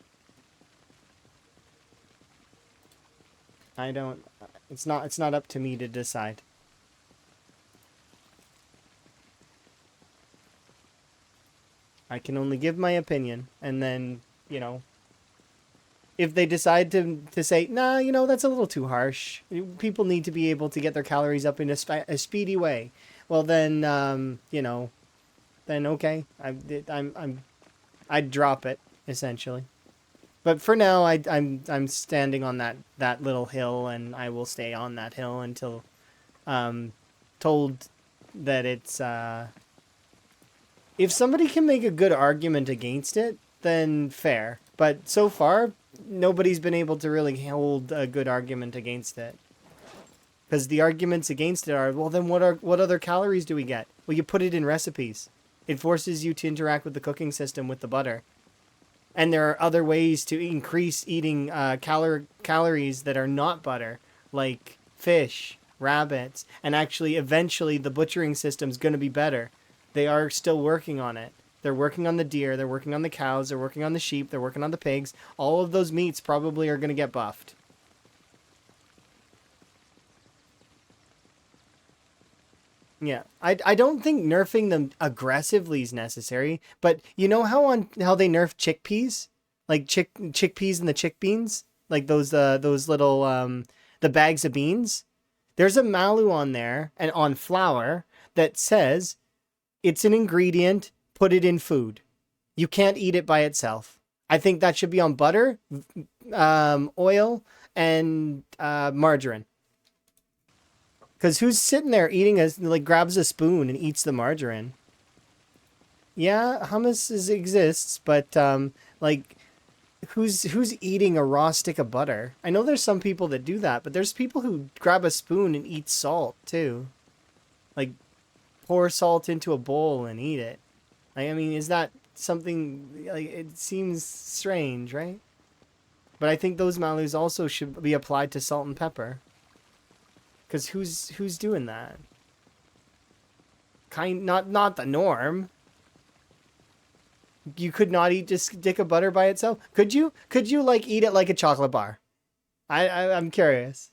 I don't. It's not up to me to decide. I can only give my opinion, and then if they decide to say, nah, that's a little too harsh. People need to be able to get their calories up in a speedy way. Well, then, then okay, I'd drop it essentially. But for now, I'm standing on that little hill, and I will stay on that hill until told that it's if somebody can make a good argument against it, then fair. But so far, nobody's been able to really hold a good argument against it. Because the arguments against it are, well, then what other calories do we get? Well, you put it in recipes. It forces you to interact with the cooking system with the butter. And there are other ways to increase eating calories that are not butter, like fish, rabbits, and actually eventually the butchering system's going to be better. They are still working on it. They're working on the deer, they're working on the cows, they're working on the sheep, they're working on the pigs. All of those meats probably are going to get buffed. Yeah, I don't think nerfing them aggressively is necessary, but you know how they nerf chickpeas, like chickpeas and the chick beans, like those little the bags of beans. There's a malu on there and on flour that says it's an ingredient. Put it in food. You can't eat it by itself. I think that should be on butter, oil, and margarine. Because who's sitting there eating grabs a spoon and eats the margarine? Yeah, hummus exists, but who's eating a raw stick of butter? I know there's some people that do that, but there's people who grab a spoon and eat salt too. Like, pour salt into a bowl and eat it. I mean, is that something, like, it seems strange, right? But I think those malus also should be applied to salt and pepper. Because who's doing that? Not the norm. You could not eat just a stick of butter by itself. Could you? Could you like eat it like a chocolate bar? I'm curious.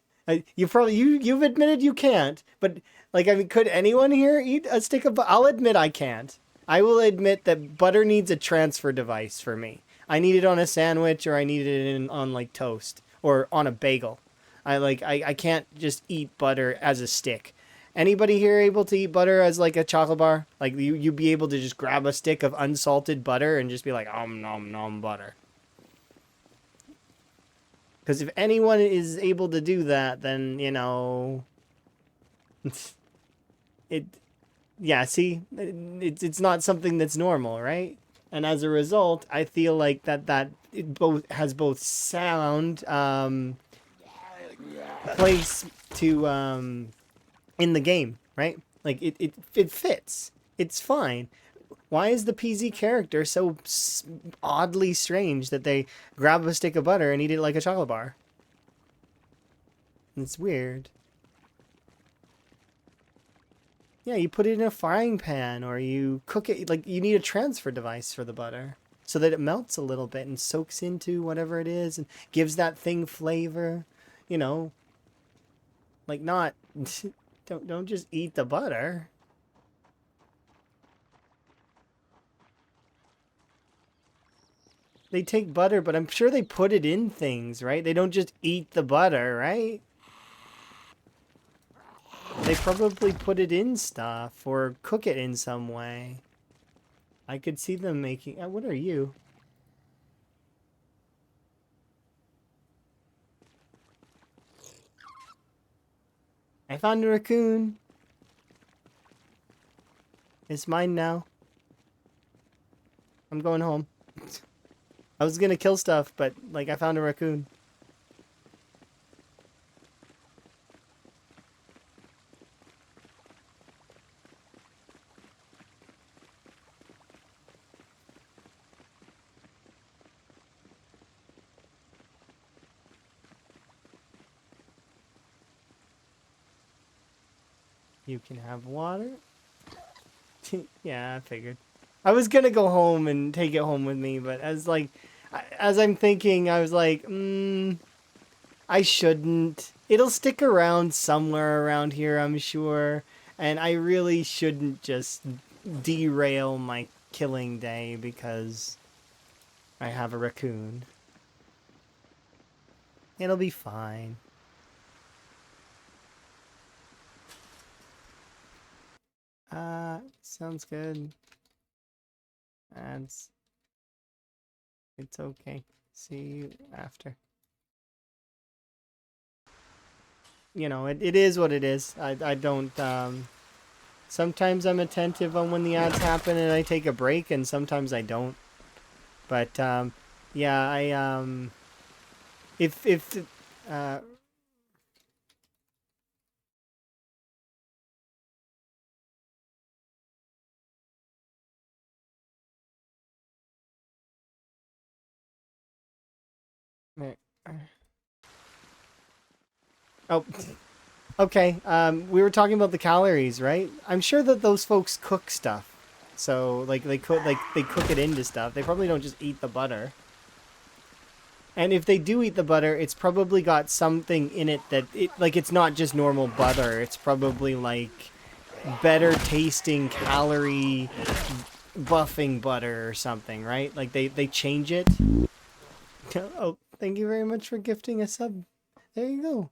You've admitted you can't, but like I mean, could anyone here eat a stick of butter? I'll admit I can't. I will admit that butter needs a transfer device for me. I need it on a sandwich, or I need it on like toast or on a bagel. I can't just eat butter as a stick. Anybody here able to eat butter as like a chocolate bar? Like you be able to just grab a stick of unsalted butter and just be like nom nom butter. Because if anyone is able to do that, then you know, it, yeah. See, it's not something that's normal, right? And as a result, I feel like that it both has both sound place to in the game, right? Like it fits. It's fine. Why is the PZ character so oddly strange that they grab a stick of butter and eat it like a chocolate bar? It's weird. Yeah, you put it in a frying pan or you cook it. Like, you need a transfer device for the butter so that it melts a little bit and soaks into whatever it is and gives that thing flavor. You know, like not don't just eat the butter. They take butter, but I'm sure they put it in things, right? They don't just eat the butter, right? They probably put it in stuff or cook it in some way. I could see them making... what are you? I found a raccoon. It's mine now. I'm going home. I was gonna kill stuff, but, like, I found a raccoon. You can have water. Yeah, I figured. I was gonna go home and take it home with me, but as I'm thinking, I was like, I shouldn't. It'll stick around somewhere around here, I'm sure, and I really shouldn't just derail my killing day because I have a raccoon. It'll be fine. Sounds good. Ads. It's okay. See you after. You know, it is what it is. I don't, sometimes I'm attentive on when the ads happen and I take a break, and sometimes I don't. But, yeah, uh, oh, okay. We were talking about the calories, right? I'm sure that those folks cook stuff. So, like, they cook it into stuff. They probably don't just eat the butter. And if they do eat the butter, it's probably got something in it that it's not just normal butter. It's probably like better tasting calorie buffing butter or something, right? Like they change it. Oh, thank you very much for gifting a sub. There you go.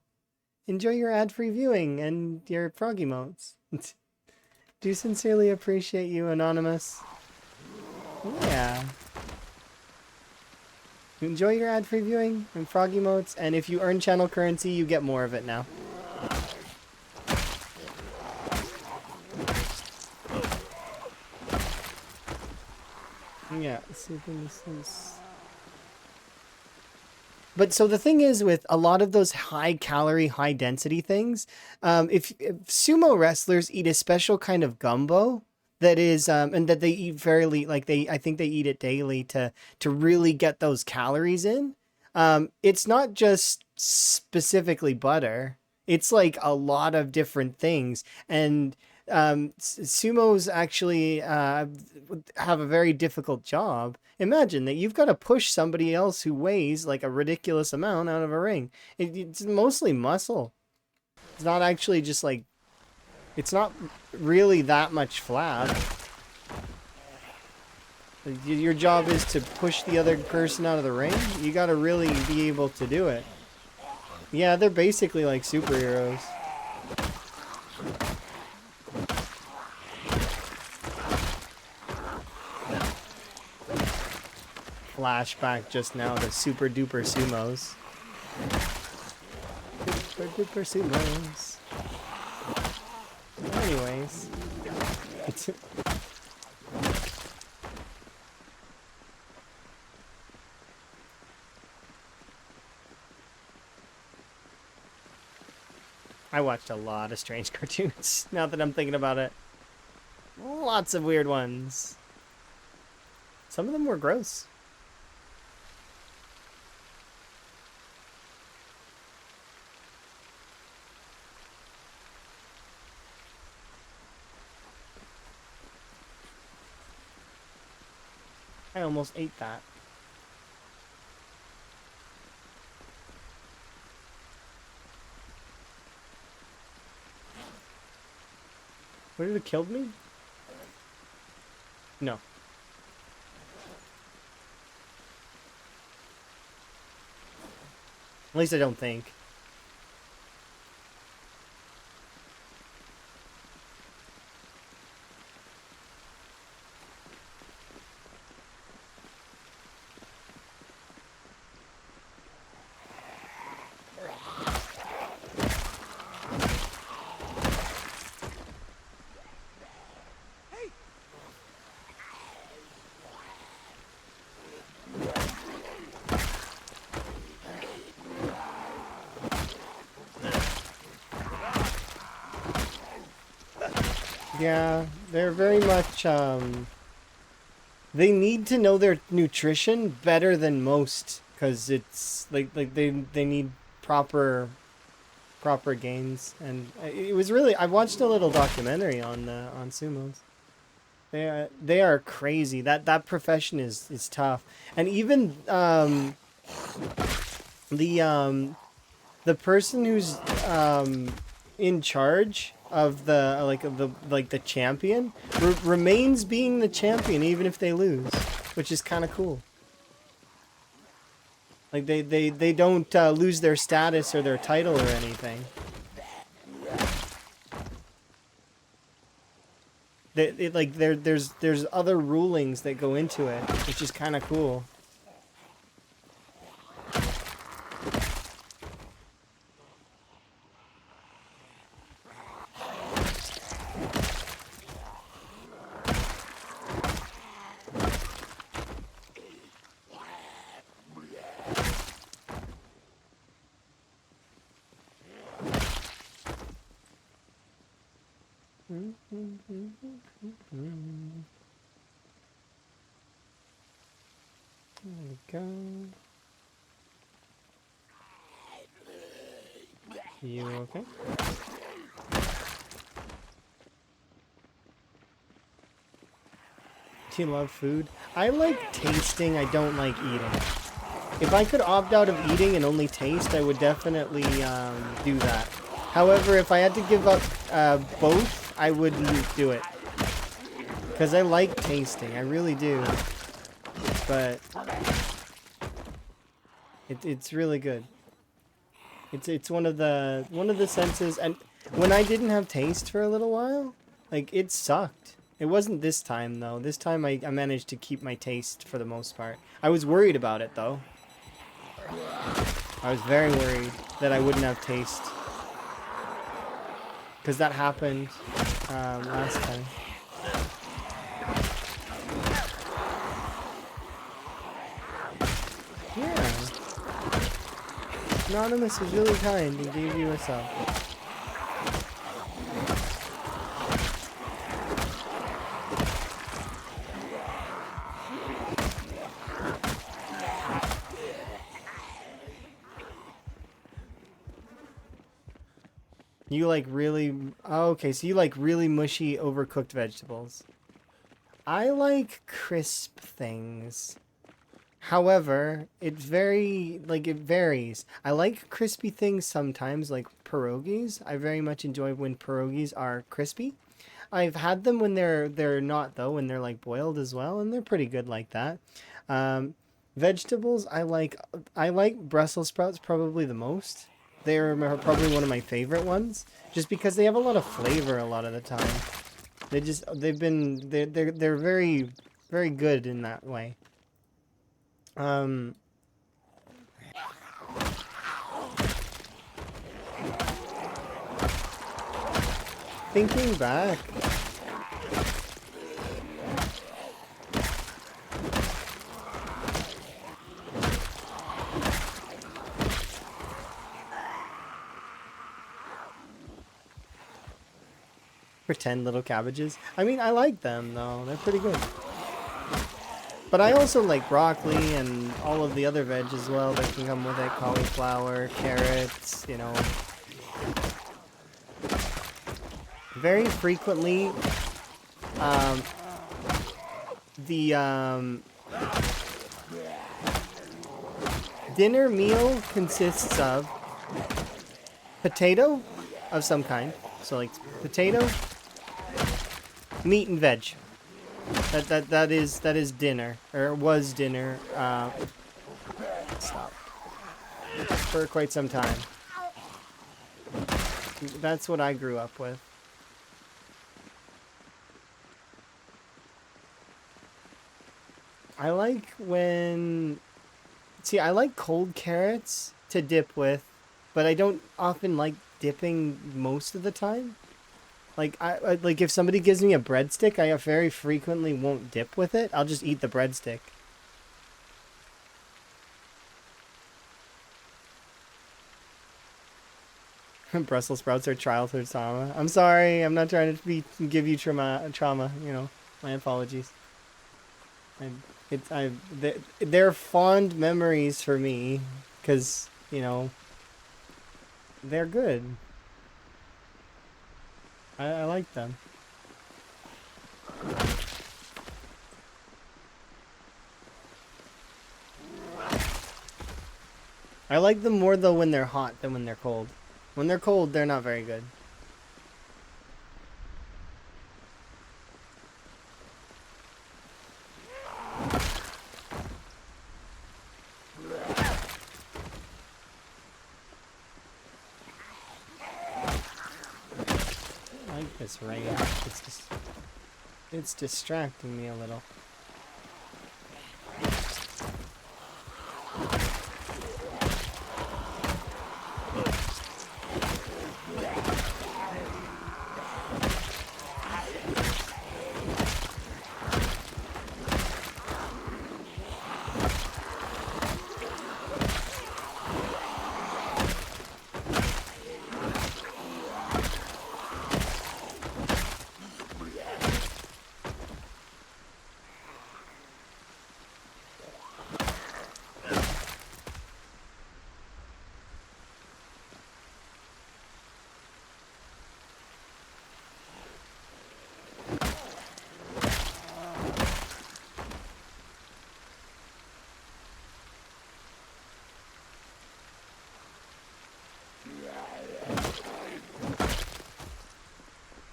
Enjoy your ad-free viewing and your frog emotes. Do sincerely appreciate you, Anonymous. Yeah. Enjoy your ad-free viewing and frog emotes, and if you earn channel currency, you get more of it now. Yeah, but so the thing is with a lot of those high calorie, high density things, if sumo wrestlers eat a special kind of gumbo that is, and that they eat fairly, I think they eat it daily to really get those calories in. It's not just specifically butter. It's like a lot of different things. And Sumos actually have a very difficult job. Imagine that you've got to push somebody else who weighs like a ridiculous amount out of a ring. It's mostly muscle. It's not actually just like, it's not really that much flab. Your job is to push the other person out of the ring. You got to really be able to do it. Yeah, they're basically like superheroes. Flashback just now to super duper sumos. Super duper sumos. Anyways. I watched a lot of strange cartoons, now that I'm thinking about it. Lots of weird ones. Some of them were gross. I almost ate that. Would it have killed me? No. At least I don't think. Yeah, they're very much, they need to know their nutrition better than most, because it's, like they need proper gains, and it was really, I watched a little documentary on sumos. They are crazy. That profession is tough. And even, the person who's, in charge of the champion remains being the champion even if they lose, which is kind of cool. Like they don't lose their status or their title or anything. There's other rulings that go into it, which is kind of cool. There we go. You okay? Do you love food? I like tasting, I don't like eating. If I could opt out of eating and only taste, I would definitely do that. However, if I had to give up both, I wouldn't do it. Because I like tasting, I really do. But it's really good. It's one of the senses, and when I didn't have taste for a little while, like, it sucked. It wasn't this time though. This time I managed to keep my taste for the most part. I was worried about it though. I was very worried that I wouldn't have taste. Because that happened last time. Yeah. Anonymous was really kind and gave you a sub. You like really... Oh, okay, so you like really mushy, overcooked vegetables. I like crisp things. However, it varies. I like crispy things sometimes, like pierogies. I very much enjoy when pierogies are crispy. I've had them when they're not though, when they're like boiled as well, and they're pretty good like that. Um, Vegetables, I like Brussels sprouts probably the most. They're probably one of my favorite ones, just because they have a lot of flavor a lot of the time. They're very good in that way. Um, Thinking back, pretend little cabbages. I mean, I like them though. They're pretty good. But I also like broccoli and all of the other veg as well that can come with it. Cauliflower, carrots, Very frequently, um, the dinner meal consists of potato of some kind. So like potato, meat and veg. That is dinner, or was dinner. Stop. For quite some time. That's what I grew up with. I like when... See, I like cold carrots to dip with, but I don't often like dipping most of the time. Like like if somebody gives me a breadstick, I very frequently won't dip with it. I'll just eat the breadstick. Brussels sprouts are childhood trauma. I'm sorry. I'm not trying to give you trauma. My apologies. I, they're fond memories for me, because they're good. I like them. I like them more though when they're hot than when they're cold. When they're cold, they're not very good. I like this rain. It's distracting me a little.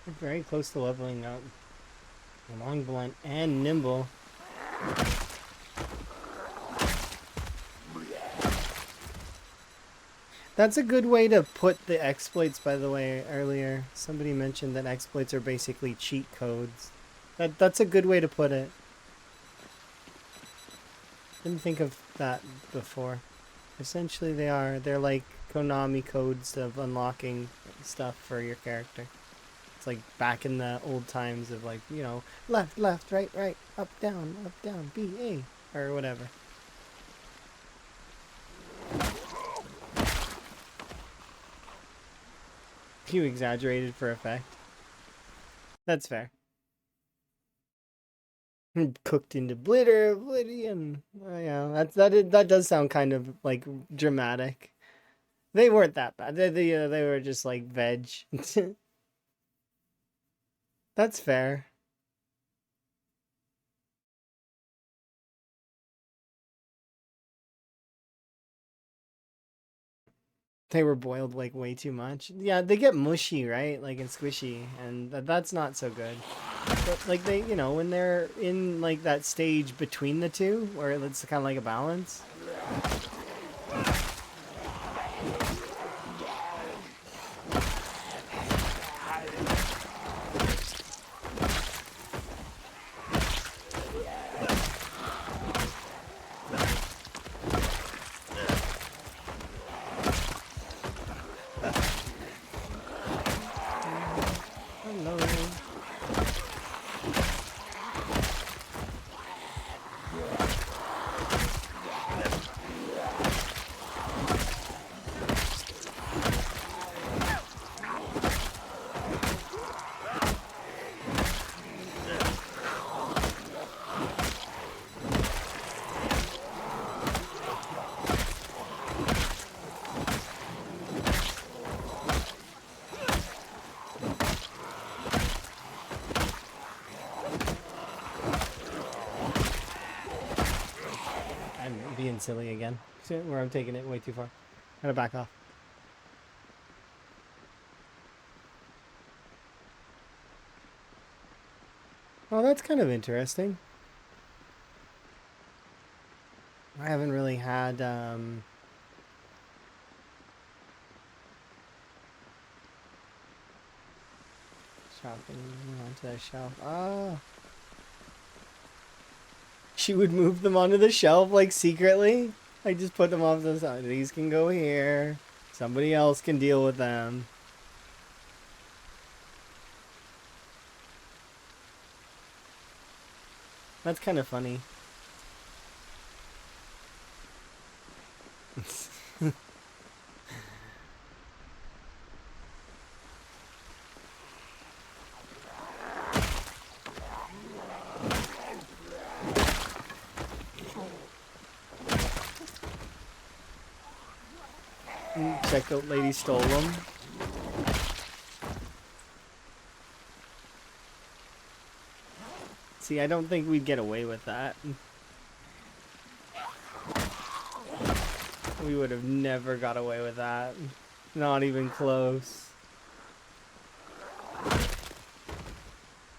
We're very close to leveling up. Long, blunt, and nimble. That's a good way to put the exploits, by the way, earlier. Somebody mentioned that exploits are basically cheat codes. That's a good way to put it. Didn't think of that before. Essentially they are. They're like Konami codes of unlocking stuff for your character. It's like back in the old times of like, left, left, right, right, up, down, B, A, or whatever. You exaggerated for effect. That's fair. Cooked into oblivion. Oh, yeah, that does sound kind of like dramatic. They weren't that bad. They were just like veg. That's fair. They were boiled like way too much. Yeah, they get mushy, right? Like and squishy, and that's not so good. But like they, when they're in like that stage between the two, where it's kind of like a balance. Hello. I'm being silly again. Where I'm taking it way too far. Gotta back off. Oh, that's kind of interesting. I haven't really had shopping onto the shelf. Oh. She would move them onto the shelf like secretly. I just put them off the side. These can go here. Somebody else can deal with them. That's kind of funny. Checkout lady stole them. See, I don't think we'd get away with that. We would have never got away with that. Not even close.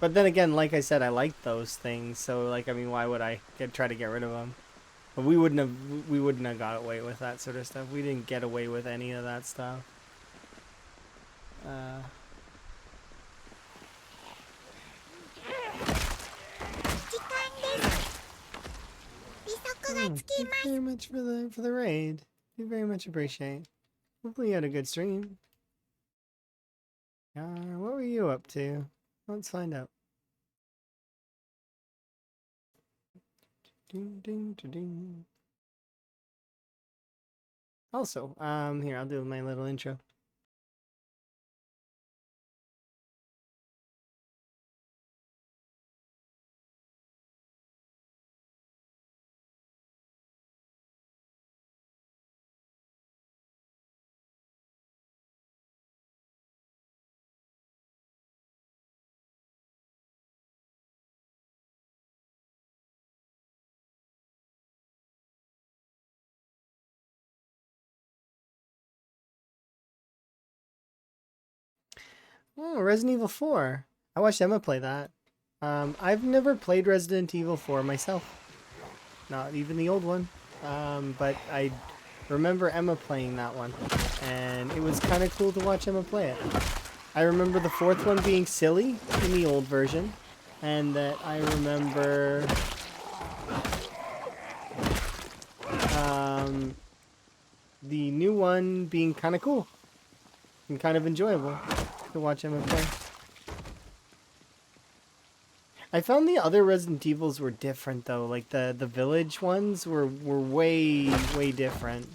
But then again, like I said, I like those things. So, like, I mean, why would I try to get rid of them? But we wouldn't have got away with that sort of stuff. We didn't get away with any of that stuff. Thank you very much for the raid. We very much appreciate. Hopefully you had a good stream. What were you up to? Let's find out. Ding, ding, ding. Also, here, I'll do my little intro. Oh, Resident Evil 4. I watched Emma play that. I've never played Resident Evil 4 myself. Not even the old one. But I remember Emma playing that one. And it was kind of cool to watch Emma play it. I remember the fourth one being silly in the old version. And that I remember... the new one being kind of cool. And kind of enjoyable to watch Emma play. I found the other Resident Evils were different though. Like the village ones were way different.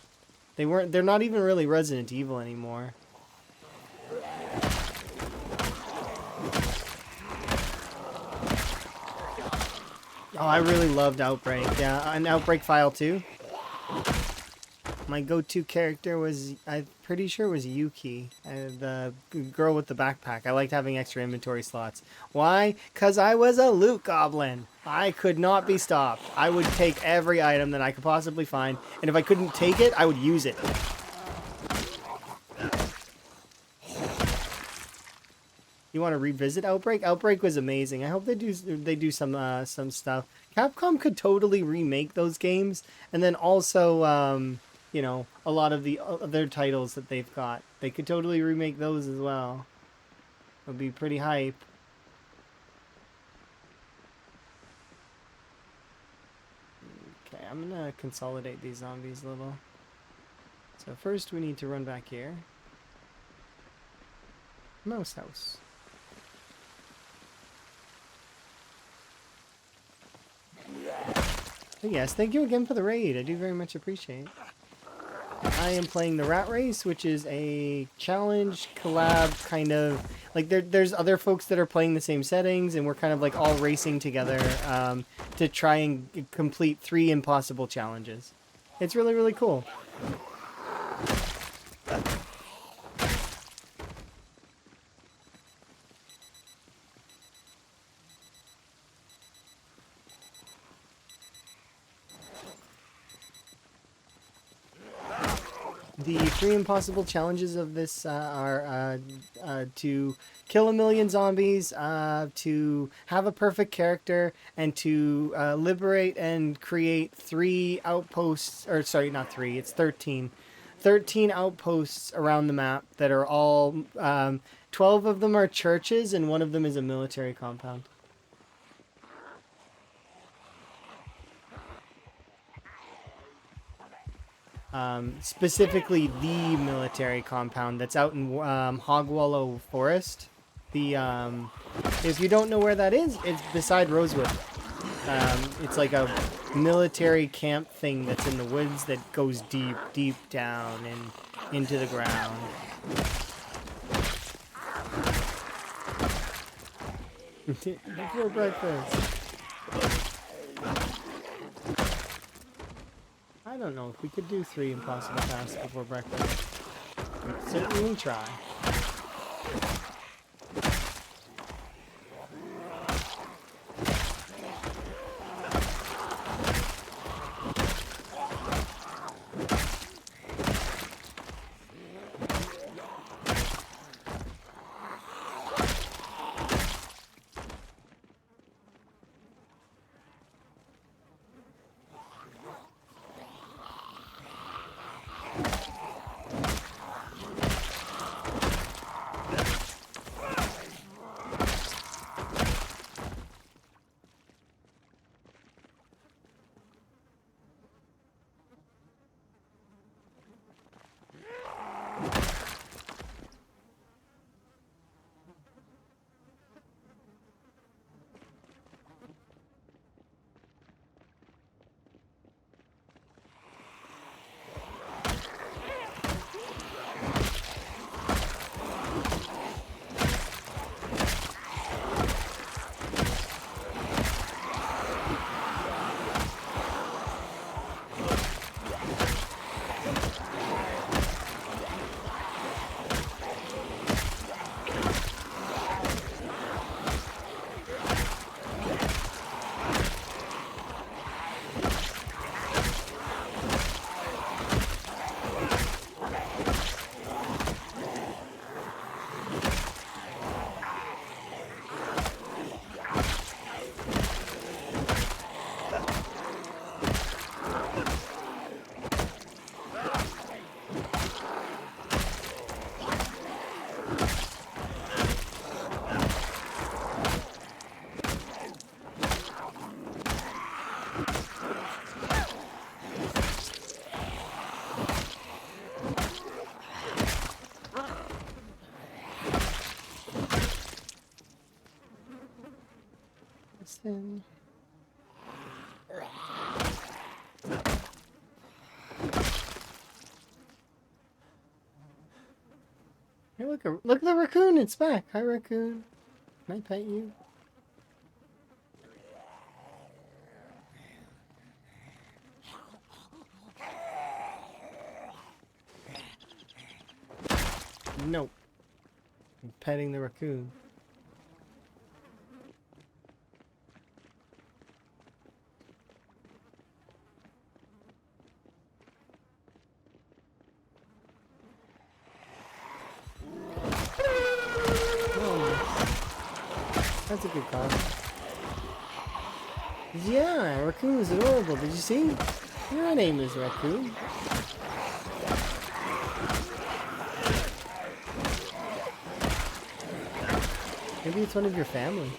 They're not even really Resident Evil anymore. Oh, I really loved Outbreak. Yeah, and Outbreak File 2. my go-to character was, I'm pretty sure it was Yuki, the girl with the backpack. I liked having extra inventory slots. Why? Because I was a loot goblin. I could not be stopped. I would take every item that I could possibly find, and if I couldn't take it, I would use it. You want to revisit Outbreak? Outbreak was amazing. I hope they do some stuff. Capcom could totally remake those games, and then also you know, a lot of the other titles that they've got. They could totally remake those as well. It would be pretty hype. Okay, I'm gonna consolidate these zombies a little. So first we need to run back here. Mouse house. But yes, thank you again for the raid. I do very much appreciate. I am playing the Rat Race, which is a challenge collab kind of like there's other folks that are playing the same settings, and we're kind of like all racing together to try and complete 3 impossible challenges. It's really, really cool. The 3 impossible challenges of this are to kill 1,000,000 zombies, to have a perfect character, and to liberate and create 3 outposts, or sorry, not 3, it's 13. 13 outposts around the map that are all, 12 of them are churches, and 1 of them is a military compound. Specifically the military compound that's out in Hogwallow Forest. The if you don't know where that is, it's beside Rosewood. It's like a military camp thing that's in the woods that goes deep, deep down and into the ground. Before breakfast. I don't know if we could do 3 impossible tasks before breakfast. Certainly try. Listen. Hey, look at the raccoon, it's back. Hi raccoon. Can I pet you? Nope. I'm petting the raccoon. Oh, that's a good call. Yeah, raccoon is adorable. Did you see? Your name is Raccoon. Maybe it's one of your family.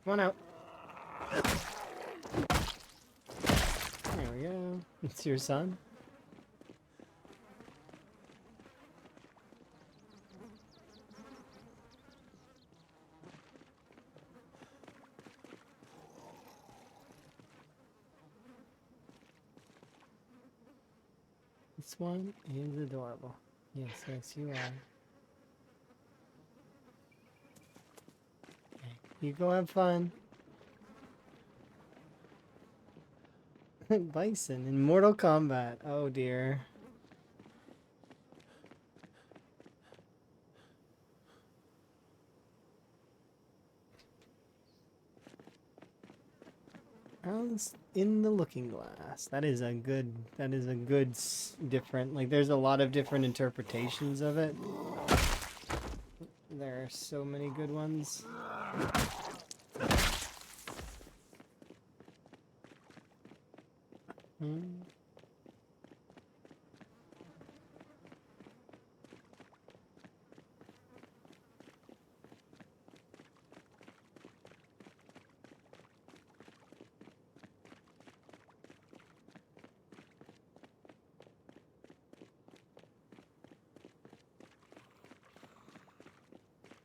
Come on out. There we go. It's your son. This one is adorable. Yes, yes, you are. Okay. You go have fun. Bison in Mortal Kombat. Oh dear. Alice in the Looking Glass. That is a good. Different. Like, there's a lot of different interpretations of it. There are so many good ones. Hmm.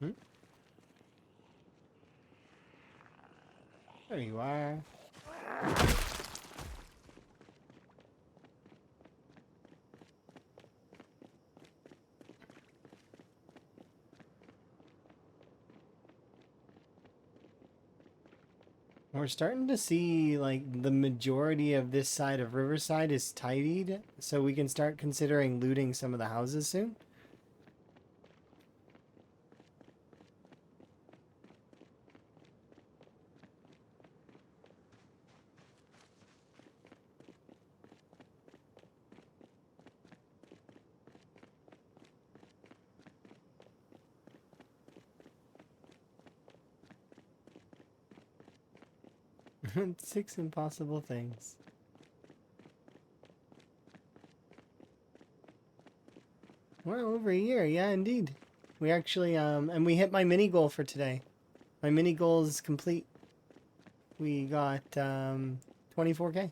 Hmm? There you are. We're starting to see, like, the majority of this side of Riverside is tidied, so we can start considering looting some of the houses soon. Six impossible things. Well, over a year, yeah, indeed. We actually, and we hit my mini goal for today. My mini goal is complete. We got, 24K.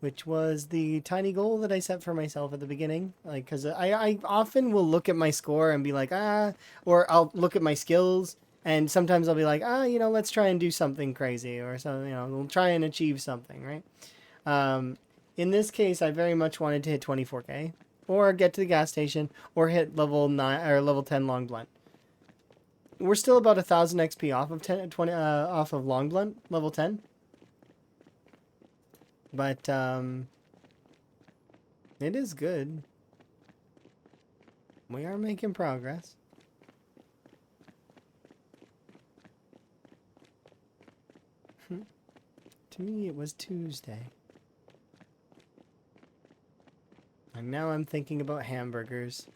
Which was the tiny goal that I set for myself at the beginning. Like, because I often will look at my score and be like, or I'll look at my skills, and sometimes I'll be like, let's try and do something crazy, or something, we'll try and achieve something, right? In this case, I very much wanted to hit 24K, or get to the gas station, or hit level 9 or level 10 long blunt. We're still about 1,000 XP off of 20 off of long blunt level 10. But it is good. We are making progress. To me, it was Tuesday. And now I'm thinking about hamburgers.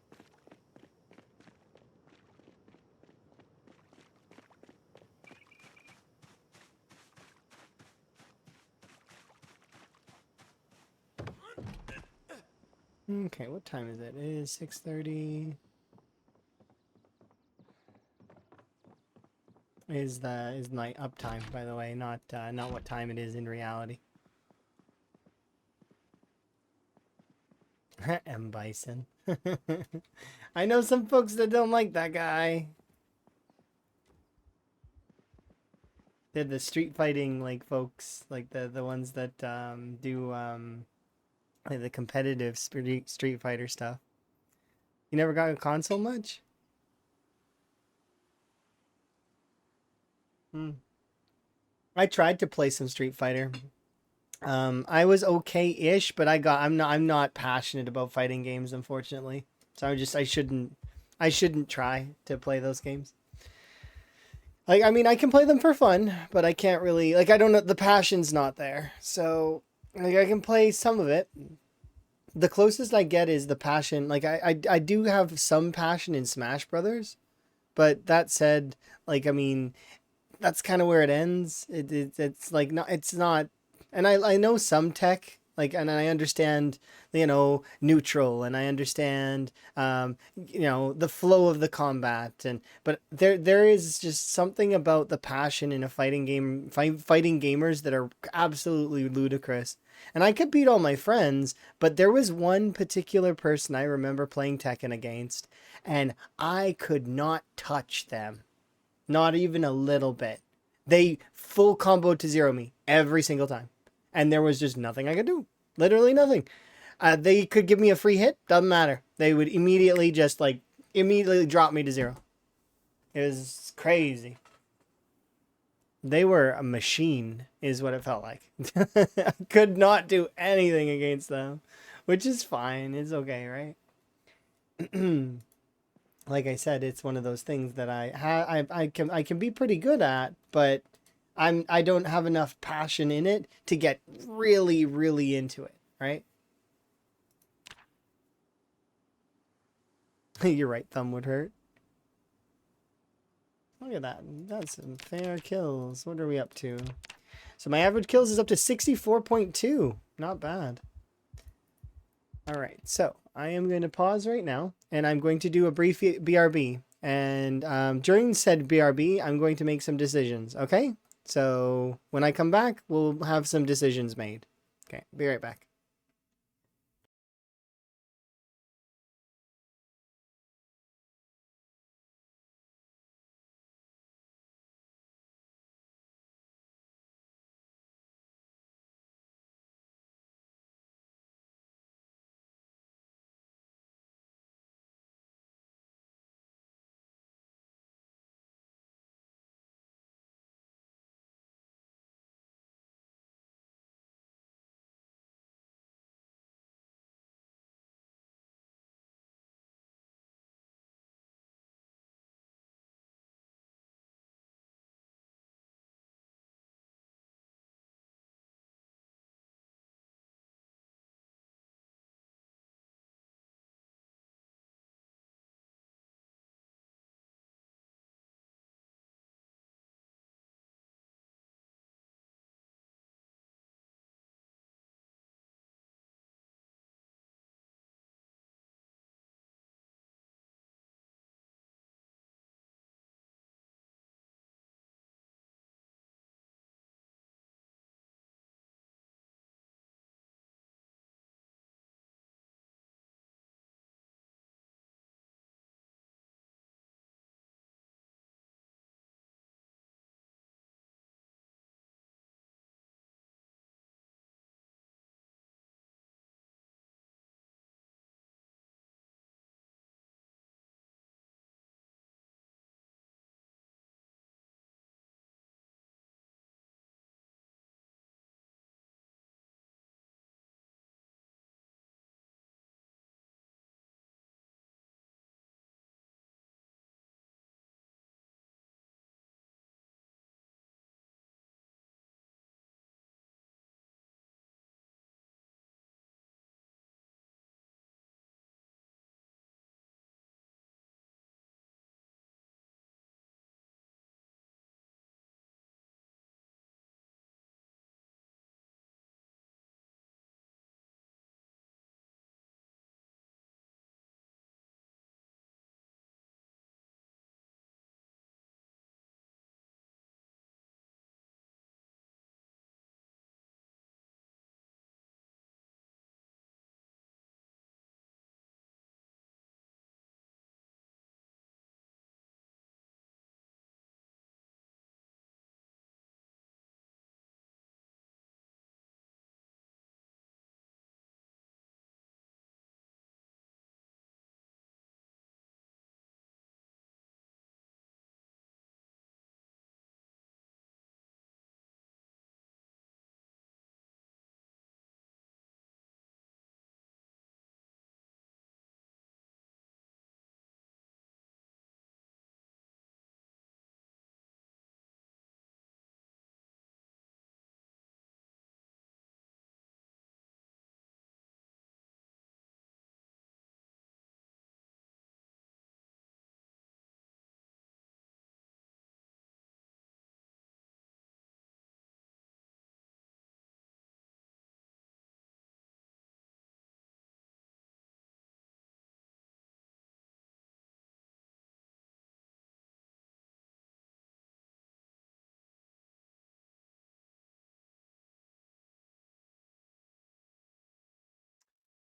Okay, what time is it? It is 6:30. Is night uptime, by the way, not what time it is in reality. M. Bison. I know some folks that don't like that guy. They're the street fighting like folks, like the ones that do like the competitive Street Fighter stuff. You never got a console much? Hmm. I tried to play some Street Fighter. I was okay-ish, but I'm not passionate about fighting games, unfortunately. So I shouldn't try to play those games. Like, I mean, I can play them for fun, but I can't really, like, I don't know, the passion's not there. So, like, I can play some of it. The closest I get is the passion. Like, I do have some passion in Smash Brothers, but that said, like, I mean, that's kind of where it ends. It's like not it's not, and I know some tech like, and I understand, neutral, and I understand the flow of the combat, and but there is just something about the passion in a fighting game, fighting gamers that are absolutely ludicrous. And I could beat all my friends, but there was one particular person I remember playing Tekken against, and I could not touch them, not even a little bit. They full combo to zero me every single time. And there was just nothing I could do. Literally nothing. They could give me a free hit, doesn't matter. They would immediately just like immediately drop me to zero. It was crazy. They were a machine, is what it felt like. I could not do anything against them, which is fine. It's okay, right? Like I said, it's one of those things that I can be pretty good at, but I don't have enough passion in it to get really, really into it, right? You're right, thumb would hurt. Look at that. That's some fair kills. What are we up to? So my average kills is up to 64.2. Not bad. All right, so I am going to pause right now, and I'm going to do a brief BRB. And during said BRB, I'm going to make some decisions, okay? So when I come back, we'll have some decisions made. Okay, be right back.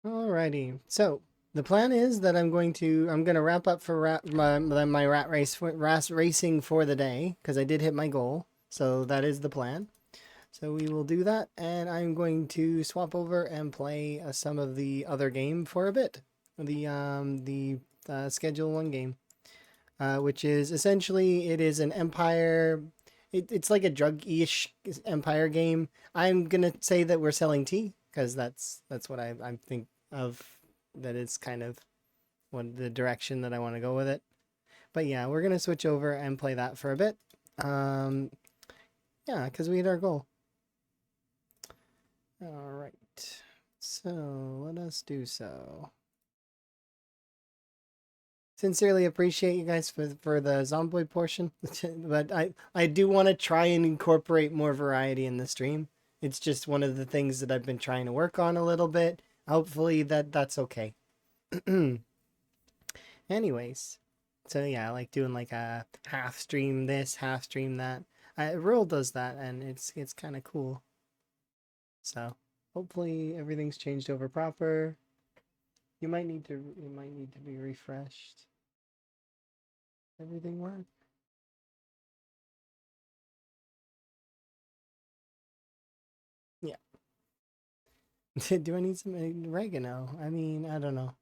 Alrighty. So the plan is that I'm gonna wrap up for my rat race racing for the day because I did hit my goal. So that is the plan. So we will do that, and I'm going to swap over and play some of the other game for a bit. The Schedule 1 game, which is essentially it is an Empire. It's like a drug-ish Empire game. I'm gonna say that we're selling tea because that's what I think of. That is kind of what the direction that I want to go with it. But yeah, we're gonna switch over and play that for a bit. Um, yeah, because we hit our goal. All right. So let us do so. Sincerely appreciate you guys for the Zomboid portion, but I do want to try and incorporate more variety in the stream. It's just one of the things that I've been trying to work on a little bit. Hopefully that's okay. Anyways, so yeah, I like doing like a half stream this, half stream that. Roll does that, and it's kind of cool. So hopefully everything's changed over proper. You might need to be refreshed. Everything work? Yeah. Do I need some oregano? I mean, I don't know.